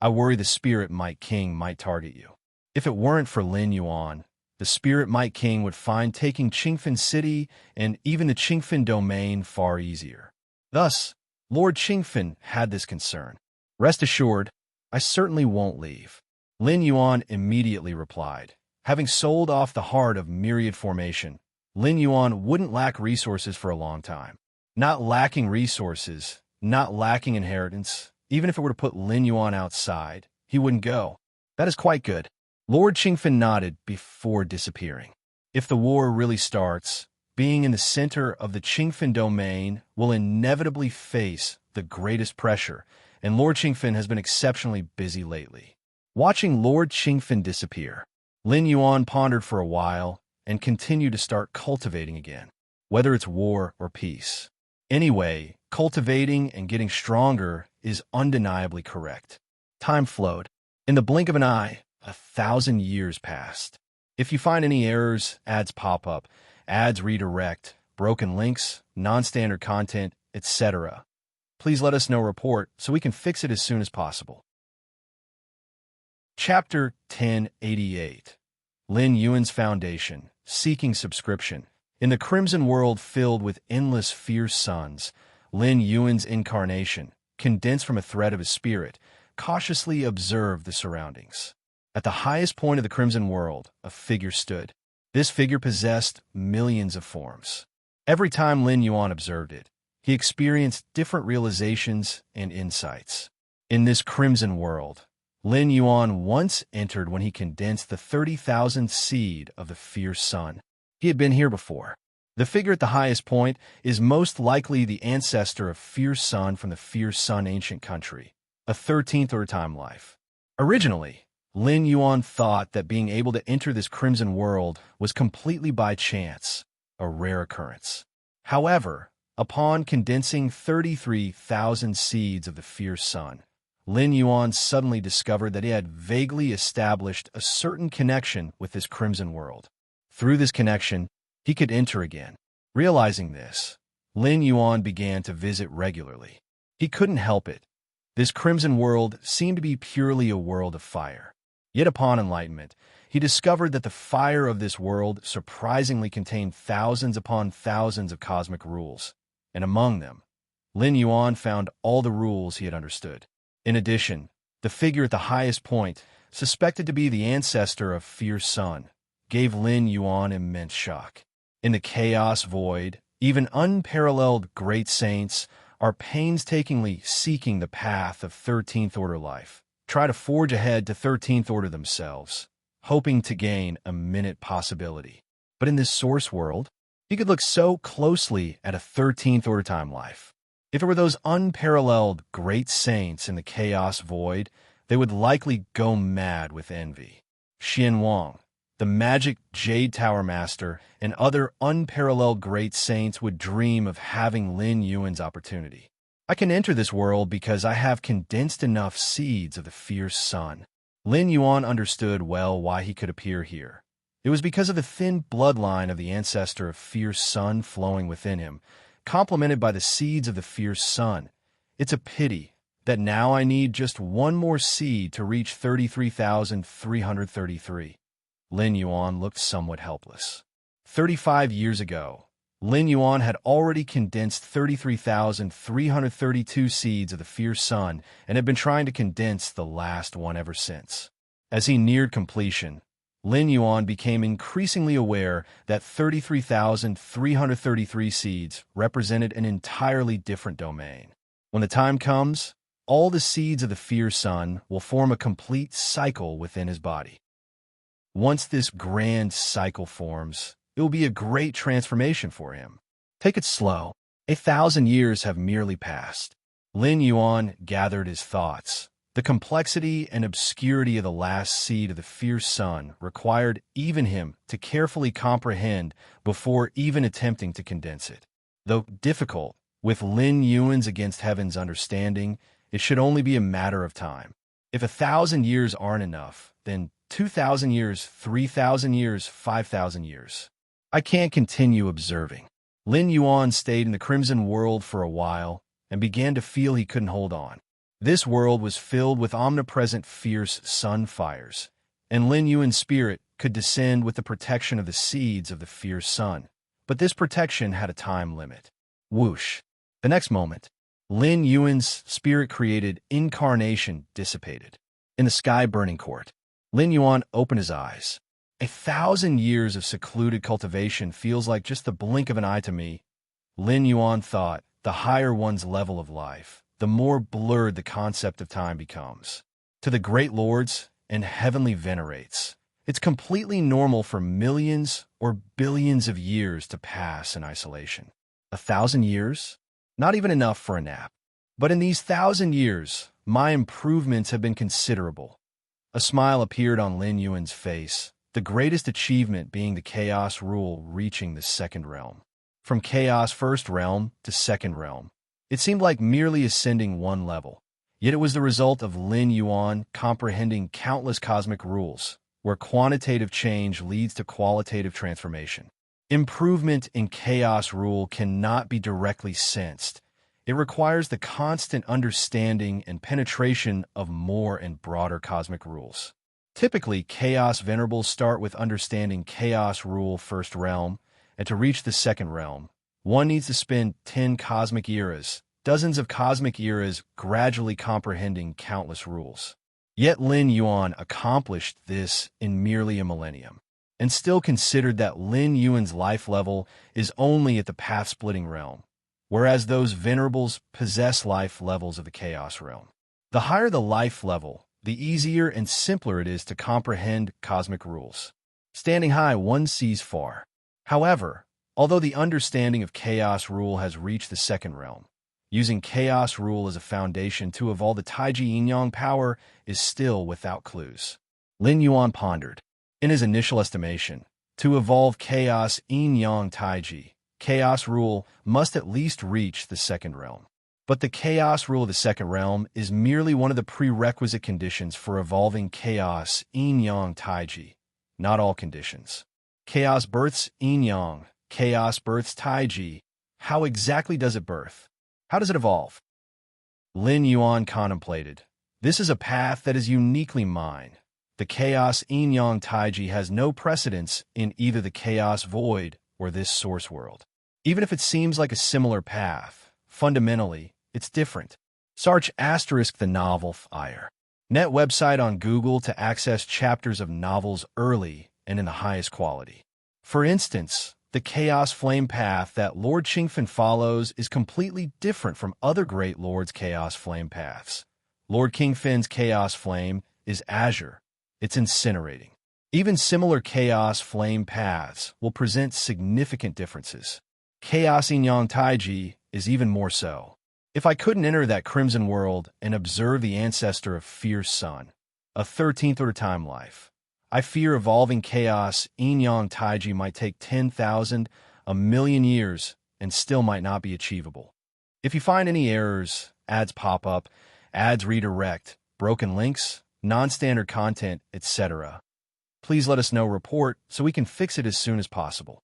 I worry the Spirit Might King might target you. If it weren't for Lin Yuan, the Spirit Might King would find taking Qingfen City and even the Qingfen Domain far easier. Thus, Lord Qingfen had this concern. Rest assured, I certainly won't leave. Lin Yuan immediately replied. Having sold off the heart of Myriad Formation, Lin Yuan wouldn't lack resources for a long time. Not lacking resources, not lacking inheritance. Even if it were to put Lin Yuan outside, he wouldn't go. That is quite good. Lord Qingfen nodded before disappearing. If the war really starts, being in the center of the Qingfen domain will inevitably face the greatest pressure, and Lord Qingfen has been exceptionally busy lately. Watching Lord Qingfen disappear, Lin Yuan pondered for a while and continued to start cultivating again, whether it's war or peace. Anyway, cultivating and getting stronger is undeniably correct. Time flowed. In the blink of an eye, 1,000 years passed. If you find any errors, ads pop up, ads redirect, broken links, non-standard content, etc., please let us know report so we can fix it as soon as possible. Chapter 1088. Lin Yuan's Foundation, Seeking Subscription. In the crimson world filled with endless fierce suns, Lin Yuan's incarnation, condensed from a thread of his spirit, cautiously observed the surroundings. At the highest point of the crimson world, a figure stood. This figure possessed millions of forms. Every time Lin Yuan observed it, he experienced different realizations and insights. In this crimson world, Lin Yuan once entered when he condensed the 30,000th seed of the fierce sun. He had been here before. The figure at the highest point is most likely the ancestor of Fierce Sun from the Fierce Sun ancient country, a 13th order time life. Originally, Lin Yuan thought that being able to enter this crimson world was completely by chance, a rare occurrence. However, upon condensing 33,000 seeds of the Fierce Sun, Lin Yuan suddenly discovered that he had vaguely established a certain connection with this crimson world. Through this connection, he could enter again. Realizing this, Lin Yuan began to visit regularly. He couldn't help it. This crimson world seemed to be purely a world of fire. Yet upon enlightenment, he discovered that the fire of this world surprisingly contained thousands upon thousands of cosmic rules, and among them, Lin Yuan found all the rules he had understood. In addition, the figure at the highest point, suspected to be the ancestor of Fierce Sun, gave Lin Yuan immense shock. In the chaos void, even unparalleled great saints are painstakingly seeking the path of 13th order life, try to forge ahead to 13th order themselves, hoping to gain a minute possibility. But in this source world, he could look so closely at a 13th order time life. If it were those unparalleled great saints in the chaos void, they would likely go mad with envy. Xian Wang, the magic Jade Tower Master, and other unparalleled great saints would dream of having Lin Yuan's opportunity. I can enter this world because I have condensed enough seeds of the Fierce Sun. Lin Yuan understood well why he could appear here. It was because of the thin bloodline of the ancestor of Fierce Sun flowing within him, complemented by the seeds of the Fierce Sun. It's a pity that now I need just one more seed to reach 33,333. Lin Yuan looked somewhat helpless. 35 years ago, Lin Yuan had already condensed 33,332 seeds of the Fierce Sun and had been trying to condense the last one ever since. As he neared completion, Lin Yuan became increasingly aware that 33,333 seeds represented an entirely different domain. When the time comes, all the seeds of the Fierce Sun will form a complete cycle within his body. Once this grand cycle forms, it will be a great transformation for him. Take it slow. 1,000 years have merely passed. Lin Yuan gathered his thoughts. The complexity and obscurity of the last seed of the Fierce Sun required even him to carefully comprehend before even attempting to condense it. Though difficult, with Lin Yuan's against heaven's understanding, it should only be a matter of time. If 1,000 years aren't enough, then 2,000 years, 3,000 years, 5,000 years. I can't continue observing. Lin Yuan stayed in the crimson world for a while and began to feel he couldn't hold on. This world was filled with omnipresent fierce sun fires, and Lin Yuan's spirit could descend with the protection of the seeds of the Fierce Sun. But this protection had a time limit. Whoosh! The next moment, Lin Yuan's spirit-created incarnation dissipated. In the sky-burning court, Lin Yuan opened his eyes. 1,000 years of secluded cultivation feels like just the blink of an eye to me, Lin Yuan thought the higher one's level of life, the more blurred the concept of time becomes. To the great lords and heavenly venerates, it's completely normal for millions or billions of years to pass in isolation. 1,000 years? Not even enough for a nap. But in these 1,000 years, my improvements have been considerable. A smile appeared on Lin Yuan's face, the greatest achievement being the Chaos Rule reaching the second realm. From Chaos First Realm to Second Realm, it seemed like merely ascending one level. Yet it was the result of Lin Yuan comprehending countless cosmic rules, where quantitative change leads to qualitative transformation. Improvement in Chaos Rule cannot be directly sensed. It requires the constant understanding and penetration of more and broader cosmic rules. Typically, Chaos Venerables start with understanding Chaos Rule First Realm, and to reach the Second Realm, one needs to spend 10 cosmic eras, dozens of cosmic eras gradually comprehending countless rules. Yet Lin Yuan accomplished this in merely a millennium, and still considered that Lin Yuan's life level is only at the path-splitting realm, whereas those venerables possess life levels of the Chaos Realm. The higher the life level, the easier and simpler it is to comprehend cosmic rules. Standing high, one sees far. However, although the understanding of Chaos Rule has reached the Second Realm, using Chaos Rule as a foundation to evolve the Taiji Yin-Yang power is still without clues. Lin Yuan pondered. In his initial estimation, to evolve Chaos Yin-Yang Taiji, Chaos Rule must at least reach the Second Realm. But the Chaos Rule of the Second Realm is merely one of the prerequisite conditions for evolving Chaos Yin-Yang Taiji, not all conditions. Chaos births Yin-Yang, Chaos births Taiji. How exactly does it birth? How does it evolve? Lin Yuan contemplated. This is a path that is uniquely mine. The Chaos Yin-Yang Taiji has no precedence in either the Chaos Void or this source world. Even if it seems like a similar path, fundamentally, it's different. Search * the novel Fire. Net website on Google to access chapters of novels early and in the highest quality. For instance, the Chaos Flame path that Lord Qingfen follows is completely different from other Great Lords' Chaos Flame paths. Lord Qingfen's Chaos Flame is azure. It's incinerating. Even similar Chaos Flame paths will present significant differences. Chaos Yin-Yang Taiji is even more so. If I couldn't enter that crimson world and observe the ancestor of Fierce Sun, a 13th order time life, I fear evolving Chaos Yin-Yang Taiji might take 10,000, a million years, and still might not be achievable. If you find any errors, ads pop up, ads redirect, broken links, non-standard content, etc., please let us know. Report so we can fix it as soon as possible.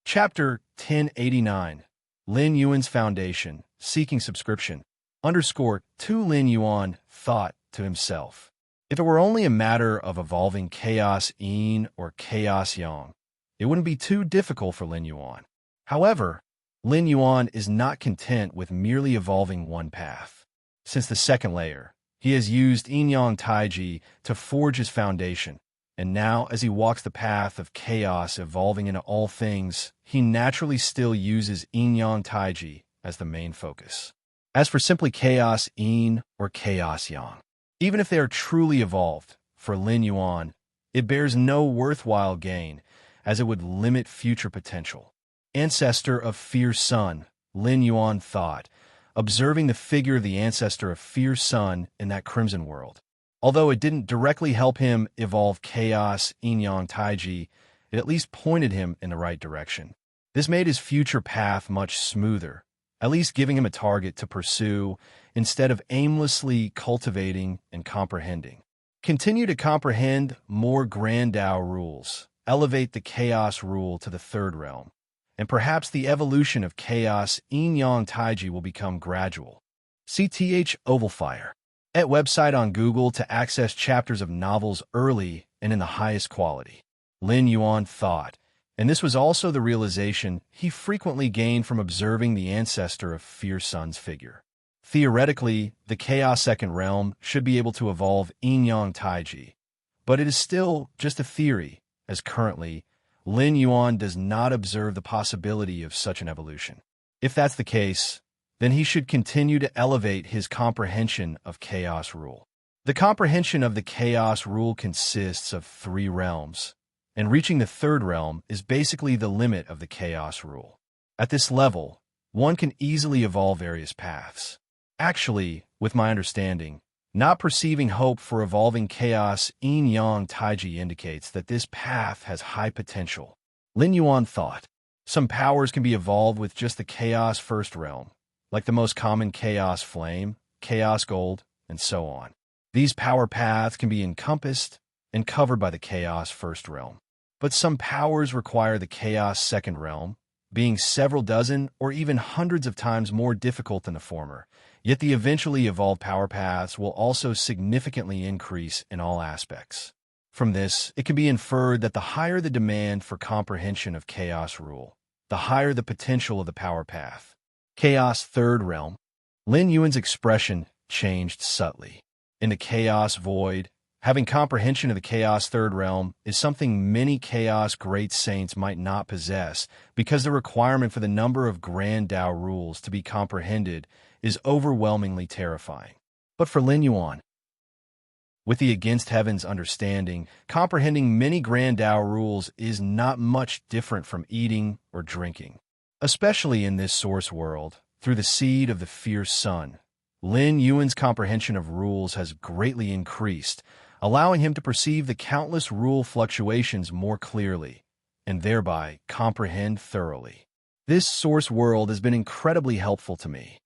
Chapter 1089. Lin Yuan's Foundation, Seeking Subscription. _2 Lin Yuan thought to himself. If it were only a matter of evolving Chaos Yin or Chaos Yang, it wouldn't be too difficult for Lin Yuan. However, Lin Yuan is not content with merely evolving one path. Since the second layer, he has used Yin-Yang Taiji to forge his foundation, and now as he walks the path of chaos evolving into all things, he naturally still uses Yin-Yang Taiji as the main focus. As for simply Chaos Yin or Chaos Yang, even if they are truly evolved, for Lin Yuan, it bears no worthwhile gain, as it would limit future potential. Ancestor of Fierce Sun, Lin Yuan thought, observing the figure of the ancestor of Fierce Sun in that crimson world. Although it didn't directly help him evolve Chaos Yin-Yang Taiji, it at least pointed him in the right direction. This made his future path much smoother, at least giving him a target to pursue instead of aimlessly cultivating and comprehending. Continue to comprehend more Grand Tao rules, elevate the Chaos Rule to the third realm, and perhaps the evolution of Chaos Yin-Yang Taiji will become gradual. * Oval Fire. At website on Google to access chapters of novels early and in the highest quality. Lin Yuan thought, and this was also the realization he frequently gained from observing the ancestor of Fierce Sun's figure. Theoretically, the Chaos Second Realm should be able to evolve Yin-Yang Taiji, but it is still just a theory, as currently, Lin Yuan does not observe the possibility of such an evolution. If that's the case, then he should continue to elevate his comprehension of chaos rule. The comprehension of the chaos rule consists of 3 realms, and reaching the 3rd realm is basically the limit of the chaos rule. At this level, one can easily evolve various paths. Actually, with my understanding, not perceiving hope for evolving chaos yin-yang taiji indicates that this path has high potential. Lin Yuan thought, some powers can be evolved with just the chaos 1st realm, like the most common chaos flame, chaos gold, and so on. These power paths can be encompassed and covered by the chaos 1st realm. But some powers require the chaos 2nd realm, being several dozen or even hundreds of times more difficult than the former. Yet the eventually evolved power paths will also significantly increase in all aspects. From this, it can be inferred that the higher the demand for comprehension of chaos rule, the higher the potential of the power path. Chaos 3rd realm. Lin Yuan's expression changed subtly. In the chaos void, having comprehension of the chaos 3rd realm is something many chaos great saints might not possess because the requirement for the number of grand Tao rules to be comprehended is overwhelmingly terrifying. But for Lin Yuan, with the against heaven's understanding, comprehending many grand Tao rules is not much different from eating or drinking. Especially in this source world, through the seed of the fierce sun, Lin Yuan's comprehension of rules has greatly increased, allowing him to perceive the countless rule fluctuations more clearly, and thereby comprehend thoroughly. This source world has been incredibly helpful to me.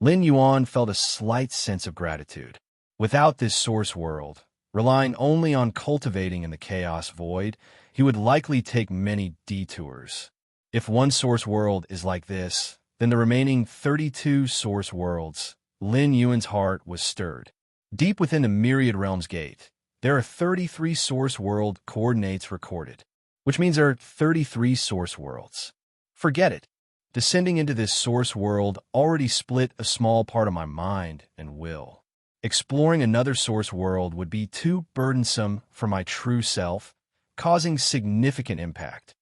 Lin Yuan felt a slight sense of gratitude. Without this source world, relying only on cultivating in the chaos void, he would likely take many detours. If one source world is like this, then the remaining 32 source worlds, Lin Yuan's heart was stirred. Deep within the Myriad Realms Gate, there are 33 source world coordinates recorded, which means there are 33 source worlds. Forget it. Descending into this source world already split a small part of my mind and will. Exploring another source world would be too burdensome for my true self, causing significant impact.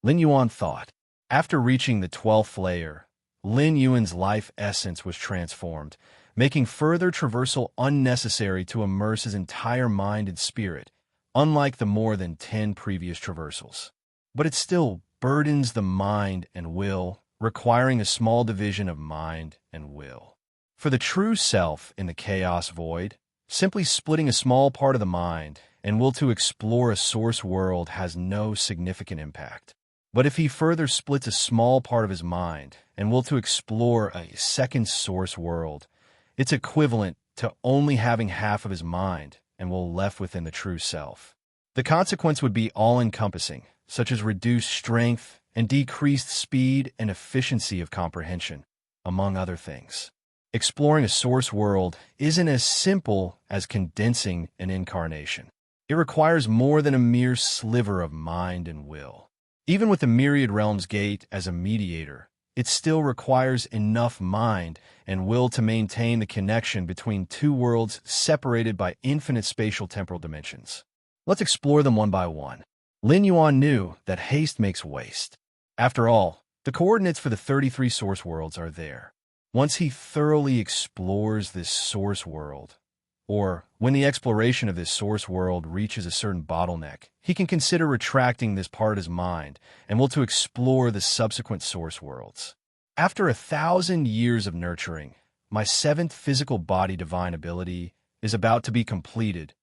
Lin Yuan thought. After reaching the 12th layer, Lin Yuan's life essence was transformed, making further traversal unnecessary to immerse his entire mind and spirit, unlike the more than 10 previous traversals. But it still burdens the mind and will, requiring a small division of mind and will. For the true self in the chaos void, simply splitting a small part of the mind and will to explore a source world has no significant impact. But if he further splits a small part of his mind and will to explore a second source world, it's equivalent to only having half of his mind and will left within the true self. The consequence would be all-encompassing, such as reduced strength and decreased speed and efficiency of comprehension, among other things. Exploring a source world isn't as simple as condensing an incarnation. It requires more than a mere sliver of mind and will. Even with the Myriad Realms Gate as a mediator, it still requires enough mind and will to maintain the connection between two worlds separated by infinite spatial temporal dimensions. Let's explore them one by one. Lin Yuan knew that haste makes waste. After all, the coordinates for the 33 source worlds are there. Once he thoroughly explores this source world, or when the exploration of this source world reaches a certain bottleneck, he can consider retracting this part of his mind and will to explore the subsequent source worlds. After 1,000 years of nurturing, my 7th physical body divine ability is about to be completed.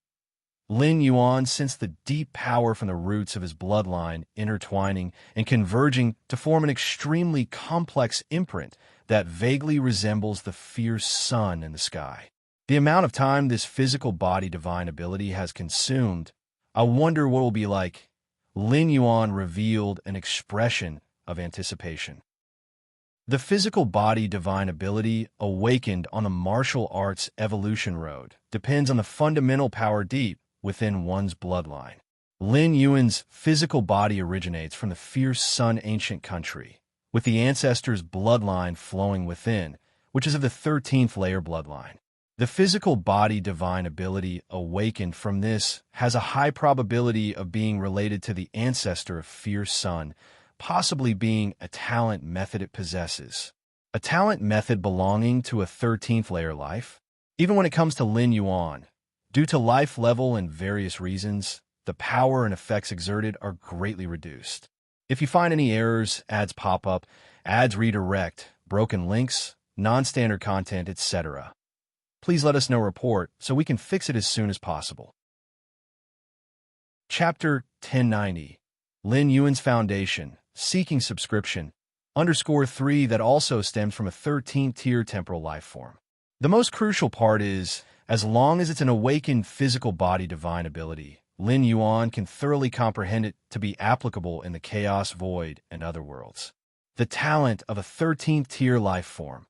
Lin Yuan sensed the deep power from the roots of his bloodline intertwining and converging to form an extremely complex imprint that vaguely resembles the fierce sun in the sky. The amount of time this physical body divine ability has consumed, I wonder what it will be like. Lin Yuan revealed an expression of anticipation. The physical body divine ability awakened on the martial arts evolution road depends on the fundamental power deep within one's bloodline. Lin Yuan's physical body originates from the fierce sun ancient country, with the ancestors' bloodline flowing within, which is of the 13th layer bloodline. The physical body divine ability awakened from this has a high probability of being related to the ancestor of fierce sun, possibly being a talent method it possesses. a talent method belonging to a 13th layer life. Even when it comes to Lin Yuan, due to life level and various reasons, the power and effects exerted are greatly reduced. If you find any errors, ads pop up, ads redirect, broken links, non-standard content, etc., please let us know report so we can fix it as soon as possible. Chapter 1090, Lin Yuan's Foundation, Seeking Subscription, _3 that also stems from a 13th tier temporal life form. The most crucial part is, as long as it's an awakened physical body divine ability, Lin Yuan can thoroughly comprehend it to be applicable in the chaos void and other worlds. The talent of a 13th tier life form.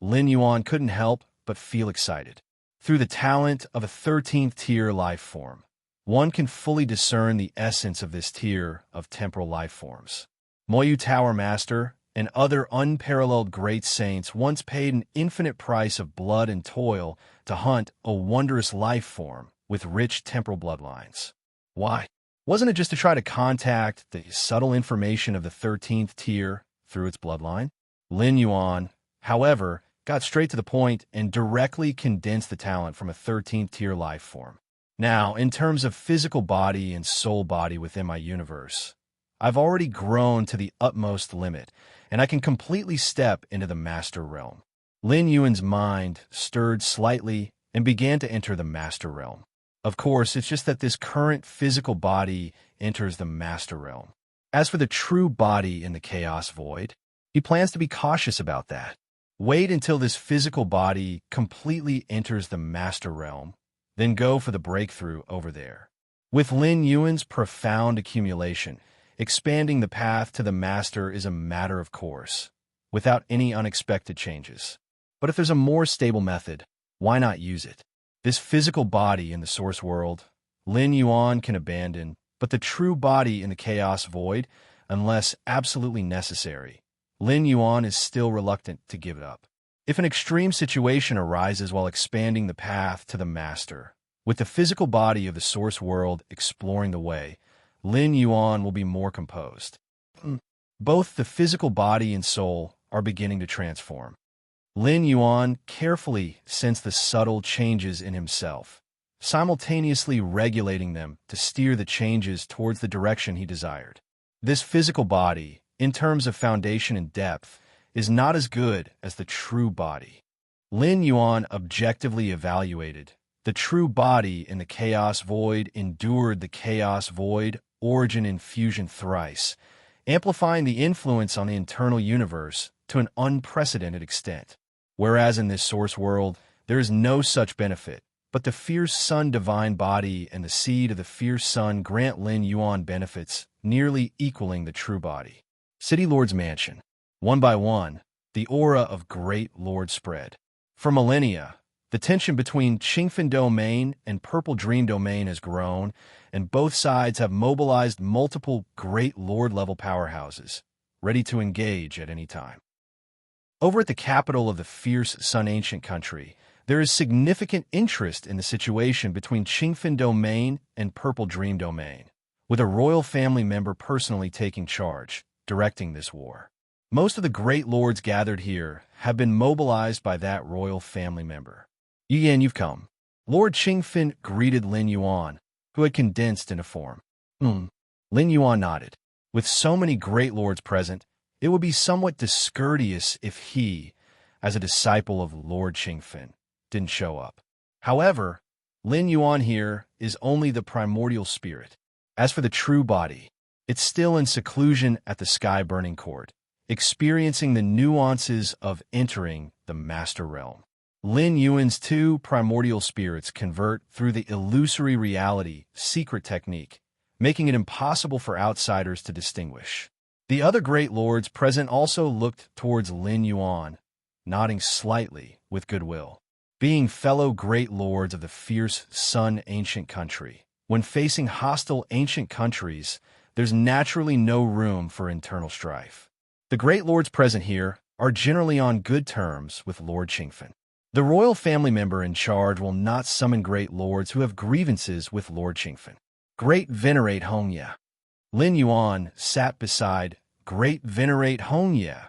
Lin Yuan couldn't help but feel excited. Through the talent of a 13th tier life form, one can fully discern the essence of this tier of temporal life forms. Moyu Tower Master and other unparalleled great saints once paid an infinite price of blood and toil to hunt a wondrous life form with rich temporal bloodlines. Why? Wasn't it just to try to contact the subtle information of the 13th tier through its bloodline? Lin Yuan, however, got straight to the point and directly condensed the talent from a 13th tier life form. Now, in terms of physical body and soul body within my universe, I've already grown to the utmost limit, and I can completely step into the master realm. Lin Yuan's mind stirred slightly and began to enter the master realm. Of course, it's just that this current physical body enters the master realm. As for the true body in the chaos void, he plans to be cautious about that. Wait until this physical body completely enters the master realm, then go for the breakthrough over there. With Lin Yuan's profound accumulation, expanding the path to the master is a matter of course, without any unexpected changes. But if there's a more stable method, why not use it? This physical body in the source world, Lin Yuan can abandon, but the true body in the chaos void, unless absolutely necessary, Lin Yuan is still reluctant to give it up. If an extreme situation arises while expanding the path to the master, with the physical body of the source world exploring the way, Lin Yuan will be more composed. Both the physical body and soul are beginning to transform. Lin Yuan carefully sensed the subtle changes in himself, simultaneously regulating them to steer the changes towards the direction he desired. This physical body, in terms of foundation and depth, is not as good as the true body. Lin Yuan objectively evaluated. The true body in the chaos void endured the chaos void origin infusion thrice, amplifying the influence on the internal universe to an unprecedented extent. Whereas in this source world, there is no such benefit, but the fierce sun divine body and the seed of the fierce sun grant Lin Yuan benefits nearly equaling the true body. City Lord's Mansion. One by one, the aura of Great Lord spread. For millennia, the tension between Qingfen Domain and Purple Dream Domain has grown, and both sides have mobilized multiple Great Lord-level powerhouses, ready to engage at any time. Over at the capital of the fierce Sun Ancient Country, there is significant interest in the situation between Qingfen Domain and Purple Dream Domain, with a royal family member personally taking charge, directing this war. Most of the great lords gathered here have been mobilized by that royal family member. Yan, you've come. Lord Qingfen greeted Lin Yuan, who had condensed into form. Lin Yuan nodded. With so many great lords present, it would be somewhat discourteous if he, as a disciple of Lord Qingfen, didn't show up. However, Lin Yuan here is only the primordial spirit. As for the true body, it's still in seclusion at the sky-burning court, experiencing the nuances of entering the master realm. Lin Yuan's two primordial spirits convert through the illusory reality secret technique, making it impossible for outsiders to distinguish. The other great lords present also looked towards Lin Yuan, nodding slightly with goodwill. Being fellow great lords of the fierce Sun Ancient Country, when facing hostile ancient countries, there's naturally no room for internal strife. The great lords present here are generally on good terms with Lord Qingfen. The royal family member in charge will not summon great lords who have grievances with Lord Qingfen. Great Venerate Hongya. Lin Yuan sat beside Great Venerate Hongya,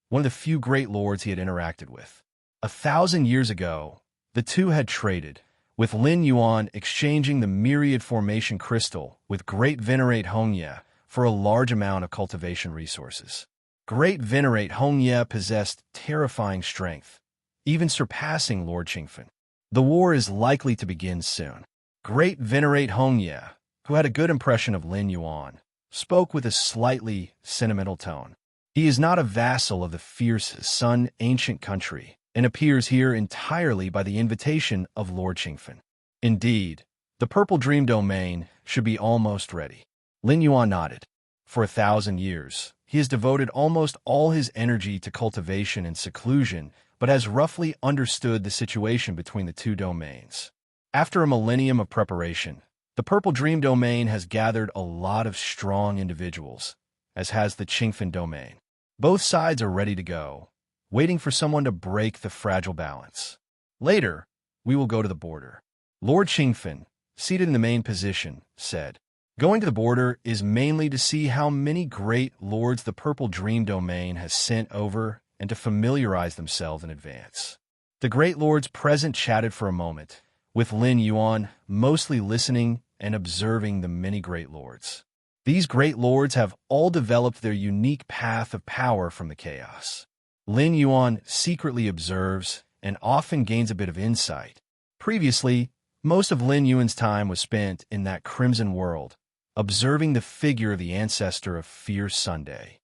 one of the few great lords he had interacted with. 1,000 years ago, the two had traded, with Lin Yuan exchanging the myriad formation crystal with Great Venerate Hongye for a large amount of cultivation resources. Great Venerate Hongye possessed terrifying strength, even surpassing Lord Qingfen. The war is likely to begin soon. Great Venerate Hongye, who had a good impression of Lin Yuan, spoke with a slightly sentimental tone. He is not a vassal of the fierce Sun ancient country, and appears here entirely by the invitation of Lord Qingfen. Indeed, the Purple Dream Domain should be almost ready. Lin Yuan nodded. For 1,000 years, he has devoted almost all his energy to cultivation and seclusion, but has roughly understood the situation between the two domains. After a millennium of preparation, the Purple Dream Domain has gathered a lot of strong individuals, as has the Qingfen Domain. Both sides are ready to go, waiting for someone to break the fragile balance. Later, we will go to the border. Lord Qingfen, seated in the main position, said, "Going to the border is mainly to see how many great lords the Purple Dream Domain has sent over and to familiarize themselves in advance." The great lords present chatted for a moment, with Lin Yuan mostly listening and observing the many great lords. These great lords have all developed their unique path of power from the chaos. Lin Yuan secretly observes and often gains a bit of insight. Previously, most of Lin Yuan's time was spent in that crimson world, observing the figure of the ancestor of Fierce Sunday.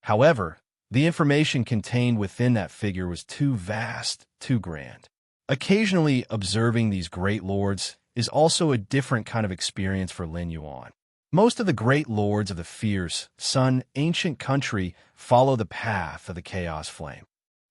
However, the information contained within that figure was too vast, too grand. Occasionally observing these great lords is also a different kind of experience for Lin Yuan. Most of the great lords of the fierce Sun ancient country follow the path of the chaos flame.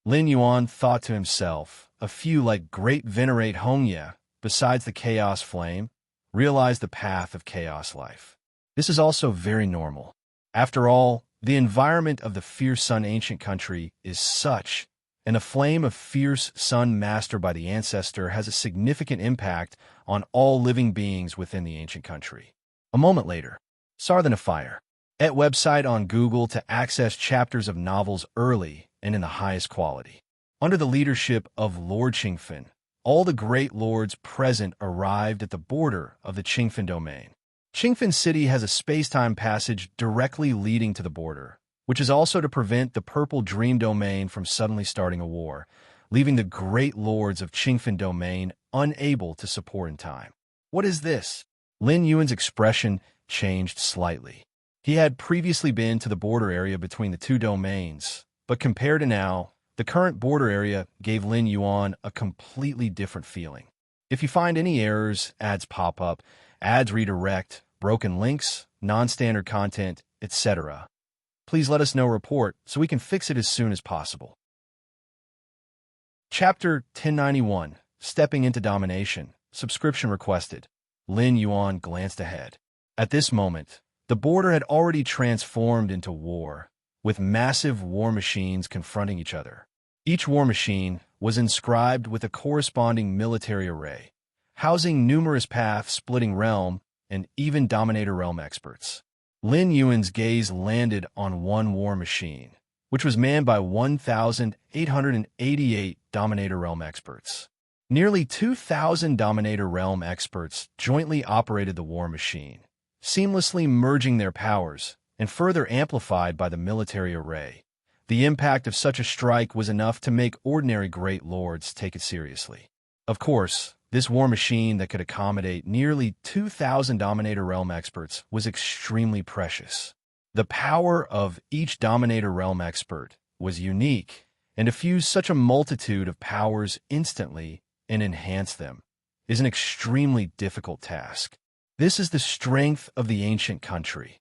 Lin Yuan thought to himself, a few like Great Venerate Hongye, besides the chaos flame, realize the path of chaos life. This is also very normal. After all, the environment of the fierce Sun ancient country is such, and a flame of fierce Sun mastered by the ancestor has a significant impact on all living beings within the ancient country. A moment later, Sarthanafire, at website on Google to access chapters of novels early and in the highest quality. Under the leadership of Lord Qingfen, all the great lords present arrived at the border of the Qingfen domain. Qingfen City has a space-time passage directly leading to the border, which is also to prevent the Purple Dream Domain from suddenly starting a war, leaving the great lords of Qingfen Domain unable to support in time. What is this? Lin Yuan's expression changed slightly. He had previously been to the border area between the two domains, but compared to now, the current border area gave Lin Yuan a completely different feeling. If you find any errors, ads pop up, ads redirect, broken links, non-standard content, etc., please let us know report so we can fix it as soon as possible. Chapter 1091, Stepping into Domination, Subscription Requested. Lin Yuan glanced ahead. At this moment, the border had already transformed into war, with massive war machines confronting each other. Each war machine was inscribed with a corresponding military array, housing numerous path-splitting realm and even Dominator Realm experts. Lin Yuan's gaze landed on one war machine, which was manned by 1,888 Dominator Realm experts. Nearly 2,000 Dominator Realm experts jointly operated the war machine, seamlessly merging their powers and further amplified by the military array. The impact of such a strike was enough to make ordinary great lords take it seriously. Of course, this war machine that could accommodate nearly 2,000 Dominator Realm experts was extremely precious. The power of each Dominator Realm expert was unique, and to fuse such a multitude of powers instantly and enhance them is an extremely difficult task. This is the strength of the ancient country,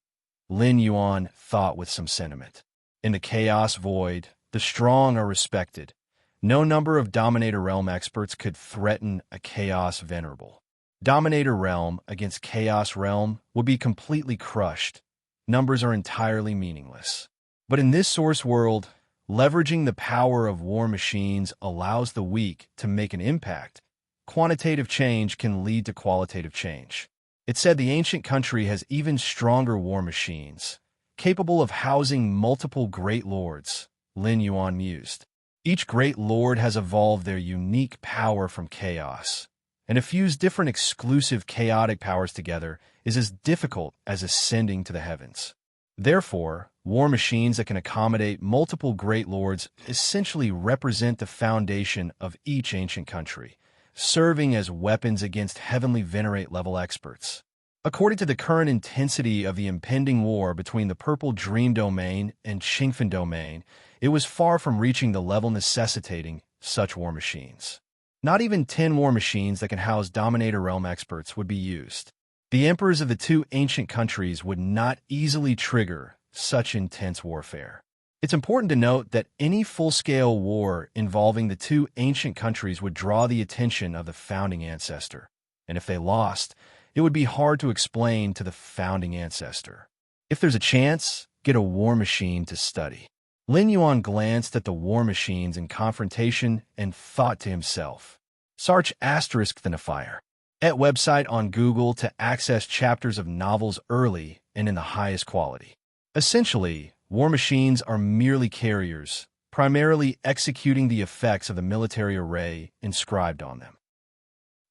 Lin Yuan thought with some sentiment. In the chaos void, the strong are respected. No number of Dominator Realm experts could threaten a Chaos Venerable. Dominator Realm against Chaos Realm would be completely crushed. Numbers are entirely meaningless. But in this source world, leveraging the power of war machines allows the weak to make an impact. Quantitative change can lead to qualitative change. It said the ancient country has even stronger war machines, capable of housing multiple great lords, Lin Yuan mused. Each great lord has evolved their unique power from chaos, and to fuse different exclusive chaotic powers together is as difficult as ascending to the heavens. Therefore, war machines that can accommodate multiple great lords essentially represent the foundation of each ancient country, serving as weapons against heavenly venerate-level experts. According to the current intensity of the impending war between the Purple Dream Domain and Qingfen Domain, it was far from reaching the level necessitating such war machines. Not even 10 war machines that can house Dominator Realm experts would be used. The emperors of the two ancient countries would not easily trigger such intense warfare. It's important to note that any full-scale war involving the two ancient countries would draw the attention of the founding ancestor, and if they lost, it would be hard to explain to the founding ancestor. If there's a chance, get a war machine to study. Lin Yuan glanced at the war machines in confrontation and thought to himself, Search *the at website on Google to access chapters of novels early and in the highest quality. Essentially, war machines are merely carriers, primarily executing the effects of the military array inscribed on them.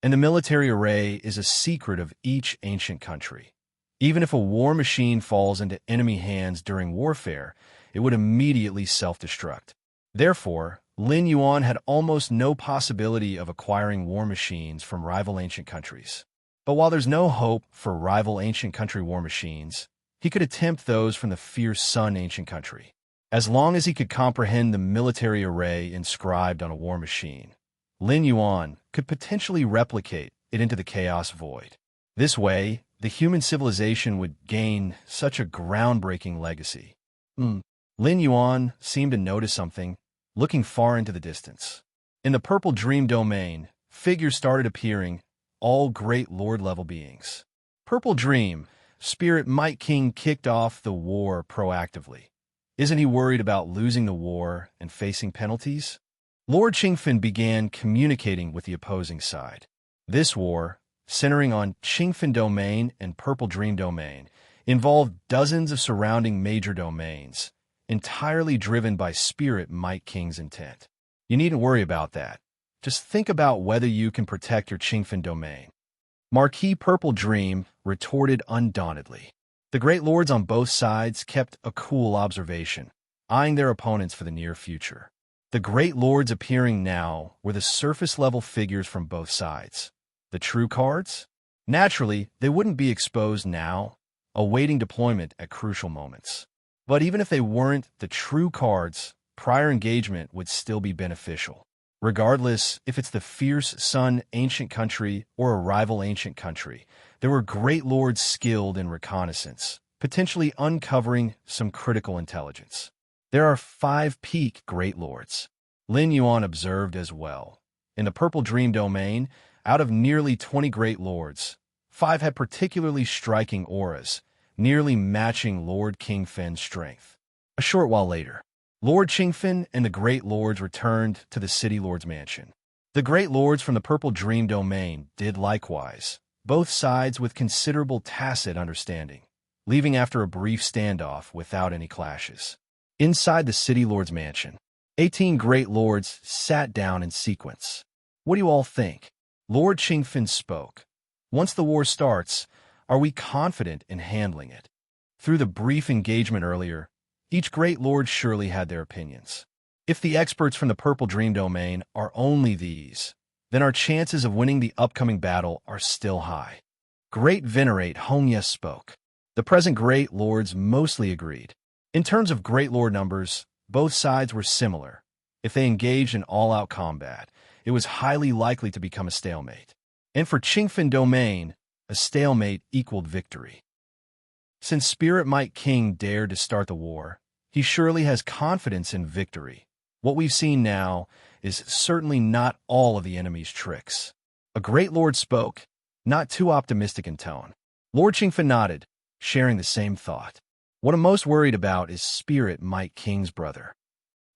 And the military array is a secret of each ancient country. Even if a war machine falls into enemy hands during warfare, it would immediately self-destruct. Therefore, Lin Yuan had almost no possibility of acquiring war machines from rival ancient countries. But while there's no hope for rival ancient country war machines, he could attempt those from the fierce Sun ancient country. As long as he could comprehend the military array inscribed on a war machine, Lin Yuan could potentially replicate it into the chaos void. This way, the human civilization would gain such a groundbreaking legacy. Lin Yuan seemed to notice something, looking far into the distance. In the Purple Dream Domain, figures started appearing, all great lord-level beings. Purple Dream, Spirit Might King kicked off the war proactively. Isn't he worried about losing the war and facing penalties? Lord Qingfen began communicating with the opposing side. This war, centering on Qingfen Domain and Purple Dream Domain, involved dozens of surrounding major domains, entirely driven by Spirit Might King's intent. You needn't worry about that. Just think about whether you can protect your Qingfen domain. Marquis Purple Dream retorted undauntedly. The great lords on both sides kept a cool observation, eyeing their opponents for the near future. The great lords appearing now were the surface-level figures from both sides. The true cards? Naturally, they wouldn't be exposed now, awaiting deployment at crucial moments. But even if they weren't the true cards, prior engagement would still be beneficial. Regardless if it's the fierce Sun ancient country or a rival ancient country, there were great lords skilled in reconnaissance, potentially uncovering some critical intelligence. There are 5 peak great lords. Lin Yuan observed as well. In the Purple Dream Domain, out of nearly 20 great lords, 5 had particularly striking auras, nearly matching Lord Qingfen's strength. A short while later, Lord Qingfen and the Great Lords returned to the City Lord's mansion. The Great Lords from the Purple Dream Domain did likewise, both sides with considerable tacit understanding, leaving after a brief standoff without any clashes. Inside the City Lord's mansion, 18 Great Lords sat down in sequence. What do you all think? Lord Qingfen spoke. Once the war starts, are we confident in handling it? Through the brief engagement earlier, each great lord surely had their opinions. If the experts from the Purple Dream Domain are only these, then our chances of winning the upcoming battle are still high. Great Venerate Hongya spoke. The present great lords mostly agreed. In terms of great lord numbers, both sides were similar. If they engaged in all-out combat, it was highly likely to become a stalemate. And for Qingfen Domain, a stalemate equaled victory. Since Spirit Might King dared to start the war, he surely has confidence in victory. What we've seen now is certainly not all of the enemy's tricks. A great lord spoke, not too optimistic in tone. Lord Qingfen nodded, sharing the same thought. What I'm most worried about is Spirit Might King's brother.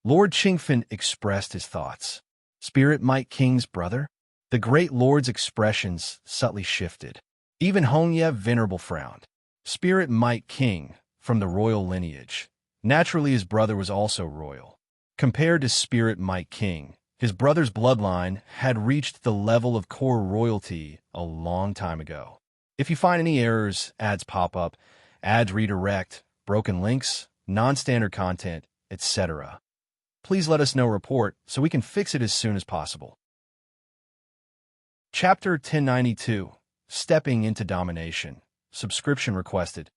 Lord Qingfen expressed his thoughts. Spirit Might King's brother? The great lord's expressions subtly shifted. Even Hongye Venerable frowned. Spirit Might King, from the royal lineage. Naturally, his brother was also royal. Compared to Spirit Mike King, his brother's bloodline had reached the level of core royalty a long time ago. If you find any errors, ads pop up, ads redirect, broken links, non-standard content, etc., please let us know report so we can fix it as soon as possible. Chapter 1092, Stepping into Domination. Subscription requested.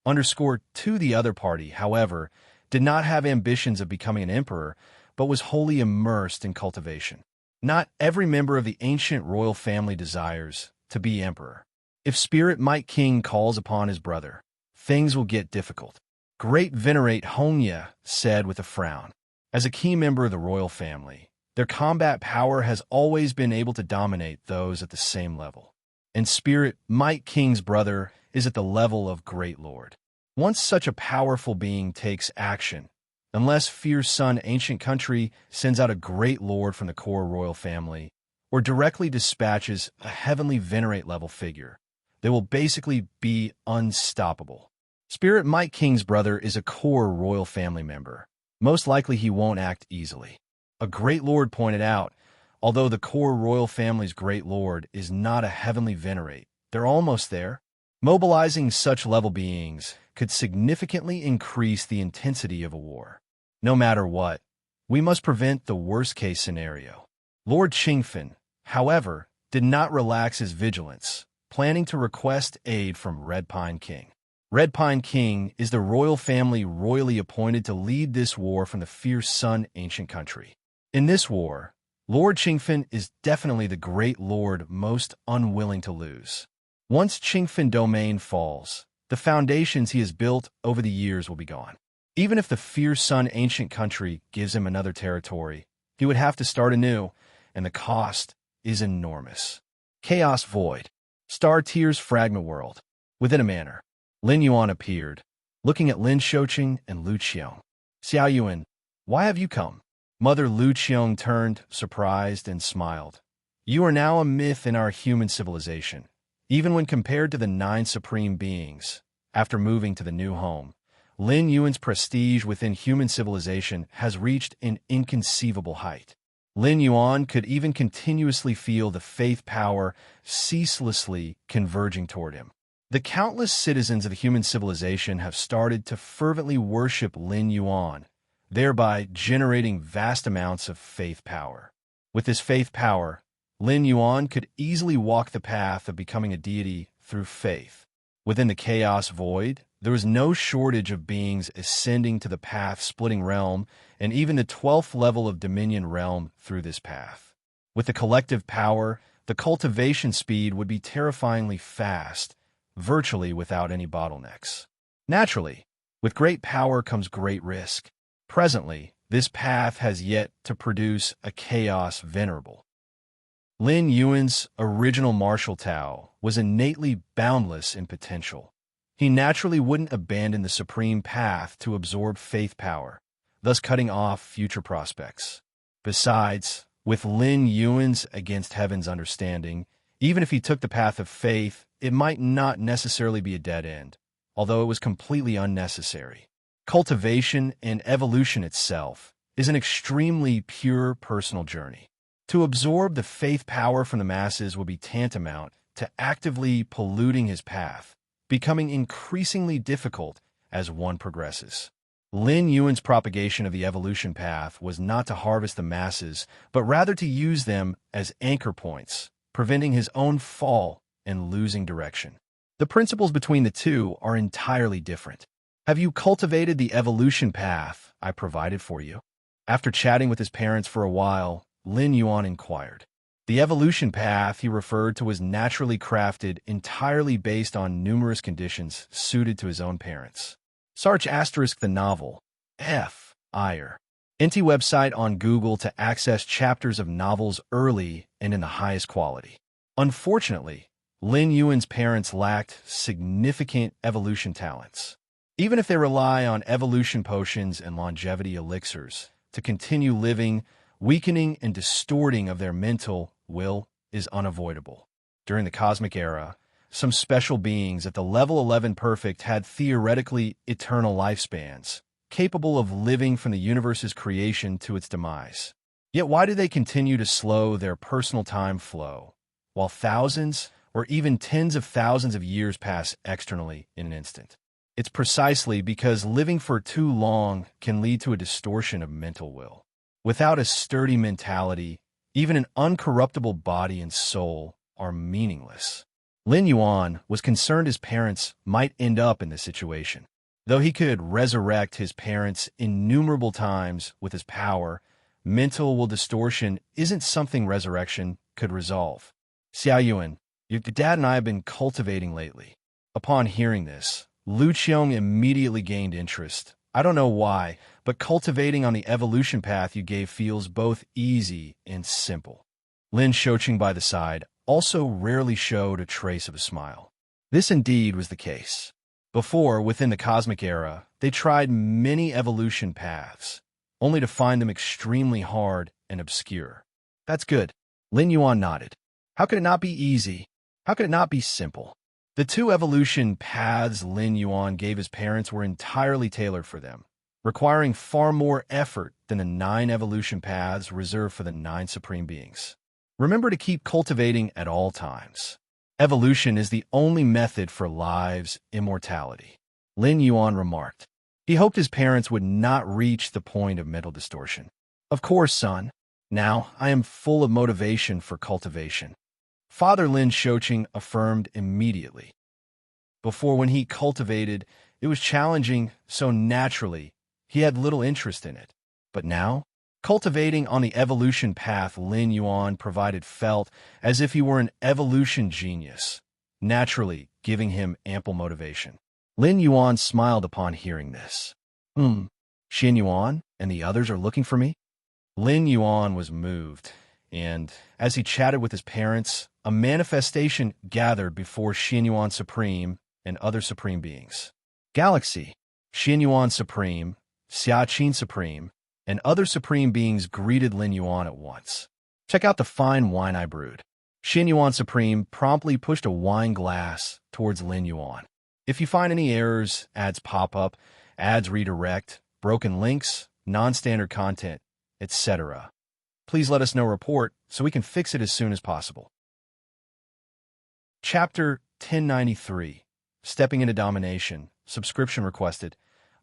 _2 The other party, however, did not have ambitions of becoming an emperor, but was wholly immersed in cultivation. Not every member of the ancient royal family desires to be emperor. If Spirit Mike King calls upon his brother, things will get difficult. Great Venerate Honya said with a frown. As a key member of the royal family, their combat power has always been able to dominate those at the same level. And Spirit Mike King's brother is at the level of Great Lord. Once such a powerful being takes action, unless Fierce Sun Ancient Country sends out a Great Lord from the core royal family, or directly dispatches a heavenly Venerate level figure, they will basically be unstoppable. Spirit Mike King's brother is a core royal family member. Most likely he won't act easily. A Great Lord pointed out, although the core royal family's Great Lord is not a heavenly Venerate, they're almost there. Mobilizing such level beings could significantly increase the intensity of a war. No matter what, we must prevent the worst-case scenario. Lord Qingfen, however, did not relax his vigilance, planning to request aid from Red Pine King. Red Pine King is the royal family royally appointed to lead this war from the Fierce Sun Ancient Country. In this war, Lord Qingfen is definitely the Great Lord most unwilling to lose. Once Qingfen domain falls, the foundations he has built over the years will be gone. Even if the Fierce Sun Ancient Country gives him another territory, he would have to start anew, and the cost is enormous. Chaos Void. Star Tears Fragment World. Within a manor, Lin Yuan appeared, looking at Lin Shouqing and Lu Qiong. Xiao Yuan, why have you come? Mother Lu Qiong turned, surprised, and smiled. You are now a myth in our human civilization. Even when compared to the 9 supreme beings, after moving to the new home, Lin Yuan's prestige within human civilization has reached an inconceivable height. Lin Yuan could even continuously feel the faith power ceaselessly converging toward him. The countless citizens of the human civilization have started to fervently worship Lin Yuan, thereby generating vast amounts of faith power. With this faith power, Lin Yuan could easily walk the path of becoming a deity through faith. Within the Chaos Void, there was no shortage of beings ascending to the path-splitting realm and even the 12th level of Dominion realm through this path. With the collective power, the cultivation speed would be terrifyingly fast, virtually without any bottlenecks. Naturally, with great power comes great risk. Presently, this path has yet to produce a Chaos Venerable. Lin Yuan's original martial Tao was innately boundless in potential. He naturally wouldn't abandon the supreme path to absorb faith power, thus cutting off future prospects. Besides, with Lin Yuan's against heaven's understanding, even if he took the path of faith, it might not necessarily be a dead end, although it was completely unnecessary. Cultivation and evolution itself is an extremely pure personal journey. To absorb the faith power from the masses would be tantamount to actively polluting his path, becoming increasingly difficult as one progresses. Lin Yuan's propagation of the evolution path was not to harvest the masses, but rather to use them as anchor points, preventing his own fall and losing direction. The principles between the two are entirely different. Have you cultivated the evolution path I provided for you? After chatting with his parents for a while, Lin Yuan inquired. The evolution path he referred to was naturally crafted entirely based on numerous conditions suited to his own parents. Search * the novel, F. Iyer. NT website on Google to access chapters of novels early and in the highest quality. Unfortunately, Lin Yuan's parents lacked significant evolution talents. Even if they rely on evolution potions and longevity elixirs to continue living, weakening and distorting of their mental will is unavoidable. During the cosmic era, some special beings at the level 11 perfect had theoretically eternal lifespans, capable of living from the universe's creation to its demise. Yet why do they continue to slow their personal time flow, while thousands or even tens of thousands of years pass externally in an instant? It's precisely because living for too long can lead to a distortion of mental will. Without a sturdy mentality, even an uncorruptible body and soul are meaningless. Lin Yuan was concerned his parents might end up in this situation. Though he could resurrect his parents innumerable times with his power, mental will distortion isn't something resurrection could resolve. Xiao Yuan, your dad and I have been cultivating lately. Upon hearing this, Lu Qiong immediately gained interest. I don't know why, but cultivating on the evolution path you gave feels both easy and simple. Lin Shoqing by the side also rarely showed a trace of a smile. This indeed was the case. Before, within the cosmic era, they tried many evolution paths, only to find them extremely hard and obscure. That's good. Lin Yuan nodded. How could it not be easy? How could it not be simple? The two evolution paths Lin Yuan gave his parents were entirely tailored for them, requiring far more effort than the 9 evolution paths reserved for the 9 supreme beings. Remember to keep cultivating at all times. Evolution is the only method for lives' immortality, Lin Yuan remarked. He hoped his parents would not reach the point of mental distortion. Of course, son. Now I am full of motivation for cultivation, Father Lin Shoqing affirmed immediately. Before, when he cultivated, it was challenging, so naturally, he had little interest in it. But now, cultivating on the evolution path Lin Yuan provided felt as if he were an evolution genius, naturally giving him ample motivation. Lin Yuan smiled upon hearing this. Xin Yuan and the others are looking for me? Lin Yuan was moved, and as he chatted with his parents, a manifestation gathered before Xin Yuan Supreme and other supreme beings. Galaxy, Xin Yuan Supreme, Xia Qin Supreme, and other supreme beings greeted Lin Yuan at once. Check out the fine wine I brewed. Xin Yuan Supreme promptly pushed a wine glass towards Lin Yuan. If you find any errors, ads pop up, ads redirect, broken links, non-standard content, etc., please let us know report so we can fix it as soon as possible. Chapter 1093, Stepping into Domination, subscription requested,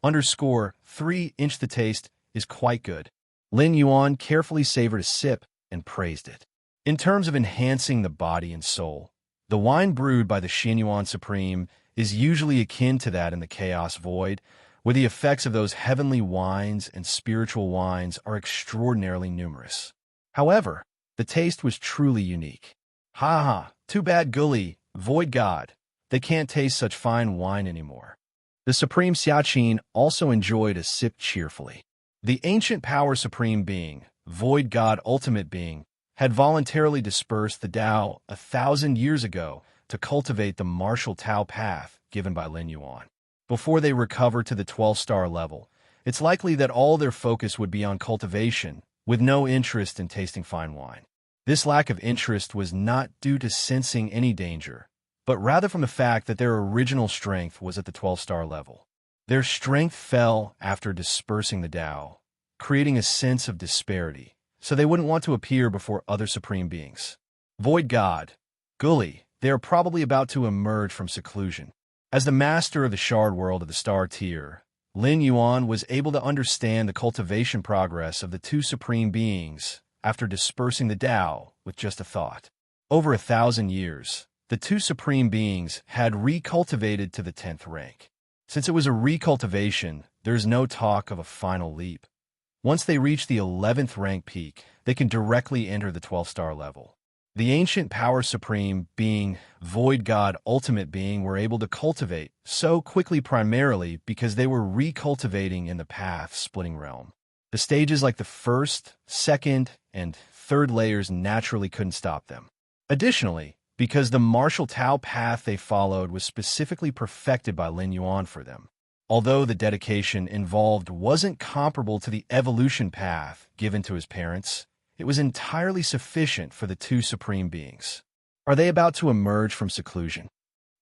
_3 the taste is quite good. Lin Yuan carefully savored a sip and praised it. In terms of enhancing the body and soul, the wine brewed by the Xin Yuan Supreme is usually akin to that in the Chaos Void, where the effects of those heavenly wines and spiritual wines are extraordinarily numerous. However, the taste was truly unique. Ha ha, too bad Gully, Void God, they can't taste such fine wine anymore. The Supreme Xia Qin also enjoyed a sip cheerfully. The ancient power supreme being, Void God ultimate being, had voluntarily dispersed the Tao 1,000 years ago to cultivate the martial Tao path given by Lin Yuan. Before they recover to the 12-star level, it's likely that all their focus would be on cultivation, with no interest in tasting fine wine. This lack of interest was not due to sensing any danger, but rather from the fact that their original strength was at the 12-star level. Their strength fell after dispersing the Tao, creating a sense of disparity, so they wouldn't want to appear before other supreme beings. Void God, Gully, they are probably about to emerge from seclusion. As the master of the shard world of the star tier, Lin Yuan was able to understand the cultivation progress of the two supreme beings after dispersing the Tao with just a thought. Over 1,000 years, the two supreme beings had recultivated to the 10th rank. Since it was a recultivation, there's no talk of a final leap. Once they reach the 11th rank peak, they can directly enter the 12-star level. The ancient power supreme being, Void God ultimate being, were able to cultivate so quickly primarily because they were recultivating in the path-splitting realm. The stages like the first, second, and third layers naturally couldn't stop them. Additionally, because the martial Tao path they followed was specifically perfected by Lin Yuan for them. Although the dedication involved wasn't comparable to the evolution path given to his parents, it was entirely sufficient for the two supreme beings. Are they about to emerge from seclusion?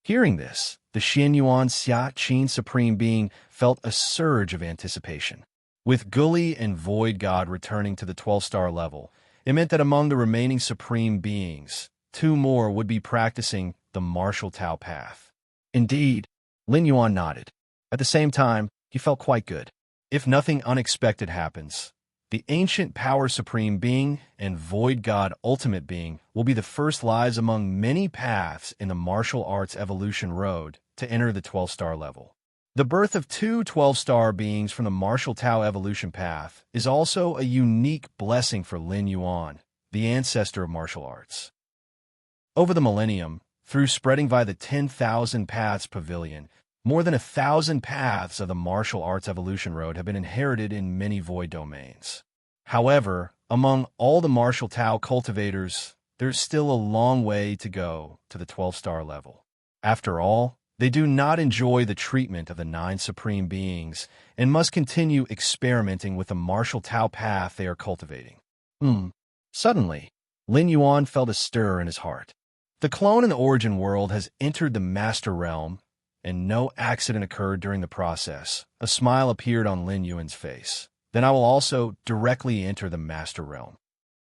Hearing this, the Xin Yuan Xia Qin Supreme Being felt a surge of anticipation. With Gully and Void God returning to the 12-star level, it meant that among the remaining Supreme Beings, 2 more would be practicing the martial Tao path. Indeed, Lin Yuan nodded. At the same time, he felt quite good. If nothing unexpected happens, the Ancient Power Supreme Being and Void God Ultimate Being will be the first lives among many paths in the martial arts evolution road to enter the 12-star level. The birth of 2 12-star beings from the martial Tao evolution path is also a unique blessing for Lin Yuan, the ancestor of martial arts. Over the millennium, through spreading via the 10,000 Paths Pavilion, more than 1,000 paths of the martial arts evolution road have been inherited in many void domains. However, among all the martial Tao cultivators, there's still a long way to go to the 12-star level. After all, they do not enjoy the treatment of the 9 supreme beings and must continue experimenting with the martial Tao path they are cultivating. Suddenly, Lin Yuan felt a stir in his heart. The clone in the origin world has entered the master realm, and no accident occurred during the process. A smile appeared on Lin Yuan's face. Then I will also directly enter the master realm.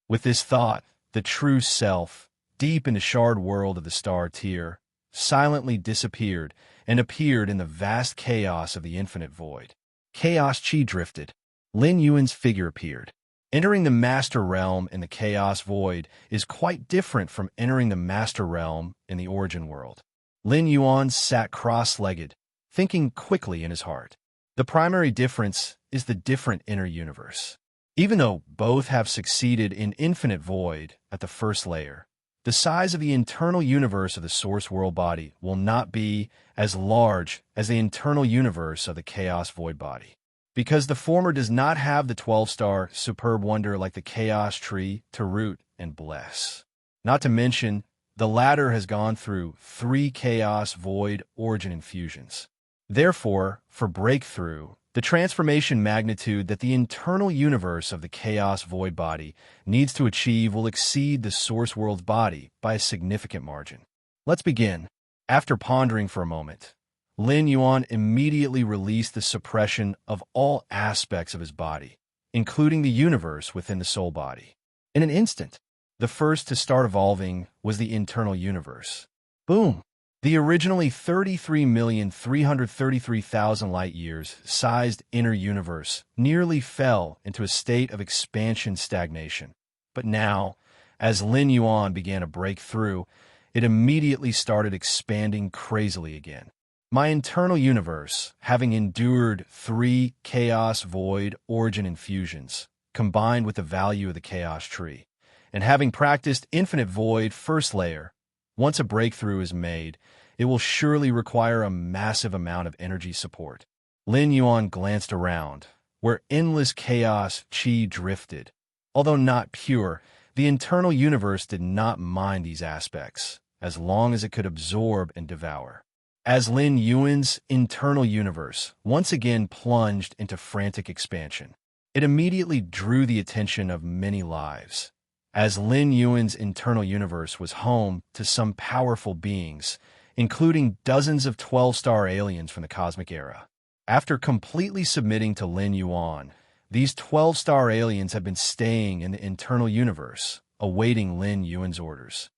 With this thought, the true self, deep in the shard world of the star tier, silently disappeared and appeared in the vast chaos of the infinite void. Chaos chi drifted. Lin Yuan's figure appeared. Entering the master realm in the chaos void is quite different from entering the master realm in the origin world. Lin Yuan sat cross-legged, thinking quickly in his heart. The primary difference is the different inner universe. Even though both have succeeded in infinite void at the first layer, the size of the internal universe of the source world body will not be as large as the internal universe of the chaos void body. Because the former does not have the 12-star superb wonder like the chaos tree to root and bless. Not to mention, the latter has gone through 3 chaos void origin infusions. Therefore, for breakthrough, the transformation magnitude that the internal universe of the chaos void body needs to achieve will exceed the source world's body by a significant margin. Let's begin. After pondering for a moment, Lin Yuan immediately released the suppression of all aspects of his body, including the universe within the soul body. In an instant, the first to start evolving was the internal universe. Boom! The originally 33,333,000 light-years sized inner universe nearly fell into a state of expansion stagnation. But now, as Lin Yuan began to break through, it immediately started expanding crazily again. My internal universe, having endured 3 chaos void origin infusions, combined with the value of the chaos tree, and having practiced infinite void first layer, once a breakthrough is made, it will surely require a massive amount of energy support. Lin Yuan glanced around, where endless chaos chi drifted. Although not pure, the internal universe did not mind these aspects, as long as it could absorb and devour. As Lin Yuan's internal universe once again plunged into frantic expansion, it immediately drew the attention of many lives. As Lin Yuan's internal universe was home to some powerful beings, including dozens of 12-star aliens from the cosmic era. After completely submitting to Lin Yuan, these 12-star aliens have been staying in the internal universe, awaiting Lin Yuan's orders.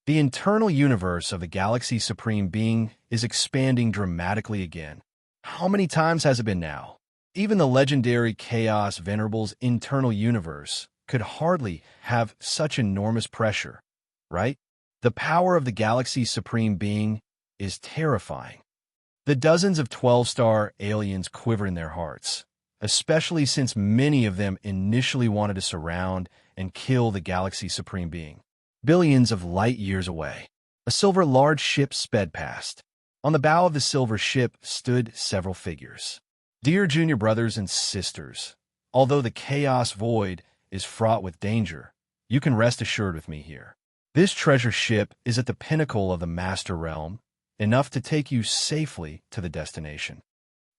The internal universe of the Galaxy Supreme Being is expanding dramatically again. How many times has it been now? Even the legendary Chaos Venerable's internal universe could hardly have such enormous pressure, right? The power of the Galaxy Supreme Being is terrifying. The dozens of 12-star aliens quiver in their hearts, especially since many of them initially wanted to surround and kill the Galaxy Supreme Being. Billions of light years away, a silver large ship sped past. On the bow of the silver ship stood several figures. Dear junior brothers and sisters, although the chaos void is fraught with danger, you can rest assured with me here. This treasure ship is at the pinnacle of the master realm, enough to take you safely to the destination.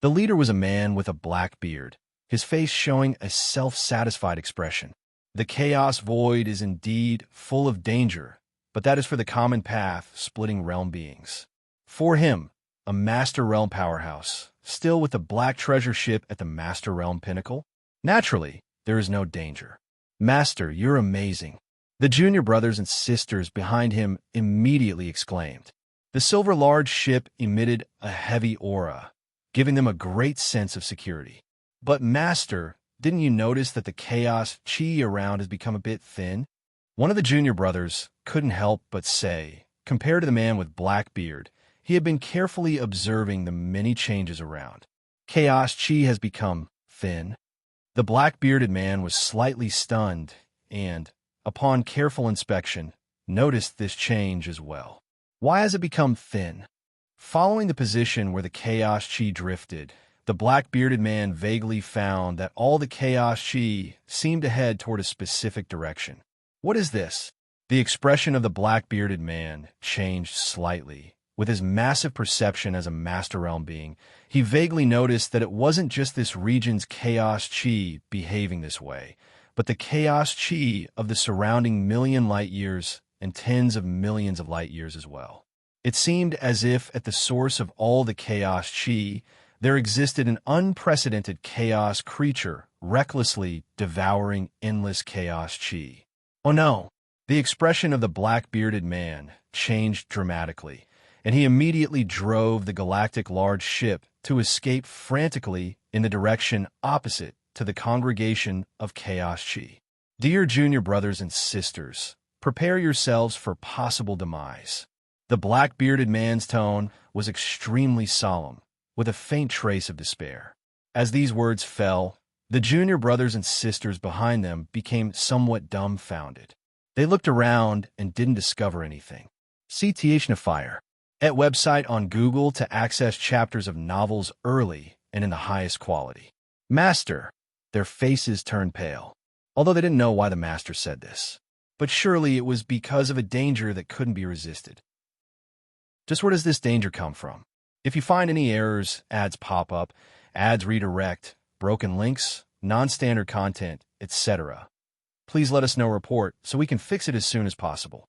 The leader was a man with a black beard, his face showing a self-satisfied expression. The chaos void is indeed full of danger, but that is for the common path splitting realm beings. For him, a Master Realm powerhouse, still with the black treasure ship at the Master Realm pinnacle? Naturally, there is no danger. Master, you're amazing. The junior brothers and sisters behind him immediately exclaimed. The silver large ship emitted a heavy aura, giving them a great sense of security. But Master, didn't you notice that the chaos chi around has become a bit thin? One of the junior brothers couldn't help but say, compared to the man with black beard, he had been carefully observing the many changes around. Chaos chi has become thin. The black-bearded man was slightly stunned and, upon careful inspection, noticed this change as well. Why has it become thin? Following the position where the chaos chi drifted, the black-bearded man vaguely found that all the chaos chi seemed to head toward a specific direction. What is this? The expression of the black-bearded man changed slightly. With his massive perception as a Master Realm being, he vaguely noticed that it wasn't just this region's chaos chi behaving this way, but the chaos chi of the surrounding million light years and tens of millions of light years as well. It seemed as if at the source of all the chaos chi, there existed an unprecedented chaos creature recklessly devouring endless chaos chi. Oh no! The expression of the black-bearded man changed dramatically, and he immediately drove the galactic large ship to escape frantically in the direction opposite to the congregation of Chaos Chi. Dear junior brothers and sisters, prepare yourselves for possible demise. The black-bearded man's tone was extremely solemn, with a faint trace of despair. As these words fell, the junior brothers and sisters behind them became somewhat dumbfounded. They looked around and didn't discover anything. CTH Fire. At website on Google to access chapters of novels early and in the highest quality. Master. Their faces turned pale, although they didn't know why the master said this. But surely it was because of a danger that couldn't be resisted. Just where does this danger come from? If you find any errors, ads pop up, ads redirect, broken links, non-standard content, etc., please let us know report so we can fix it as soon as possible.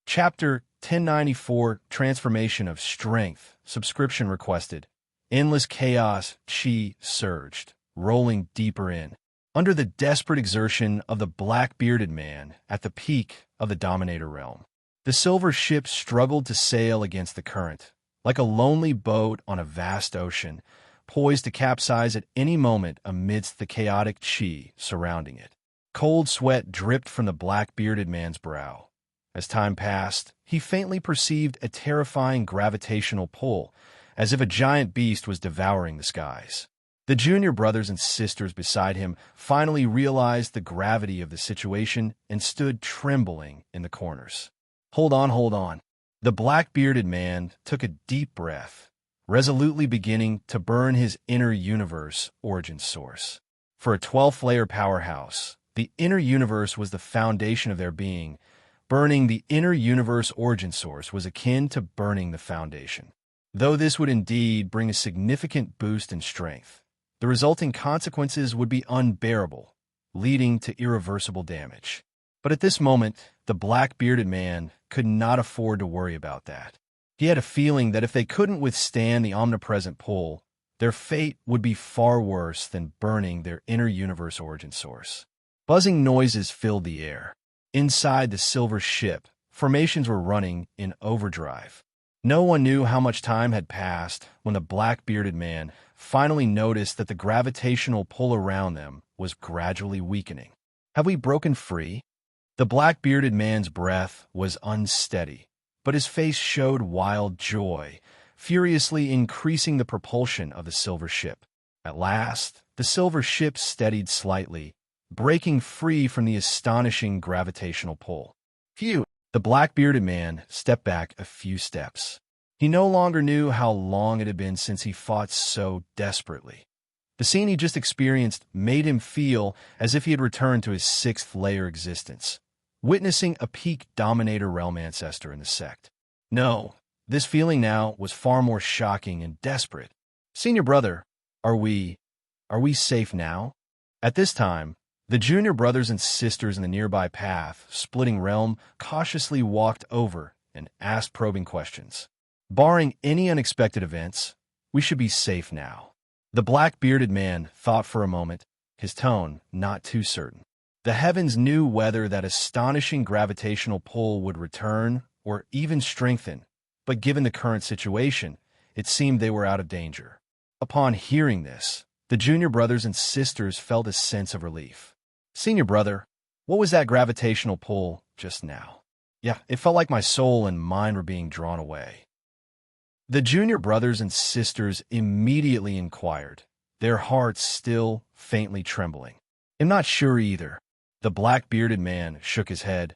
Chapter 1094 Transformation of Strength. Subscription requested. Endless chaos chi surged, rolling deeper in. Under the desperate exertion of the black-bearded man at the peak of the Dominator realm, the silver ship struggled to sail against the current, like a lonely boat on a vast ocean, poised to capsize at any moment amidst the chaotic chi surrounding it. Cold sweat dripped from the black-bearded man's brow. As time passed, he faintly perceived a terrifying gravitational pull, as if a giant beast was devouring the skies. The junior brothers and sisters beside him finally realized the gravity of the situation and stood trembling in the corners. Hold on, hold on. The black-bearded man took a deep breath, resolutely beginning to burn his inner universe origin source. For a 12th-layer powerhouse, the inner universe was the foundation of their being. Burning the inner universe origin source was akin to burning the foundation. Though this would indeed bring a significant boost in strength, the resulting consequences would be unbearable, leading to irreversible damage. But at this moment, the black-bearded man could not afford to worry about that. He had a feeling that if they couldn't withstand the omnipresent pull, their fate would be far worse than burning their inner universe origin source. Buzzing noises filled the air. Inside the silver ship, formations were running in overdrive. No one knew how much time had passed when the black-bearded man finally noticed that the gravitational pull around them was gradually weakening. Have we broken free? The black-bearded man's breath was unsteady, but his face showed wild joy, furiously increasing the propulsion of the silver ship. At last, the silver ship steadied slightly, breaking free from the astonishing gravitational pull. Phew! The black-bearded man stepped back a few steps. He no longer knew how long it had been since he fought so desperately. The scene he just experienced made him feel as if he had returned to his 6th-layer existence, witnessing a peak Dominator realm ancestor in the sect. No, this feeling now was far more shocking and desperate. Senior brother, are we safe now? At this time, the junior brothers and sisters in the nearby path, splitting realm, cautiously walked over and asked probing questions. Barring any unexpected events, we should be safe now. The black-bearded man thought for a moment, his tone not too certain. The heavens knew whether that astonishing gravitational pull would return or even strengthen, but given the current situation, it seemed they were out of danger. Upon hearing this, the junior brothers and sisters felt a sense of relief. Senior brother, what was that gravitational pull just now? Yeah, it felt like my soul and mind were being drawn away. The junior brothers and sisters immediately inquired, their hearts still faintly trembling. I'm not sure either. The black-bearded man shook his head.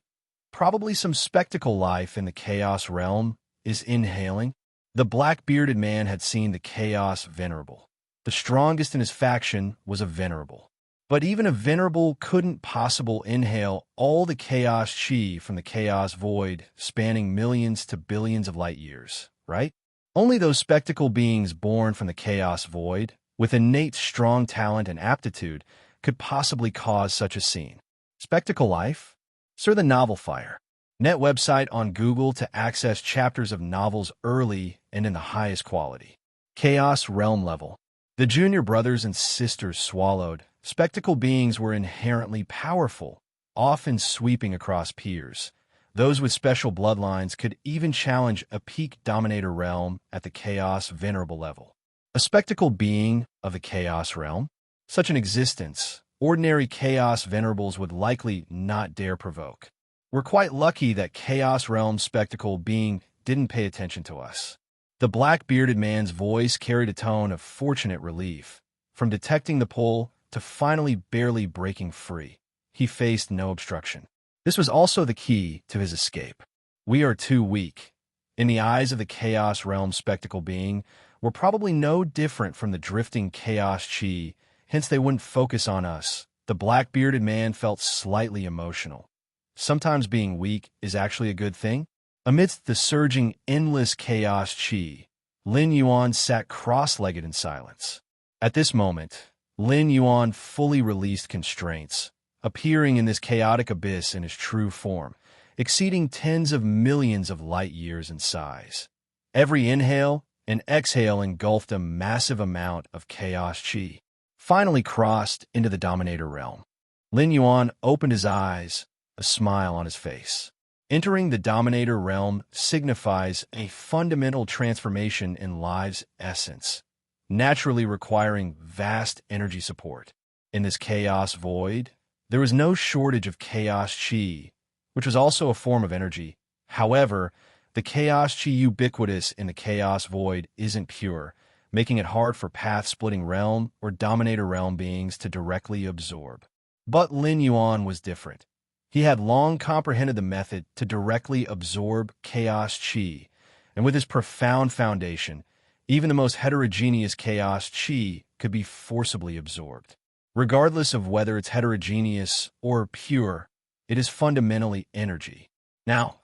Probably some spectacle life in the chaos realm is inhaling. The black-bearded man had seen the chaos venerable. The strongest in his faction was a venerable. But even a venerable couldn't possibly inhale all the chaos chi from the chaos void spanning millions to billions of light years, right? Only those spectacle beings born from the chaos void, with innate strong talent and aptitude, could possibly cause such a scene. Spectacle life? Sir, the novel fire. Net website on Google to access chapters of novels early and in the highest quality. Chaos realm level. The junior brothers and sisters swallowed. Spectacle beings were inherently powerful, often sweeping across peers. Those with special bloodlines could even challenge a peak dominator realm at the chaos venerable level. A spectacle being of the chaos realm? Such an existence, ordinary chaos venerables would likely not dare provoke. We're quite lucky that chaos realm spectacle being didn't pay attention to us. The black-bearded man's voice carried a tone of fortunate relief. From detecting the pull to finally barely breaking free, he faced no obstruction. This was also the key to his escape. We are too weak. In the eyes of the chaos realm spectacle being, we're probably no different from the drifting chaos chi, hence they wouldn't focus on us. The black-bearded man felt slightly emotional. Sometimes being weak is actually a good thing. Amidst the surging, endless chaos chi, Lin Yuan sat cross-legged in silence. At this moment, Lin Yuan fully released constraints, appearing in this chaotic abyss in his true form, exceeding tens of millions of light years in size. Every inhale and exhale engulfed a massive amount of chaos chi, finally crossed into the dominator realm. Lin Yuan opened his eyes, a smile on his face. Entering the dominator realm signifies a fundamental transformation in life's essence, naturally requiring vast energy support. In this chaos void, there was no shortage of chaos chi, which was also a form of energy. However, the chaos chi ubiquitous in the chaos void isn't pure, making it hard for path-splitting realm or dominator realm beings to directly absorb. But Lin Yuan was different. He had long comprehended the method to directly absorb chaos chi, and with his profound foundation, even the most heterogeneous chaos chi could be forcibly absorbed. Regardless of whether it's heterogeneous or pure, it is fundamentally energy. Now,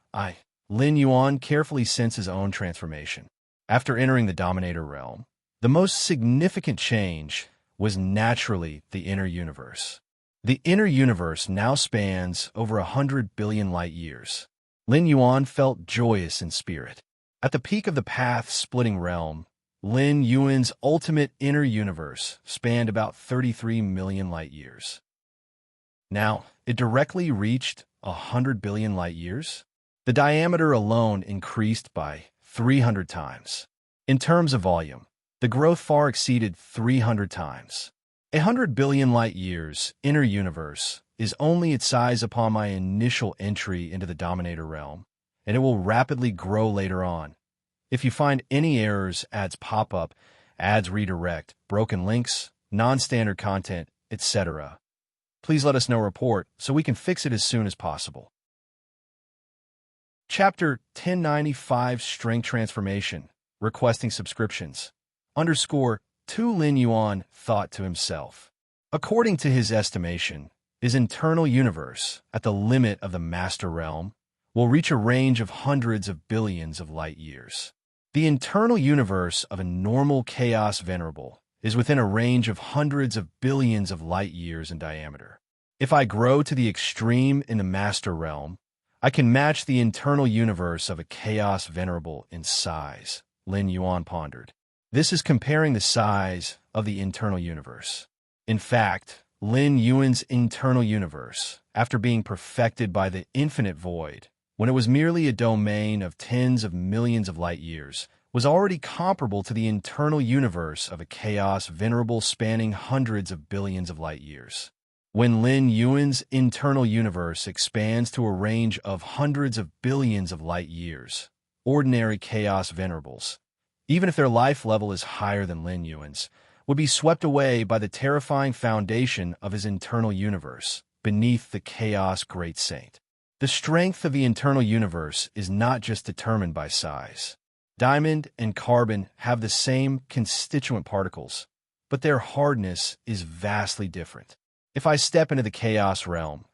Lin Yuan carefully sensed his own transformation. After entering the dominator realm, the most significant change was naturally the inner universe. The inner universe now spans over 100 billion light years. Lin Yuan felt joyous in spirit. At the peak of the path-splitting realm, Lin Yuan's ultimate inner universe spanned about 33 million light years. Now, it directly reached 100 billion light years. The diameter alone increased by 300 times. In terms of volume, the growth far exceeded 300 times. 100 billion light years, inner universe, is only its size upon my initial entry into the dominator realm, and it will rapidly grow later on. If you find any errors, ads pop up, ads redirect, broken links, non-standard content, etc., please let us know report so we can fix it as soon as possible. Chapter 1095 Strength Transformation, Requesting Subscriptions. _2 Lin Yuan thought to himself. According to his estimation, his internal universe, at the limit of the master realm, will reach a range of hundreds of billions of light years. The internal universe of a normal chaos venerable is within a range of hundreds of billions of light years in diameter. If I grow to the extreme in the master realm, I can match the internal universe of a chaos venerable in size, Lin Yuan pondered. This is comparing the size of the internal universe. In fact, Lin Yuan's internal universe, after being perfected by the infinite void, when it was merely a domain of tens of millions of light years, was already comparable to the internal universe of a chaos venerable spanning hundreds of billions of light years. When Lin Yuan's internal universe expands to a range of hundreds of billions of light years, ordinary chaos venerables, even if their life level is higher than Lin Yuan's, would be swept away by the terrifying foundation of his internal universe, beneath the chaos great saint. The strength of the internal universe is not just determined by size. Diamond and carbon have the same constituent particles, but their hardness is vastly different. If I step into the chaos realm,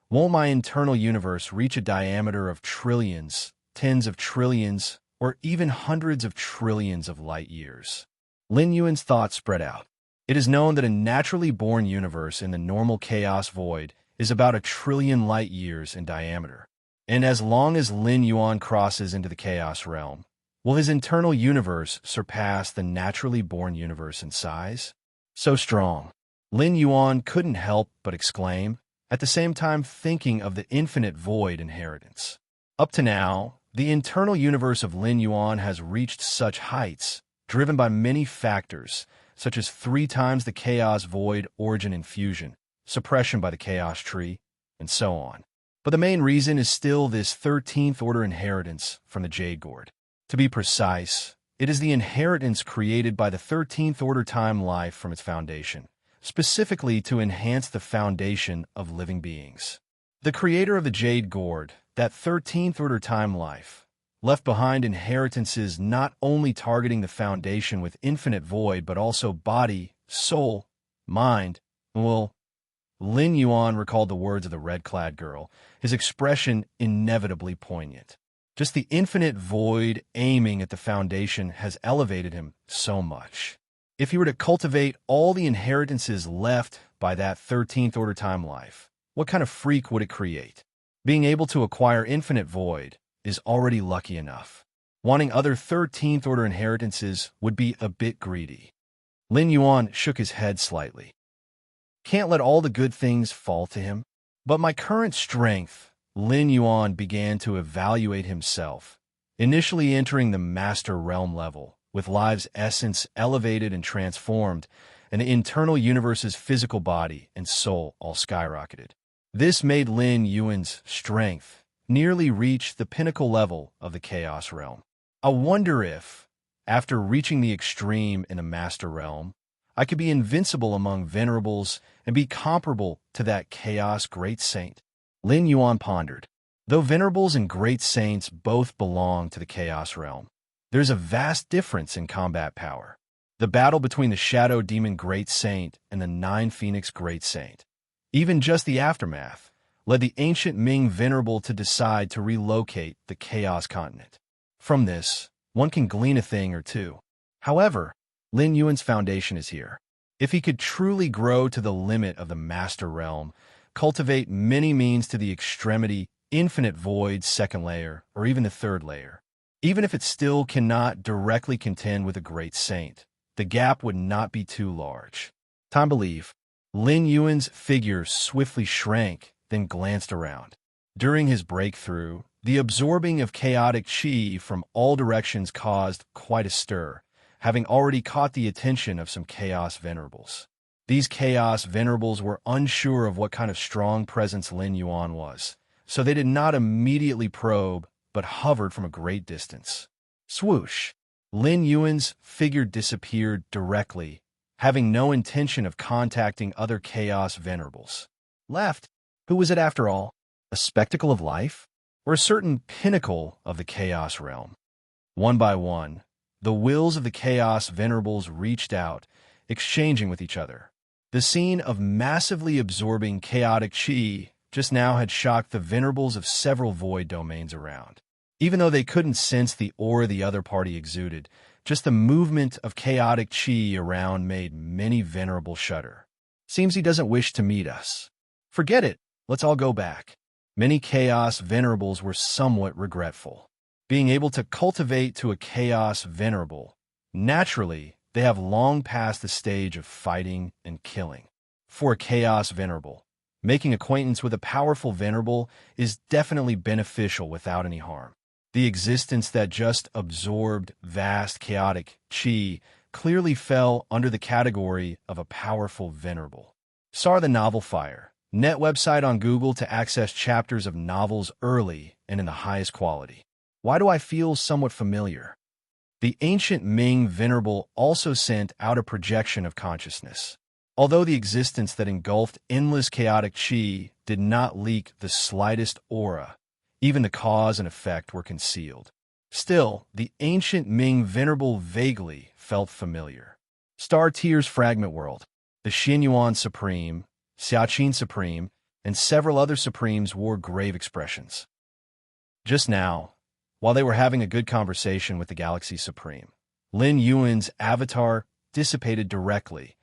won't my internal universe reach a diameter of trillions, tens of trillions, or even hundreds of trillions of light years? Lin Yuan's thoughts spread out. It is known that a naturally born universe in the normal chaos void is about 1 trillion light years in diameter. And as long as Lin Yuan crosses into the chaos realm, will his internal universe surpass the naturally born universe in size? So strong. Lin Yuan couldn't help but exclaim, at the same time thinking of the infinite void inheritance. Up to now, the internal universe of Lin Yuan has reached such heights, driven by many factors, such as 3 times the chaos void origin infusion, suppression by the chaos tree, and so on. But the main reason is still this 13th order inheritance from the Jade Gourd. To be precise, it is the inheritance created by the 13th order time life from its foundation, specifically to enhance the foundation of living beings. The creator of the Jade Gourd, that 13th order time life, left behind inheritances not only targeting the foundation with infinite void but also body, soul, mind, and will. Lin Yuan recalled the words of the red-clad girl, his expression inevitably poignant. Just the infinite void aiming at the foundation has elevated him so much. If he were to cultivate all the inheritances left by that 13th order time life, what kind of freak would it create? Being able to acquire infinite void is already lucky enough. Wanting other 13th order inheritances would be a bit greedy. Lin Yuan shook his head slightly. Can't let all the good things fall to him. But my current strength, Lin Yuan began to evaluate himself, initially entering the master realm level, with life's essence elevated and transformed, and the internal universe's physical body and soul all skyrocketed. This made Lin Yuan's strength nearly reach the pinnacle level of the chaos realm. I wonder if, after reaching the extreme in the master realm, I could be invincible among venerables and be comparable to that chaos great saint. Lin Yuan pondered. Though venerables and great saints both belong to the chaos realm, there's a vast difference in combat power. The battle between the Shadow Demon Great Saint and the Nine Phoenix Great Saint, even just the aftermath, led the ancient Ming Venerable to decide to relocate the Chaos Continent. From this, one can glean a thing or two. However, Lin Yuan's foundation is here. If he could truly grow to the limit of the Master Realm, cultivate many means to the extremity, infinite void second layer, or even the third layer, even if it still cannot directly contend with a great saint, the gap would not be too large. Time to leave. Lin Yuan's figure swiftly shrank, then glanced around. During his breakthrough, the absorbing of chaotic qi from all directions caused quite a stir, having already caught the attention of some chaos venerables. These chaos venerables were unsure of what kind of strong presence Lin Yuan was, so they did not immediately probe, but hovered from a great distance. Swoosh! Lin Yuan's figure disappeared directly, having no intention of contacting other chaos venerables. Left? Who was it after all? A spectacle of life? Or a certain pinnacle of the chaos realm? One by one, the wills of the chaos venerables reached out, exchanging with each other. The scene of massively absorbing chaotic qi just now had shocked the venerables of several void domains around. Even though they couldn't sense the aura the other party exuded, just the movement of chaotic qi around made many venerables shudder. Seems he doesn't wish to meet us. Forget it. Let's all go back. Many Chaos Venerables were somewhat regretful. Being able to cultivate to a Chaos Venerable, naturally, they have long passed the stage of fighting and killing. For a Chaos Venerable, making acquaintance with a powerful Venerable is definitely beneficial without any harm. The existence that just absorbed vast chaotic chi clearly fell under the category of a powerful Venerable. Star the Novel Fire, net website on Google to access chapters of novels early and in the highest quality. Why do I feel somewhat familiar? The ancient Ming Venerable also sent out a projection of consciousness. Although the existence that engulfed endless chaotic chi did not leak the slightest aura, even the cause and effect were concealed. Still, the ancient Ming Venerable vaguely felt familiar. Star Tears Fragment World, the Xianyuan Supreme, Xiaqin Supreme, and several other Supremes wore grave expressions. Just now, while they were having a good conversation with the Galaxy Supreme, Lin Yuan's avatar dissipated directly,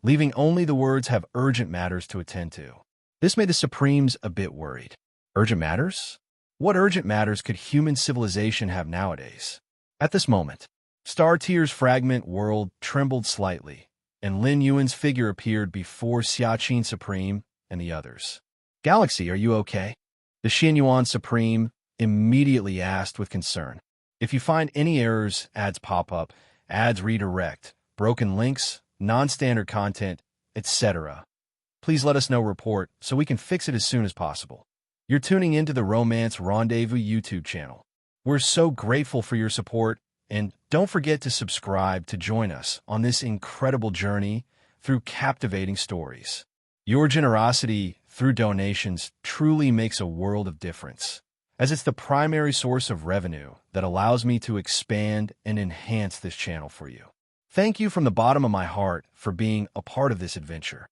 leaving only the words "have urgent matters to attend to." This made the Supremes a bit worried. Urgent matters? What urgent matters could human civilization have nowadays? At this moment, Star Tears Fragment World trembled slightly, and Lin Yuan's figure appeared before Xiaqin Supreme and the others. "Galaxy, are you okay?" The Xianyuan Supreme immediately asked with concern. "If you find any errors, ads pop up, ads redirect, broken links, non-standard content, etc., please let us know report so we can fix it as soon as possible." You're tuning into the Romance Rendezvous YouTube channel. We're so grateful for your support, and don't forget to subscribe to join us on this incredible journey through captivating stories. Your generosity through donations truly makes a world of difference, as it's the primary source of revenue that allows me to expand and enhance this channel for you. Thank you from the bottom of my heart for being a part of this adventure.